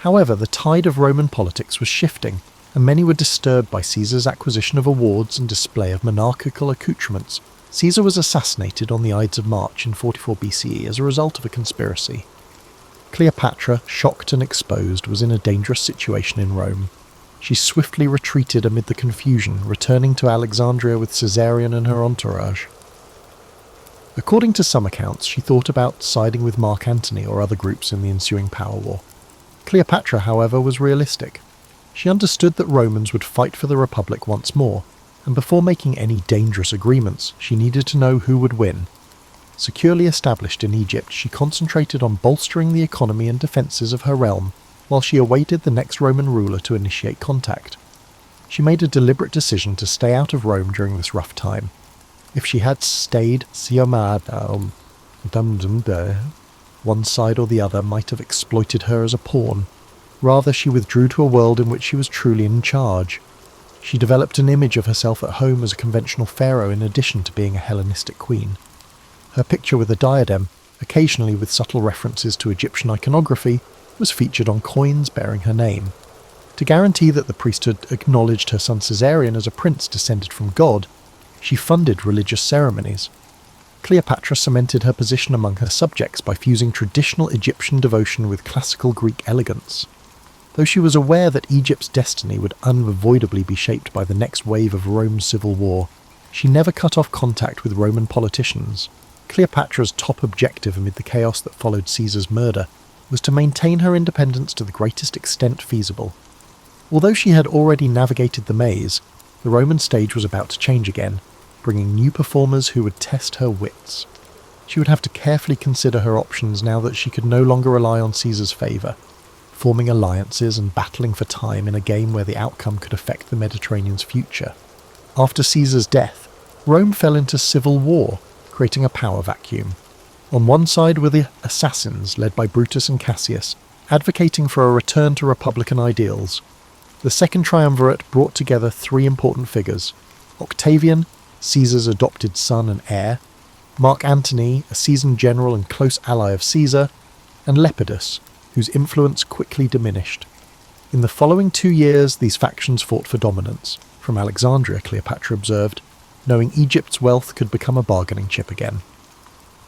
However, the tide of Roman politics was shifting, and many were disturbed by Caesar's acquisition of awards and display of monarchical accoutrements. Caesar was assassinated on the Ides of March in 44 BCE as a result of a conspiracy. Cleopatra, shocked and exposed, was in a dangerous situation in Rome. She swiftly retreated amid the confusion, returning to Alexandria with Caesarion and her entourage. According to some accounts, she thought about siding with Mark Antony or other groups in the ensuing power war. Cleopatra, however, was realistic. She understood that Romans would fight for the Republic once more, and before making any dangerous agreements, she needed to know who would win. Securely established in Egypt, she concentrated on bolstering the economy and defences of her realm, while she awaited the next Roman ruler to initiate contact. She made a deliberate decision to stay out of Rome during this rough time. If she had stayed, one side or the other might have exploited her as a pawn. Rather, she withdrew to a world in which she was truly in charge. She developed an image of herself at home as a conventional pharaoh in addition to being a Hellenistic queen. Her picture with a diadem, occasionally with subtle references to Egyptian iconography, was featured on coins bearing her name. To guarantee that the priesthood acknowledged her son Caesarion as a prince descended from God, she funded religious ceremonies. Cleopatra cemented her position among her subjects by fusing traditional Egyptian devotion with classical Greek elegance. Though she was aware that Egypt's destiny would unavoidably be shaped by the next wave of Rome's civil war, she never cut off contact with Roman politicians. Cleopatra's top objective amid the chaos that followed Caesar's murder was to maintain her independence to the greatest extent feasible. Although she had already navigated the maze, the Roman stage was about to change again, bringing new performers who would test her wits. She would have to carefully consider her options now that she could no longer rely on Caesar's favour, forming alliances and battling for time in a game where the outcome could affect the Mediterranean's future. After Caesar's death, Rome fell into civil war, creating a power vacuum. On one side were the assassins led by Brutus and Cassius, advocating for a return to republican ideals. The second triumvirate brought together three important figures: Octavian, Caesar's adopted son and heir; Mark Antony, a seasoned general and close ally of Caesar; and Lepidus, whose influence quickly diminished. In the following 2 years, these factions fought for dominance. From Alexandria, Cleopatra observed, knowing Egypt's wealth could become a bargaining chip again.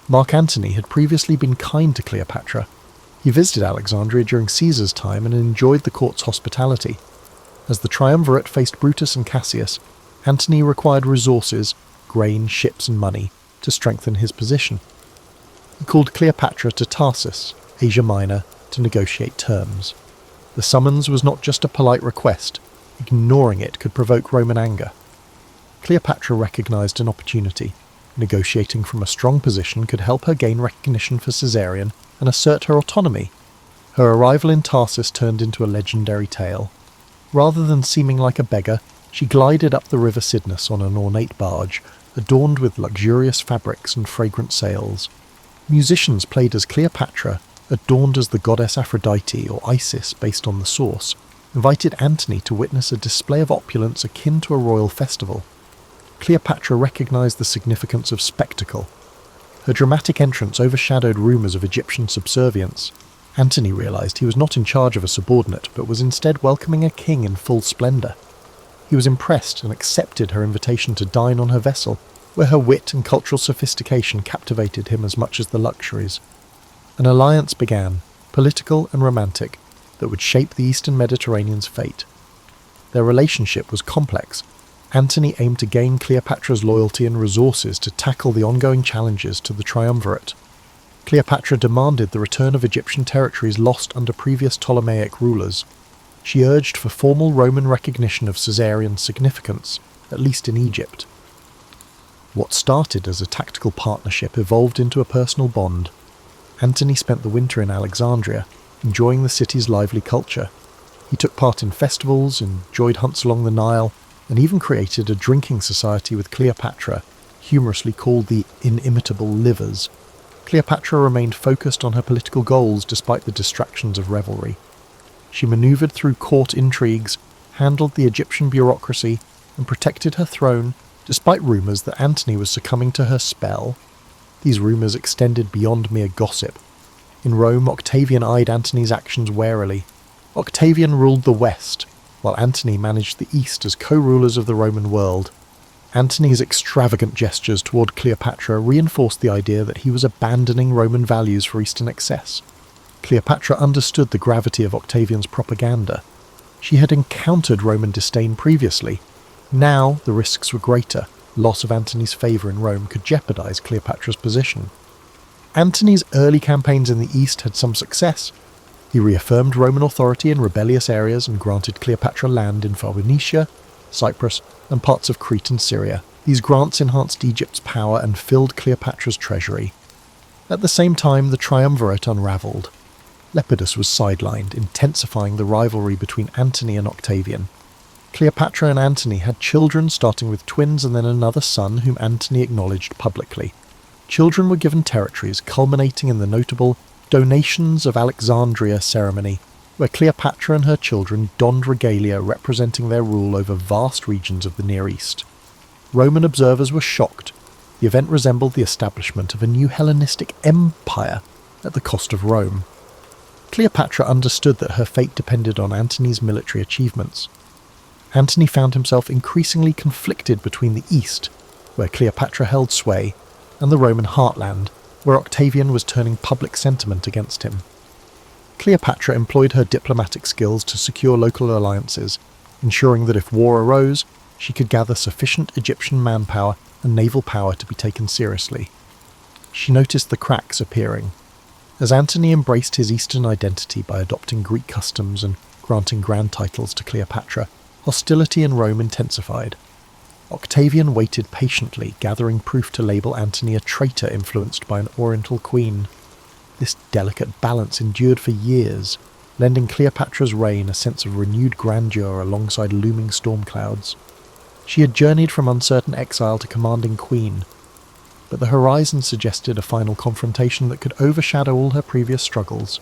Mark Antony had previously been kind to Cleopatra. He visited Alexandria during Caesar's time and enjoyed the court's hospitality. As the triumvirate faced Brutus and Cassius, Antony required resources, grain, ships and money, to strengthen his position. He called Cleopatra to Tarsus, Asia Minor, to negotiate terms. The summons was not just a polite request. Ignoring it could provoke Roman anger. Cleopatra recognized an opportunity. Negotiating from a strong position could help her gain recognition for Caesarion and assert her autonomy. Her arrival in Tarsus turned into a legendary tale. Rather than seeming like a beggar, she glided up the river Cydnus on an ornate barge, adorned with luxurious fabrics and fragrant sails. Musicians played as Cleopatra, adorned as the goddess Aphrodite or Isis based on the source, invited Antony to witness a display of opulence akin to a royal festival. Cleopatra recognized the significance of spectacle. Her dramatic entrance overshadowed rumors of Egyptian subservience. Antony realized he was not in charge of a subordinate, but was instead welcoming a king in full splendor. He was impressed and accepted her invitation to dine on her vessel, where her wit and cultural sophistication captivated him as much as the luxuries. An alliance began, political and romantic, that would shape the Eastern Mediterranean's fate. Their relationship was complex. Antony aimed to gain Cleopatra's loyalty and resources to tackle the ongoing challenges to the triumvirate. Cleopatra demanded the return of Egyptian territories lost under previous Ptolemaic rulers. She urged for formal Roman recognition of Caesarian significance, at least in Egypt. What started as a tactical partnership evolved into a personal bond. Antony spent the winter in Alexandria, enjoying the city's lively culture. He took part in festivals, enjoyed hunts along the Nile, and even created a drinking society with Cleopatra, humorously called the Inimitable Livers. Cleopatra remained focused on her political goals despite the distractions of revelry. She manoeuvred through court intrigues, handled the Egyptian bureaucracy, and protected her throne despite rumours that Antony was succumbing to her spell. These rumours extended beyond mere gossip. In Rome, Octavian eyed Antony's actions warily. Octavian ruled the West, while Antony managed the East as co-rulers of the Roman world. Antony's extravagant gestures toward Cleopatra reinforced the idea that he was abandoning Roman values for Eastern excess. Cleopatra understood the gravity of Octavian's propaganda. She had encountered Roman disdain previously. Now the risks were greater. Loss of Antony's favour in Rome could jeopardize Cleopatra's position. Antony's early campaigns in the East had some success. He reaffirmed Roman authority in rebellious areas and granted Cleopatra land in Phoenicia, Cyprus, and parts of Crete and Syria. These grants enhanced Egypt's power and filled Cleopatra's treasury. At the same time, the triumvirate unravelled. Lepidus was sidelined, intensifying the rivalry between Antony and Octavian. Cleopatra and Antony had children, starting with twins and then another son whom Antony acknowledged publicly. Children were given territories, culminating in the notable Donations of Alexandria ceremony, where Cleopatra and her children donned regalia representing their rule over vast regions of the Near East. Roman observers were shocked. The event resembled the establishment of a new Hellenistic empire at the cost of Rome. Cleopatra understood that her fate depended on Antony's military achievements. Antony found himself increasingly conflicted between the East, where Cleopatra held sway, and the Roman heartland, where Octavian was turning public sentiment against him. Cleopatra employed her diplomatic skills to secure local alliances, ensuring that if war arose, she could gather sufficient Egyptian manpower and naval power to be taken seriously. She noticed the cracks appearing. As Antony embraced his Eastern identity by adopting Greek customs and granting grand titles to Cleopatra, hostility in Rome intensified. Octavian waited patiently, gathering proof to label Antony a traitor influenced by an Oriental queen. This delicate balance endured for years, lending Cleopatra's reign a sense of renewed grandeur alongside looming storm clouds. She had journeyed from uncertain exile to commanding queen, but the horizon suggested a final confrontation that could overshadow all her previous struggles.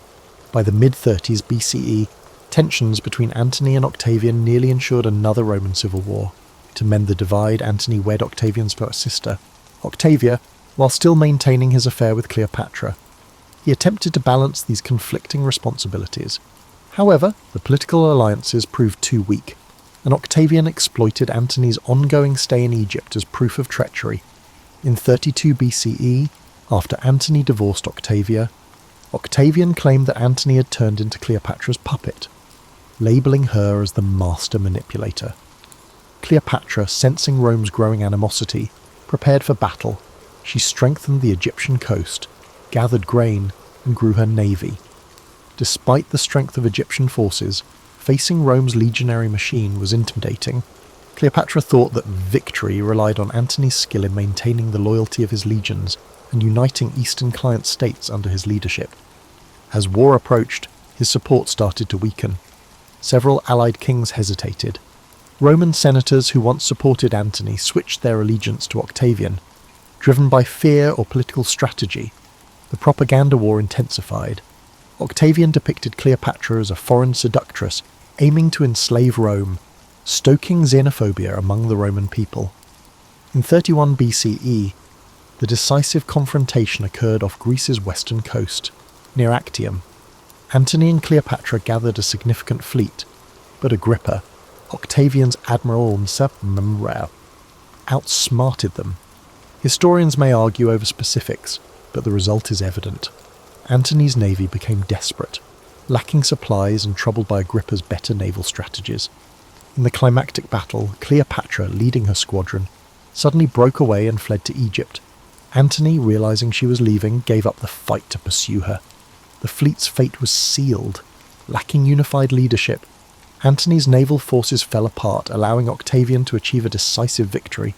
By the mid-30s BCE, tensions between Antony and Octavian nearly ensured another Roman civil war. To mend the divide, Antony wed Octavian's first sister, Octavia, while still maintaining his affair with Cleopatra. He attempted to balance these conflicting responsibilities. However, the political alliances proved too weak, and Octavian exploited Antony's ongoing stay in Egypt as proof of treachery. In 32 BCE, after Antony divorced Octavia, Octavian claimed that Antony had turned into Cleopatra's puppet, labelling her as the master manipulator. Cleopatra, sensing Rome's growing animosity, prepared for battle. She strengthened the Egyptian coast, gathered grain, and grew her navy. Despite the strength of Egyptian forces, facing Rome's legionary machine was intimidating. Cleopatra thought that victory relied on Antony's skill in maintaining the loyalty of his legions and uniting Eastern client states under his leadership. As war approached, his support started to weaken. Several allied kings hesitated. Roman senators who once supported Antony switched their allegiance to Octavian. Driven by fear or political strategy, the propaganda war intensified. Octavian depicted Cleopatra as a foreign seductress aiming to enslave Rome, stoking xenophobia among the Roman people. In 31 BCE, the decisive confrontation occurred off Greece's western coast, near Actium. Antony and Cleopatra gathered a significant fleet, but Agrippa, Octavian's admiral and subadmiral, outsmarted them. Historians may argue over specifics, but the result is evident. Antony's navy became desperate, lacking supplies and troubled by Agrippa's better naval strategies. In the climactic battle, Cleopatra, leading her squadron, suddenly broke away and fled to Egypt. Antony, realizing she was leaving, gave up the fight to pursue her. The fleet's fate was sealed. Lacking unified leadership, Antony's naval forces fell apart, allowing Octavian to achieve a decisive victory.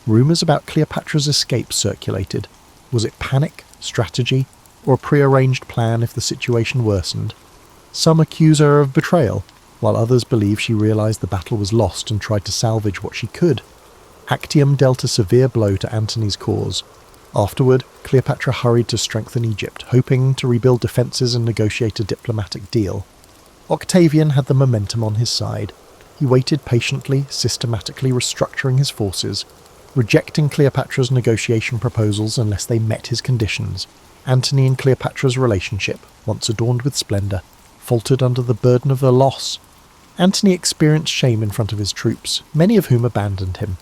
Rumours about Cleopatra's escape circulated. Was it panic, strategy, or a prearranged plan if the situation worsened? Some accuse her of betrayal, while others believe she realised the battle was lost and tried to salvage what she could. Actium dealt a severe blow to Antony's cause. Afterward, Cleopatra hurried to strengthen Egypt, hoping to rebuild defences and negotiate a diplomatic deal. Octavian had the momentum on his side. He waited patiently, systematically restructuring his forces, rejecting Cleopatra's negotiation proposals unless they met his conditions. Antony and Cleopatra's relationship, once adorned with splendour, faltered under the burden of their loss. Antony experienced shame in front of his troops, many of whom abandoned him.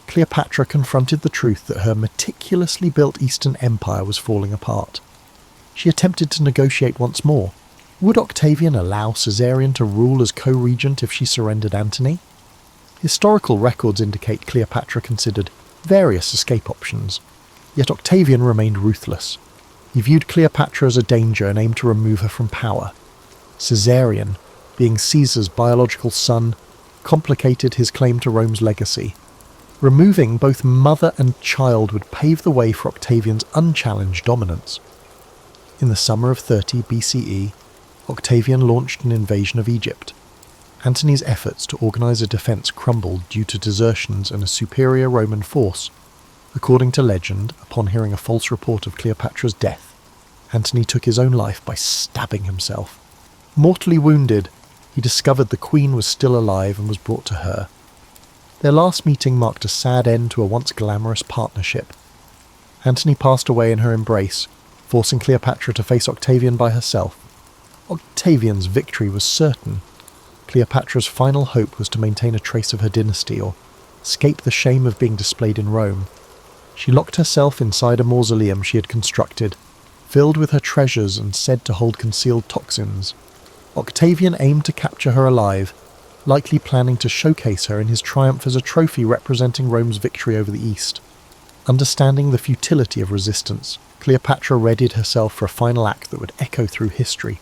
Cleopatra confronted the truth that her meticulously built Eastern Empire was falling apart. She attempted to negotiate once more. Would Octavian allow Caesarion to rule as co-regent if she surrendered Antony? Historical records indicate Cleopatra considered various escape options, yet Octavian remained ruthless. He viewed Cleopatra as a danger and aimed to remove her from power. Caesarion, being Caesar's biological son, complicated his claim to Rome's legacy. Removing both mother and child would pave the way for Octavian's unchallenged dominance. In the summer of 30 BCE, Octavian launched an invasion of Egypt. Antony's efforts to organise a defence crumbled due to desertions and a superior Roman force. According to legend, upon hearing a false report of Cleopatra's death, Antony took his own life by stabbing himself. Mortally wounded, he discovered the queen was still alive and was brought to her. Their last meeting marked a sad end to a once glamorous partnership. Antony passed away in her embrace, forcing Cleopatra to face Octavian by herself. Octavian's victory was certain. Cleopatra's final hope was to maintain a trace of her dynasty or escape the shame of being displayed in Rome. She locked herself inside a mausoleum she had constructed, filled with her treasures and said to hold concealed toxins. Octavian aimed to capture her alive, likely planning to showcase her in his triumph as a trophy representing Rome's victory over the East. Understanding the futility of resistance, Cleopatra readied herself for a final act that would echo through history.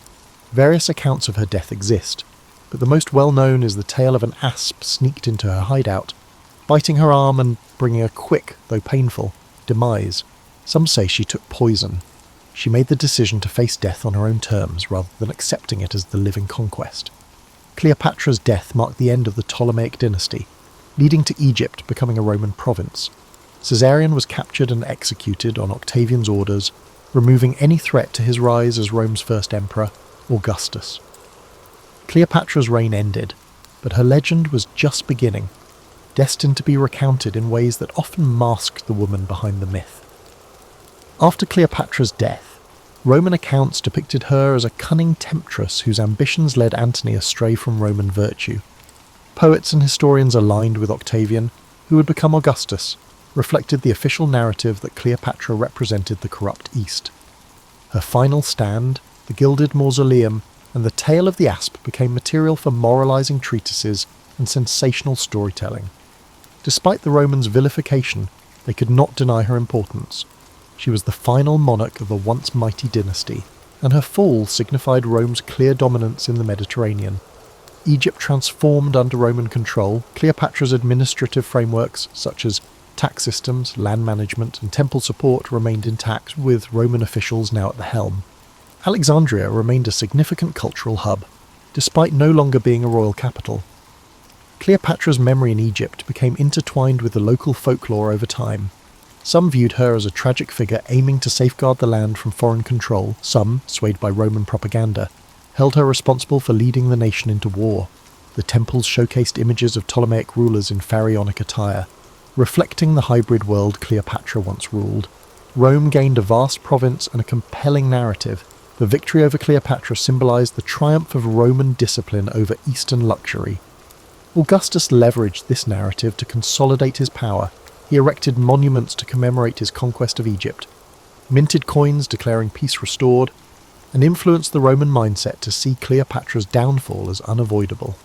Various accounts of her death exist, but the most well-known is the tale of an asp sneaked into her hideout, biting her arm and bringing a quick, though painful, demise. Some say she took poison. She made the decision to face death on her own terms rather than accepting it as the living conquest. Cleopatra's death marked the end of the Ptolemaic dynasty, leading to Egypt becoming a Roman province. Caesarion was captured and executed on Octavian's orders, removing any threat to his rise as Rome's first emperor, Augustus. Cleopatra's reign ended, but her legend was just beginning, destined to be recounted in ways that often masked the woman behind the myth. After Cleopatra's death, Roman accounts depicted her as a cunning temptress whose ambitions led Antony astray from Roman virtue. Poets and historians aligned with Octavian, who would become Augustus, reflected the official narrative that Cleopatra represented the corrupt East. Her final stand, the gilded mausoleum, and the tale of the asp became material for moralizing treatises and sensational storytelling. Despite the Romans' vilification, they could not deny her importance. She was the final monarch of a once mighty dynasty, and her fall signified Rome's clear dominance in the Mediterranean. Egypt transformed under Roman control. Cleopatra's administrative frameworks, such as tax systems, land management, and temple support, remained intact, with Roman officials now at the helm. Alexandria remained a significant cultural hub, despite no longer being a royal capital. Cleopatra's memory in Egypt became intertwined with the local folklore over time. Some viewed her as a tragic figure aiming to safeguard the land from foreign control. Some, swayed by Roman propaganda, held her responsible for leading the nation into war. The temples showcased images of Ptolemaic rulers in pharaonic attire, reflecting the hybrid world Cleopatra once ruled. Rome gained a vast province and a compelling narrative. The victory over Cleopatra symbolized the triumph of Roman discipline over Eastern luxury. Augustus leveraged this narrative to consolidate his power. He erected monuments to commemorate his conquest of Egypt, minted coins declaring peace restored, and influenced the Roman mindset to see Cleopatra's downfall as unavoidable.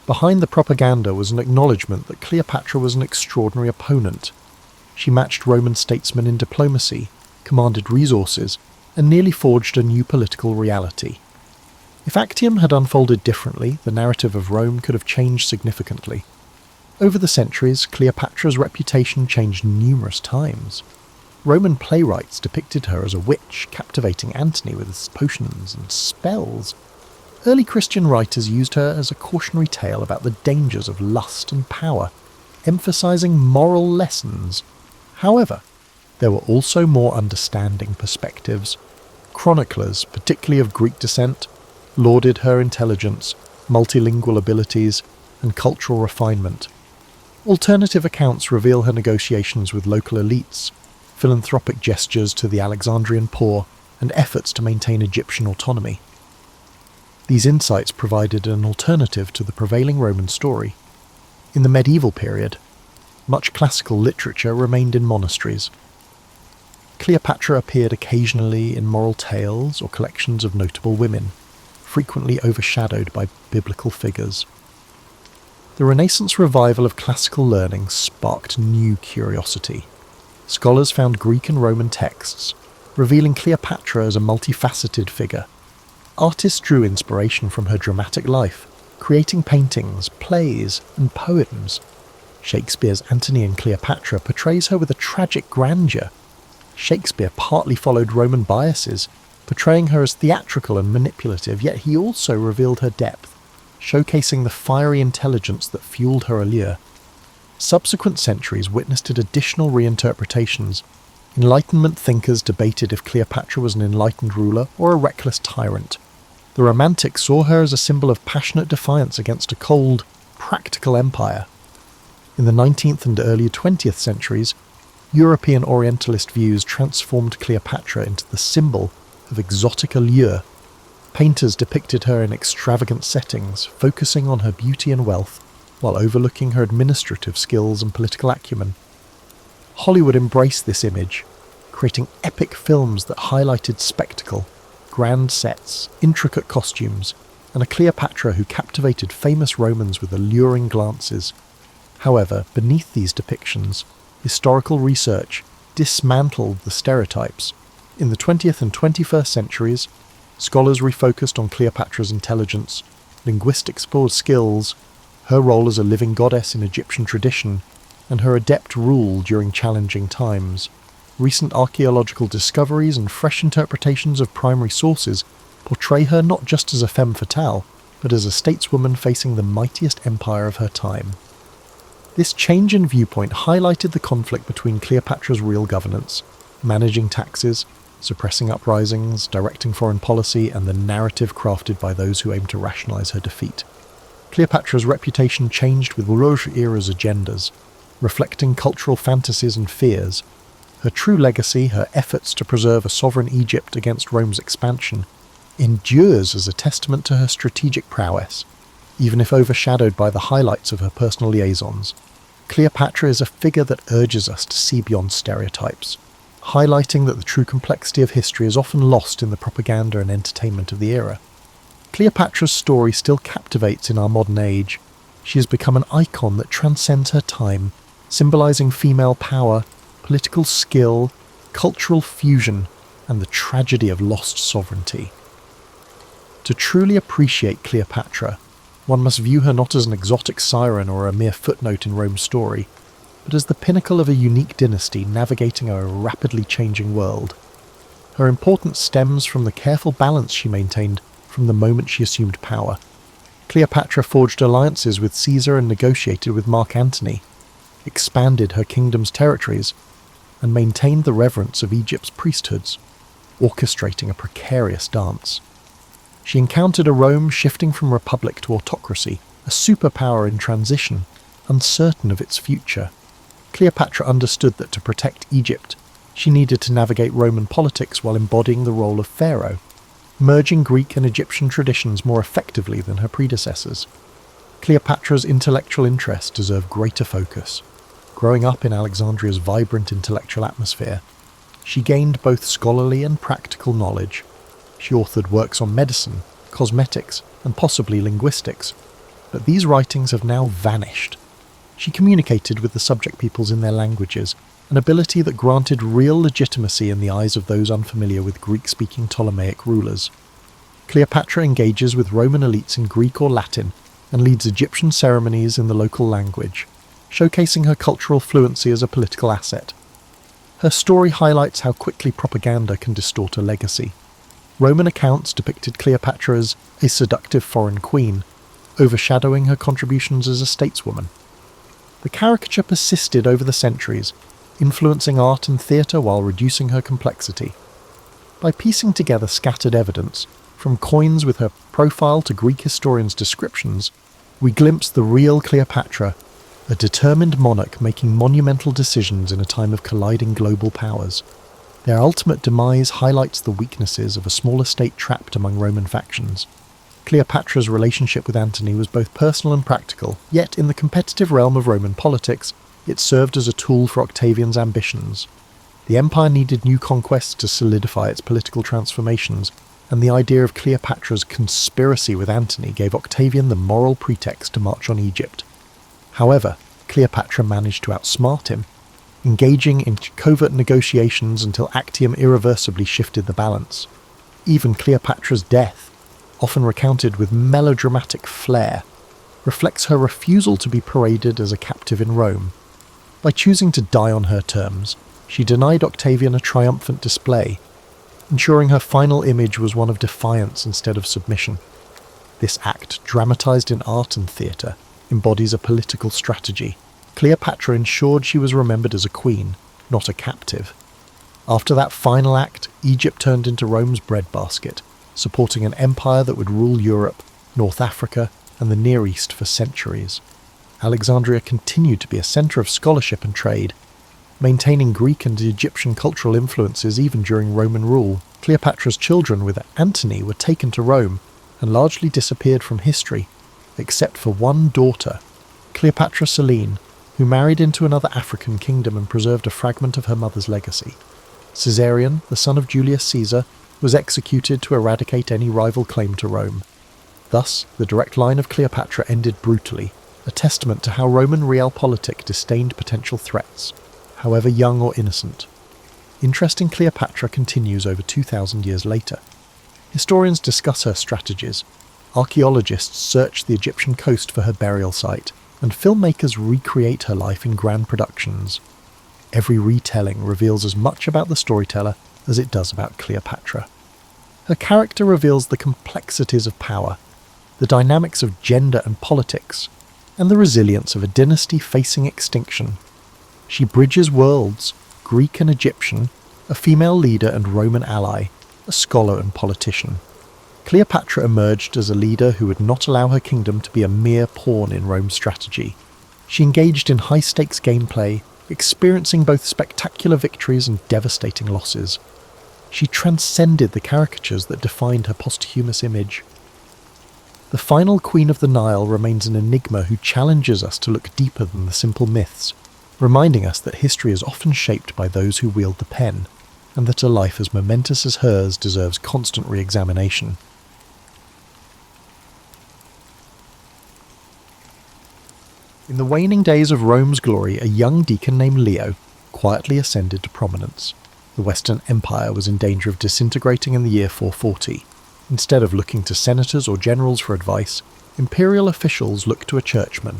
Behind the propaganda was an acknowledgement that Cleopatra was an extraordinary opponent. She matched Roman statesmen in diplomacy, commanded resources, and nearly forged a new political reality. If Actium had unfolded differently, the narrative of Rome could have changed significantly. Over the centuries, Cleopatra's reputation changed numerous times. Roman playwrights depicted her as a witch, captivating Antony with his potions and spells. Early Christian writers used her as a cautionary tale about the dangers of lust and power, emphasizing moral lessons. However, there were also more understanding perspectives. Chroniclers, particularly of Greek descent, lauded her intelligence, multilingual abilities, and cultural refinement. Alternative accounts reveal her negotiations with local elites, philanthropic gestures to the Alexandrian poor, and efforts to maintain Egyptian autonomy. These insights provided an alternative to the prevailing Roman story. In the medieval period, much classical literature remained in monasteries. Cleopatra appeared occasionally in moral tales or collections of notable women, frequently overshadowed by biblical figures. The Renaissance revival of classical learning sparked new curiosity. Scholars found Greek and Roman texts, revealing Cleopatra as a multifaceted figure. Artists drew inspiration from her dramatic life, creating paintings, plays, and poems. Shakespeare's Antony and Cleopatra portrays her with a tragic grandeur. Shakespeare partly followed Roman biases, portraying her as theatrical and manipulative, yet he also revealed her depth, showcasing the fiery intelligence that fueled her allure. Subsequent centuries witnessed additional reinterpretations. Enlightenment thinkers debated if Cleopatra was an enlightened ruler or a reckless tyrant. The Romantics saw her as a symbol of passionate defiance against a cold, practical empire. In the 19th and early 20th centuries, European Orientalist views transformed Cleopatra into the symbol of exotic allure. Painters depicted her in extravagant settings, focusing on her beauty and wealth, while overlooking her administrative skills and political acumen. Hollywood embraced this image, creating epic films that highlighted spectacle, grand sets, intricate costumes, and a Cleopatra who captivated famous Romans with alluring glances. However, beneath these depictions, historical research dismantled the stereotypes. In the 20th and 21st centuries, scholars refocused on Cleopatra's intelligence, linguistic skills, her role as a living goddess in Egyptian tradition, and her adept rule during challenging times. Recent archaeological discoveries and fresh interpretations of primary sources portray her not just as a femme fatale, but as a stateswoman facing the mightiest empire of her time. This change in viewpoint highlighted the conflict between Cleopatra's real governance, managing taxes, suppressing uprisings, directing foreign policy, and the narrative crafted by those who aimed to rationalise her defeat. Cleopatra's reputation changed with Rouge era's agendas, reflecting cultural fantasies and fears. Her true legacy, her efforts to preserve a sovereign Egypt against Rome's expansion, endures as a testament to her strategic prowess, even if overshadowed by the highlights of her personal liaisons. Cleopatra is a figure that urges us to see beyond stereotypes, highlighting that the true complexity of history is often lost in the propaganda and entertainment of the era. Cleopatra's story still captivates in our modern age. She has become an icon that transcends her time, symbolising female power, political skill, cultural fusion, and the tragedy of lost sovereignty. To truly appreciate Cleopatra, one must view her not as an exotic siren or a mere footnote in Rome's story, but as the pinnacle of a unique dynasty navigating a rapidly changing world. Her importance stems from the careful balance she maintained from the moment she assumed power. Cleopatra forged alliances with Caesar and negotiated with Mark Antony, expanded her kingdom's territories, and maintained the reverence of Egypt's priesthoods, orchestrating a precarious dance. She encountered a Rome shifting from republic to autocracy, a superpower in transition, uncertain of its future. Cleopatra understood that to protect Egypt, she needed to navigate Roman politics while embodying the role of pharaoh, merging Greek and Egyptian traditions more effectively than her predecessors. Cleopatra's intellectual interests deserve greater focus. Growing up in Alexandria's vibrant intellectual atmosphere, she gained both scholarly and practical knowledge. She authored works on medicine, cosmetics, and possibly linguistics, but these writings have now vanished. She communicated with the subject peoples in their languages, an ability that granted real legitimacy in the eyes of those unfamiliar with Greek-speaking Ptolemaic rulers. Cleopatra engages with Roman elites in Greek or Latin and leads Egyptian ceremonies in the local language, showcasing her cultural fluency as a political asset. Her story highlights how quickly propaganda can distort a legacy. Roman accounts depicted Cleopatra as a seductive foreign queen, overshadowing her contributions as a stateswoman. The caricature persisted over the centuries, influencing art and theatre while reducing her complexity. By piecing together scattered evidence, from coins with her profile to Greek historians' descriptions, we glimpse the real Cleopatra, a determined monarch making monumental decisions in a time of colliding global powers. Their ultimate demise highlights the weaknesses of a smaller state trapped among Roman factions. Cleopatra's relationship with Antony was both personal and practical, yet in the competitive realm of Roman politics, it served as a tool for Octavian's ambitions. The empire needed new conquests to solidify its political transformations, and the idea of Cleopatra's conspiracy with Antony gave Octavian the moral pretext to march on Egypt. However, Cleopatra managed to outsmart him, engaging in covert negotiations until Actium irreversibly shifted the balance. Even Cleopatra's death, often recounted with melodramatic flair, reflects her refusal to be paraded as a captive in Rome. By choosing to die on her terms, she denied Octavian a triumphant display, ensuring her final image was one of defiance instead of submission. This act, dramatised in art and theatre, embodies a political strategy. Cleopatra ensured she was remembered as a queen, not a captive. After that final act, Egypt turned into Rome's breadbasket, supporting an empire that would rule Europe, North Africa, and the Near East for centuries. Alexandria continued to be a centre of scholarship and trade, maintaining Greek and Egyptian cultural influences even during Roman rule. Cleopatra's children with Antony were taken to Rome and largely disappeared from history, except for one daughter, Cleopatra Selene, who married into another African kingdom and preserved a fragment of her mother's legacy. Caesarion, the son of Julius Caesar, was executed to eradicate any rival claim to Rome. Thus, the direct line of Cleopatra ended brutally, a testament to how Roman realpolitik disdained potential threats, however young or innocent. Interest in Cleopatra continues over 2,000 years later. Historians discuss her strategies, archaeologists search the Egyptian coast for her burial site, and filmmakers recreate her life in grand productions. Every retelling reveals as much about the storyteller as it does about Cleopatra. Her character reveals the complexities of power, the dynamics of gender and politics, and the resilience of a dynasty facing extinction. She bridges worlds, Greek and Egyptian, a female leader and Roman ally, a scholar and politician. Cleopatra emerged as a leader who would not allow her kingdom to be a mere pawn in Rome's strategy. She engaged in high-stakes gameplay, experiencing both spectacular victories and devastating losses. She transcended the caricatures that defined her posthumous image. The final Queen of the Nile remains an enigma who challenges us to look deeper than the simple myths, reminding us that history is often shaped by those who wield the pen, and that a life as momentous as hers deserves constant re-examination. In the waning days of Rome's glory, a young deacon named Leo quietly ascended to prominence. The Western Empire was in danger of disintegrating in the year 440. Instead of looking to senators or generals for advice, imperial officials looked to a churchman.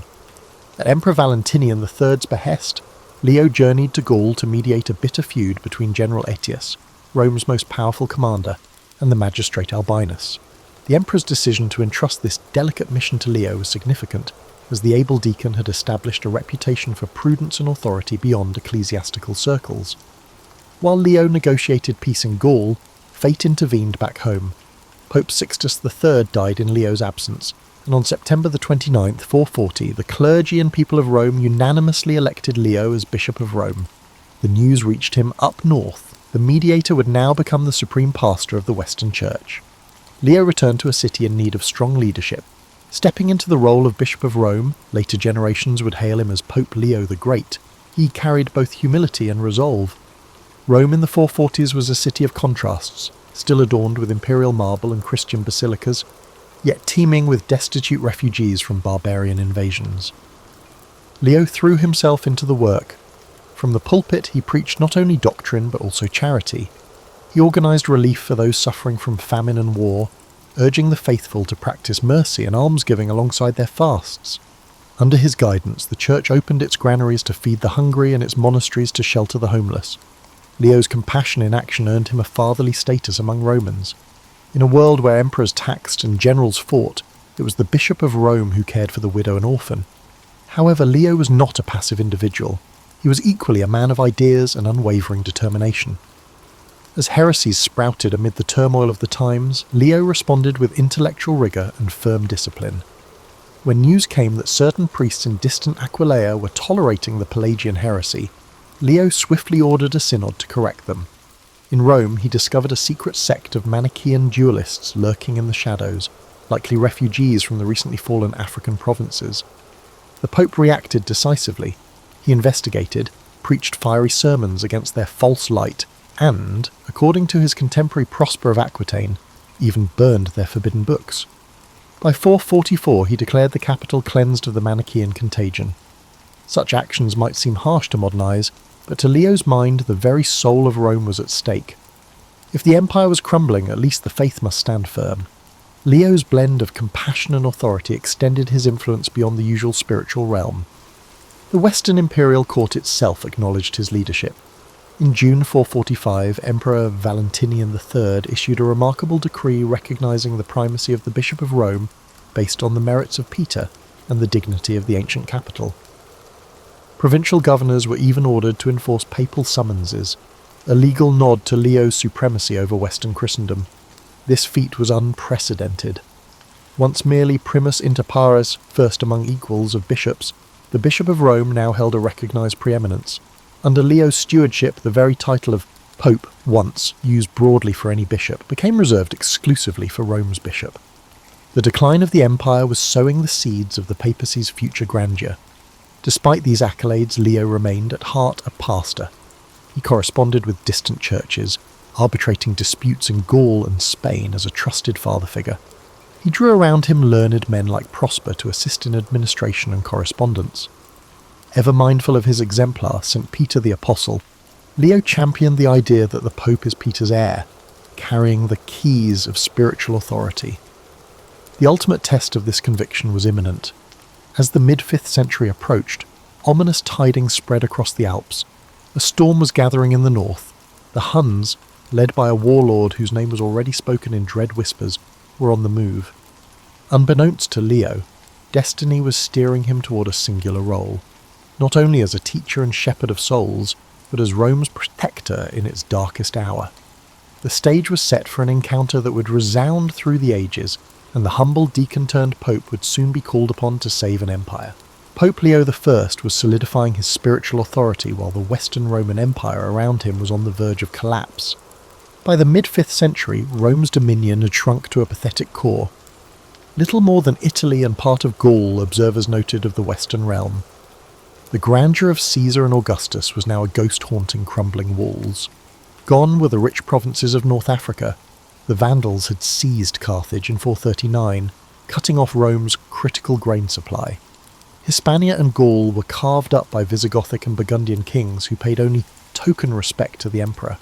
At Emperor Valentinian III's behest, Leo journeyed to Gaul to mediate a bitter feud between General Aetius, Rome's most powerful commander, and the magistrate Albinus. The emperor's decision to entrust this delicate mission to Leo was significant, as the able deacon had established a reputation for prudence and authority beyond ecclesiastical circles. While Leo negotiated peace in Gaul, fate intervened back home. Pope Sixtus III died in Leo's absence, and on September the 29th, 440, the clergy and people of Rome unanimously elected Leo as Bishop of Rome. The news reached him up north. The mediator would now become the supreme pastor of the Western Church. Leo returned to a city in need of strong leadership. Stepping into the role of Bishop of Rome, later generations would hail him as Pope Leo the Great. He carried both humility and resolve. Rome in the 440s was a city of contrasts, still adorned with imperial marble and Christian basilicas, yet teeming with destitute refugees from barbarian invasions. Leo threw himself into the work. From the pulpit he preached not only doctrine but also charity. He organised relief for those suffering from famine and war, urging the faithful to practice mercy and almsgiving alongside their fasts. Under his guidance, the church opened its granaries to feed the hungry and its monasteries to shelter the homeless. Leo's compassion in action earned him a fatherly status among Romans. In a world where emperors taxed and generals fought, it was the Bishop of Rome who cared for the widow and orphan. However, Leo was not a passive individual. He was equally a man of ideas and unwavering determination. As heresies sprouted amid the turmoil of the times, Leo responded with intellectual rigour and firm discipline. When news came that certain priests in distant Aquileia were tolerating the Pelagian heresy, Leo swiftly ordered a synod to correct them. In Rome, he discovered a secret sect of Manichaean dualists lurking in the shadows, likely refugees from the recently fallen African provinces. The Pope reacted decisively. He investigated, preached fiery sermons against their false light, and, according to his contemporary Prosper of Aquitaine, even burned their forbidden books. By 444 he declared the capital cleansed of the Manichaean contagion. Such actions might seem harsh to modern eyes, but to Leo's mind the very soul of Rome was at stake. If the empire was crumbling, at least the faith must stand firm. Leo's blend of compassion and authority extended his influence beyond the usual spiritual realm. The Western imperial court itself acknowledged his leadership. In June 445, Emperor Valentinian III issued a remarkable decree recognizing the primacy of the Bishop of Rome based on the merits of Peter and the dignity of the ancient capital. Provincial governors were even ordered to enforce papal summonses, a legal nod to Leo's supremacy over Western Christendom. This feat was unprecedented. Once merely primus inter pares, first among equals of bishops, the Bishop of Rome now held a recognized preeminence. Under Leo's stewardship, the very title of Pope, once used broadly for any bishop, became reserved exclusively for Rome's bishop. The decline of the empire was sowing the seeds of the papacy's future grandeur. Despite these accolades, Leo remained at heart a pastor. He corresponded with distant churches, arbitrating disputes in Gaul and Spain as a trusted father figure. He drew around him learned men like Prosper to assist in administration and correspondence. Ever mindful of his exemplar, St. Peter the Apostle, Leo championed the idea that the Pope is Peter's heir, carrying the keys of spiritual authority. The ultimate test of this conviction was imminent. As the mid-5th century approached, ominous tidings spread across the Alps. A storm was gathering in the north. The Huns, led by a warlord whose name was already spoken in dread whispers, were on the move. Unbeknownst to Leo, destiny was steering him toward a singular role, not only as a teacher and shepherd of souls, but as Rome's protector in its darkest hour. The stage was set for an encounter that would resound through the ages, and the humble deacon-turned pope would soon be called upon to save an empire. Pope Leo I was solidifying his spiritual authority while the Western Roman Empire around him was on the verge of collapse. By the mid-5th century, Rome's dominion had shrunk to a pathetic core. Little more than Italy and part of Gaul, observers noted of the Western realm. The grandeur of Caesar and Augustus was now a ghost haunting crumbling walls. Gone were the rich provinces of North Africa. The Vandals had seized Carthage in 439, cutting off Rome's critical grain supply. Hispania and Gaul were carved up by Visigothic and Burgundian kings who paid only token respect to the emperor.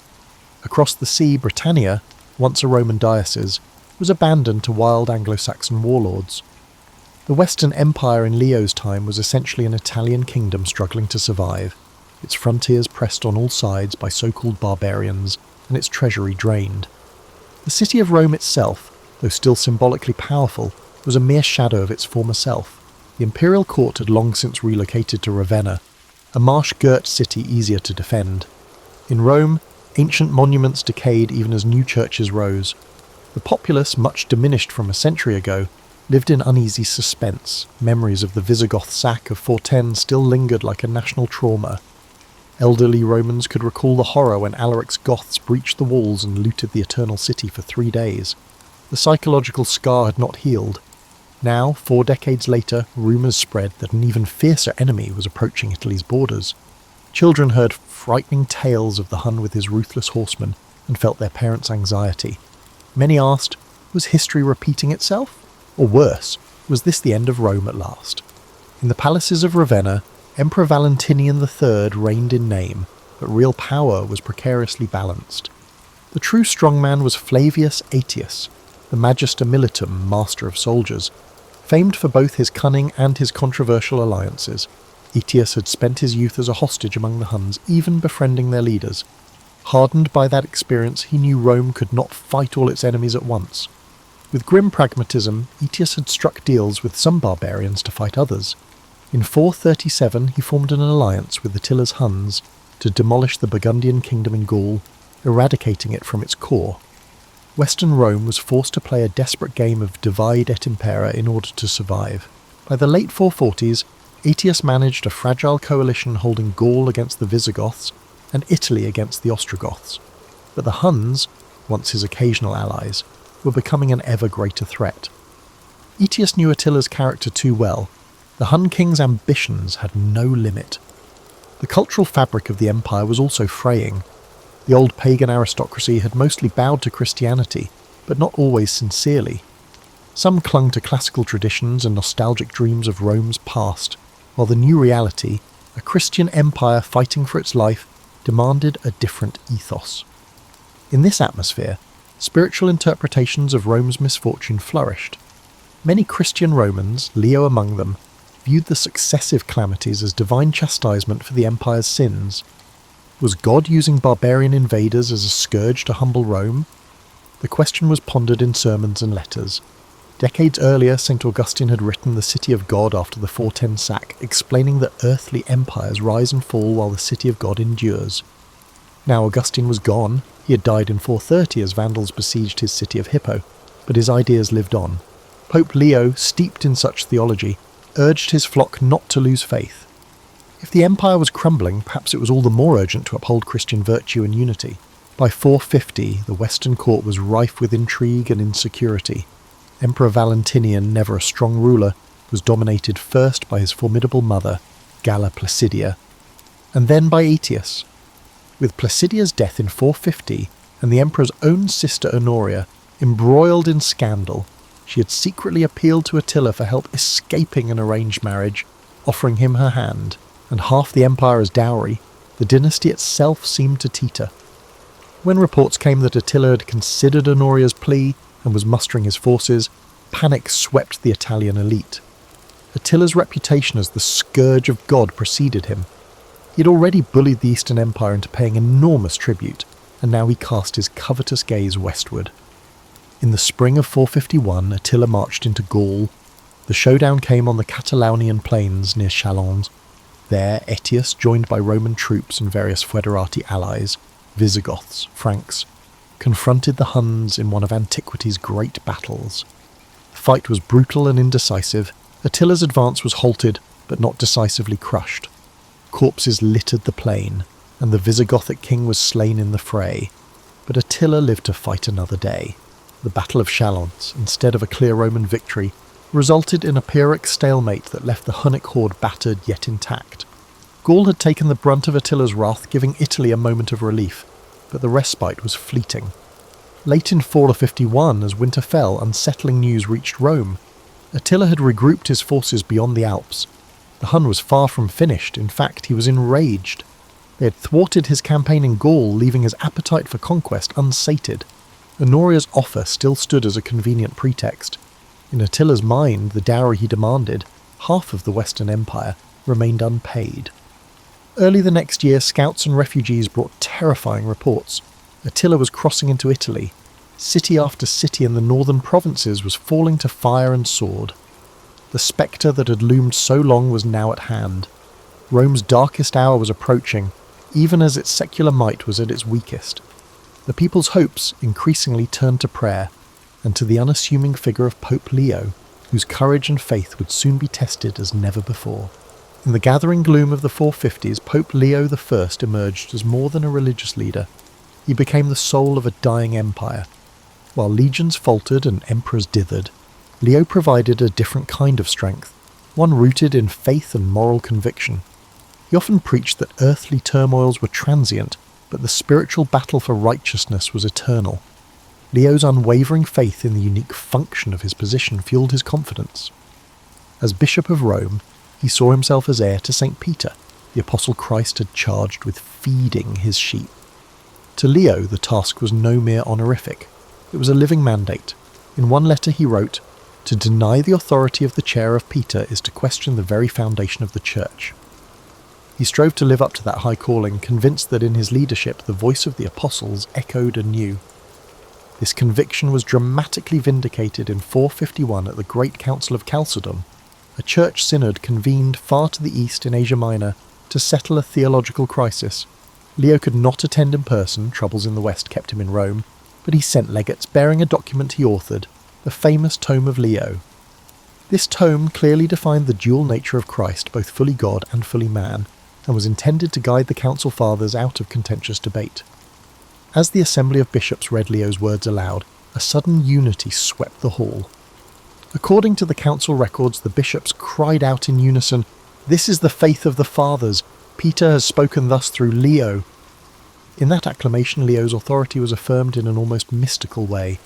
Across the sea, Britannia, once a Roman diocese, was abandoned to wild Anglo-Saxon warlords. The Western Empire in Leo's time was essentially an Italian kingdom struggling to survive, its frontiers pressed on all sides by so-called barbarians, and its treasury drained. The city of Rome itself, though still symbolically powerful, was a mere shadow of its former self. The imperial court had long since relocated to Ravenna, a marsh-girt city easier to defend. In Rome, ancient monuments decayed even as new churches rose. The populace, much diminished from a century ago, lived in uneasy suspense. Memories of the Visigoth sack of 410 still lingered like a national trauma. Elderly Romans could recall the horror when Alaric's Goths breached the walls and looted the Eternal City for 3 days. The psychological scar had not healed. Now, 4 decades later, rumours spread that an even fiercer enemy was approaching Italy's borders. Children heard frightening tales of the Hun with his ruthless horsemen and felt their parents' anxiety. Many asked, was history repeating itself? Or worse, was this the end of Rome at last? In the palaces of Ravenna, Emperor Valentinian III reigned in name, but real power was precariously balanced. The true strongman was Flavius Aetius, the Magister Militum, master of soldiers. Famed for both his cunning and his controversial alliances, Aetius had spent his youth as a hostage among the Huns, even befriending their leaders. Hardened by that experience, he knew Rome could not fight all its enemies at once. With grim pragmatism, Aetius had struck deals with some barbarians to fight others. In 437 he formed an alliance with Attila's Huns to demolish the Burgundian kingdom in Gaul, eradicating it from its core. Western Rome was forced to play a desperate game of divide et impera in order to survive. By the late 440s, Aetius managed a fragile coalition holding Gaul against the Visigoths and Italy against the Ostrogoths. But the Huns, once his occasional allies, were becoming an ever greater threat. Aetius knew Attila's character too well. The Hun king's ambitions had no limit. The cultural fabric of the empire was also fraying. The old pagan aristocracy had mostly bowed to Christianity, but not always sincerely. Some clung to classical traditions and nostalgic dreams of Rome's past, while the new reality, a Christian empire fighting for its life, demanded a different ethos. In this atmosphere, spiritual interpretations of Rome's misfortune flourished. Many Christian Romans, Leo among them, viewed the successive calamities as divine chastisement for the empire's sins. Was God using barbarian invaders as a scourge to humble Rome? The question was pondered in sermons and letters. Decades earlier, St. Augustine had written The City of God after the 410 sack, explaining that earthly empires rise and fall while the City of God endures. Now Augustine was gone. He had died in 430 as Vandals besieged his city of Hippo, but his ideas lived on. Pope Leo, steeped in such theology, urged his flock not to lose faith. If the empire was crumbling, perhaps it was all the more urgent to uphold Christian virtue and unity. By 450, the Western court was rife with intrigue and insecurity. Emperor Valentinian, never a strong ruler, was dominated first by his formidable mother, Galla Placidia, and then by Aetius. With Placidia's death in 450 and the emperor's own sister Honoria embroiled in scandal, she had secretly appealed to Attila for help escaping an arranged marriage, offering him her hand, and half the empire as dowry. The dynasty itself seemed to teeter. When reports came that Attila had considered Honoria's plea and was mustering his forces, panic swept the Italian elite. Attila's reputation as the scourge of God preceded him. He had already bullied the Eastern Empire into paying enormous tribute, and now he cast his covetous gaze westward. In the spring of 451, Attila marched into Gaul. The showdown came on the Catalaunian plains near Chalons. There, Aetius, joined by Roman troops and various foederati allies, Visigoths, Franks, confronted the Huns in one of antiquity's great battles. The fight was brutal and indecisive. Attila's advance was halted, but not decisively crushed. Corpses littered the plain, and the Visigothic king was slain in the fray. But Attila lived to fight another day. The Battle of Chalons, instead of a clear Roman victory, resulted in a Pyrrhic stalemate that left the Hunnic horde battered yet intact. Gaul had taken the brunt of Attila's wrath, giving Italy a moment of relief, but the respite was fleeting. Late in 451, as winter fell, unsettling news reached Rome. Attila had regrouped his forces beyond the Alps. The Hun was far from finished. In fact, he was enraged. They had thwarted his campaign in Gaul, leaving his appetite for conquest unsated. Honoria's offer still stood as a convenient pretext. In Attila's mind, the dowry he demanded, half of the Western Empire, remained unpaid. Early the next year, scouts and refugees brought terrifying reports. Attila was crossing into Italy. City after city in the northern provinces was falling to fire and sword. The spectre that had loomed so long was now at hand. Rome's darkest hour was approaching, even as its secular might was at its weakest. The people's hopes increasingly turned to prayer, and to the unassuming figure of Pope Leo, whose courage and faith would soon be tested as never before. In the gathering gloom of the 450s, Pope Leo I emerged as more than a religious leader. He became the soul of a dying empire. While legions faltered and emperors dithered, Leo provided a different kind of strength, one rooted in faith and moral conviction. He often preached that earthly turmoils were transient, but the spiritual battle for righteousness was eternal. Leo's unwavering faith in the unique function of his position fueled his confidence. As Bishop of Rome, he saw himself as heir to St. Peter, the Apostle Christ had charged with feeding his sheep. To Leo, the task was no mere honorific. It was a living mandate. In one letter he wrote, "To deny the authority of the chair of Peter is to question the very foundation of the Church." He strove to live up to that high calling, convinced that in his leadership the voice of the apostles echoed anew. This conviction was dramatically vindicated in 451 at the Great Council of Chalcedon, a church synod convened far to the east in Asia Minor to settle a theological crisis. Leo could not attend in person, troubles in the west kept him in Rome, but he sent legates bearing a document he authored, the famous Tome of Leo. This tome clearly defined the dual nature of Christ, both fully God and fully man, and was intended to guide the Council Fathers out of contentious debate. As the assembly of bishops read Leo's words aloud, a sudden unity swept the hall. According to the council records, the bishops cried out in unison, "This is the faith of the fathers. Peter has spoken thus through Leo." In that acclamation, Leo's authority was affirmed in an almost mystical way.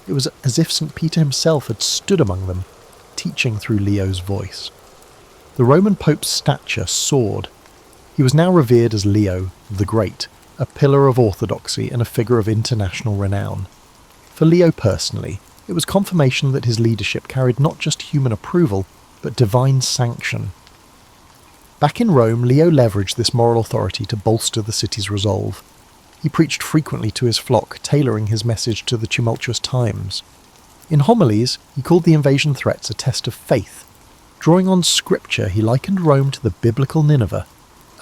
It was as if St. Peter himself had stood among them, teaching through Leo's voice. The Roman Pope's stature soared. He was now revered as Leo the Great, a pillar of orthodoxy and a figure of international renown. For Leo personally, it was confirmation that his leadership carried not just human approval, but divine sanction. Back in Rome, Leo leveraged this moral authority to bolster the city's resolve. He preached frequently to his flock, tailoring his message to the tumultuous times. In homilies, he called the invasion threats a test of faith. Drawing on scripture, he likened Rome to the biblical Nineveh,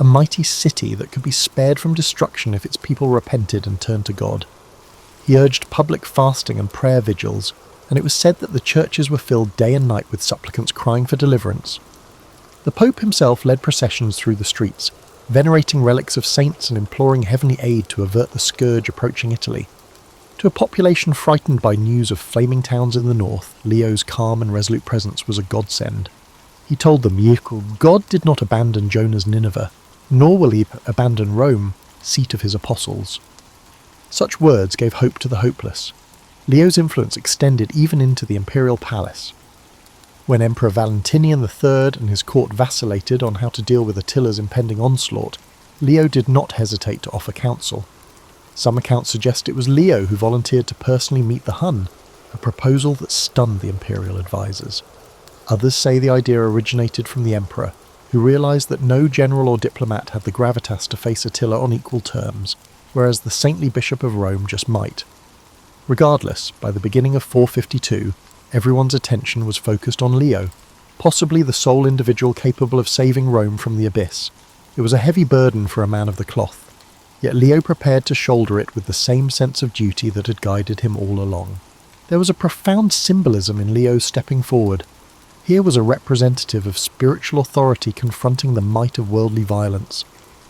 a mighty city that could be spared from destruction if its people repented and turned to God. He urged public fasting and prayer vigils, and it was said that the churches were filled day and night with supplicants crying for deliverance. The Pope himself led processions through the streets, venerating relics of saints and imploring heavenly aid to avert the scourge approaching Italy. To a population frightened by news of flaming towns in the north, Leo's calm and resolute presence was a godsend. He told them, God did not abandon Jonah's Nineveh, nor will he abandon Rome, seat of his apostles. Such words gave hope to the hopeless. Leo's influence extended even into the imperial palace. When Emperor Valentinian III and his court vacillated on how to deal with Attila's impending onslaught, Leo did not hesitate to offer counsel. Some accounts suggest it was Leo who volunteered to personally meet the Hun, a proposal that stunned the imperial advisors. Others say the idea originated from the emperor, who realised that no general or diplomat had the gravitas to face Attila on equal terms, whereas the saintly bishop of Rome just might. Regardless, by the beginning of 452, everyone's attention was focused on Leo, possibly the sole individual capable of saving Rome from the abyss. It was a heavy burden for a man of the cloth, yet Leo prepared to shoulder it with the same sense of duty that had guided him all along. There was a profound symbolism in Leo's stepping forward. Here was a representative of spiritual authority confronting the might of worldly violence.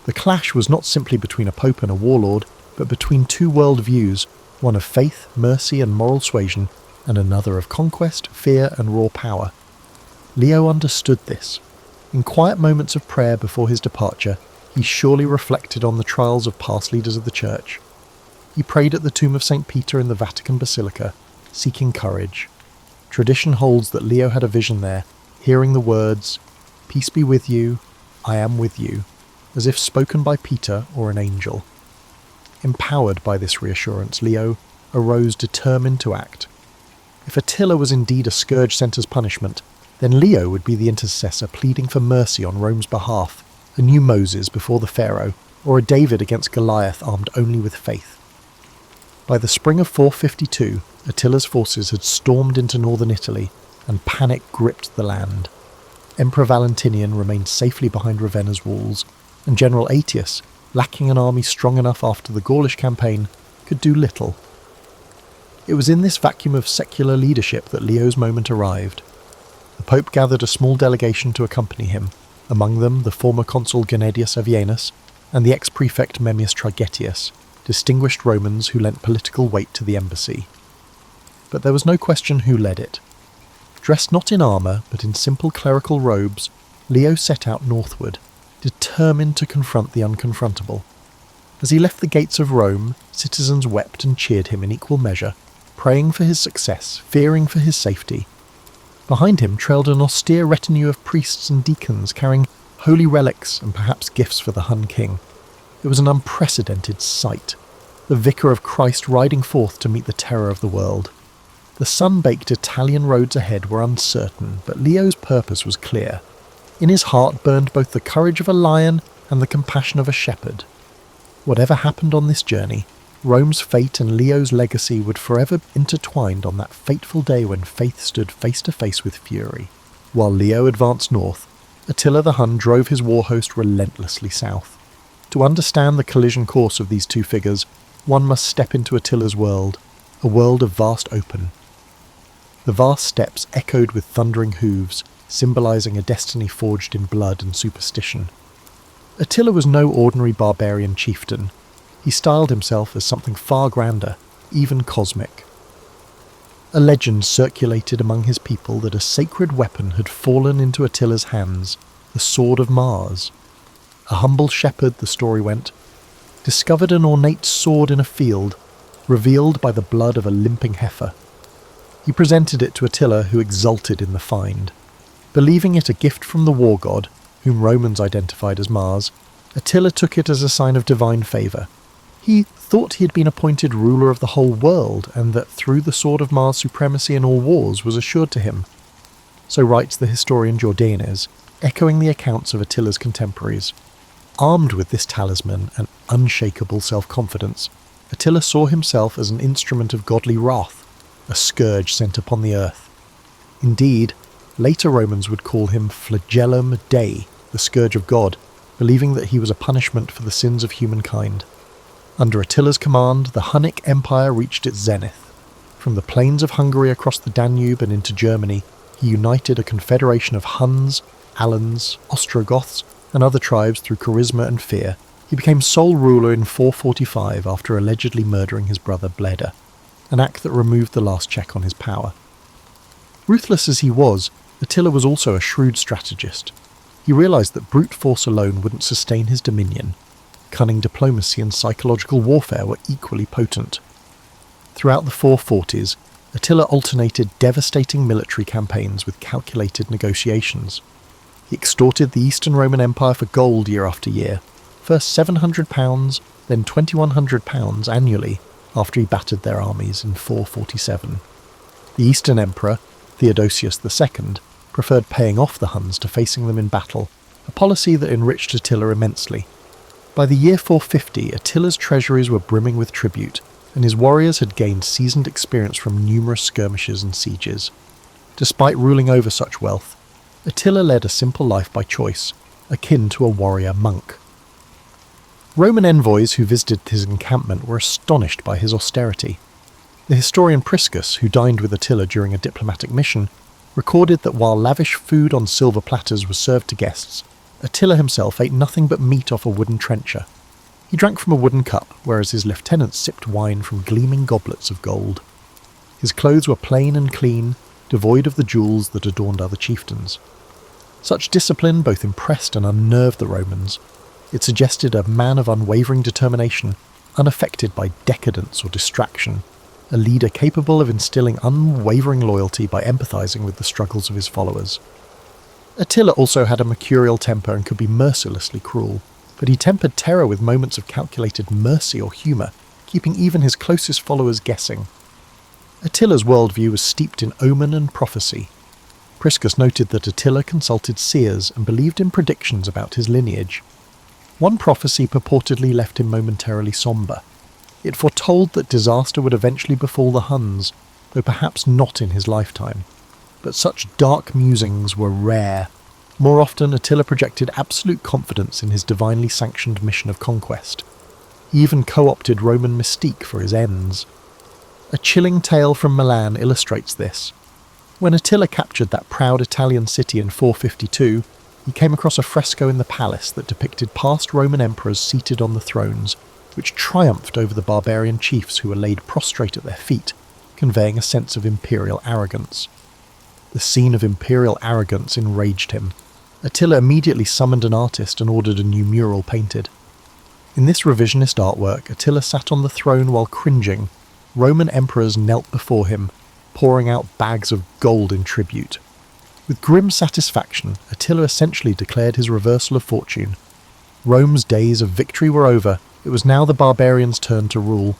The clash was not simply between a pope and a warlord, but between two world views, one of faith, mercy and moral suasion, and another of conquest, fear and raw power. Leo understood this. In quiet moments of prayer before his departure, he surely reflected on the trials of past leaders of the Church. He prayed at the tomb of St. Peter in the Vatican Basilica, seeking courage. Tradition holds that Leo had a vision there, hearing the words, "Peace be with you, I am with you," as if spoken by Peter or an angel. Empowered by this reassurance, Leo arose determined to act. If Attila was indeed a scourge sent as punishment, then Leo would be the intercessor pleading for mercy on Rome's behalf, a new Moses before the Pharaoh, or a David against Goliath armed only with faith. By the spring of 452, Attila's forces had stormed into northern Italy, and panic gripped the land. Emperor Valentinian remained safely behind Ravenna's walls, and General Aetius, lacking an army strong enough after the Gaulish campaign, could do little. It was in this vacuum of secular leadership that Leo's moment arrived. The Pope gathered a small delegation to accompany him, among them the former consul Gennadius Avienus and the ex-prefect Memmius Trigetius, distinguished Romans who lent political weight to the embassy. But there was no question who led it. Dressed not in armour, but in simple clerical robes, Leo set out northward, determined to confront the unconfrontable. As he left the gates of Rome, citizens wept and cheered him in equal measure, praying for his success, fearing for his safety. Behind him trailed an austere retinue of priests and deacons carrying holy relics and perhaps gifts for the Hun king. It was an unprecedented sight, the vicar of Christ riding forth to meet the terror of the world. The sun-baked Italian roads ahead were uncertain, but Leo's purpose was clear. In his heart burned both the courage of a lion and the compassion of a shepherd. Whatever happened on this journey, Rome's fate and Leo's legacy would forever be intertwined on that fateful day when faith stood face to face with fury. While Leo advanced north, Attila the Hun drove his war host relentlessly south. To understand the collision course of these two figures, one must step into Attila's world, a world of vast open. The vast steppes echoed with thundering hooves, symbolising a destiny forged in blood and superstition. Attila was no ordinary barbarian chieftain. He styled himself as something far grander, even cosmic. A legend circulated among his people that a sacred weapon had fallen into Attila's hands, the sword of Mars. A humble shepherd, the story went, discovered an ornate sword in a field, revealed by the blood of a limping heifer. He presented it to Attila, who exulted in the find. Believing it a gift from the war god, whom Romans identified as Mars, Attila took it as a sign of divine favour. He thought he had been appointed ruler of the whole world, and that through the sword of Mars supremacy in all wars was assured to him. So writes the historian Jordanes, echoing the accounts of Attila's contemporaries. Armed with this talisman and unshakable self-confidence, Attila saw himself as an instrument of godly wrath, a scourge sent upon the earth. Indeed, later Romans would call him flagellum Dei, the scourge of God, believing that he was a punishment for the sins of humankind. Under Attila's command, the Hunnic Empire reached its zenith. From the plains of Hungary across the Danube and into Germany, he united a confederation of Huns, Alans, Ostrogoths, and other tribes through charisma and fear. He became sole ruler in 445 after allegedly murdering his brother Bleda, an act that removed the last check on his power. Ruthless as he was, Attila was also a shrewd strategist. He realised that brute force alone wouldn't sustain his dominion. Cunning diplomacy and psychological warfare were equally potent. Throughout the 440s, Attila alternated devastating military campaigns with calculated negotiations. He extorted the Eastern Roman Empire for gold year after year, first £700, then £2,100 annually after he battered their armies in 447. The Eastern Emperor, Theodosius II, preferred paying off the Huns to facing them in battle, a policy that enriched Attila immensely. By the year 450, Attila's treasuries were brimming with tribute, and his warriors had gained seasoned experience from numerous skirmishes and sieges. Despite ruling over such wealth, Attila led a simple life by choice, akin to a warrior monk. Roman envoys who visited his encampment were astonished by his austerity. The historian Priscus, who dined with Attila during a diplomatic mission, recorded that while lavish food on silver platters was served to guests, Attila himself ate nothing but meat off a wooden trencher. He drank from a wooden cup, whereas his lieutenants sipped wine from gleaming goblets of gold. His clothes were plain and clean, devoid of the jewels that adorned other chieftains. Such discipline both impressed and unnerved the Romans. It suggested a man of unwavering determination, unaffected by decadence or distraction, a leader capable of instilling unwavering loyalty by empathising with the struggles of his followers. Attila also had a mercurial temper and could be mercilessly cruel, but he tempered terror with moments of calculated mercy or humour, keeping even his closest followers guessing. Attila's worldview was steeped in omen and prophecy. Priscus noted that Attila consulted seers and believed in predictions about his lineage. One prophecy purportedly left him momentarily sombre. It foretold that disaster would eventually befall the Huns, though perhaps not in his lifetime. But such dark musings were rare. More often, Attila projected absolute confidence in his divinely sanctioned mission of conquest. He even co-opted Roman mystique for his ends. A chilling tale from Milan illustrates this. When Attila captured that proud Italian city in 452, he came across a fresco in the palace that depicted past Roman emperors seated on the thrones, which triumphed over the barbarian chiefs who were laid prostrate at their feet, conveying a sense of imperial arrogance. The scene of imperial arrogance enraged him. Attila immediately summoned an artist and ordered a new mural painted. In this revisionist artwork, Attila sat on the throne while cringing. Roman emperors knelt before him, pouring out bags of gold in tribute. With grim satisfaction, Attila essentially declared his reversal of fortune. Rome's days of victory were over. It was now the barbarians' turn to rule.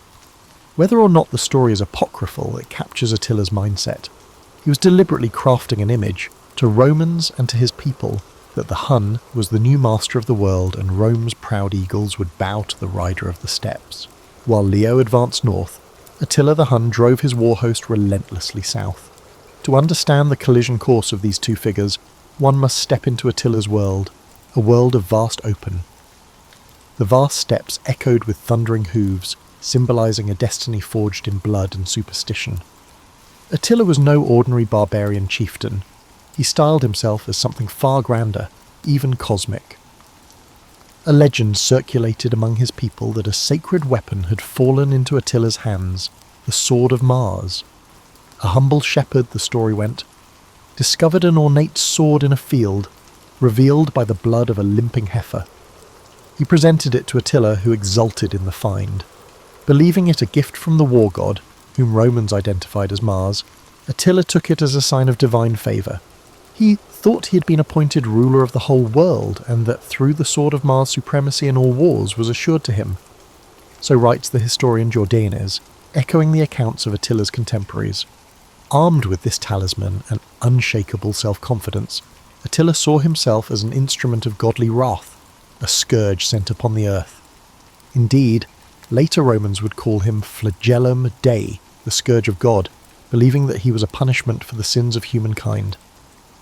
Whether or not the story is apocryphal, it captures Attila's mindset. He was deliberately crafting an image, to Romans and to his people, that the Hun was the new master of the world and Rome's proud eagles would bow to the rider of the steppes. While Leo advanced north, Attila the Hun drove his war host relentlessly south. To understand the collision course of these two figures, one must step into Attila's world, a world of vast open. The vast steppes echoed with thundering hooves, symbolising a destiny forged in blood and superstition. Attila was no ordinary barbarian chieftain. He styled himself as something far grander, even cosmic. A legend circulated among his people that a sacred weapon had fallen into Attila's hands, the sword of Mars. A humble shepherd, the story went, discovered an ornate sword in a field, revealed by the blood of a limping heifer. He presented it to Attila, who exulted in the find. Believing it a gift from the war god, whom Romans identified as Mars, Attila took it as a sign of divine favour. He thought he had been appointed ruler of the whole world, and that through the sword of Mars supremacy in all wars was assured to him. So writes the historian Jordanes, echoing the accounts of Attila's contemporaries. Armed with this talisman and unshakable self-confidence, Attila saw himself as an instrument of godly wrath, a scourge sent upon the earth. Indeed, later Romans would call him flagellum Dei, the scourge of God, believing that he was a punishment for the sins of humankind.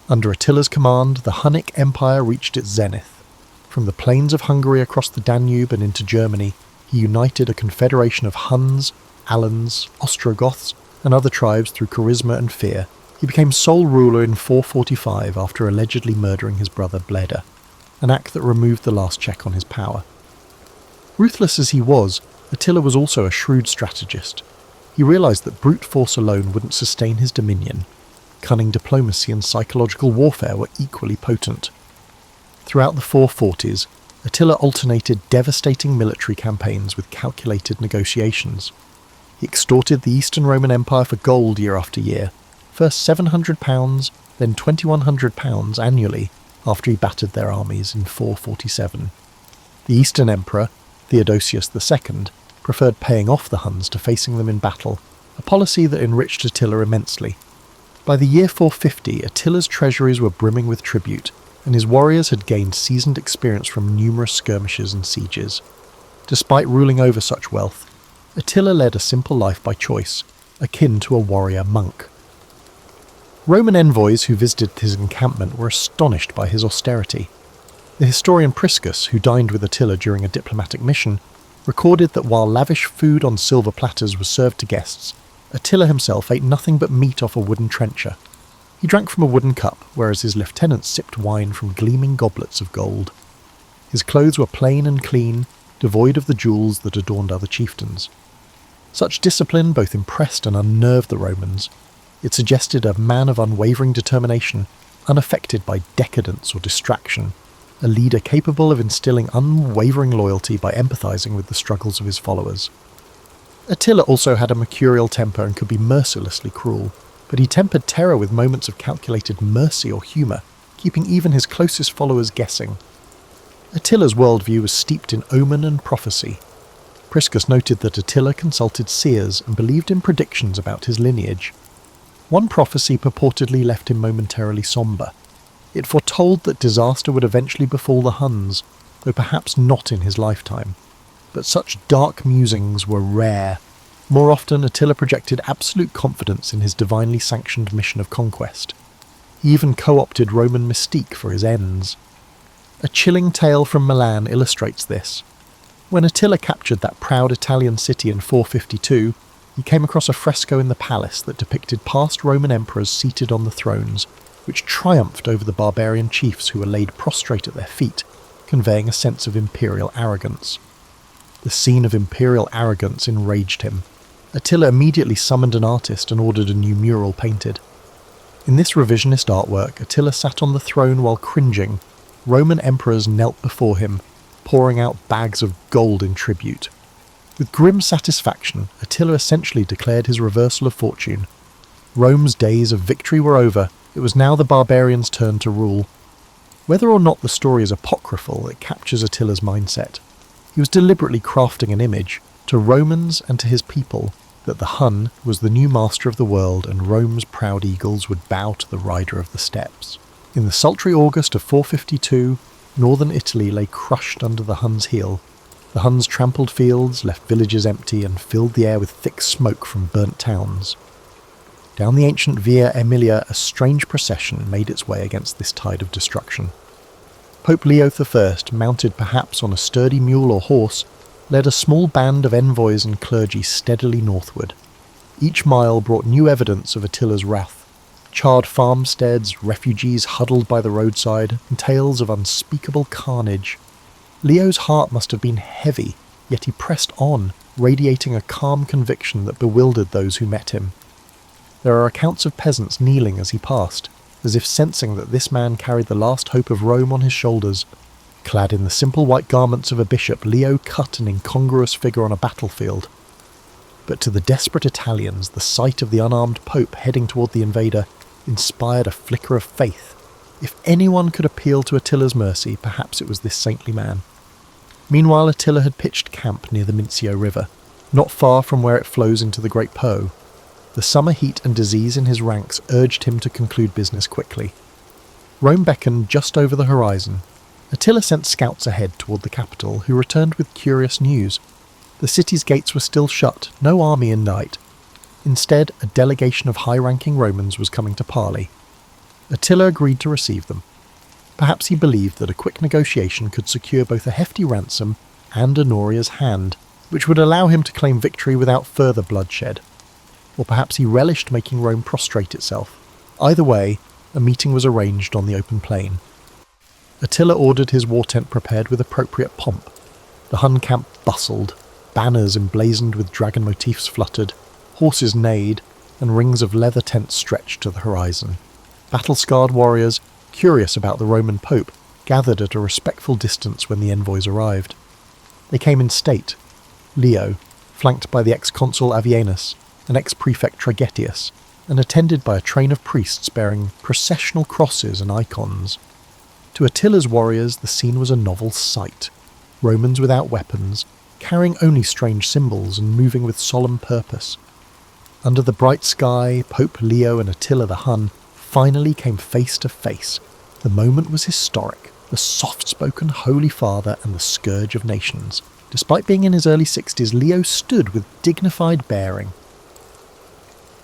Under Attila's command, the Hunnic Empire reached its zenith. From the plains of Hungary across the Danube and into Germany, he united a confederation of Huns, Alans, Ostrogoths, and other tribes through charisma and fear. He became sole ruler in 445 after allegedly murdering his brother Bleda, an act that removed the last check on his power. Ruthless as he was, Attila was also a shrewd strategist. He realised that brute force alone wouldn't sustain his dominion. Cunning diplomacy and psychological warfare were equally potent. Throughout the 440s, Attila alternated devastating military campaigns with calculated negotiations. He extorted the Eastern Roman Empire for gold year after year, first £700, then £2,100 annually after he battered their armies in 447. The Eastern Emperor, Theodosius II, preferred paying off the Huns to facing them in battle, a policy that enriched Attila immensely. By the year 450, Attila's treasuries were brimming with tribute, and his warriors had gained seasoned experience from numerous skirmishes and sieges. Despite ruling over such wealth, Attila led a simple life by choice, akin to a warrior monk. Roman envoys who visited his encampment were astonished by his austerity. The historian Priscus, who dined with Attila during a diplomatic mission, recorded that while lavish food on silver platters was served to guests, Attila himself ate nothing but meat off a wooden trencher. He drank from a wooden cup, whereas his lieutenants sipped wine from gleaming goblets of gold. His clothes were plain and clean, devoid of the jewels that adorned other chieftains. Such discipline both impressed and unnerved the Romans. It suggested a man of unwavering determination, unaffected by decadence or distraction, a leader capable of instilling unwavering loyalty by empathizing with the struggles of his followers. Attila also had a mercurial temper and could be mercilessly cruel, but he tempered terror with moments of calculated mercy or humour, keeping even his closest followers guessing. Attila's worldview was steeped in omen and prophecy. Priscus noted that Attila consulted seers and believed in predictions about his lineage. One prophecy purportedly left him momentarily sombre. It foretold that disaster would eventually befall the Huns, though perhaps not in his lifetime. But such dark musings were rare. More often, Attila projected absolute confidence in his divinely sanctioned mission of conquest. He even co-opted Roman mystique for his ends. A chilling tale from Milan illustrates this. When Attila captured that proud Italian city in 452, he came across a fresco in the palace that depicted past Roman emperors seated on the thrones, which triumphed over the barbarian chiefs who were laid prostrate at their feet, conveying a sense of imperial arrogance. The scene of imperial arrogance enraged him. Attila immediately summoned an artist and ordered a new mural painted. In this revisionist artwork, Attila sat on the throne while cringing. Roman emperors knelt before him, pouring out bags of gold in tribute. With grim satisfaction, Attila essentially declared his reversal of fortune. Rome's days of victory were over. It was now the barbarians' turn to rule. Whether or not the story is apocryphal, it captures Attila's mindset. He was deliberately crafting an image, to Romans and to his people, that the Hun was the new master of the world and Rome's proud eagles would bow to the rider of the steppes. In the sultry August of 452, northern Italy lay crushed under the Huns' heel. The Huns trampled fields, left villages empty, and filled the air with thick smoke from burnt towns. Down the ancient Via Aemilia, a strange procession made its way against this tide of destruction. Pope Leo I, mounted perhaps on a sturdy mule or horse, led a small band of envoys and clergy steadily northward. Each mile brought new evidence of Attila's wrath. Charred farmsteads, refugees huddled by the roadside, and tales of unspeakable carnage. Leo's heart must have been heavy, yet he pressed on, radiating a calm conviction that bewildered those who met him. There are accounts of peasants kneeling as he passed, as if sensing that this man carried the last hope of Rome on his shoulders. Clad in the simple white garments of a bishop, Leo cut an incongruous figure on a battlefield. But to the desperate Italians, the sight of the unarmed pope heading toward the invader inspired a flicker of faith. If anyone could appeal to Attila's mercy, perhaps it was this saintly man. Meanwhile, Attila had pitched camp near the Mincio River, not far from where it flows into the Great Po. The summer heat and disease in his ranks urged him to conclude business quickly. Rome beckoned just over the horizon. Attila sent scouts ahead toward the capital, who returned with curious news. The city's gates were still shut, no army in sight. Instead, a delegation of high-ranking Romans was coming to parley. Attila agreed to receive them. Perhaps he believed that a quick negotiation could secure both a hefty ransom and Honoria's hand, which would allow him to claim victory without further bloodshed. Or perhaps he relished making Rome prostrate itself. Either way, a meeting was arranged on the open plain. Attila ordered his war tent prepared with appropriate pomp. The Hun camp bustled, banners emblazoned with dragon motifs fluttered, horses neighed, and rings of leather tents stretched to the horizon. Battle-scarred warriors, curious about the Roman Pope, gathered at a respectful distance when the envoys arrived. They came in state. Leo, flanked by the ex-consul Avienus and ex-prefect Trigetius, and attended by a train of priests bearing processional crosses and icons. To Attila's warriors, the scene was a novel sight. Romans without weapons, carrying only strange symbols and moving with solemn purpose. Under the bright sky, Pope Leo and Attila the Hun finally came face to face. The moment was historic. The soft-spoken Holy Father and the scourge of nations. Despite being in his early 60s, Leo stood with dignified bearing.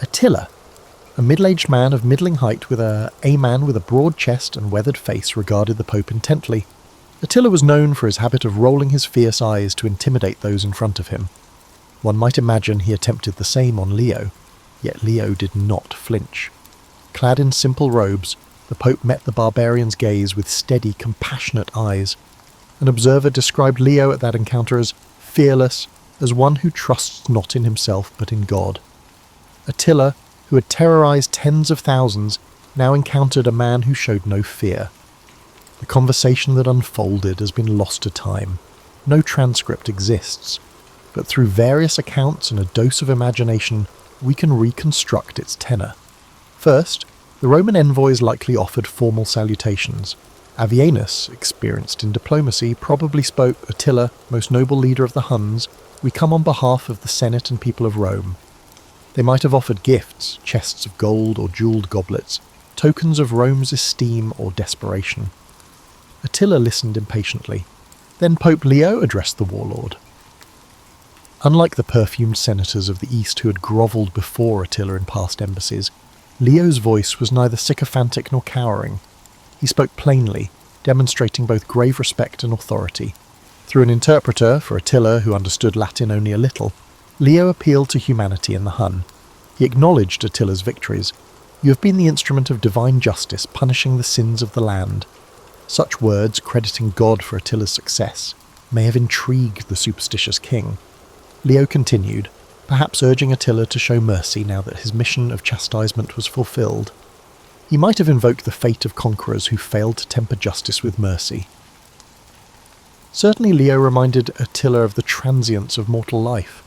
Attila, a middle-aged man of middling height with a man with a broad chest and weathered face, regarded the Pope intently. Attila was known for his habit of rolling his fierce eyes to intimidate those in front of him. One might imagine he attempted the same on Leo, yet Leo did not flinch. Clad in simple robes, the Pope met the barbarian's gaze with steady, compassionate eyes. An observer described Leo at that encounter as fearless, as one who trusts not in himself but in God. Attila, who had terrorized tens of thousands, now encountered a man who showed no fear. The conversation that unfolded has been lost to time. No transcript exists, but through various accounts and a dose of imagination, we can reconstruct its tenor. First, the Roman envoys likely offered formal salutations. Avienus, experienced in diplomacy, probably spoke, "Attila, most noble leader of the Huns, we come on behalf of the Senate and people of Rome." They might have offered gifts, chests of gold or jewelled goblets, tokens of Rome's esteem or desperation. Attila listened impatiently. Then Pope Leo addressed the warlord. Unlike the perfumed senators of the East who had grovelled before Attila in past embassies, Leo's voice was neither sycophantic nor cowering. He spoke plainly, demonstrating both grave respect and authority. Through an interpreter, for Attila, who understood Latin only a little, Leo appealed to humanity in the Hun. He acknowledged Attila's victories. "You have been the instrument of divine justice, punishing the sins of the land." Such words, crediting God for Attila's success, may have intrigued the superstitious king. Leo continued, perhaps urging Attila to show mercy now that his mission of chastisement was fulfilled. He might have invoked the fate of conquerors who failed to temper justice with mercy. Certainly Leo reminded Attila of the transience of mortal life.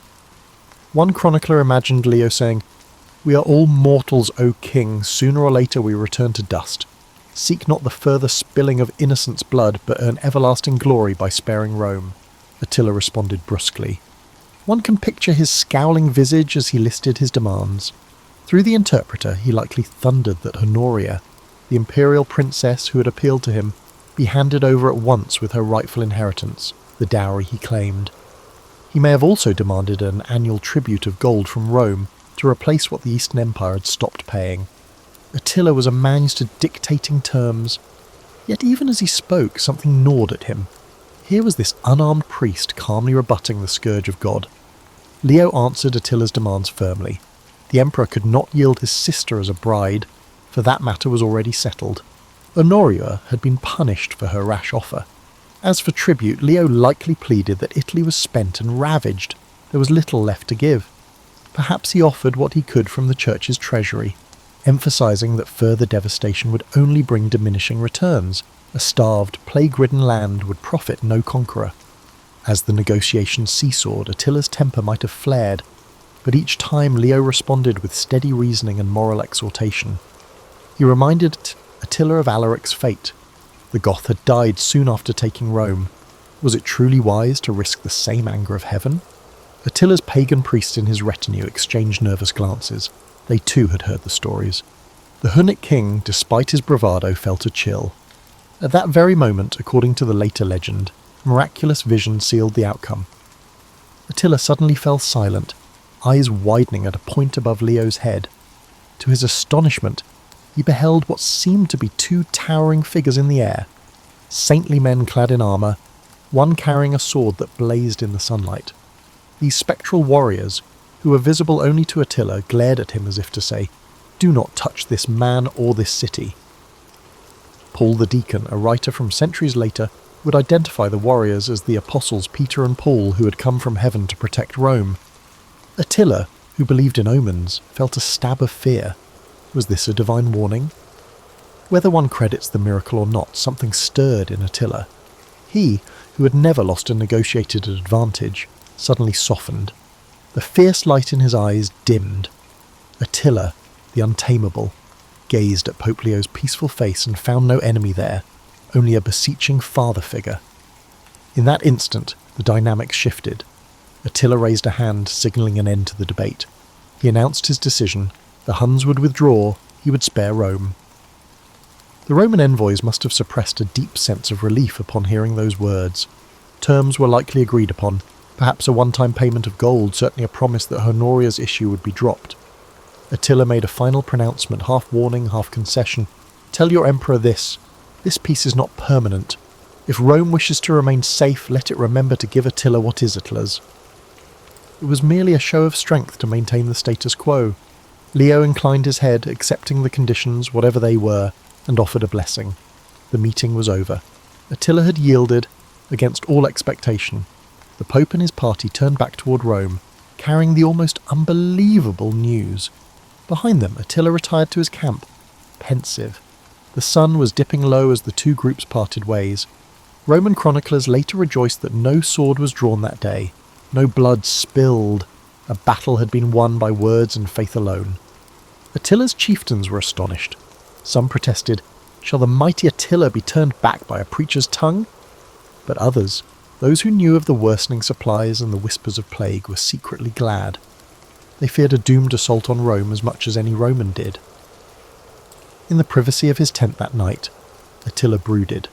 One chronicler imagined Leo saying, "We are all mortals, O king, sooner or later we return to dust. Seek not the further spilling of innocents' blood, but earn everlasting glory by sparing Rome." Attila responded brusquely. One can picture his scowling visage as he listed his demands. Through the interpreter, he likely thundered that Honoria, the imperial princess who had appealed to him, be handed over at once with her rightful inheritance, the dowry he claimed. He may have also demanded an annual tribute of gold from Rome to replace what the Eastern Empire had stopped paying. Attila was a man used to dictating terms, yet even as he spoke, something gnawed at him. Here was this unarmed priest calmly rebutting the scourge of God. Leo answered Attila's demands firmly. The emperor could not yield his sister as a bride, for that matter was already settled. Honoria had been punished for her rash offer. As for tribute, Leo likely pleaded that Italy was spent and ravaged. There was little left to give. Perhaps he offered what he could from the church's treasury, emphasizing that further devastation would only bring diminishing returns. A starved, plague-ridden land would profit no conqueror. As the negotiations seesawed, Attila's temper might have flared, but each time Leo responded with steady reasoning and moral exhortation. He reminded Attila of Alaric's fate. The Goth had died soon after taking Rome. Was it truly wise to risk the same anger of heaven? Attila's pagan priests in his retinue exchanged nervous glances. They too had heard the stories. The Hunnic king, despite his bravado, felt a chill. At that very moment, according to the later legend, miraculous vision sealed the outcome. Attila suddenly fell silent, eyes widening at a point above Leo's head. To his astonishment, he beheld what seemed to be two towering figures in the air, saintly men clad in armour, one carrying a sword that blazed in the sunlight. These spectral warriors, who were visible only to Attila, glared at him as if to say, "Do not touch this man or this city." Paul the Deacon, a writer from centuries later, would identify the warriors as the apostles Peter and Paul who had come from heaven to protect Rome. Attila, who believed in omens, felt a stab of fear. Was this a divine warning? Whether one credits the miracle or not, something stirred in Attila. He, who had never lost a negotiated advantage, suddenly softened. The fierce light in his eyes dimmed. Attila, the untamable, gazed at Pope Leo's peaceful face and found no enemy there, only a beseeching father figure. In that instant, the dynamics shifted. Attila raised a hand, signalling an end to the debate. He announced his decision. The Huns would withdraw, he would spare Rome. The Roman envoys must have suppressed a deep sense of relief upon hearing those words. Terms were likely agreed upon, perhaps a one-time payment of gold, certainly a promise that Honoria's issue would be dropped. Attila made a final pronouncement, half warning, half concession. Tell your emperor this peace is not permanent. If Rome wishes to remain safe, let it remember to give Attila what is Attila's. It was merely a show of strength to maintain the status quo. Leo inclined his head, accepting the conditions, whatever they were, and offered a blessing. The meeting was over. Attila had yielded, against all expectation. The Pope and his party turned back toward Rome, carrying the almost unbelievable news. Behind them, Attila retired to his camp, pensive. The sun was dipping low as the two groups parted ways. Roman chroniclers later rejoiced that no sword was drawn that day, no blood spilled. A battle had been won by words and faith alone. Attila's chieftains were astonished. Some protested, "Shall the mighty Attila be turned back by a preacher's tongue?" But others, those who knew of the worsening supplies and the whispers of plague, were secretly glad. They feared a doomed assault on Rome as much as any Roman did. In the privacy of his tent that night, Attila brooded.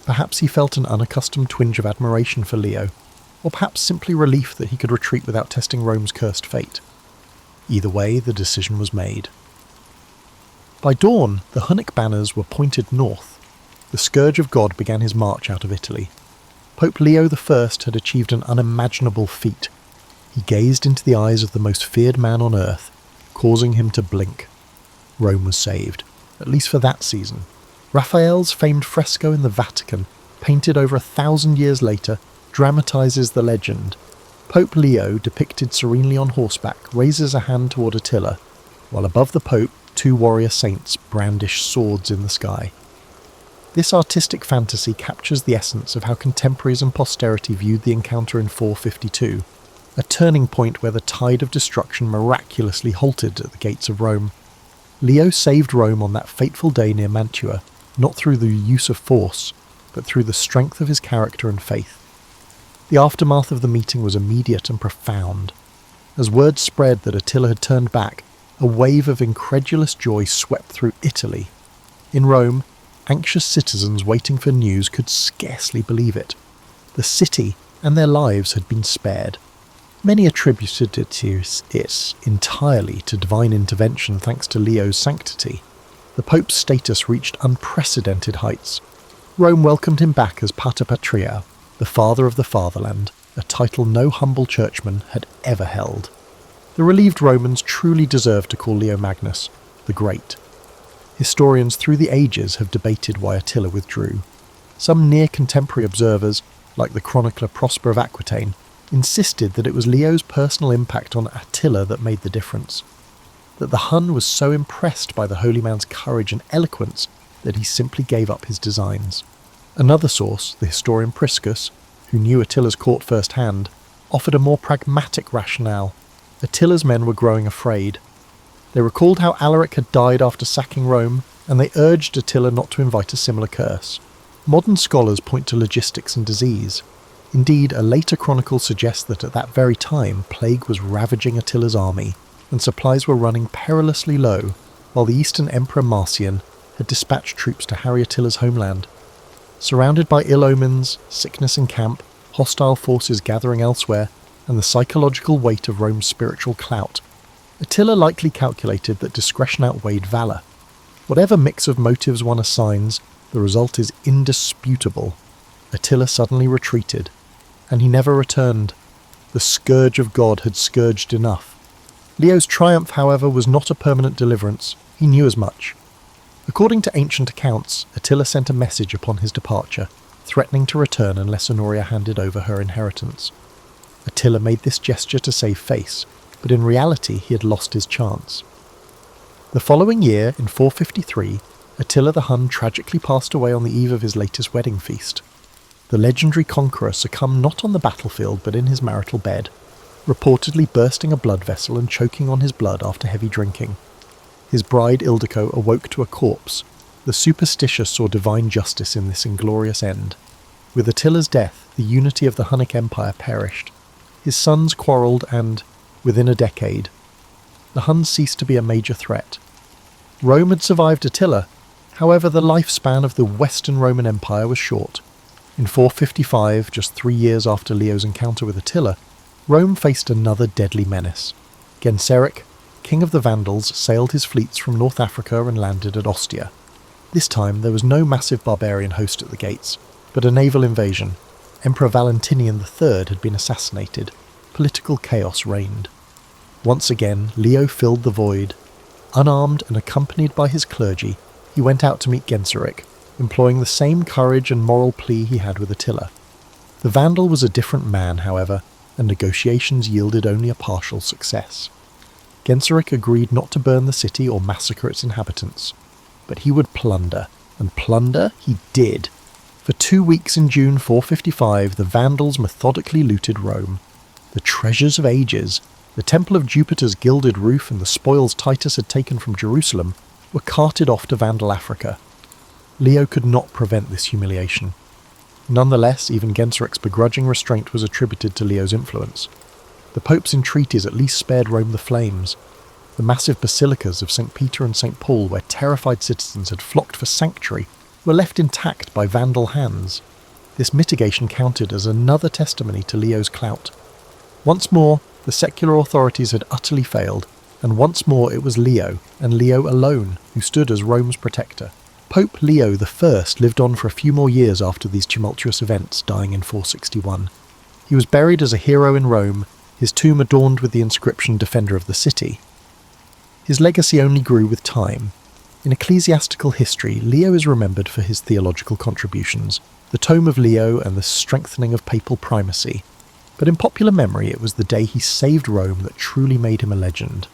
Perhaps he felt an unaccustomed twinge of admiration for Leo, or perhaps simply relief that he could retreat without testing Rome's cursed fate. Either way, the decision was made. By dawn, the Hunnic banners were pointed north. The scourge of God began his march out of Italy. Pope Leo I had achieved an unimaginable feat. He gazed into the eyes of the most feared man on earth, causing him to blink. Rome was saved, at least for that season. Raphael's famed fresco in the Vatican, painted over 1,000 years later, dramatizes the legend. Pope Leo, depicted serenely on horseback, raises a hand toward Attila, while above the Pope, two warrior saints brandish swords in the sky. This artistic fantasy captures the essence of how contemporaries and posterity viewed the encounter in 452, a turning point where the tide of destruction miraculously halted at the gates of Rome. Leo saved Rome on that fateful day near Mantua, not through the use of force, but through the strength of his character and faith. The aftermath of the meeting was immediate and profound. As word spread that Attila had turned back, a wave of incredulous joy swept through Italy. In Rome, anxious citizens waiting for news could scarcely believe it. The city and their lives had been spared. Many attributed it entirely to divine intervention thanks to Leo's sanctity. The Pope's status reached unprecedented heights. Rome welcomed him back as Pater Patria, the father of the fatherland, a title no humble churchman had ever held. The relieved Romans truly deserved to call Leo Magnus the Great. Historians through the ages have debated why Attila withdrew. Some near-contemporary observers, like the chronicler Prosper of Aquitaine, insisted that it was Leo's personal impact on Attila that made the difference, that the Hun was so impressed by the holy man's courage and eloquence that he simply gave up his designs. Another source, the historian Priscus, who knew Attila's court firsthand, offered a more pragmatic rationale. Attila's men were growing afraid. They recalled how Alaric had died after sacking Rome, and they urged Attila not to invite a similar curse. Modern scholars point to logistics and disease. Indeed, a later chronicle suggests that at that very time, plague was ravaging Attila's army, and supplies were running perilously low, while the Eastern Emperor Marcian had dispatched troops to harry Attila's homeland. Surrounded by ill omens, sickness in camp, hostile forces gathering elsewhere, and the psychological weight of Rome's spiritual clout, Attila likely calculated that discretion outweighed valour. Whatever mix of motives one assigns, the result is indisputable. Attila suddenly retreated, and he never returned. The scourge of God had scourged enough. Leo's triumph, however, was not a permanent deliverance. He knew as much. According to ancient accounts, Attila sent a message upon his departure, threatening to return unless Honoria handed over her inheritance. Attila made this gesture to save face. but in reality he had lost his chance. The following year, in 453, Attila the Hun tragically passed away on the eve of his latest wedding feast. The legendary conqueror succumbed not on the battlefield but in his marital bed, reportedly bursting a blood vessel and choking on his blood after heavy drinking. His bride Ildiko awoke to a corpse. The superstitious saw divine justice in this inglorious end. With Attila's death, the unity of the Hunnic Empire perished. His sons quarrelled and, within a decade, the Huns ceased to be a major threat. Rome had survived Attila. However, the lifespan of the Western Roman Empire was short. In 455, just 3 years after Leo's encounter with Attila, Rome faced another deadly menace. Genseric, king of the Vandals, sailed his fleets from North Africa and landed at Ostia. This time there was no massive barbarian host at the gates, but a naval invasion. Emperor Valentinian III had been assassinated. Political chaos reigned. Once again, Leo filled the void. Unarmed and accompanied by his clergy, he went out to meet Genseric, employing the same courage and moral plea he had with Attila. The Vandal was a different man, however, and negotiations yielded only a partial success. Genseric agreed not to burn the city or massacre its inhabitants, but he would plunder, and plunder he did. For 2 weeks in June 455, the Vandals methodically looted Rome. The treasures of ages, the Temple of Jupiter's gilded roof and the spoils Titus had taken from Jerusalem, were carted off to Vandal Africa. Leo could not prevent this humiliation. Nonetheless, even Genseric's begrudging restraint was attributed to Leo's influence. The Pope's entreaties at least spared Rome the flames. The massive basilicas of St. Peter and St. Paul, where terrified citizens had flocked for sanctuary, were left intact by Vandal hands. This mitigation counted as another testimony to Leo's clout. Once more, the secular authorities had utterly failed, and once more it was Leo, and Leo alone, who stood as Rome's protector. Pope Leo I lived on for a few more years after these tumultuous events, dying in 461. He was buried as a hero in Rome, his tomb adorned with the inscription Defender of the City. His legacy only grew with time. In ecclesiastical history, Leo is remembered for his theological contributions, the Tome of Leo and the strengthening of papal primacy. But in popular memory, it was the day he saved Rome that truly made him a legend.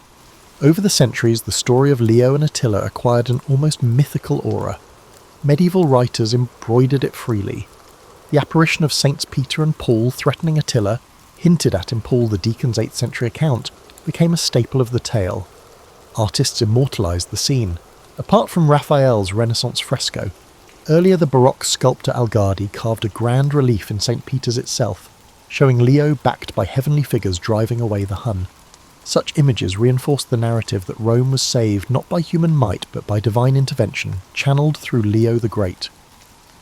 Over the centuries, the story of Leo and Attila acquired an almost mythical aura. Medieval writers embroidered it freely. The apparition of Saints Peter and Paul threatening Attila, hinted at in Paul the Deacon's 8th century account, became a staple of the tale. Artists immortalised the scene. Apart from Raphael's Renaissance fresco, earlier the Baroque sculptor Algardi carved a grand relief in St. Peter's itself, showing Leo backed by heavenly figures driving away the Hun. Such images reinforced the narrative that Rome was saved not by human might but by divine intervention, channeled through Leo the Great.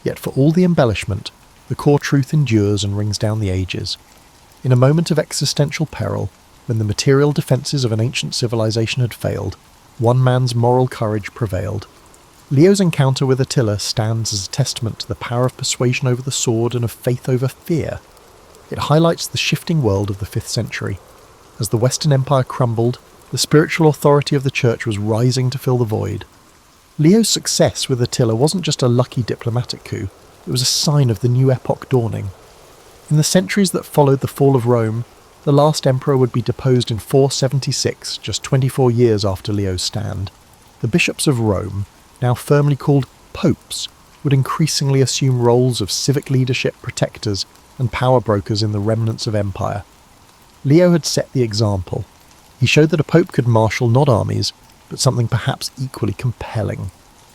Yet for all the embellishment, the core truth endures and rings down the ages. In a moment of existential peril, when the material defences of an ancient civilization had failed, one man's moral courage prevailed. Leo's encounter with Attila stands as a testament to the power of persuasion over the sword and of faith over fear. It highlights the shifting world of the 5th century. As the Western Empire crumbled, the spiritual authority of the Church was rising to fill the void. Leo's success with Attila wasn't just a lucky diplomatic coup, it was a sign of the new epoch dawning. In the centuries that followed the fall of Rome, the last emperor would be deposed in 476, just 24 years after Leo's stand. The bishops of Rome, now firmly called popes, would increasingly assume roles of civic leadership, protectors, and power brokers in the remnants of empire. Leo had set the example. He showed that a pope could marshal not armies, but something perhaps equally compelling: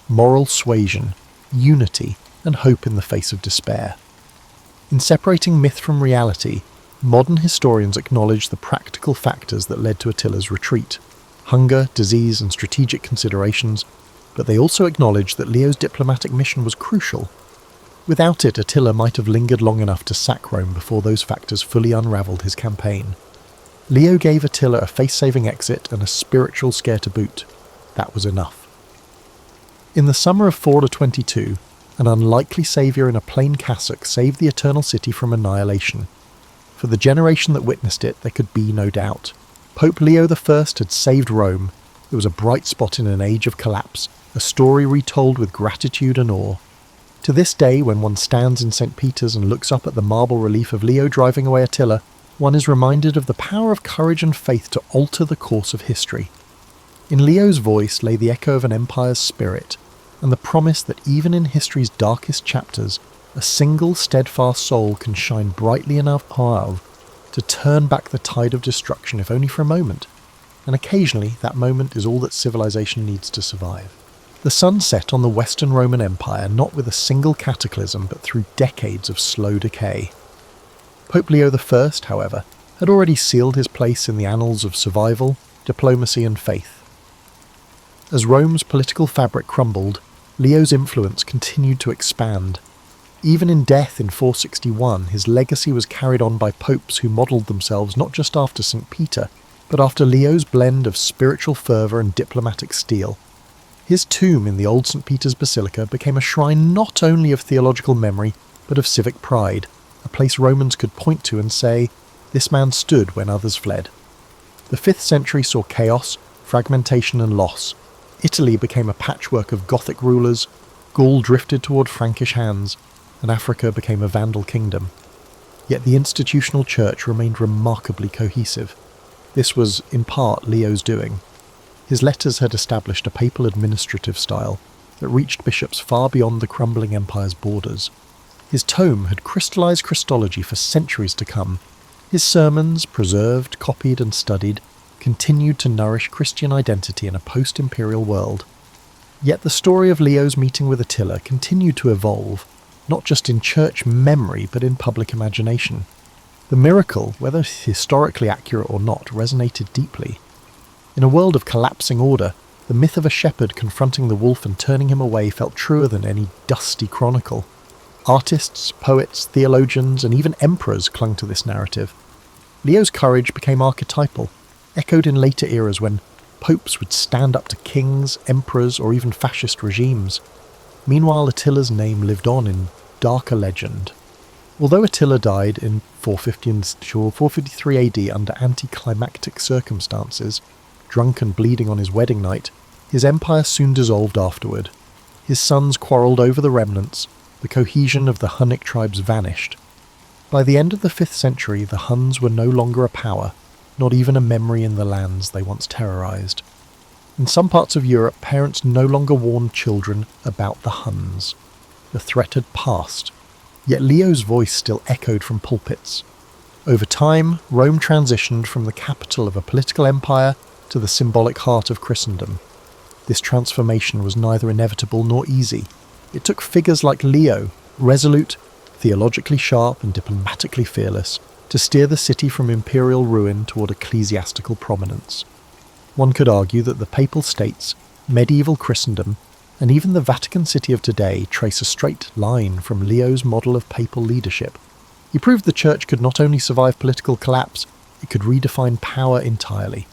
moral suasion, unity, and hope in the face of despair. In separating myth from reality, modern historians acknowledge the practical factors that led to Attila's retreat: hunger, disease, and strategic considerations, but they also acknowledge that Leo's diplomatic mission was crucial. Without it, Attila might have lingered long enough to sack Rome before those factors fully unravelled his campaign. Leo gave Attila a face-saving exit and a spiritual scare to boot. That was enough. In the summer of 422, an unlikely saviour in a plain cassock saved the Eternal City from annihilation. For the generation that witnessed it, there could be no doubt. Pope Leo I had saved Rome. It was a bright spot in an age of collapse, a story retold with gratitude and awe. To this day, when one stands in St. Peter's and looks up at the marble relief of Leo driving away Attila, one is reminded of the power of courage and faith to alter the course of history. In Leo's voice lay the echo of an empire's spirit, and the promise that even in history's darkest chapters, a single steadfast soul can shine brightly enough to turn back the tide of destruction if only for a moment, and occasionally that moment is all that civilization needs to survive. The sun set on the Western Roman Empire not with a single cataclysm but through decades of slow decay. Pope Leo I, however, had already sealed his place in the annals of survival, diplomacy and faith. As Rome's political fabric crumbled, Leo's influence continued to expand. Even in death in 461, his legacy was carried on by popes who modelled themselves not just after St. Peter, but after Leo's blend of spiritual fervour and diplomatic steel. His tomb in the old St. Peter's Basilica became a shrine not only of theological memory, but of civic pride, a place Romans could point to and say, "This man stood when others fled." The 5th century saw chaos, fragmentation and loss. Italy became a patchwork of Gothic rulers, Gaul drifted toward Frankish hands, and Africa became a Vandal kingdom. Yet the institutional church remained remarkably cohesive. This was, in part, Leo's doing. His letters had established a papal administrative style that reached bishops far beyond the crumbling empire's borders. His tome had crystallized Christology for centuries to come. His sermons, preserved, copied and studied, continued to nourish Christian identity in a post-imperial world. Yet the story of Leo's meeting with Attila continued to evolve, not just in church memory but in public imagination. The miracle, whether historically accurate or not, resonated deeply. In a world of collapsing order, the myth of a shepherd confronting the wolf and turning him away felt truer than any dusty chronicle. Artists, poets, theologians, and even emperors clung to this narrative. Leo's courage became archetypal, echoed in later eras when popes would stand up to kings, emperors, or even fascist regimes. Meanwhile, Attila's name lived on in darker legend. Although Attila died in 453 AD under anticlimactic circumstances, drunk and bleeding on his wedding night, his empire soon dissolved afterward. His sons quarrelled over the remnants, the cohesion of the Hunnic tribes vanished. By the end of the 5th century, the Huns were no longer a power, not even a memory in the lands they once terrorised. In some parts of Europe, parents no longer warned children about the Huns. The threat had passed, yet Leo's voice still echoed from pulpits. Over time, Rome transitioned from the capital of a political empire to the symbolic heart of Christendom. This transformation was neither inevitable nor easy. It took figures like Leo, resolute, theologically sharp and diplomatically fearless, to steer the city from imperial ruin toward ecclesiastical prominence. One could argue that the Papal States, medieval Christendom, and even the Vatican City of today trace a straight line from Leo's model of papal leadership. He proved the Church could not only survive political collapse, it could redefine power entirely.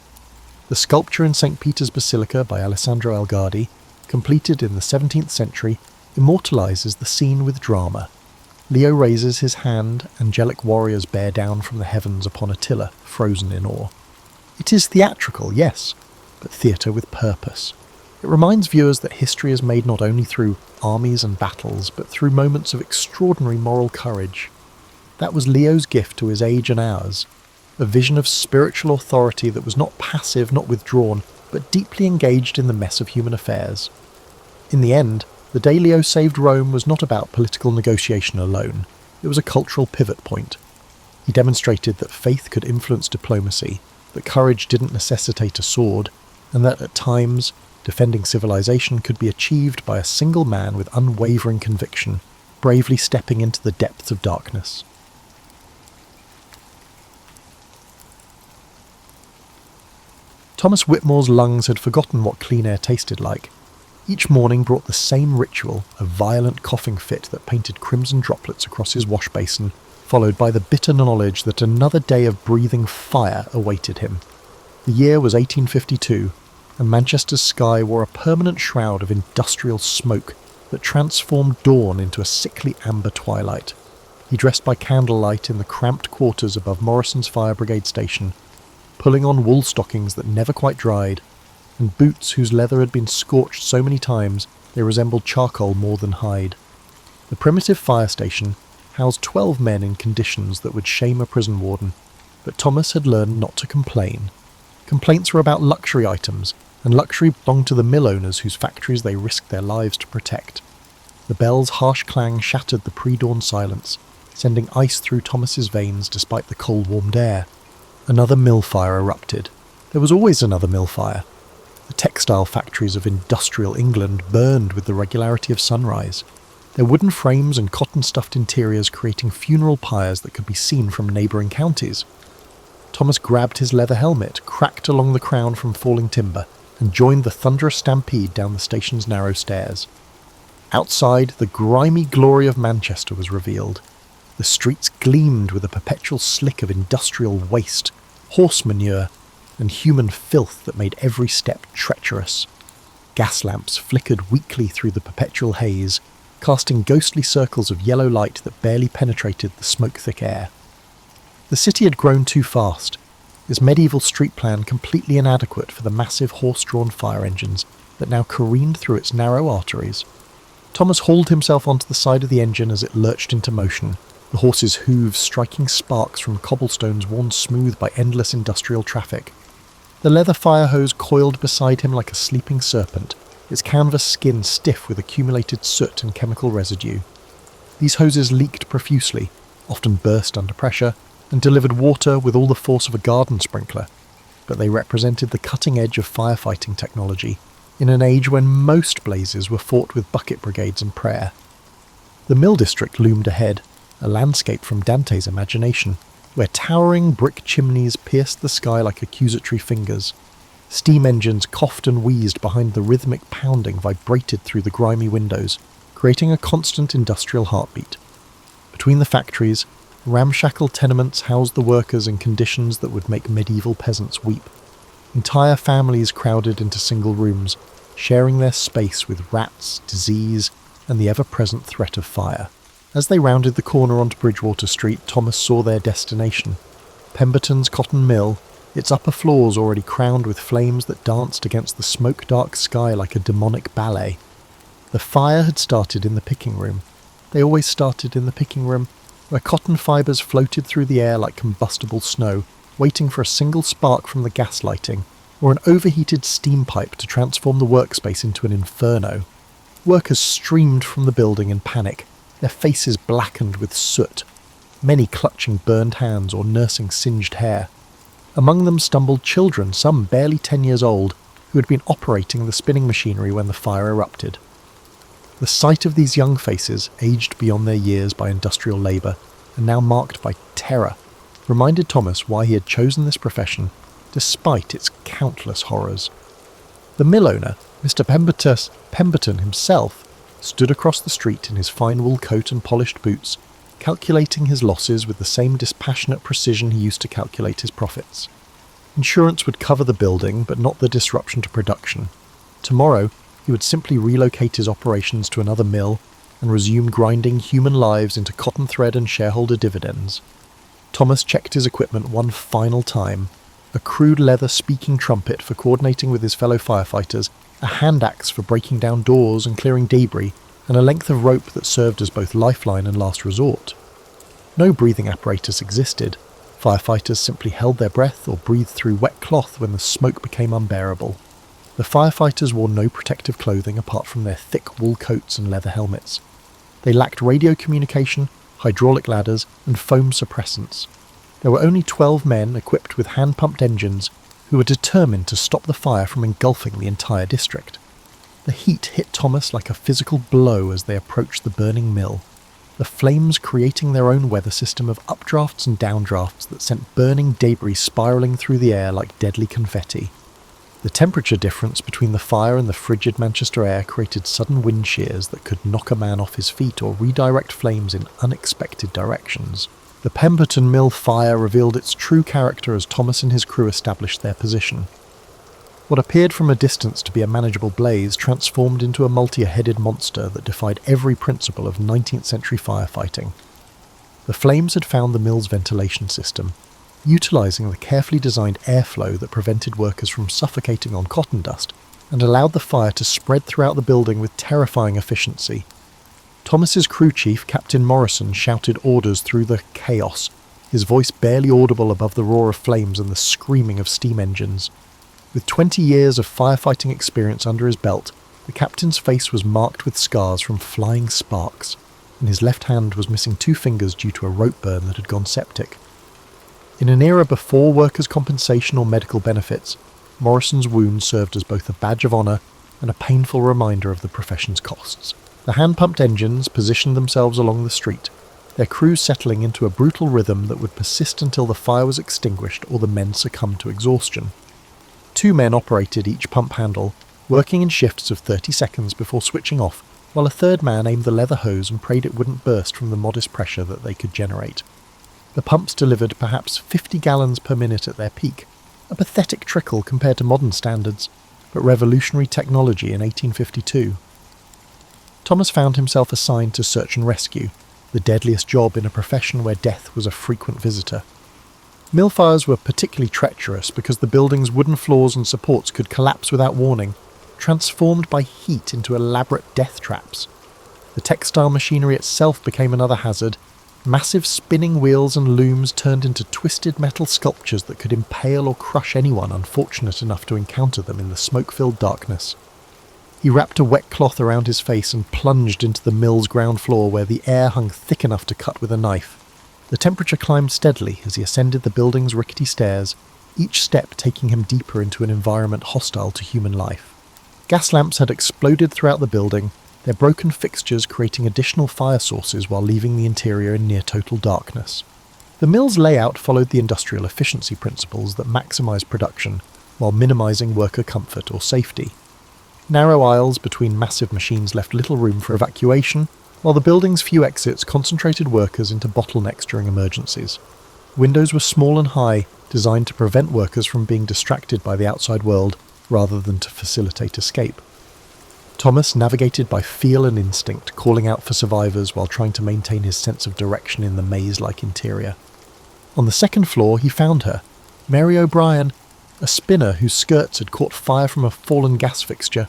The sculpture in St. Peter's Basilica by Alessandro Algardi, completed in the 17th century, immortalizes the scene with drama. Leo raises his hand, angelic warriors bear down from the heavens upon Attila, frozen in awe. It is theatrical, yes, but theatre with purpose. It reminds viewers that history is made not only through armies and battles, but through moments of extraordinary moral courage. That was Leo's gift to his age and ours, a vision of spiritual authority that was not passive, not withdrawn, but deeply engaged in the mess of human affairs. In the end, the day Leo saved Rome was not about political negotiation alone. It was a cultural pivot point. He demonstrated that faith could influence diplomacy, that courage didn't necessitate a sword, and that at times, defending civilization could be achieved by a single man with unwavering conviction, bravely stepping into the depths of darkness. Thomas Whitmore's lungs had forgotten what clean air tasted like. Each morning brought the same ritual, a violent coughing fit that painted crimson droplets across his wash basin, followed by the bitter knowledge that another day of breathing fire awaited him. The year was 1852, and Manchester's sky wore a permanent shroud of industrial smoke that transformed dawn into a sickly amber twilight. He dressed by candlelight in the cramped quarters above Morrison's Fire Brigade Station, pulling on wool stockings that never quite dried, and boots whose leather had been scorched so many times they resembled charcoal more than hide. The primitive fire station housed 12 men in conditions that would shame a prison warden, but Thomas had learned not to complain. Complaints were about luxury items, and luxury belonged to the mill owners whose factories they risked their lives to protect. The bell's harsh clang shattered the pre-dawn silence, sending ice through Thomas's veins despite the cold-warmed air. Another mill fire erupted. There was always another mill fire. The textile factories of industrial England burned with the regularity of sunrise, their wooden frames and cotton-stuffed interiors creating funeral pyres that could be seen from neighbouring counties. Thomas grabbed his leather helmet, cracked along the crown from falling timber, and joined the thunderous stampede down the station's narrow stairs. Outside, the grimy glory of Manchester was revealed. The streets gleamed with a perpetual slick of industrial waste, horse manure, and human filth that made every step treacherous. Gas lamps flickered weakly through the perpetual haze, casting ghostly circles of yellow light that barely penetrated the smoke-thick air. The city had grown too fast, its medieval street plan completely inadequate for the massive horse-drawn fire engines that now careened through its narrow arteries. Thomas hauled himself onto the side of the engine as it lurched into motion, the horse's hooves striking sparks from cobblestones worn smooth by endless industrial traffic. The leather fire hose coiled beside him like a sleeping serpent, its canvas skin stiff with accumulated soot and chemical residue. These hoses leaked profusely, often burst under pressure, and delivered water with all the force of a garden sprinkler, but they represented the cutting edge of firefighting technology, in an age when most blazes were fought with bucket brigades and prayer. The mill district loomed ahead, a landscape from Dante's imagination, where towering brick chimneys pierced the sky like accusatory fingers. Steam engines coughed and wheezed behind the rhythmic pounding vibrated through the grimy windows, creating a constant industrial heartbeat. Between the factories, ramshackle tenements housed the workers in conditions that would make medieval peasants weep. Entire families crowded into single rooms, sharing their space with rats, disease, and the ever-present threat of fire. As they rounded the corner onto Bridgewater Street, Thomas saw their destination. Pemberton's cotton mill, its upper floors already crowned with flames that danced against the smoke-dark sky like a demonic ballet. The fire had started in the picking room. They always started in the picking room, where cotton fibres floated through the air like combustible snow, waiting for a single spark from the gas lighting, or an overheated steam pipe to transform the workspace into an inferno. Workers streamed from the building in panic, their faces blackened with soot, many clutching burned hands or nursing singed hair. Among them stumbled children, some barely 10 years old, who had been operating the spinning machinery when the fire erupted. The sight of these young faces, aged beyond their years by industrial labour, and now marked by terror, reminded Thomas why he had chosen this profession, despite its countless horrors. The mill owner, Mr. Pemberton himself, stood across the street in his fine wool coat and polished boots, calculating his losses with the same dispassionate precision he used to calculate his profits. Insurance would cover the building, but not the disruption to production. Tomorrow, he would simply relocate his operations to another mill and resume grinding human lives into cotton thread and shareholder dividends. Thomas checked his equipment one final time. A crude leather speaking trumpet for coordinating with his fellow firefighters, a hand axe for breaking down doors and clearing debris, and a length of rope that served as both lifeline and last resort. No breathing apparatus existed. Firefighters simply held their breath or breathed through wet cloth when the smoke became unbearable. The firefighters wore no protective clothing apart from their thick wool coats and leather helmets. They lacked radio communication, hydraulic ladders, and foam suppressants. There were only 12 men equipped with hand-pumped engines who were determined to stop the fire from engulfing the entire district. The heat hit Thomas like a physical blow as they approached the burning mill, the flames creating their own weather system of updrafts and downdrafts that sent burning debris spiralling through the air like deadly confetti. The temperature difference between the fire and the frigid Manchester air created sudden wind shears that could knock a man off his feet or redirect flames in unexpected directions. The Pemberton Mill fire revealed its true character as Thomas and his crew established their position. What appeared from a distance to be a manageable blaze transformed into a multi-headed monster that defied every principle of 19th century firefighting. The flames had found the mill's ventilation system, utilising the carefully designed airflow that prevented workers from suffocating on cotton dust and allowed the fire to spread throughout the building with terrifying efficiency. Thomas's crew chief, Captain Morrison, shouted orders through the chaos, his voice barely audible above the roar of flames and the screaming of steam engines. With 20 years of firefighting experience under his belt, the captain's face was marked with scars from flying sparks, and his left hand was missing 2 fingers due to a rope burn that had gone septic. In an era before workers' compensation or medical benefits, Morrison's wound served as both a badge of honour and a painful reminder of the profession's costs. The hand-pumped engines positioned themselves along the street, their crews settling into a brutal rhythm that would persist until the fire was extinguished or the men succumbed to exhaustion. 2 men operated each pump handle, working in shifts of 30 seconds before switching off, while a third man aimed the leather hose and prayed it wouldn't burst from the modest pressure that they could generate. The pumps delivered perhaps 50 gallons per minute at their peak, a pathetic trickle compared to modern standards, but revolutionary technology in 1852. Thomas found himself assigned to search and rescue, the deadliest job in a profession where death was a frequent visitor. Mill fires were particularly treacherous because the building's wooden floors and supports could collapse without warning, transformed by heat into elaborate death traps. The textile machinery itself became another hazard. Massive spinning wheels and looms turned into twisted metal sculptures that could impale or crush anyone unfortunate enough to encounter them in the smoke-filled darkness. He wrapped a wet cloth around his face and plunged into the mill's ground floor where the air hung thick enough to cut with a knife. The temperature climbed steadily as he ascended the building's rickety stairs, each step taking him deeper into an environment hostile to human life. Gas lamps had exploded throughout the building, their broken fixtures creating additional fire sources while leaving the interior in near-total darkness. The mill's layout followed the industrial efficiency principles that maximise production while minimising worker comfort or safety. Narrow aisles between massive machines left little room for evacuation, while the building's few exits concentrated workers into bottlenecks during emergencies. Windows were small and high, designed to prevent workers from being distracted by the outside world rather than to facilitate escape. Thomas navigated by feel and instinct, calling out for survivors while trying to maintain his sense of direction in the maze-like interior. On the second floor he found her, Mary O'Brien, a spinner whose skirts had caught fire from a fallen gas fixture.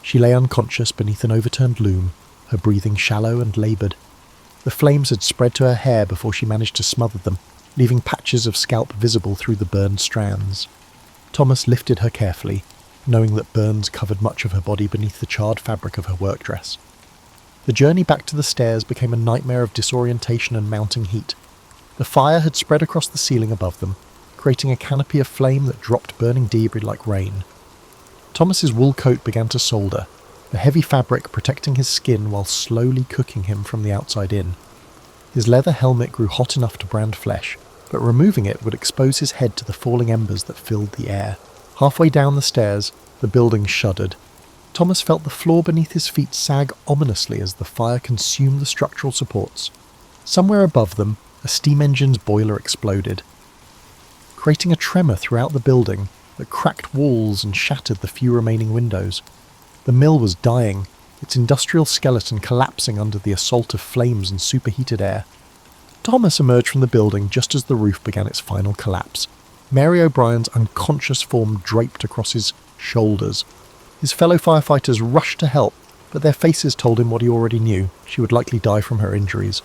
She lay unconscious beneath an overturned loom, her breathing shallow and laboured. The flames had spread to her hair before she managed to smother them, leaving patches of scalp visible through the burned strands. Thomas lifted her carefully, knowing that burns covered much of her body beneath the charred fabric of her work dress. The journey back to the stairs became a nightmare of disorientation and mounting heat. The fire had spread across the ceiling above them, creating a canopy of flame that dropped burning debris like rain. Thomas's wool coat began to solder, the heavy fabric protecting his skin while slowly cooking him from the outside in. His leather helmet grew hot enough to brand flesh, but removing it would expose his head to the falling embers that filled the air. Halfway down the stairs, the building shuddered. Thomas felt the floor beneath his feet sag ominously as the fire consumed the structural supports. Somewhere above them, a steam engine's boiler exploded, creating a tremor throughout the building that cracked walls and shattered the few remaining windows. The mill was dying, its industrial skeleton collapsing under the assault of flames and superheated air. Thomas emerged from the building just as the roof began its final collapse. Mary O'Brien's unconscious form draped across his shoulders. His fellow firefighters rushed to help, but their faces told him what he already knew: she would likely die from her injuries.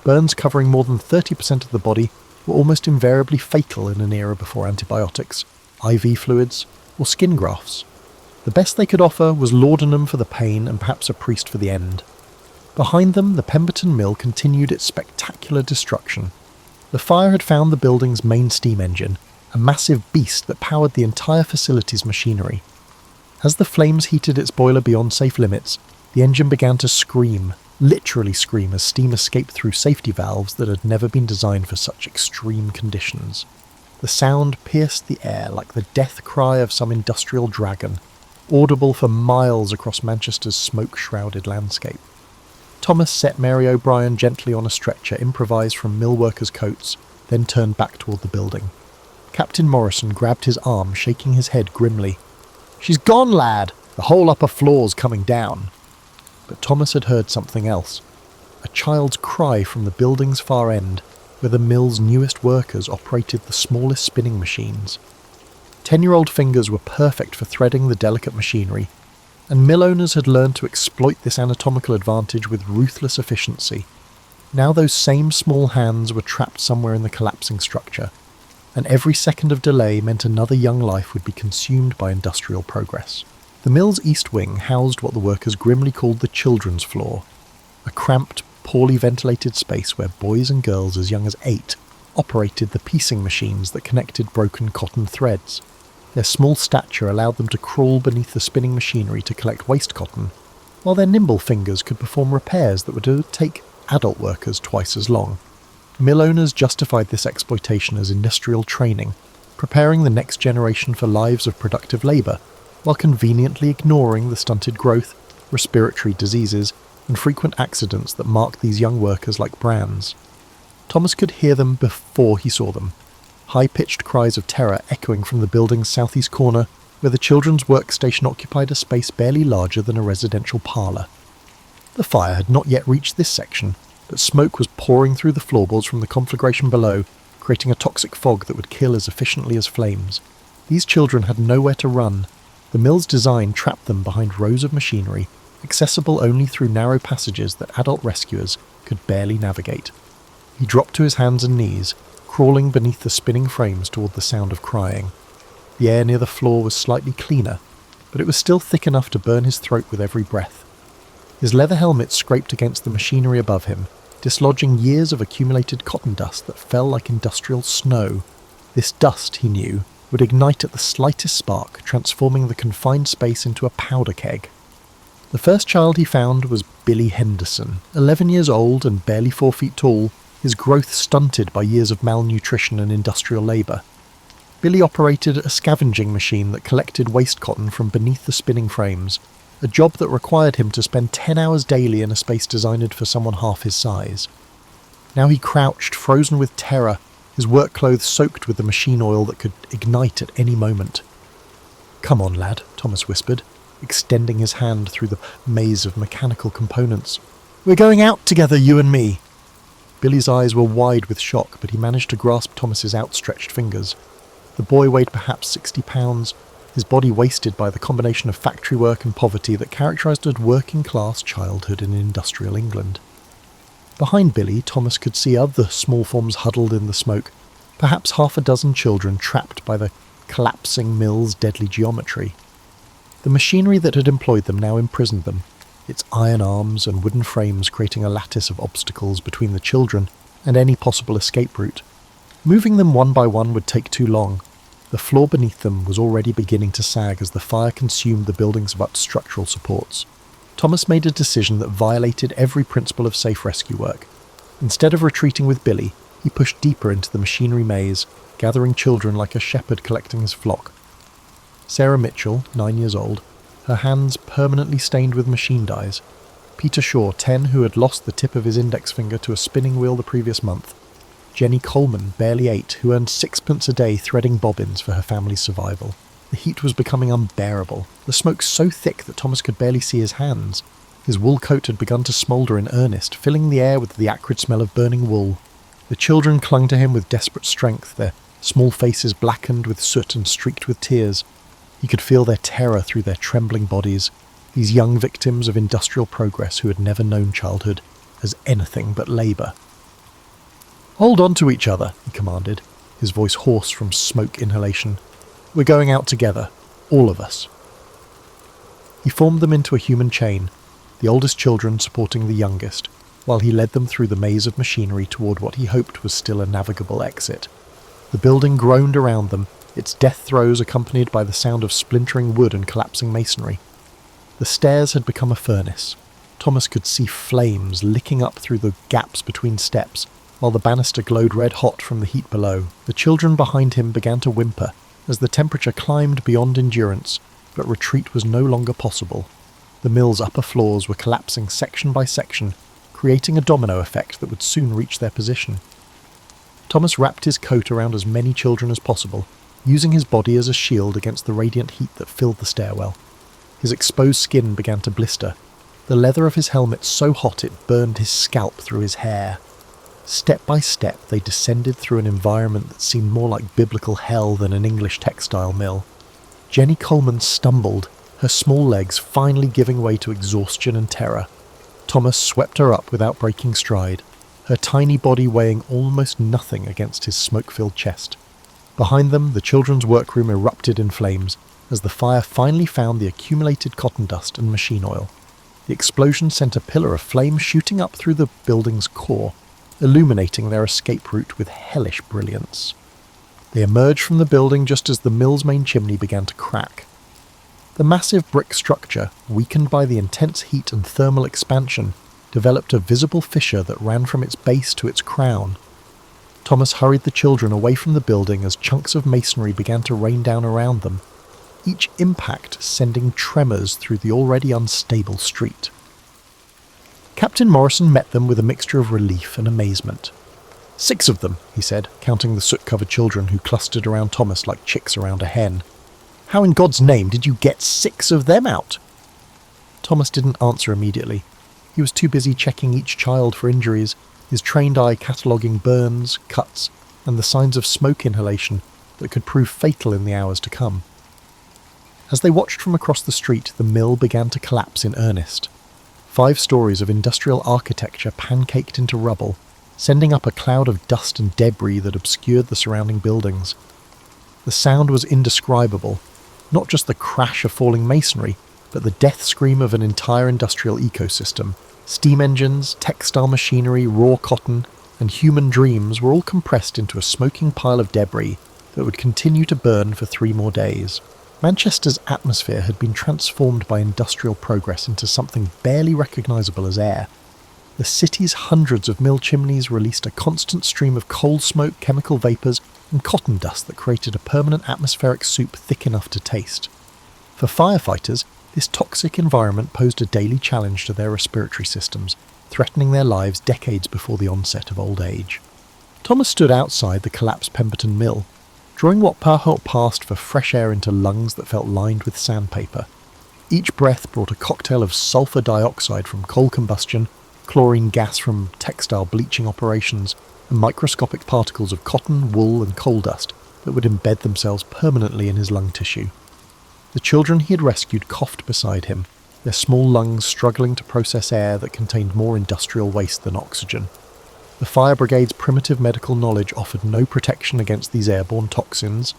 Burns covering more than 30% of the body were almost invariably fatal in an era before antibiotics, IV fluids, or skin grafts. The best they could offer was laudanum for the pain and perhaps a priest for the end. Behind them, the Pemberton Mill continued its spectacular destruction. The fire had found the building's main steam engine, a massive beast that powered the entire facility's machinery. As the flames heated its boiler beyond safe limits, the engine began to scream, literally scream, as steam escaped through safety valves that had never been designed for such extreme conditions. The sound pierced the air like the death cry of some industrial dragon, audible for miles across Manchester's smoke-shrouded landscape. Thomas set Mary O'Brien gently on a stretcher improvised from mill workers' coats, then turned back toward the building. Captain Morrison grabbed his arm, shaking his head grimly. "She's gone, lad! The whole upper floor's coming down." But Thomas had heard something else. A child's cry from the building's far end, where the mill's newest workers operated the smallest spinning machines. 10-year-old fingers were perfect for threading the delicate machinery, and mill owners had learned to exploit this anatomical advantage with ruthless efficiency. Now those same small hands were trapped somewhere in the collapsing structure, and every second of delay meant another young life would be consumed by industrial progress. The mill's east wing housed what the workers grimly called the children's floor, a cramped, poorly ventilated space where boys and girls as young as 8 operated the piecing machines that connected broken cotton threads. Their small stature allowed them to crawl beneath the spinning machinery to collect waste cotton, while their nimble fingers could perform repairs that would take adult workers twice as long. Mill owners justified this exploitation as industrial training, preparing the next generation for lives of productive labour, while conveniently ignoring the stunted growth, respiratory diseases, and frequent accidents that marked these young workers like brands. Thomas could hear them before he saw them, high-pitched cries of terror echoing from the building's southeast corner, where the children's workstation occupied a space barely larger than a residential parlour. The fire had not yet reached this section, but smoke was pouring through the floorboards from the conflagration below, creating a toxic fog that would kill as efficiently as flames. These children had nowhere to run. The mill's design trapped them behind rows of machinery, accessible only through narrow passages that adult rescuers could barely navigate. He dropped to his hands and knees, crawling beneath the spinning frames toward the sound of crying. The air near the floor was slightly cleaner, but it was still thick enough to burn his throat with every breath. His leather helmet scraped against the machinery above him, dislodging years of accumulated cotton dust that fell like industrial snow. This dust, he knew, would ignite at the slightest spark, transforming the confined space into a powder keg. The first child he found was Billy Henderson, 11 years old and barely 4 feet tall, his growth stunted by years of malnutrition and industrial labour. Billy operated a scavenging machine that collected waste cotton from beneath the spinning frames, a job that required him to spend 10 hours daily in a space designed for someone half his size. Now he crouched, frozen with terror, his work clothes soaked with the machine oil that could ignite at any moment. "Come on, lad," Thomas whispered, extending his hand through the maze of mechanical components. "We're going out together, you and me." Billy's eyes were wide with shock, but he managed to grasp Thomas's outstretched fingers. The boy weighed perhaps 60 pounds, his body wasted by the combination of factory work and poverty that characterised a working-class childhood in industrial England. Behind Billy, Thomas could see other small forms huddled in the smoke, perhaps half a dozen children trapped by the collapsing mill's deadly geometry. The machinery that had employed them now imprisoned them, its iron arms and wooden frames creating a lattice of obstacles between the children and any possible escape route. Moving them one by one would take too long. The floor beneath them was already beginning to sag as the fire consumed the building's structural supports. Thomas made a decision that violated every principle of safe rescue work. Instead of retreating with Billy, he pushed deeper into the machinery maze, gathering children like a shepherd collecting his flock. Sarah Mitchell, 9 years old, her hands permanently stained with machine dyes. Peter Shaw, 10, who had lost the tip of his index finger to a spinning wheel the previous month. Jenny Coleman, barely 8, who earned 6pence a day threading bobbins for her family's survival. The heat was becoming unbearable, the smoke so thick that Thomas could barely see his hands. His wool coat had begun to smoulder in earnest, filling the air with the acrid smell of burning wool. The children clung to him with desperate strength, their small faces blackened with soot and streaked with tears. He could feel their terror through their trembling bodies, these young victims of industrial progress who had never known childhood as anything but labour. "Hold on to each other," he commanded, his voice hoarse from smoke inhalation. "We're going out together, all of us." He formed them into a human chain, the oldest children supporting the youngest, while he led them through the maze of machinery toward what he hoped was still a navigable exit. The building groaned around them, its death throes accompanied by the sound of splintering wood and collapsing masonry. The stairs had become a furnace. Thomas could see flames licking up through the gaps between steps, while the banister glowed red-hot from the heat below. The children behind him began to whimper as the temperature climbed beyond endurance, but retreat was no longer possible. The mill's upper floors were collapsing section by section, creating a domino effect that would soon reach their position. Thomas wrapped his coat around as many children as possible, using his body as a shield against the radiant heat that filled the stairwell. His exposed skin began to blister, the leather of his helmet so hot it burned his scalp through his hair. Step by step they descended through an environment that seemed more like biblical hell than an English textile mill. Jenny Coleman stumbled, her small legs finally giving way to exhaustion and terror. Thomas swept her up without breaking stride. her tiny body weighing almost nothing against his smoke-filled chest. Behind them, the children's workroom erupted in flames as the fire finally found the accumulated cotton dust and machine oil. The explosion sent a pillar of flame shooting up through the building's core, illuminating their escape route with hellish brilliance. They emerged from the building just as the mill's main chimney began to crack. The massive brick structure, weakened by the intense heat and thermal expansion, developed a visible fissure that ran from its base to its crown. Thomas hurried the children away from the building as chunks of masonry began to rain down around them, each impact sending tremors through the already unstable street. Captain Morrison met them with a mixture of relief and amazement. 6 of them, he said, counting the soot-covered children who clustered around Thomas like chicks around a hen. How in God's name did you get 6 of them out? Thomas didn't answer immediately. He was too busy checking each child for injuries, his trained eye cataloguing burns, cuts, and the signs of smoke inhalation that could prove fatal in the hours to come. As they watched from across the street, the mill began to collapse in earnest. 5 stories of industrial architecture pancaked into rubble, sending up a cloud of dust and debris that obscured the surrounding buildings. The sound was indescribable, not just the crash of falling masonry, but the death scream of an entire industrial ecosystem. Steam engines, textile machinery, raw cotton, and human dreams were all compressed into a smoking pile of debris that would continue to burn for 3 more days. Manchester's atmosphere had been transformed by industrial progress into something barely recognisable as air. The city's hundreds of mill chimneys released a constant stream of coal smoke, chemical vapours, and cotton dust that created a permanent atmospheric soup thick enough to taste. For firefighters, this toxic environment posed a daily challenge to their respiratory systems, threatening their lives decades before the onset of old age. Thomas stood outside the collapsed Pemberton Mill, drawing what power passed for fresh air into lungs that felt lined with sandpaper. Each breath brought a cocktail of sulfur dioxide from coal combustion, chlorine gas from textile bleaching operations, and microscopic particles of cotton, wool, and coal dust that would embed themselves permanently in his lung tissue. The children he had rescued coughed beside him, their small lungs struggling to process air that contained more industrial waste than oxygen. The fire brigade's primitive medical knowledge offered no protection against these airborne toxins.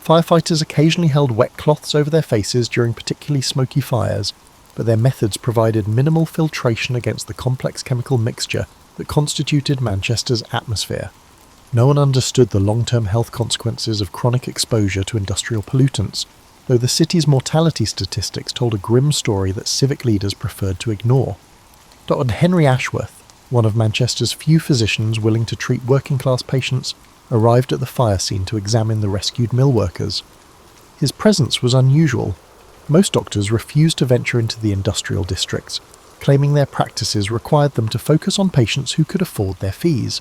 Firefighters occasionally held wet cloths over their faces during particularly smoky fires, but their methods provided minimal filtration against the complex chemical mixture that constituted Manchester's atmosphere. No one understood the long-term health consequences of chronic exposure to industrial pollutants, though the city's mortality statistics told a grim story that civic leaders preferred to ignore. Dr. Henry Ashworth, one of Manchester's few physicians willing to treat working-class patients, arrived at the fire scene to examine the rescued mill workers. His presence was unusual. Most doctors refused to venture into the industrial districts, claiming their practices required them to focus on patients who could afford their fees.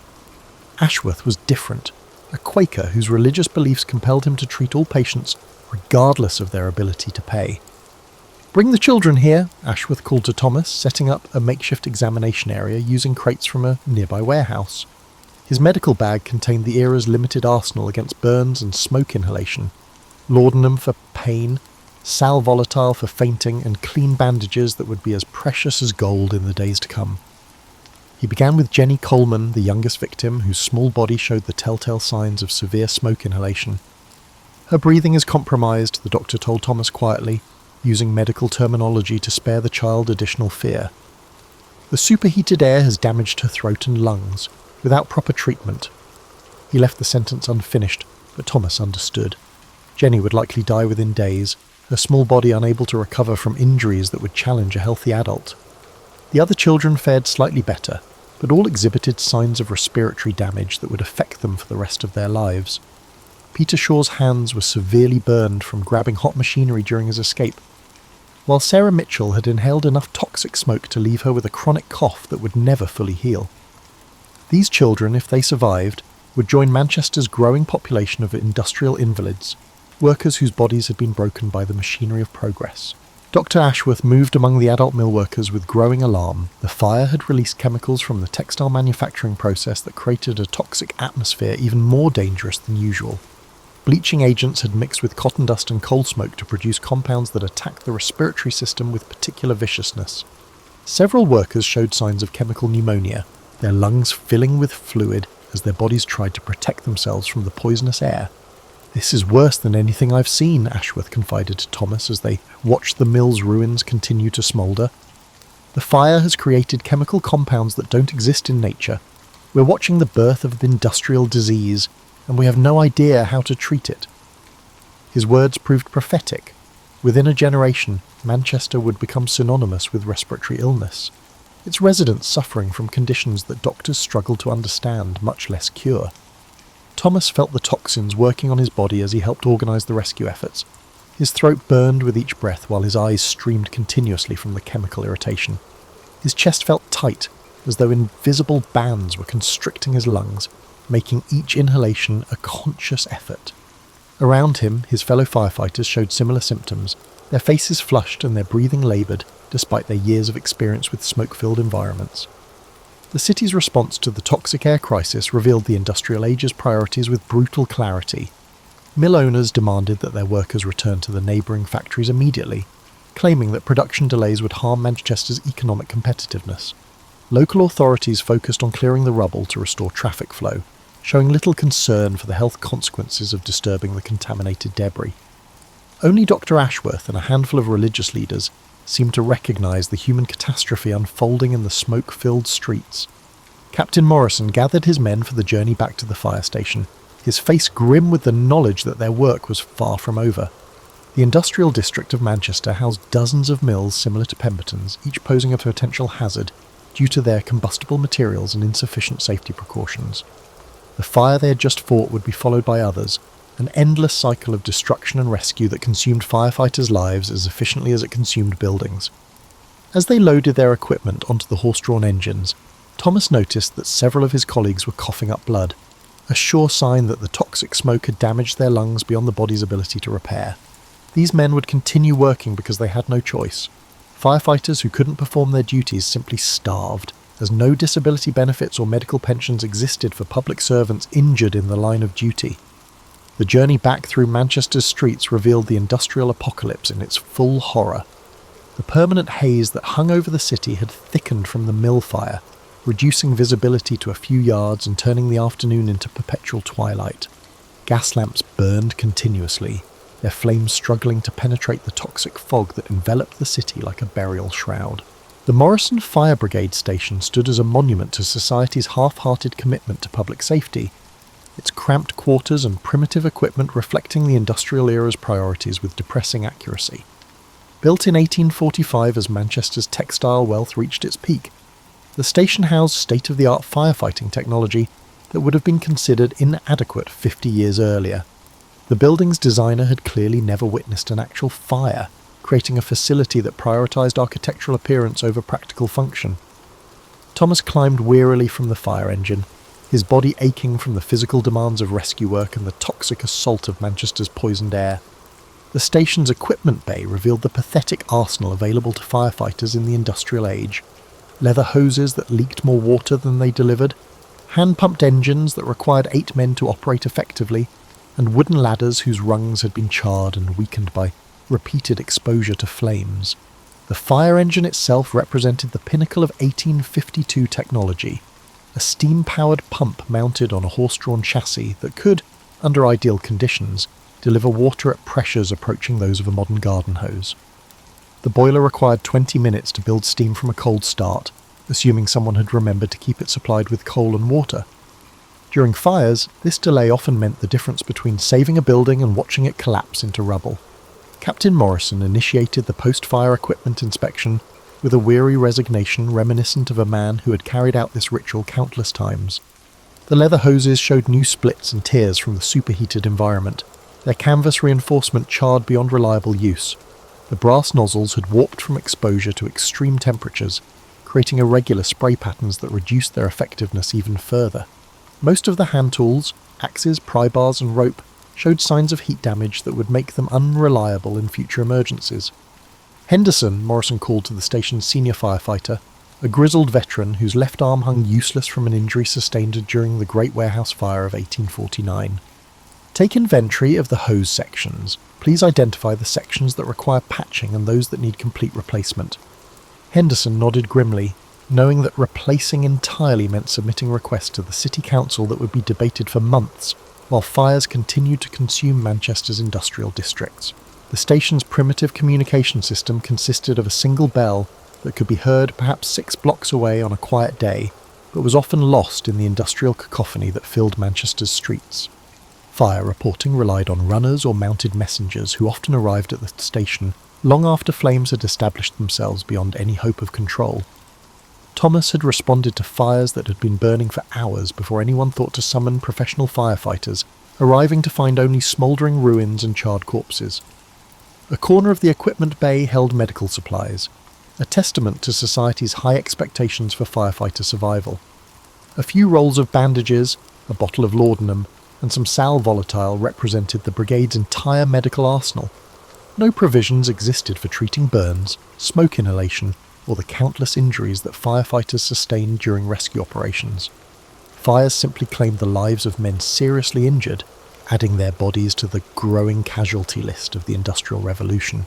Ashworth was different, a Quaker whose religious beliefs compelled him to treat all patients regardless of their ability to pay. "Bring the children here," Ashworth called to Thomas, setting up a makeshift examination area using crates from a nearby warehouse. His medical bag contained the era's limited arsenal against burns and smoke inhalation, laudanum for pain, sal volatile for fainting, and clean bandages that would be as precious as gold in the days to come. He began with Jenny Coleman, the youngest victim, whose small body showed the telltale signs of severe smoke inhalation. "Her breathing is compromised," the doctor told Thomas quietly, using medical terminology to spare the child additional fear. "The superheated air has damaged her throat and lungs, without proper treatment." He left the sentence unfinished, but Thomas understood. Jenny would likely die within days, her small body unable to recover from injuries that would challenge a healthy adult. The other children fared slightly better, but all exhibited signs of respiratory damage that would affect them for the rest of their lives. Peter Shaw's hands were severely burned from grabbing hot machinery during his escape, while Sarah Mitchell had inhaled enough toxic smoke to leave her with a chronic cough that would never fully heal. These children, if they survived, would join Manchester's growing population of industrial invalids, workers whose bodies had been broken by the machinery of progress. Dr. Ashworth moved among the adult mill workers with growing alarm. The fire had released chemicals from the textile manufacturing process that created a toxic atmosphere even more dangerous than usual. Bleaching agents had mixed with cotton dust and coal smoke to produce compounds that attacked the respiratory system with particular viciousness. Several workers showed signs of chemical pneumonia, their lungs filling with fluid as their bodies tried to protect themselves from the poisonous air. "This is worse than anything I've seen," Ashworth confided to Thomas as they watched the mill's ruins continue to smoulder. "The fire has created chemical compounds that don't exist in nature. We're watching the birth of an industrial disease, and we have no idea how to treat it." His words proved prophetic. Within a generation, Manchester would become synonymous with respiratory illness, its residents suffering from conditions that doctors struggle to understand, much less cure. Thomas felt the toxins working on his body as he helped organise the rescue efforts. His throat burned with each breath while his eyes streamed continuously from the chemical irritation. His chest felt tight, as though invisible bands were constricting his lungs, making each inhalation a conscious effort. Around him, his fellow firefighters showed similar symptoms, their faces flushed and their breathing laboured, despite their years of experience with smoke-filled environments. The city's response to the toxic air crisis revealed the industrial age's priorities with brutal clarity. Mill owners demanded that their workers return to the neighbouring factories immediately, claiming that production delays would harm Manchester's economic competitiveness. Local authorities focused on clearing the rubble to restore traffic flow, showing little concern for the health consequences of disturbing the contaminated debris. Only Dr. Ashworth and a handful of religious leaders seemed to recognise the human catastrophe unfolding in the smoke-filled streets. Captain Morrison gathered his men for the journey back to the fire station, his face grim with the knowledge that their work was far from over. The industrial district of Manchester housed dozens of mills similar to Pemberton's, each posing a potential hazard due to their combustible materials and insufficient safety precautions. The fire they had just fought would be followed by others, an endless cycle of destruction and rescue that consumed firefighters' lives as efficiently as it consumed buildings. As they loaded their equipment onto the horse-drawn engines, Thomas noticed that several of his colleagues were coughing up blood, a sure sign that the toxic smoke had damaged their lungs beyond the body's ability to repair. These men would continue working because they had no choice. Firefighters who couldn't perform their duties simply starved, as no disability benefits or medical pensions existed for public servants injured in the line of duty. The journey back through Manchester's streets revealed the industrial apocalypse in its full horror. The permanent haze that hung over the city had thickened from the mill fire, reducing visibility to a few yards and turning the afternoon into perpetual twilight. Gas lamps burned continuously, their flames struggling to penetrate the toxic fog that enveloped the city like a burial shroud. The Morrison Fire Brigade station stood as a monument to society's half-hearted commitment to public safety, its cramped quarters and primitive equipment reflecting the industrial era's priorities with depressing accuracy. Built in 1845 as Manchester's textile wealth reached its peak, the station housed state-of-the-art firefighting technology that would have been considered inadequate 50 years earlier. The building's designer had clearly never witnessed an actual fire, creating a facility that prioritised architectural appearance over practical function. Thomas climbed wearily from the fire engine, his body aching from the physical demands of rescue work and the toxic assault of Manchester's poisoned air. The station's equipment bay revealed the pathetic arsenal available to firefighters in the industrial age. Leather hoses that leaked more water than they delivered, hand-pumped engines that required 8 men to operate effectively, and wooden ladders whose rungs had been charred and weakened by repeated exposure to flames. The fire engine itself represented the pinnacle of 1852 technology, a steam-powered pump mounted on a horse-drawn chassis that could, under ideal conditions, deliver water at pressures approaching those of a modern garden hose. The boiler required 20 minutes to build steam from a cold start, assuming someone had remembered to keep it supplied with coal and water. During fires, this delay often meant the difference between saving a building and watching it collapse into rubble. Captain Morrison initiated the post-fire equipment inspection with a weary resignation reminiscent of a man who had carried out this ritual countless times. The leather hoses showed new splits and tears from the superheated environment, their canvas reinforcement charred beyond reliable use. The brass nozzles had warped from exposure to extreme temperatures, creating irregular spray patterns that reduced their effectiveness even further. Most of the hand tools, axes, pry bars and rope, showed signs of heat damage that would make them unreliable in future emergencies. Henderson, Morrison called to the station's senior firefighter, a grizzled veteran whose left arm hung useless from an injury sustained during the Great Warehouse Fire of 1849. Take inventory of the hose sections. Please identify the sections that require patching and those that need complete replacement. Henderson nodded grimly, knowing that replacing entirely meant submitting requests to the city council that would be debated for months, while fires continued to consume Manchester's industrial districts. The station's primitive communication system consisted of a single bell that could be heard perhaps 6 blocks away on a quiet day, but was often lost in the industrial cacophony that filled Manchester's streets. Fire reporting relied on runners or mounted messengers who often arrived at the station long after flames had established themselves beyond any hope of control. Thomas had responded to fires that had been burning for hours before anyone thought to summon professional firefighters, arriving to find only smouldering ruins and charred corpses. A corner of the equipment bay held medical supplies, a testament to society's high expectations for firefighter survival. A few rolls of bandages, a bottle of laudanum, and some sal volatile represented the brigade's entire medical arsenal. No provisions existed for treating burns, smoke inhalation, or the countless injuries that firefighters sustained during rescue operations. Fires simply claimed the lives of men seriously injured, adding their bodies to the growing casualty list of the Industrial Revolution.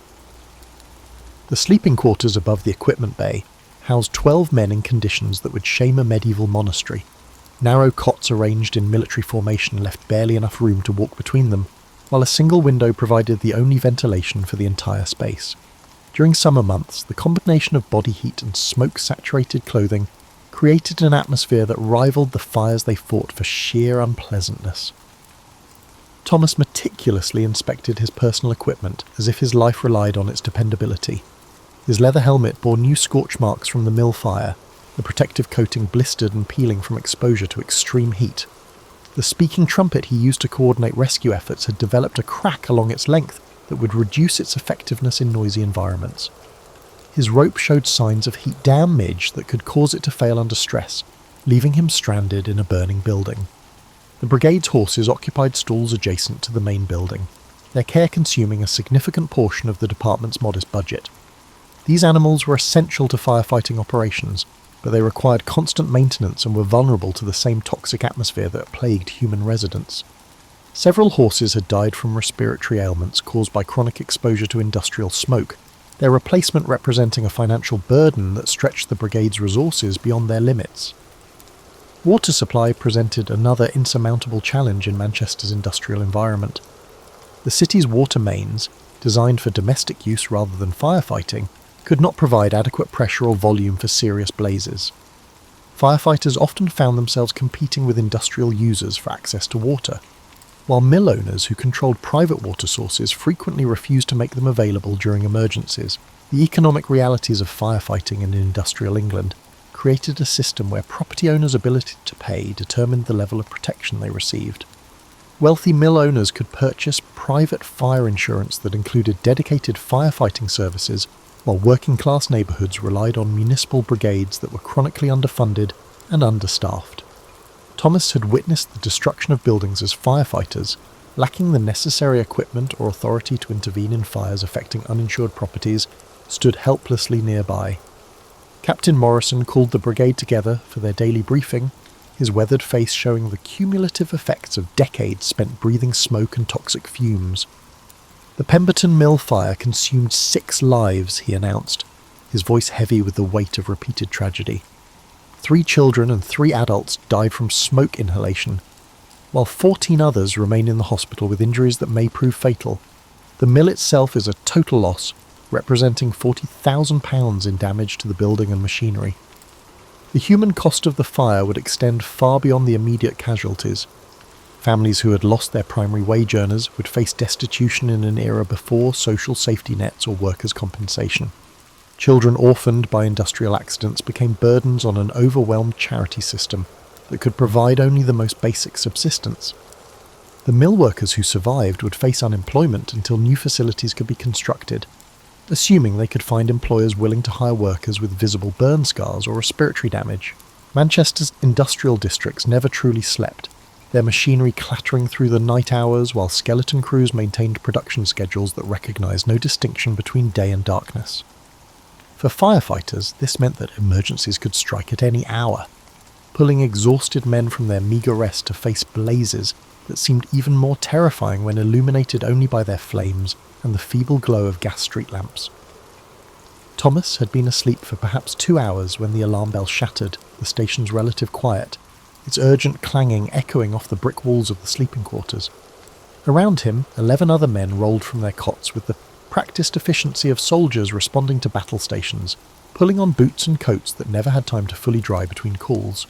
The sleeping quarters above the equipment bay housed 12 men in conditions that would shame a medieval monastery. Narrow cots arranged in military formation left barely enough room to walk between them, while a single window provided the only ventilation for the entire space. During summer months, the combination of body heat and smoke-saturated clothing created an atmosphere that rivaled the fires they fought for sheer unpleasantness. Thomas meticulously inspected his personal equipment as if his life relied on its dependability. His leather helmet bore new scorch marks from the mill fire, the protective coating blistered and peeling from exposure to extreme heat. The speaking trumpet he used to coordinate rescue efforts had developed a crack along its length that would reduce its effectiveness in noisy environments. His rope showed signs of heat damage that could cause it to fail under stress, leaving him stranded in a burning building. The brigade's horses occupied stalls adjacent to the main building, their care consuming a significant portion of the department's modest budget. These animals were essential to firefighting operations, but they required constant maintenance and were vulnerable to the same toxic atmosphere that plagued human residents. Several horses had died from respiratory ailments caused by chronic exposure to industrial smoke, their replacement representing a financial burden that stretched the brigade's resources beyond their limits. Water supply presented another insurmountable challenge in Manchester's industrial environment. The city's water mains, designed for domestic use rather than firefighting, could not provide adequate pressure or volume for serious blazes. Firefighters often found themselves competing with industrial users for access to water, while mill owners who controlled private water sources frequently refused to make them available during emergencies. The economic realities of firefighting in industrial England created a system where property owners' ability to pay determined the level of protection they received. Wealthy mill owners could purchase private fire insurance that included dedicated firefighting services, while working-class neighbourhoods relied on municipal brigades that were chronically underfunded and understaffed. Thomas had witnessed the destruction of buildings as firefighters, lacking the necessary equipment or authority to intervene in fires affecting uninsured properties, stood helplessly nearby. Captain Morrison called the brigade together for their daily briefing, his weathered face showing the cumulative effects of decades spent breathing smoke and toxic fumes. The Pemberton Mill fire consumed 6 lives, he announced, his voice heavy with the weight of repeated tragedy. 3 children and 3 adults died from smoke inhalation, while 14 others remain in the hospital with injuries that may prove fatal. The mill itself is a total loss, representing £40,000 in damage to the building and machinery. The human cost of the fire would extend far beyond the immediate casualties. Families who had lost their primary wage earners would face destitution in an era before social safety nets or workers' compensation. Children orphaned by industrial accidents became burdens on an overwhelmed charity system that could provide only the most basic subsistence. The mill workers who survived would face unemployment until new facilities could be constructed, assuming they could find employers willing to hire workers with visible burn scars or respiratory damage. Manchester's industrial districts never truly slept, their machinery clattering through the night hours while skeleton crews maintained production schedules that recognised no distinction between day and darkness. For firefighters, this meant that emergencies could strike at any hour, pulling exhausted men from their meagre rest to face blazes that seemed even more terrifying when illuminated only by their flames and the feeble glow of gas street lamps. Thomas had been asleep for perhaps 2 hours when the alarm bell shattered the station's relative quiet, its urgent clanging echoing off the brick walls of the sleeping quarters. Around him, 11 other men rolled from their cots with the practiced efficiency of soldiers responding to battle stations, pulling on boots and coats that never had time to fully dry between calls.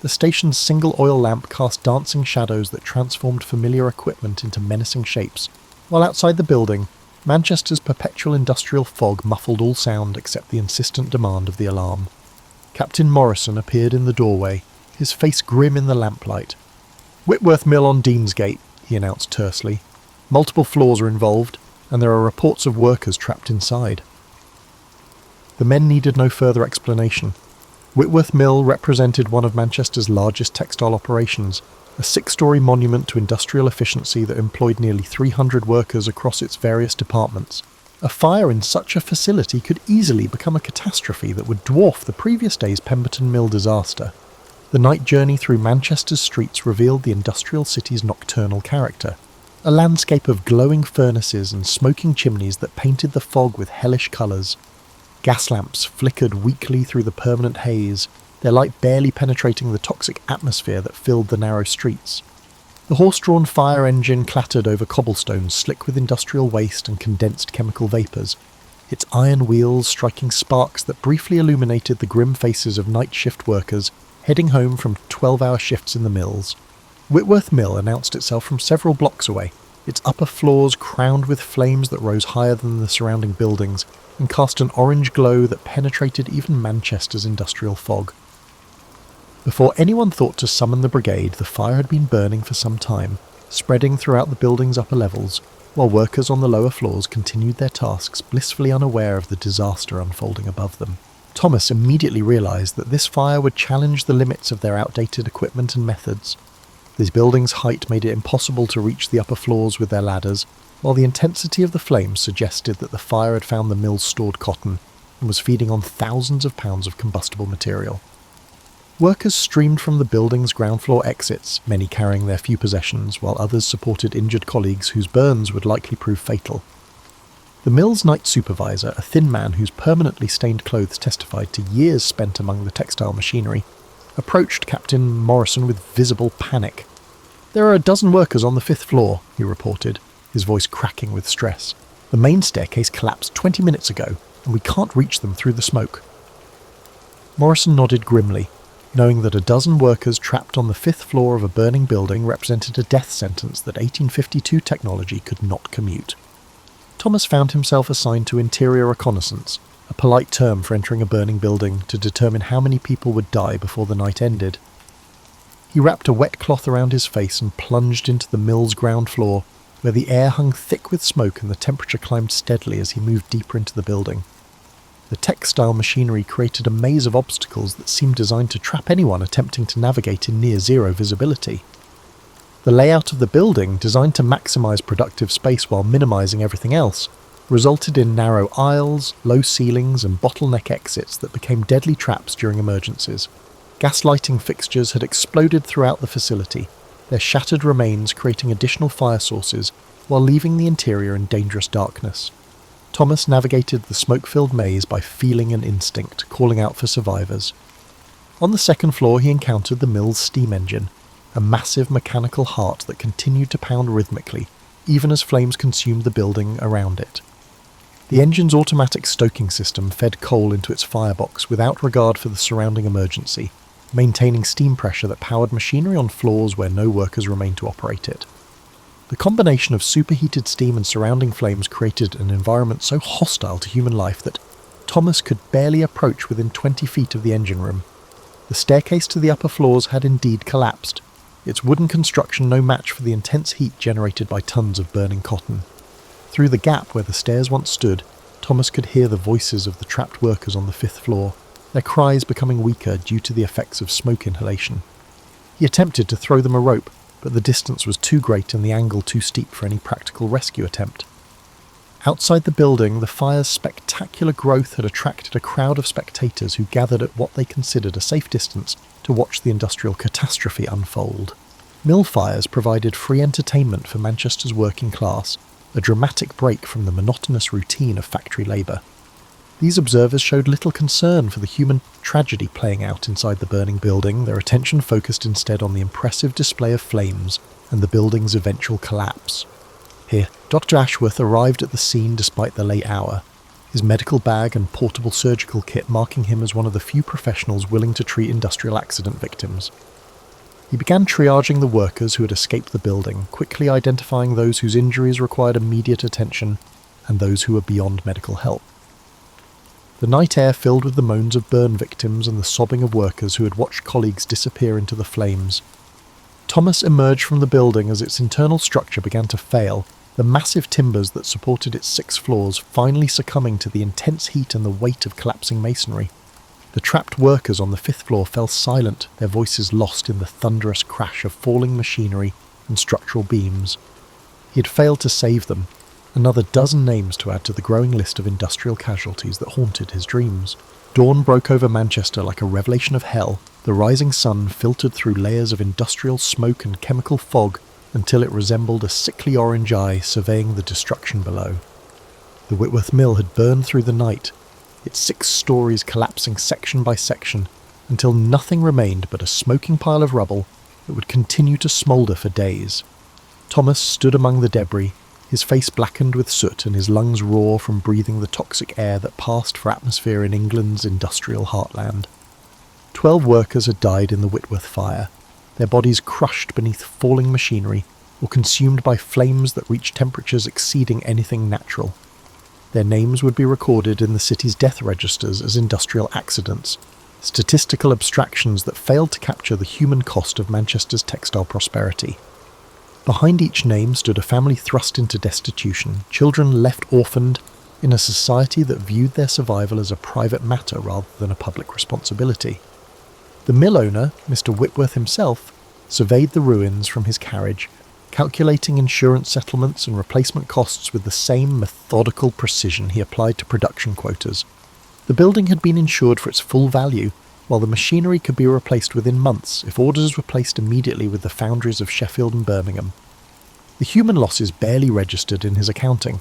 The station's single oil lamp cast dancing shadows that transformed familiar equipment into menacing shapes, while outside the building, Manchester's perpetual industrial fog muffled all sound except the insistent demand of the alarm. Captain Morrison appeared in the doorway, his face grim in the lamplight. "Whitworth Mill on Deansgate," he announced tersely. "Multiple floors are involved, and there are reports of workers trapped inside." The men needed no further explanation. Whitworth Mill represented one of Manchester's largest textile operations, a 6-storey monument to industrial efficiency that employed nearly 300 workers across its various departments. A fire in such a facility could easily become a catastrophe that would dwarf the previous day's Pemberton Mill disaster. The night journey through Manchester's streets revealed the industrial city's nocturnal character, a landscape of glowing furnaces and smoking chimneys that painted the fog with hellish colours. Gas lamps flickered weakly through the permanent haze, their light barely penetrating the toxic atmosphere that filled the narrow streets. The horse-drawn fire engine clattered over cobblestones slick with industrial waste and condensed chemical vapours, its iron wheels striking sparks that briefly illuminated the grim faces of night shift workers heading home from 12-hour shifts in the mills. Whitworth Mill announced itself from several blocks away, its upper floors crowned with flames that rose higher than the surrounding buildings and cast an orange glow that penetrated even Manchester's industrial fog. Before anyone thought to summon the brigade, the fire had been burning for some time, spreading throughout the building's upper levels, while workers on the lower floors continued their tasks, blissfully unaware of the disaster unfolding above them. Thomas immediately realised that this fire would challenge the limits of their outdated equipment and methods. This building's height made it impossible to reach the upper floors with their ladders, while the intensity of the flames suggested that the fire had found the mill's stored cotton and was feeding on thousands of pounds of combustible material. Workers streamed from the building's ground floor exits, many carrying their few possessions, while others supported injured colleagues whose burns would likely prove fatal. The mill's night supervisor, a thin man whose permanently stained clothes testified to years spent among the textile machinery, approached Captain Morrison with visible panic. "There are a dozen workers on the 5th floor," he reported, his voice cracking with stress. "The main staircase collapsed 20 minutes ago, and we can't reach them through the smoke." Morrison nodded grimly, knowing that a dozen workers trapped on the 5th floor of a burning building represented a death sentence that 1852 technology could not commute. Thomas found himself assigned to interior reconnaissance, a polite term for entering a burning building to determine how many people would die before the night ended. He wrapped a wet cloth around his face and plunged into the mill's ground floor, where the air hung thick with smoke and the temperature climbed steadily as he moved deeper into the building. The textile machinery created a maze of obstacles that seemed designed to trap anyone attempting to navigate in near-zero visibility. The layout of the building, designed to maximise productive space while minimising everything else, resulted in narrow aisles, low ceilings and bottleneck exits that became deadly traps during emergencies. Gas lighting fixtures had exploded throughout the facility, their shattered remains creating additional fire sources while leaving the interior in dangerous darkness. Thomas navigated the smoke-filled maze by feeling and instinct, calling out for survivors. On the 2nd floor he encountered the mill's steam engine, a massive mechanical heart that continued to pound rhythmically, even as flames consumed the building around it. The engine's automatic stoking system fed coal into its firebox without regard for the surrounding emergency, maintaining steam pressure that powered machinery on floors where no workers remained to operate it. The combination of superheated steam and surrounding flames created an environment so hostile to human life that Thomas could barely approach within 20 feet of the engine room. The staircase to the upper floors had indeed collapsed, its wooden construction no match for the intense heat generated by tons of burning cotton. Through the gap where the stairs once stood, Thomas could hear the voices of the trapped workers on the 5th floor, their cries becoming weaker due to the effects of smoke inhalation. He attempted to throw them a rope, but the distance was too great and the angle too steep for any practical rescue attempt. Outside the building, the fire's spectacular growth had attracted a crowd of spectators who gathered at what they considered a safe distance to watch the industrial catastrophe unfold. Mill fires provided free entertainment for Manchester's working class, a dramatic break from the monotonous routine of factory labour. These observers showed little concern for the human tragedy playing out inside the burning building, their attention focused instead on the impressive display of flames and the building's eventual collapse. Here, Dr. Ashworth arrived at the scene despite the late hour, his medical bag and portable surgical kit marking him as one of the few professionals willing to treat industrial accident victims. He began triaging the workers who had escaped the building, quickly identifying those whose injuries required immediate attention and those who were beyond medical help. The night air filled with the moans of burn victims and the sobbing of workers who had watched colleagues disappear into the flames. Thomas emerged from the building as its internal structure began to fail, the massive timbers that supported its 6 floors finally succumbing to the intense heat and the weight of collapsing masonry. The trapped workers on the 5th floor fell silent, their voices lost in the thunderous crash of falling machinery and structural beams. He had failed to save them, another dozen names to add to the growing list of industrial casualties that haunted his dreams. Dawn broke over Manchester like a revelation of hell. The rising sun filtered through layers of industrial smoke and chemical fog until it resembled a sickly orange eye surveying the destruction below. The Whitworth Mill had burned through the night, its 6 stories collapsing section by section until nothing remained but a smoking pile of rubble that would continue to smoulder for days. Thomas stood among the debris, his face blackened with soot and his lungs raw from breathing the toxic air that passed for atmosphere in England's industrial heartland. 12 workers had died in the Whitworth fire, their bodies crushed beneath falling machinery or consumed by flames that reached temperatures exceeding anything natural. Their names would be recorded in the city's death registers as industrial accidents, statistical abstractions that failed to capture the human cost of Manchester's textile prosperity. Behind each name stood a family thrust into destitution, children left orphaned in a society that viewed their survival as a private matter rather than a public responsibility. The mill owner, Mr. Whitworth himself, surveyed the ruins from his carriage, calculating insurance settlements and replacement costs with the same methodical precision he applied to production quotas. The building had been insured for its full value, while the machinery could be replaced within months if orders were placed immediately with the foundries of Sheffield and Birmingham. The human losses barely registered in his accounting.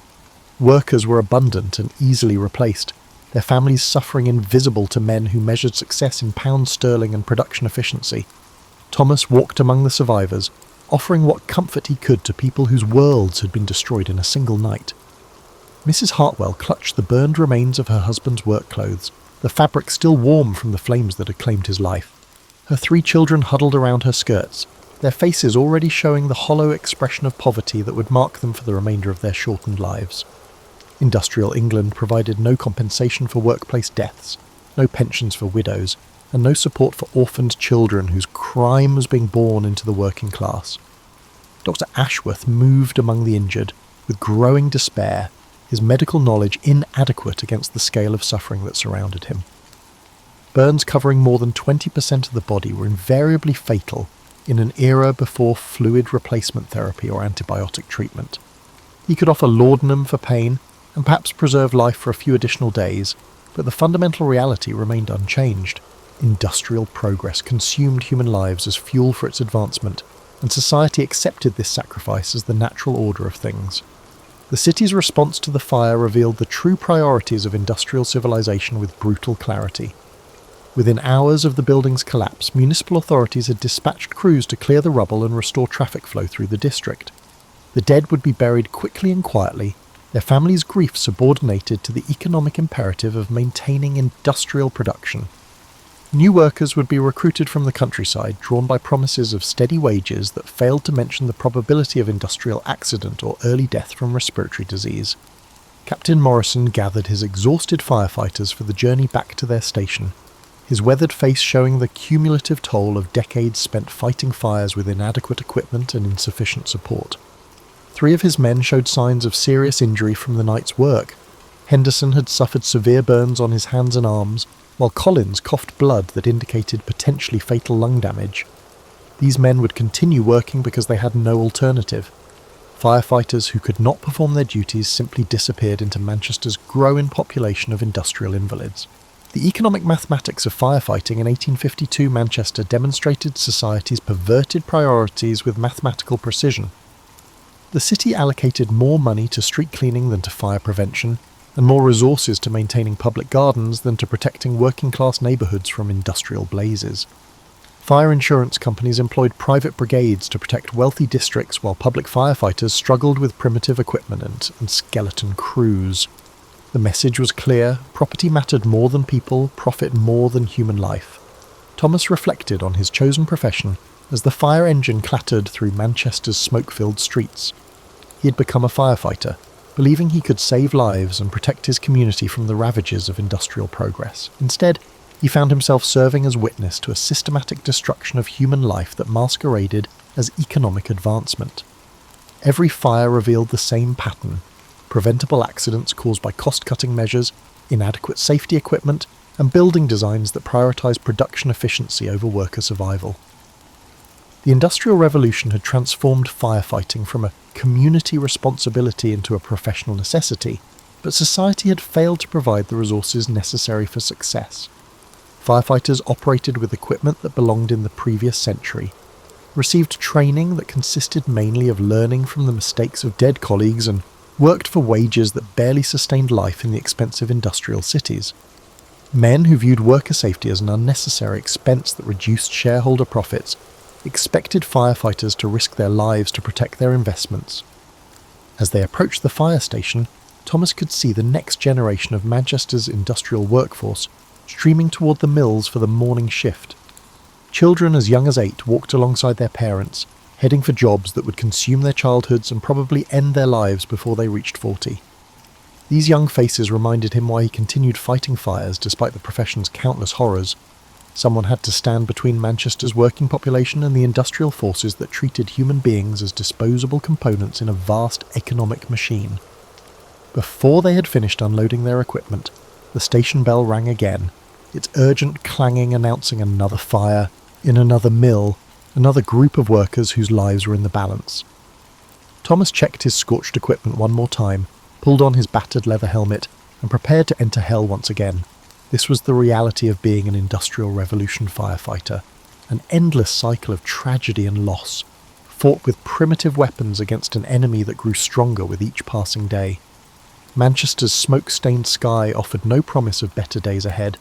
Workers were abundant and easily replaced, their families suffering invisible to men who measured success in pounds sterling and production efficiency. Thomas walked among the survivors, offering what comfort he could to people whose worlds had been destroyed in a single night. Mrs. Hartwell clutched the burned remains of her husband's work clothes, the fabric still warm from the flames that had claimed his life. Her 3 children huddled around her skirts, their faces already showing the hollow expression of poverty that would mark them for the remainder of their shortened lives. Industrial England provided no compensation for workplace deaths, no pensions for widows, and no support for orphaned children whose crime was being born into the working class. Dr. Ashworth moved among the injured with growing despair, his medical knowledge inadequate against the scale of suffering that surrounded him. Burns covering more than 20% of the body were invariably fatal in an era before fluid replacement therapy or antibiotic treatment. He could offer laudanum for pain and perhaps preserve life for a few additional days, but the fundamental reality remained unchanged. Industrial progress consumed human lives as fuel for its advancement, and society accepted this sacrifice as the natural order of things. The city's response to the fire revealed the true priorities of industrial civilization with brutal clarity. Within hours of the building's collapse, municipal authorities had dispatched crews to clear the rubble and restore traffic flow through the district. The dead would be buried quickly and quietly, their families' grief subordinated to the economic imperative of maintaining industrial production. New workers would be recruited from the countryside, drawn by promises of steady wages that failed to mention the probability of industrial accident or early death from respiratory disease. Captain Morrison gathered his exhausted firefighters for the journey back to their station, his weathered face showing the cumulative toll of decades spent fighting fires with inadequate equipment and insufficient support. 3 of his men showed signs of serious injury from the night's work. Henderson had suffered severe burns on his hands and arms, while Collins coughed blood that indicated potentially fatal lung damage. These men would continue working because they had no alternative. Firefighters who could not perform their duties simply disappeared into Manchester's growing population of industrial invalids. The economic mathematics of firefighting in 1852 Manchester demonstrated society's perverted priorities with mathematical precision. The city allocated more money to street cleaning than to fire prevention, and more resources to maintaining public gardens than to protecting working-class neighbourhoods from industrial blazes. Fire insurance companies employed private brigades to protect wealthy districts while public firefighters struggled with primitive equipment and skeleton crews. The message was clear: property mattered more than people, profit more than human life. Thomas reflected on his chosen profession as the fire engine clattered through Manchester's smoke-filled streets. He had become a firefighter, believing he could save lives and protect his community from the ravages of industrial progress. Instead, he found himself serving as witness to a systematic destruction of human life that masqueraded as economic advancement. Every fire revealed the same pattern: preventable accidents caused by cost-cutting measures, inadequate safety equipment, and building designs that prioritise production efficiency over worker survival. The Industrial Revolution had transformed firefighting from a community responsibility into a professional necessity, but society had failed to provide the resources necessary for success. Firefighters operated with equipment that belonged in the previous century, received training that consisted mainly of learning from the mistakes of dead colleagues, and worked for wages that barely sustained life in the expensive industrial cities. Men who viewed worker safety as an unnecessary expense that reduced shareholder profits expected firefighters to risk their lives to protect their investments. As they approached the fire station, Thomas could see the next generation of Manchester's industrial workforce streaming toward the mills for the morning shift. Children as young as 8 walked alongside their parents, heading for jobs that would consume their childhoods and probably end their lives before they reached 40. These young faces reminded him why he continued fighting fires despite the profession's countless horrors. Someone had to stand between Manchester's working population and the industrial forces that treated human beings as disposable components in a vast economic machine. Before they had finished unloading their equipment, the station bell rang again, its urgent clanging announcing another fire, in another mill, another group of workers whose lives were in the balance. Thomas checked his scorched equipment one more time, pulled on his battered leather helmet, and prepared to enter hell once again. This was the reality of being an Industrial Revolution firefighter, an endless cycle of tragedy and loss, fought with primitive weapons against an enemy that grew stronger with each passing day. Manchester's smoke-stained sky offered no promise of better days ahead,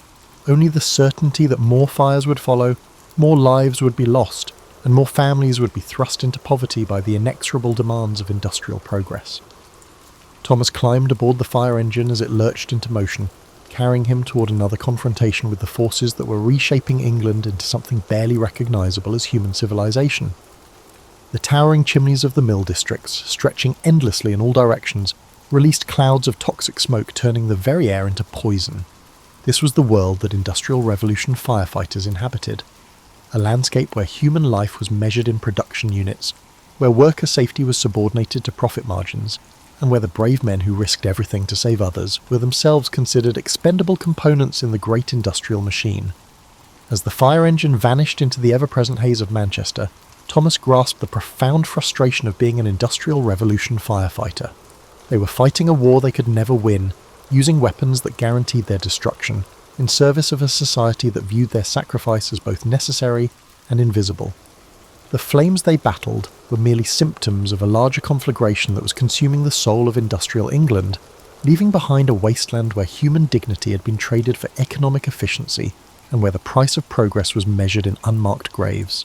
only the certainty that more fires would follow, more lives would be lost, and more families would be thrust into poverty by the inexorable demands of industrial progress. Thomas climbed aboard the fire engine as it lurched into motion, carrying him toward another confrontation with the forces that were reshaping England into something barely recognisable as human civilization. The towering chimneys of the mill districts, stretching endlessly in all directions, released clouds of toxic smoke, turning the very air into poison. This was the world that Industrial Revolution firefighters inhabited. A landscape where human life was measured in production units, where worker safety was subordinated to profit margins, and where the brave men who risked everything to save others were themselves considered expendable components in the great industrial machine. As the fire engine vanished into the ever-present haze of Manchester, Thomas grasped the profound frustration of being an Industrial Revolution firefighter. They were fighting a war they could never win, using weapons that guaranteed their destruction, in service of a society that viewed their sacrifice as both necessary and invisible. The flames they battled were merely symptoms of a larger conflagration that was consuming the soul of industrial England, leaving behind a wasteland where human dignity had been traded for economic efficiency and where the price of progress was measured in unmarked graves.